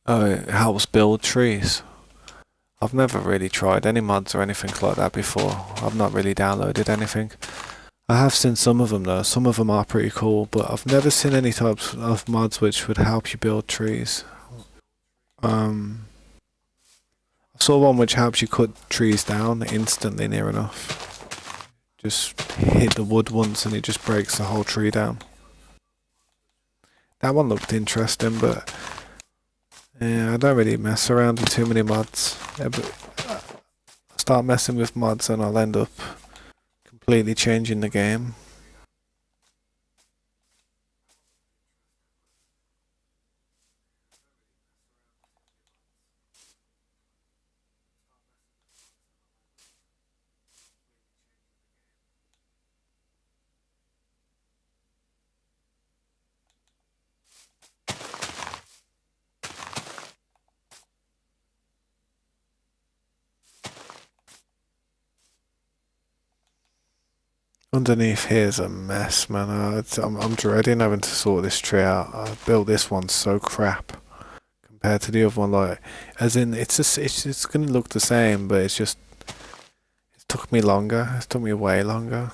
Oh, it helps build trees. I've never really tried any mods or anything like that before. I've not really downloaded anything. I have seen some of them though. Some of them are pretty cool, but I've never seen any types of mods which would help you build trees. I saw one which helps you cut trees down instantly near enough. Just hit the wood once and it just breaks the whole tree down. That one looked interesting, but yeah, I don't really mess around with too many mods. I start messing with mods and I'll end up completely changing the game. Underneath here's a mess, man. I'm dreading having to sort this tree out. I built this one so crap compared to the other one. Like, as in, it's gonna look the same, but it took me longer. It took me way longer.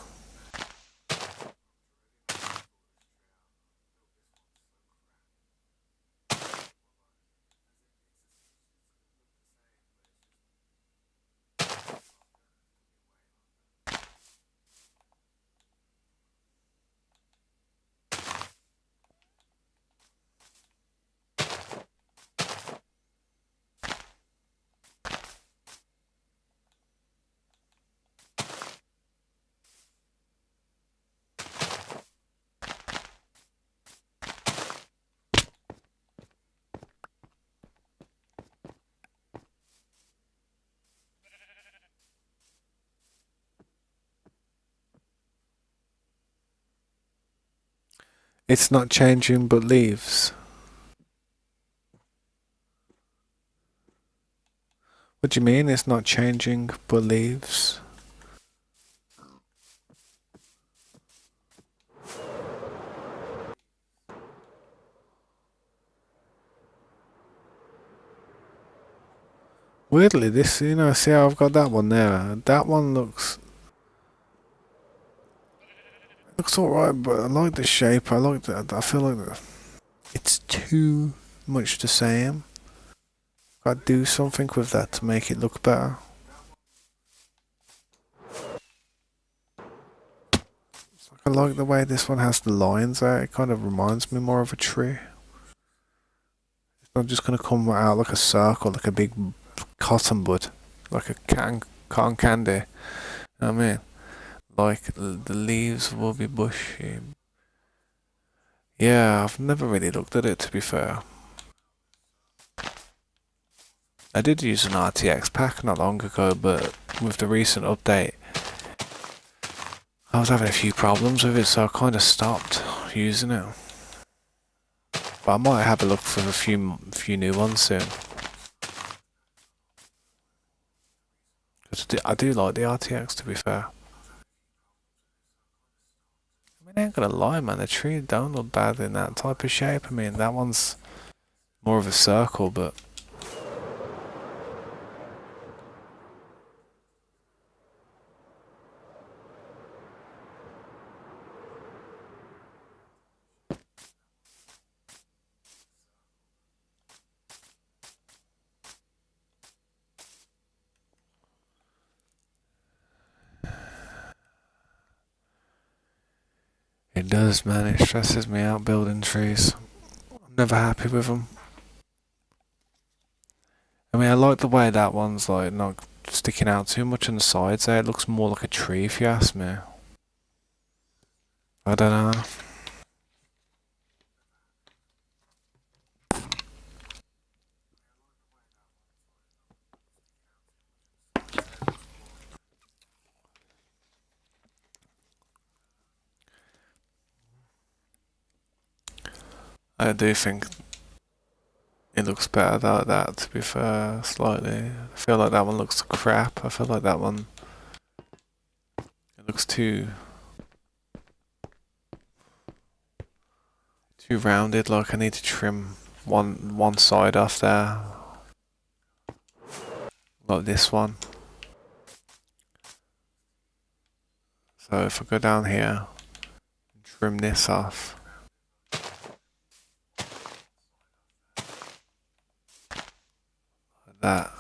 It's not changing but leaves. What do you mean it's not changing but leaves? Weirdly, this, see how I've got that one there? That one looks alright, but I like the shape. I like that. I feel like it's too much the same. Gotta do something with that to make it look better. I like the way this one has the lines out. It kind of reminds me more of a tree. It's not just gonna come out like a circle, like a big cotton bud, like a cotton candy. You know what I mean? Like the leaves will be bushy. Yeah, I've never really looked at it, to be fair. I did use an RTX pack not long ago, but with the recent update, I was having a few problems with it, so I kind of stopped using it. But I might have a look for a few new ones soon. 'Cause I do like the RTX, to be fair. I mean, I ain't gonna lie, man. The tree don't look bad in that type of shape. I mean, that one's more of a circle, but it does, man. It stresses me out building trees. I'm never happy with them. I mean, I like the way that one's like not sticking out too much on the sides there. It looks more like a tree, if you ask me. I don't know. I do think it looks better like that, to be fair, slightly. I feel like that one looks crap. I feel like that one, it looks too rounded. Like I need to trim one side off there, like this one. So if I go down here and trim this off, like that.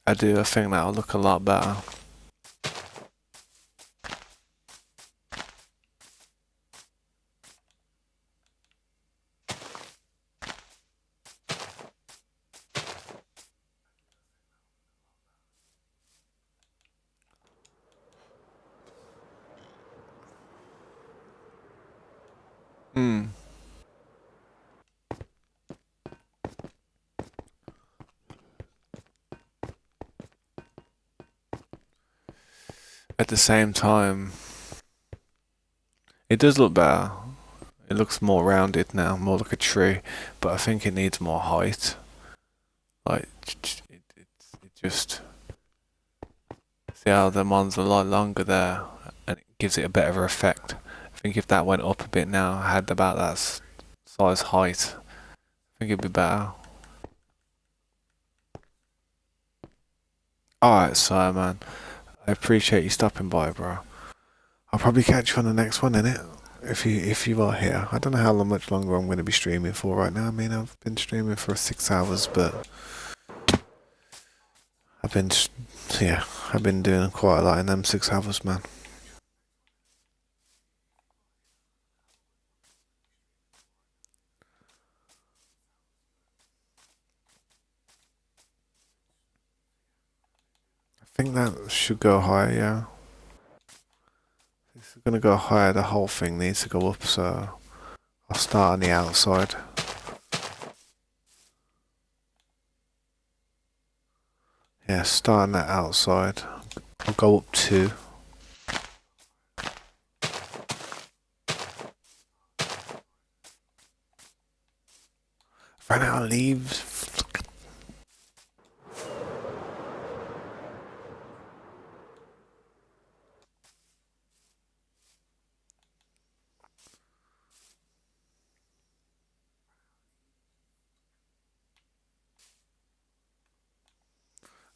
I think that'll look a lot better. At the same time, it does look better. It looks more rounded now, more like a tree, but I think it needs more height. Like, it just... See how the one's a lot longer there, and it gives it a better effect. I think if that went up a bit now, had about that size height, I think it'd be better. Alright, so man, I appreciate you stopping by, bro. I'll probably catch you on the next one, innit? If you are here. I don't know how much longer I'm going to be streaming for right now. I mean, I've been streaming for 6 hours, but I've been doing quite a lot in them 6 hours, man. I think that should go higher, yeah. This is gonna go higher, the whole thing needs to go up, so I'll start on the outside. Yeah, start on that outside. I'll go up 2. Ran out of leaves.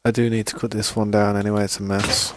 I do need to cut this one down anyway, it's a mess.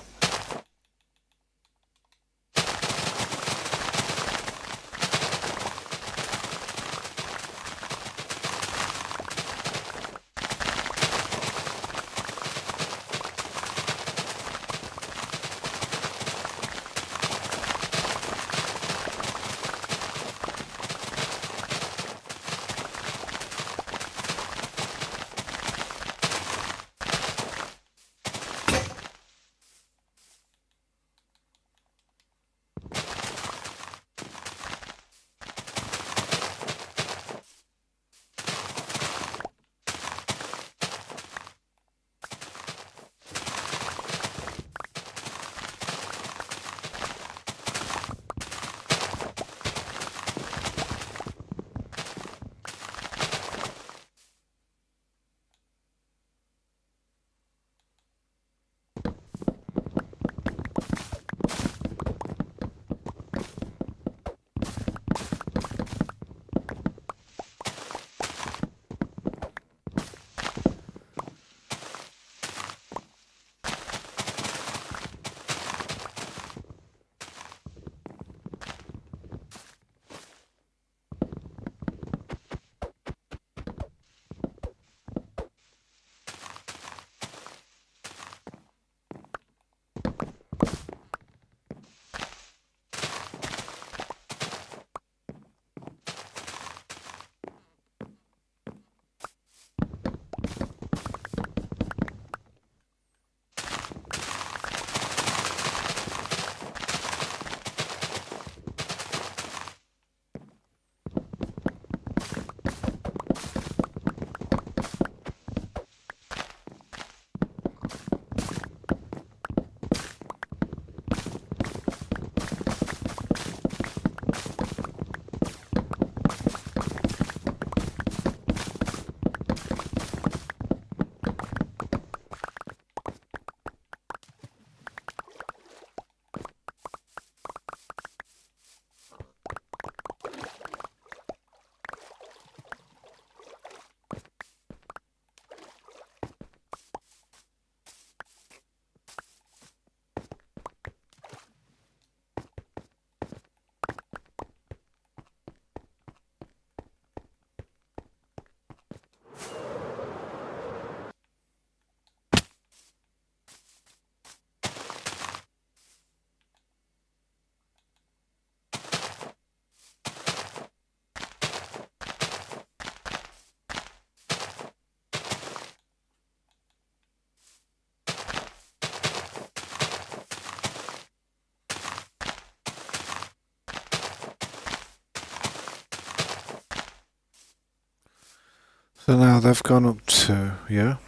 So now they've gone up to, yeah?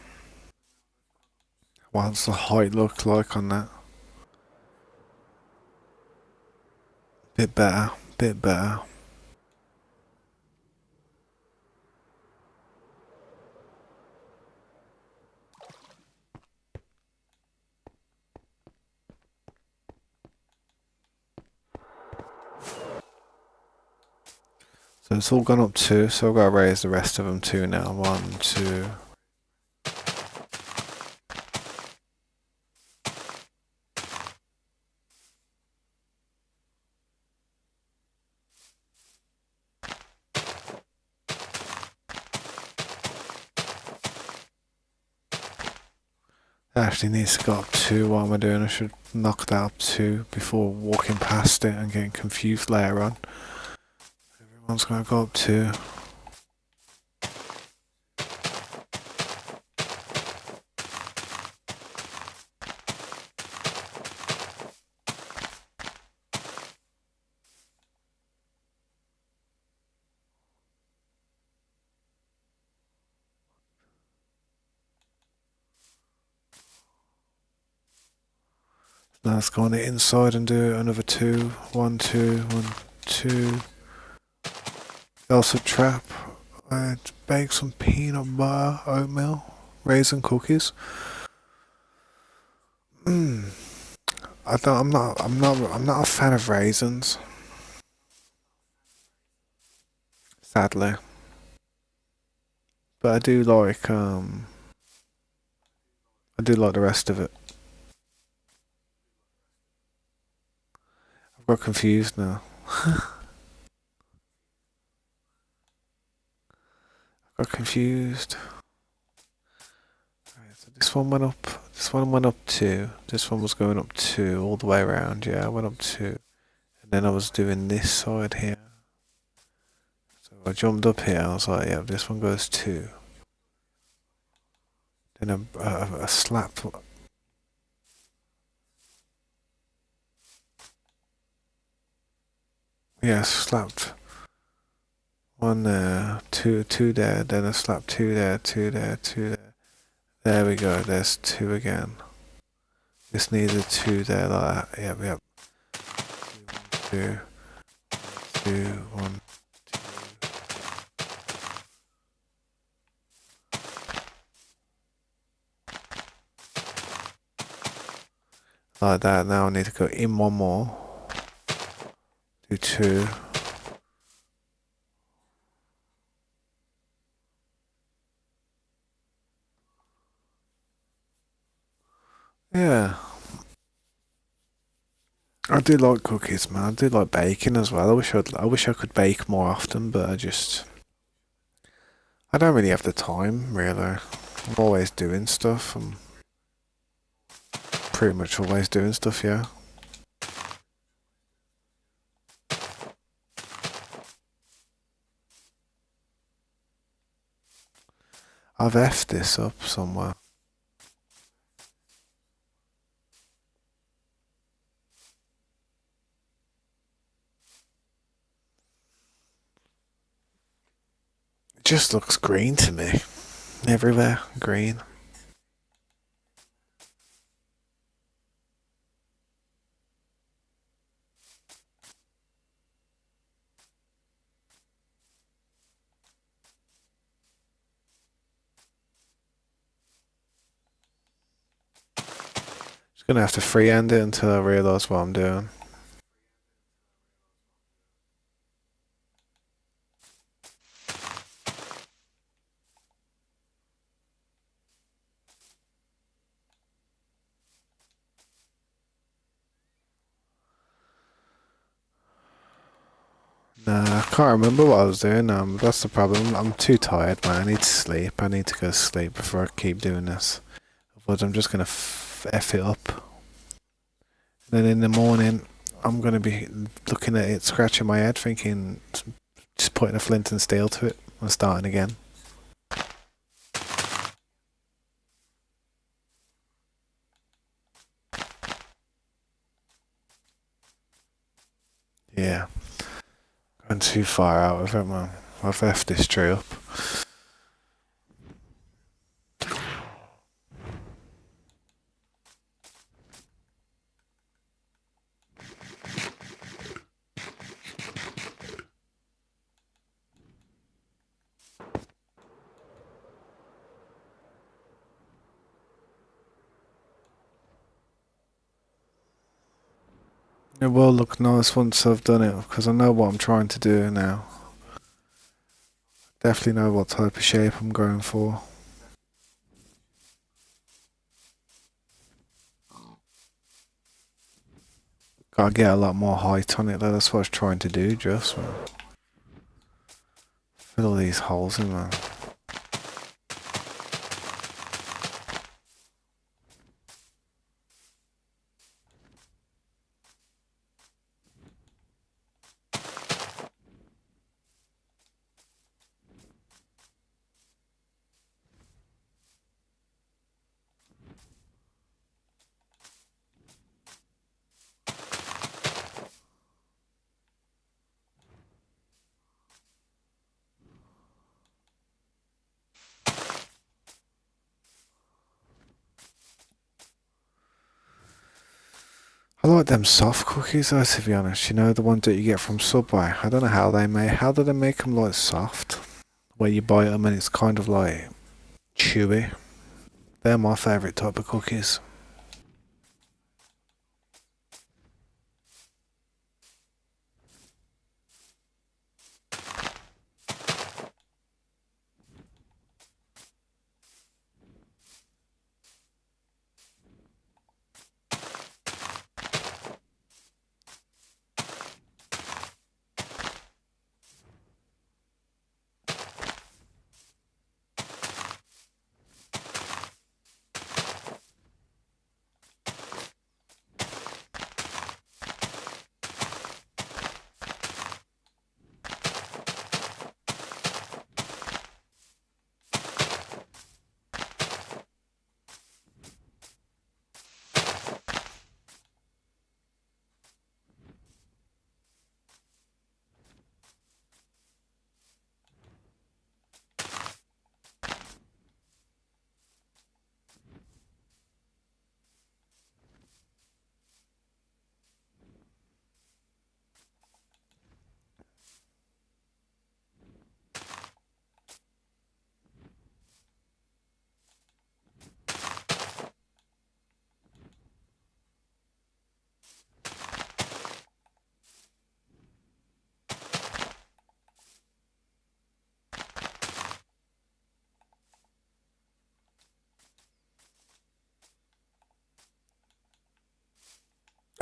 What's the height look like on that? Bit better, bit better. So it's all gone up 2, so I've got to raise the rest of them 2 now. 1, 2. It actually needs to go up 2. What am I doing? I should knock that up 2 before walking past it and getting confused later on. Everyone's going to go up 2. Now let's go on the inside and do another 2. 1, 2, 1, 2. Also trap. I'd bake some peanut butter, oatmeal, raisin cookies. I'm not a fan of raisins. Sadly. But I do like the rest of it. I've got confused now. Got confused. Right, so this one went up. This one went up 2. This one was going up 2 all the way around. Yeah, I went up 2, and then I was doing this side here. So I jumped up here. I was like, yeah, this one goes 2. Then I slapped. Yeah, slapped 1 there, 2 there, then I slapped 2 there, 2 there, 2 there. There we go, there's 2 again. Just needed 2 there like that. Yep. 2, 2, 1, 2. Like that. Now I need to go in 1 more. Do 2. Yeah. I do like cookies, man. I do like baking as well. I wish I could bake more often, but I don't really have the time, really. I'm always doing stuff. I'm pretty much always doing stuff, yeah. I've effed this up somewhere. It just looks green to me. Everywhere, green. Just gonna have to freehand it until I realise what I'm doing. Nah, I can't remember what I was doing. That's the problem. I'm too tired, man. I need to sleep. I need to go to sleep before I keep doing this. Otherwise, I'm just gonna f it up. And then in the morning, I'm gonna be looking at it, scratching my head, thinking, just putting a flint and steel to it and starting again. Yeah. Going too far out of it, man. I've effed this tree up. It will look nice once I've done it, because I know what I'm trying to do now. Definitely know what type of shape I'm going for. Gotta get a lot more height on it though, that's what I was trying to do, just man. Fill these holes in, man. I like them soft cookies though, to be honest. You know, the ones that you get from Subway. I don't know how how do they make them like soft? Where you bite them and it's kind of like chewy. They're my favourite type of cookies.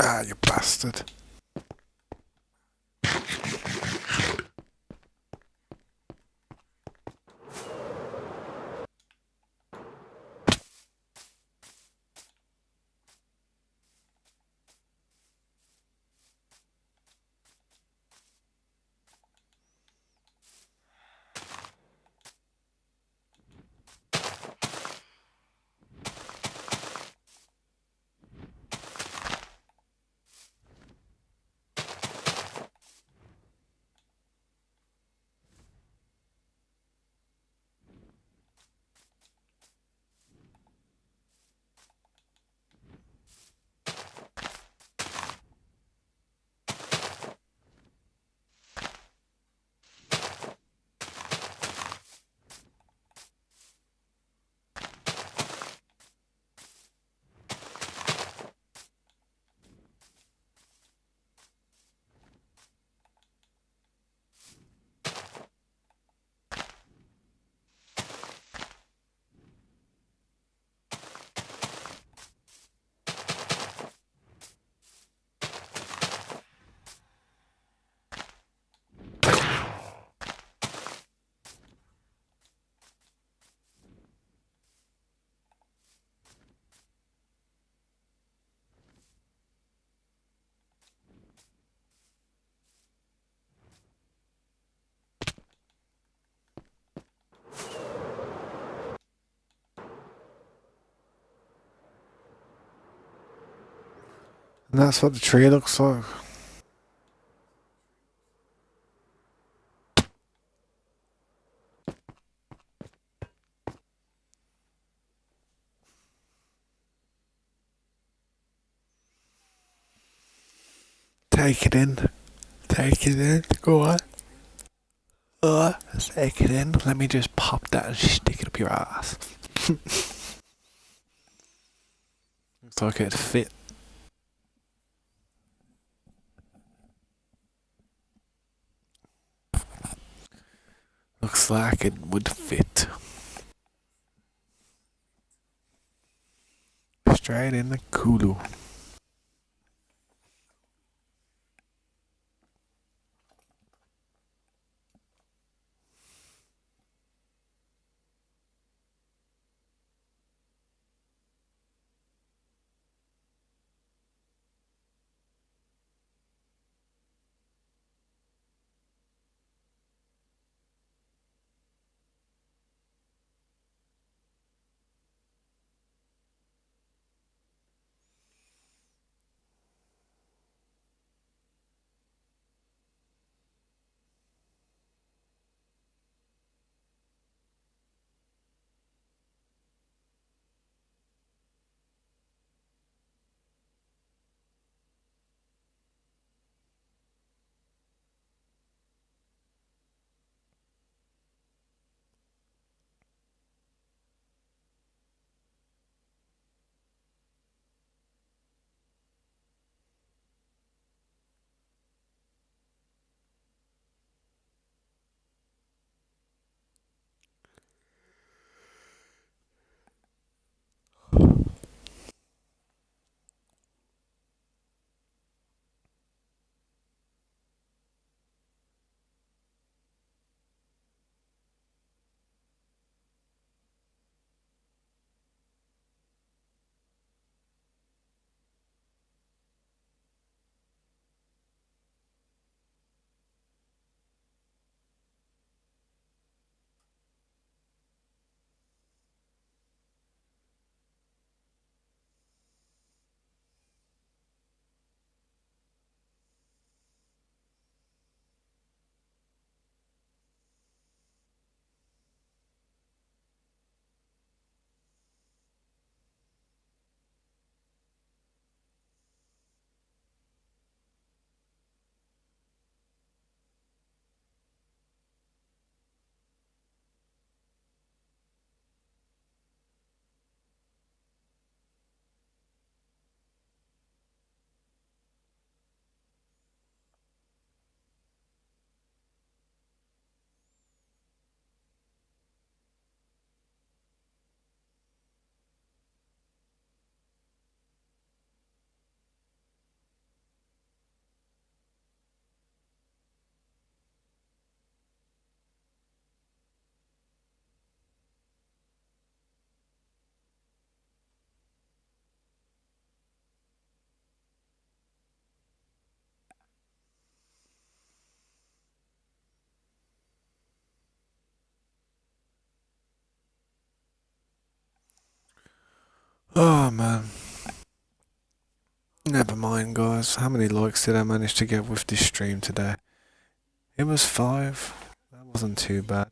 Ah, you bastard. And that's what the tree looks like. Take it in. Take it in. Go on. Take it in. Let me just pop that and stick it up your ass. Looks like it'd fit. Looks like it would fit. Straight in the Kulu. Oh man. Never mind, guys. How many likes did I manage to get with this stream today? It was 5. That wasn't too bad.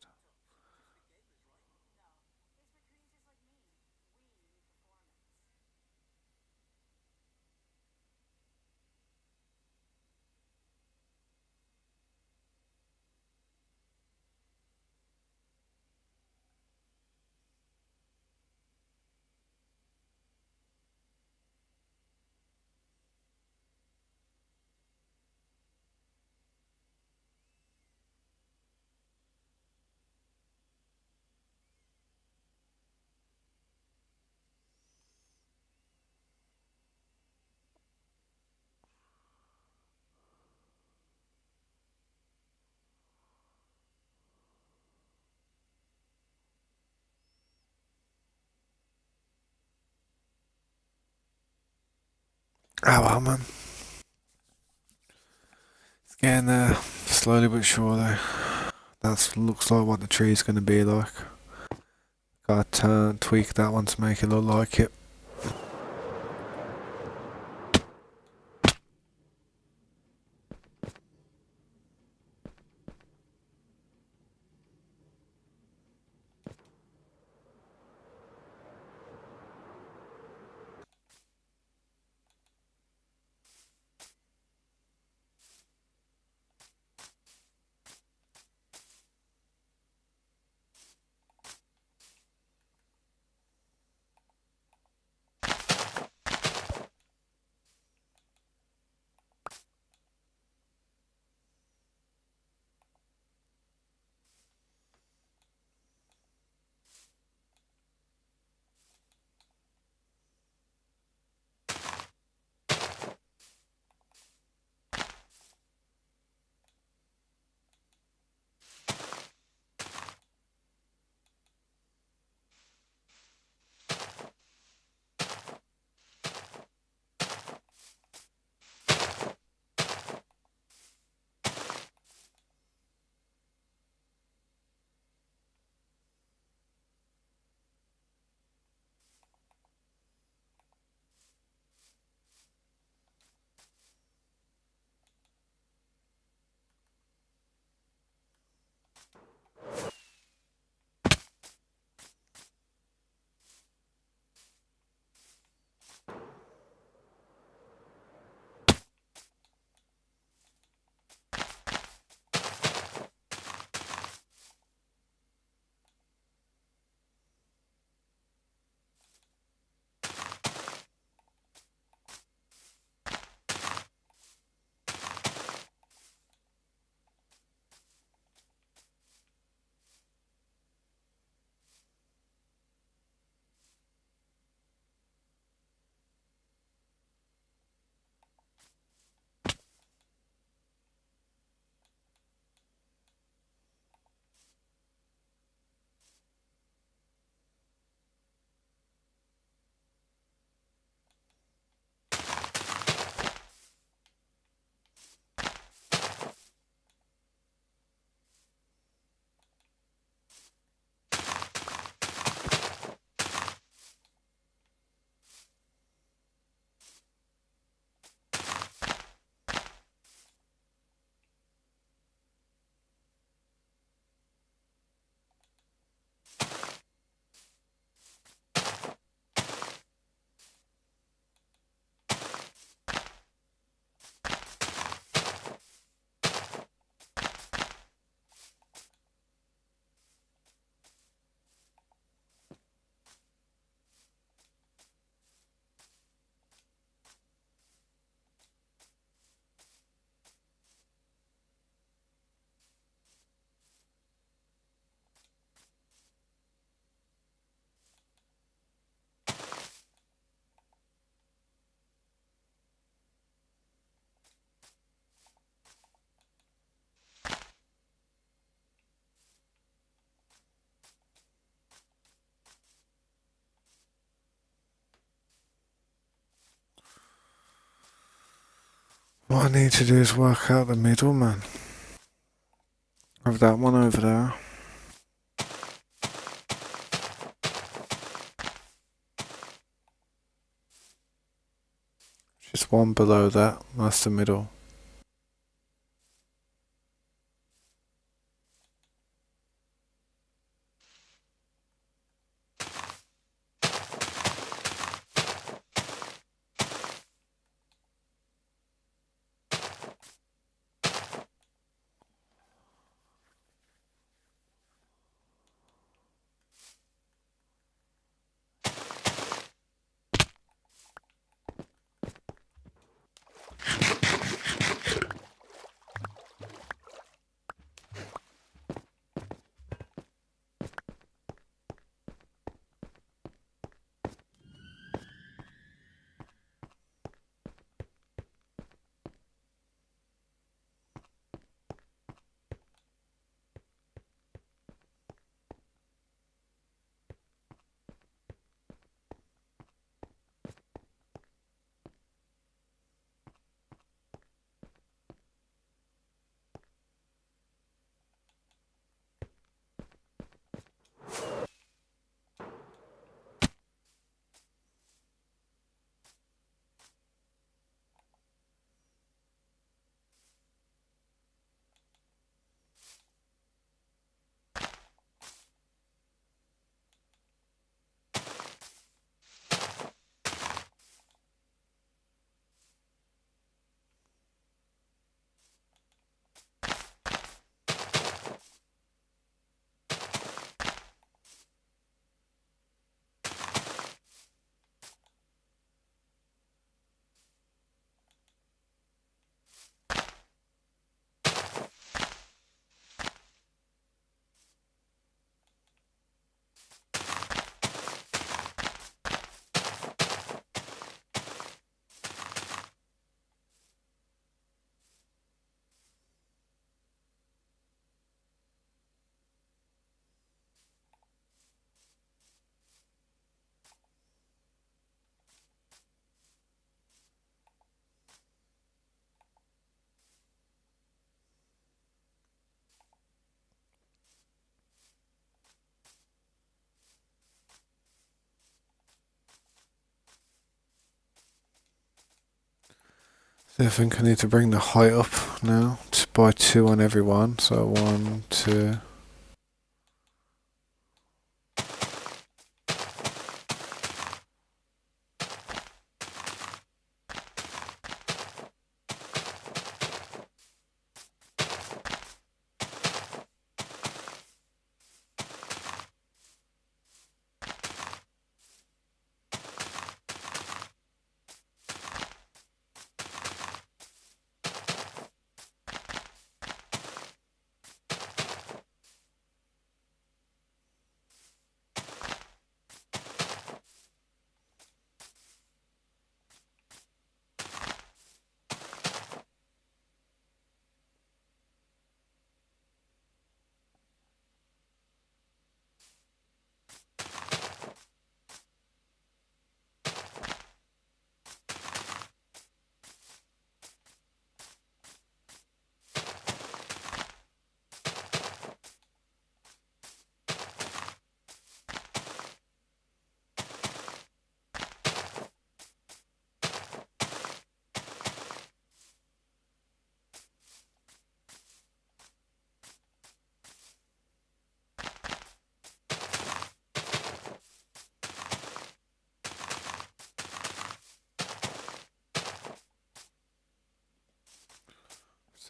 Oh well, man. It's getting there, slowly but surely. That looks like what the tree's going to be like. Got to tweak that one to make it look like it. What I need to do is work out the middle, man. Of that one over there. Just one below that. That's the middle. So I think I need to bring the height up now by 2 on every one. So 1, 2.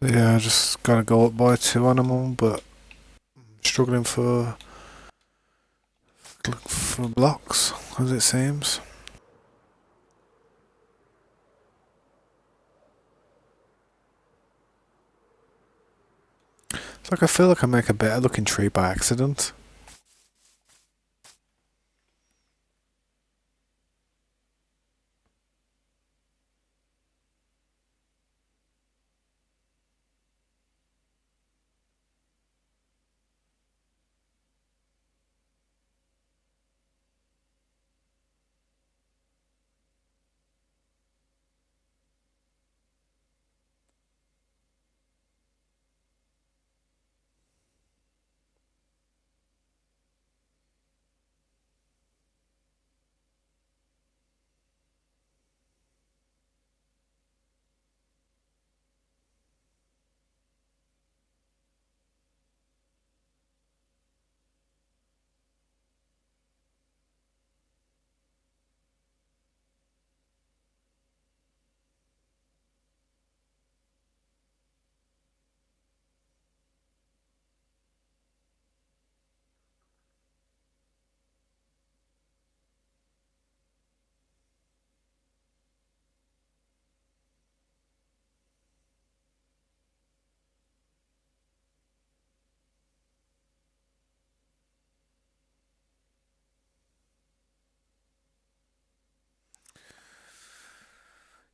So yeah, I just gotta go up by 2 on them all, but struggling for blocks, as it seems. It's like I feel like I make a better looking tree by accident.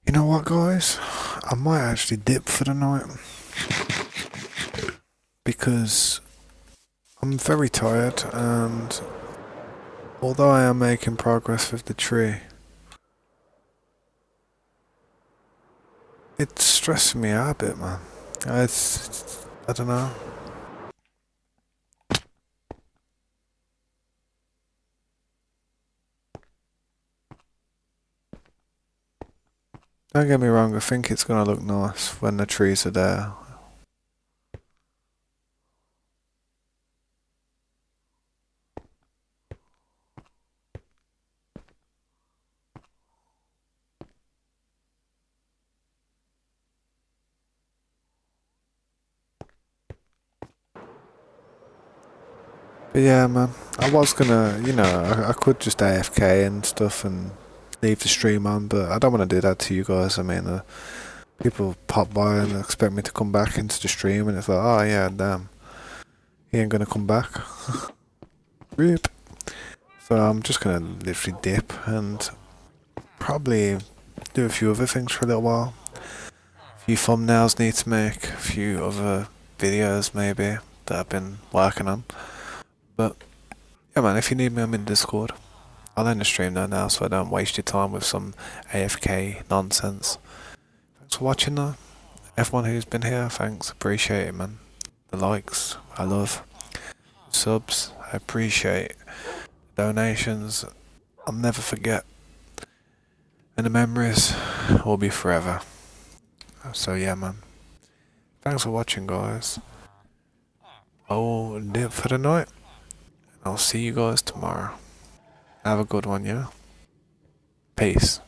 You know what, guys? I might actually dip for the night because I'm very tired, and although I am making progress with the tree, it's stressing me out a bit, man. I don't know. Don't get me wrong, I think it's gonna look nice when the trees are there. But yeah, man, I was gonna, I could just AFK and stuff and leave the stream on, but I don't want to do that to you guys. I mean, people pop by and expect me to come back into the stream, and it's like, oh yeah, damn, he ain't gonna come back. Rip. So I'm just gonna literally dip and probably do a few other things for a little while. A few thumbnails need to make, a few other videos maybe that I've been working on. But yeah, man, if you need me, I'm in Discord. I'll end the stream now so I don't waste your time with some AFK nonsense. Thanks for watching though. Everyone who's been here, thanks. Appreciate it, man. The likes, I love. Subs, I appreciate. Donations, I'll never forget. And the memories will be forever. So yeah, man. Thanks for watching, guys. I will dip for the night. I'll see you guys tomorrow. Have a good one, yeah? Peace.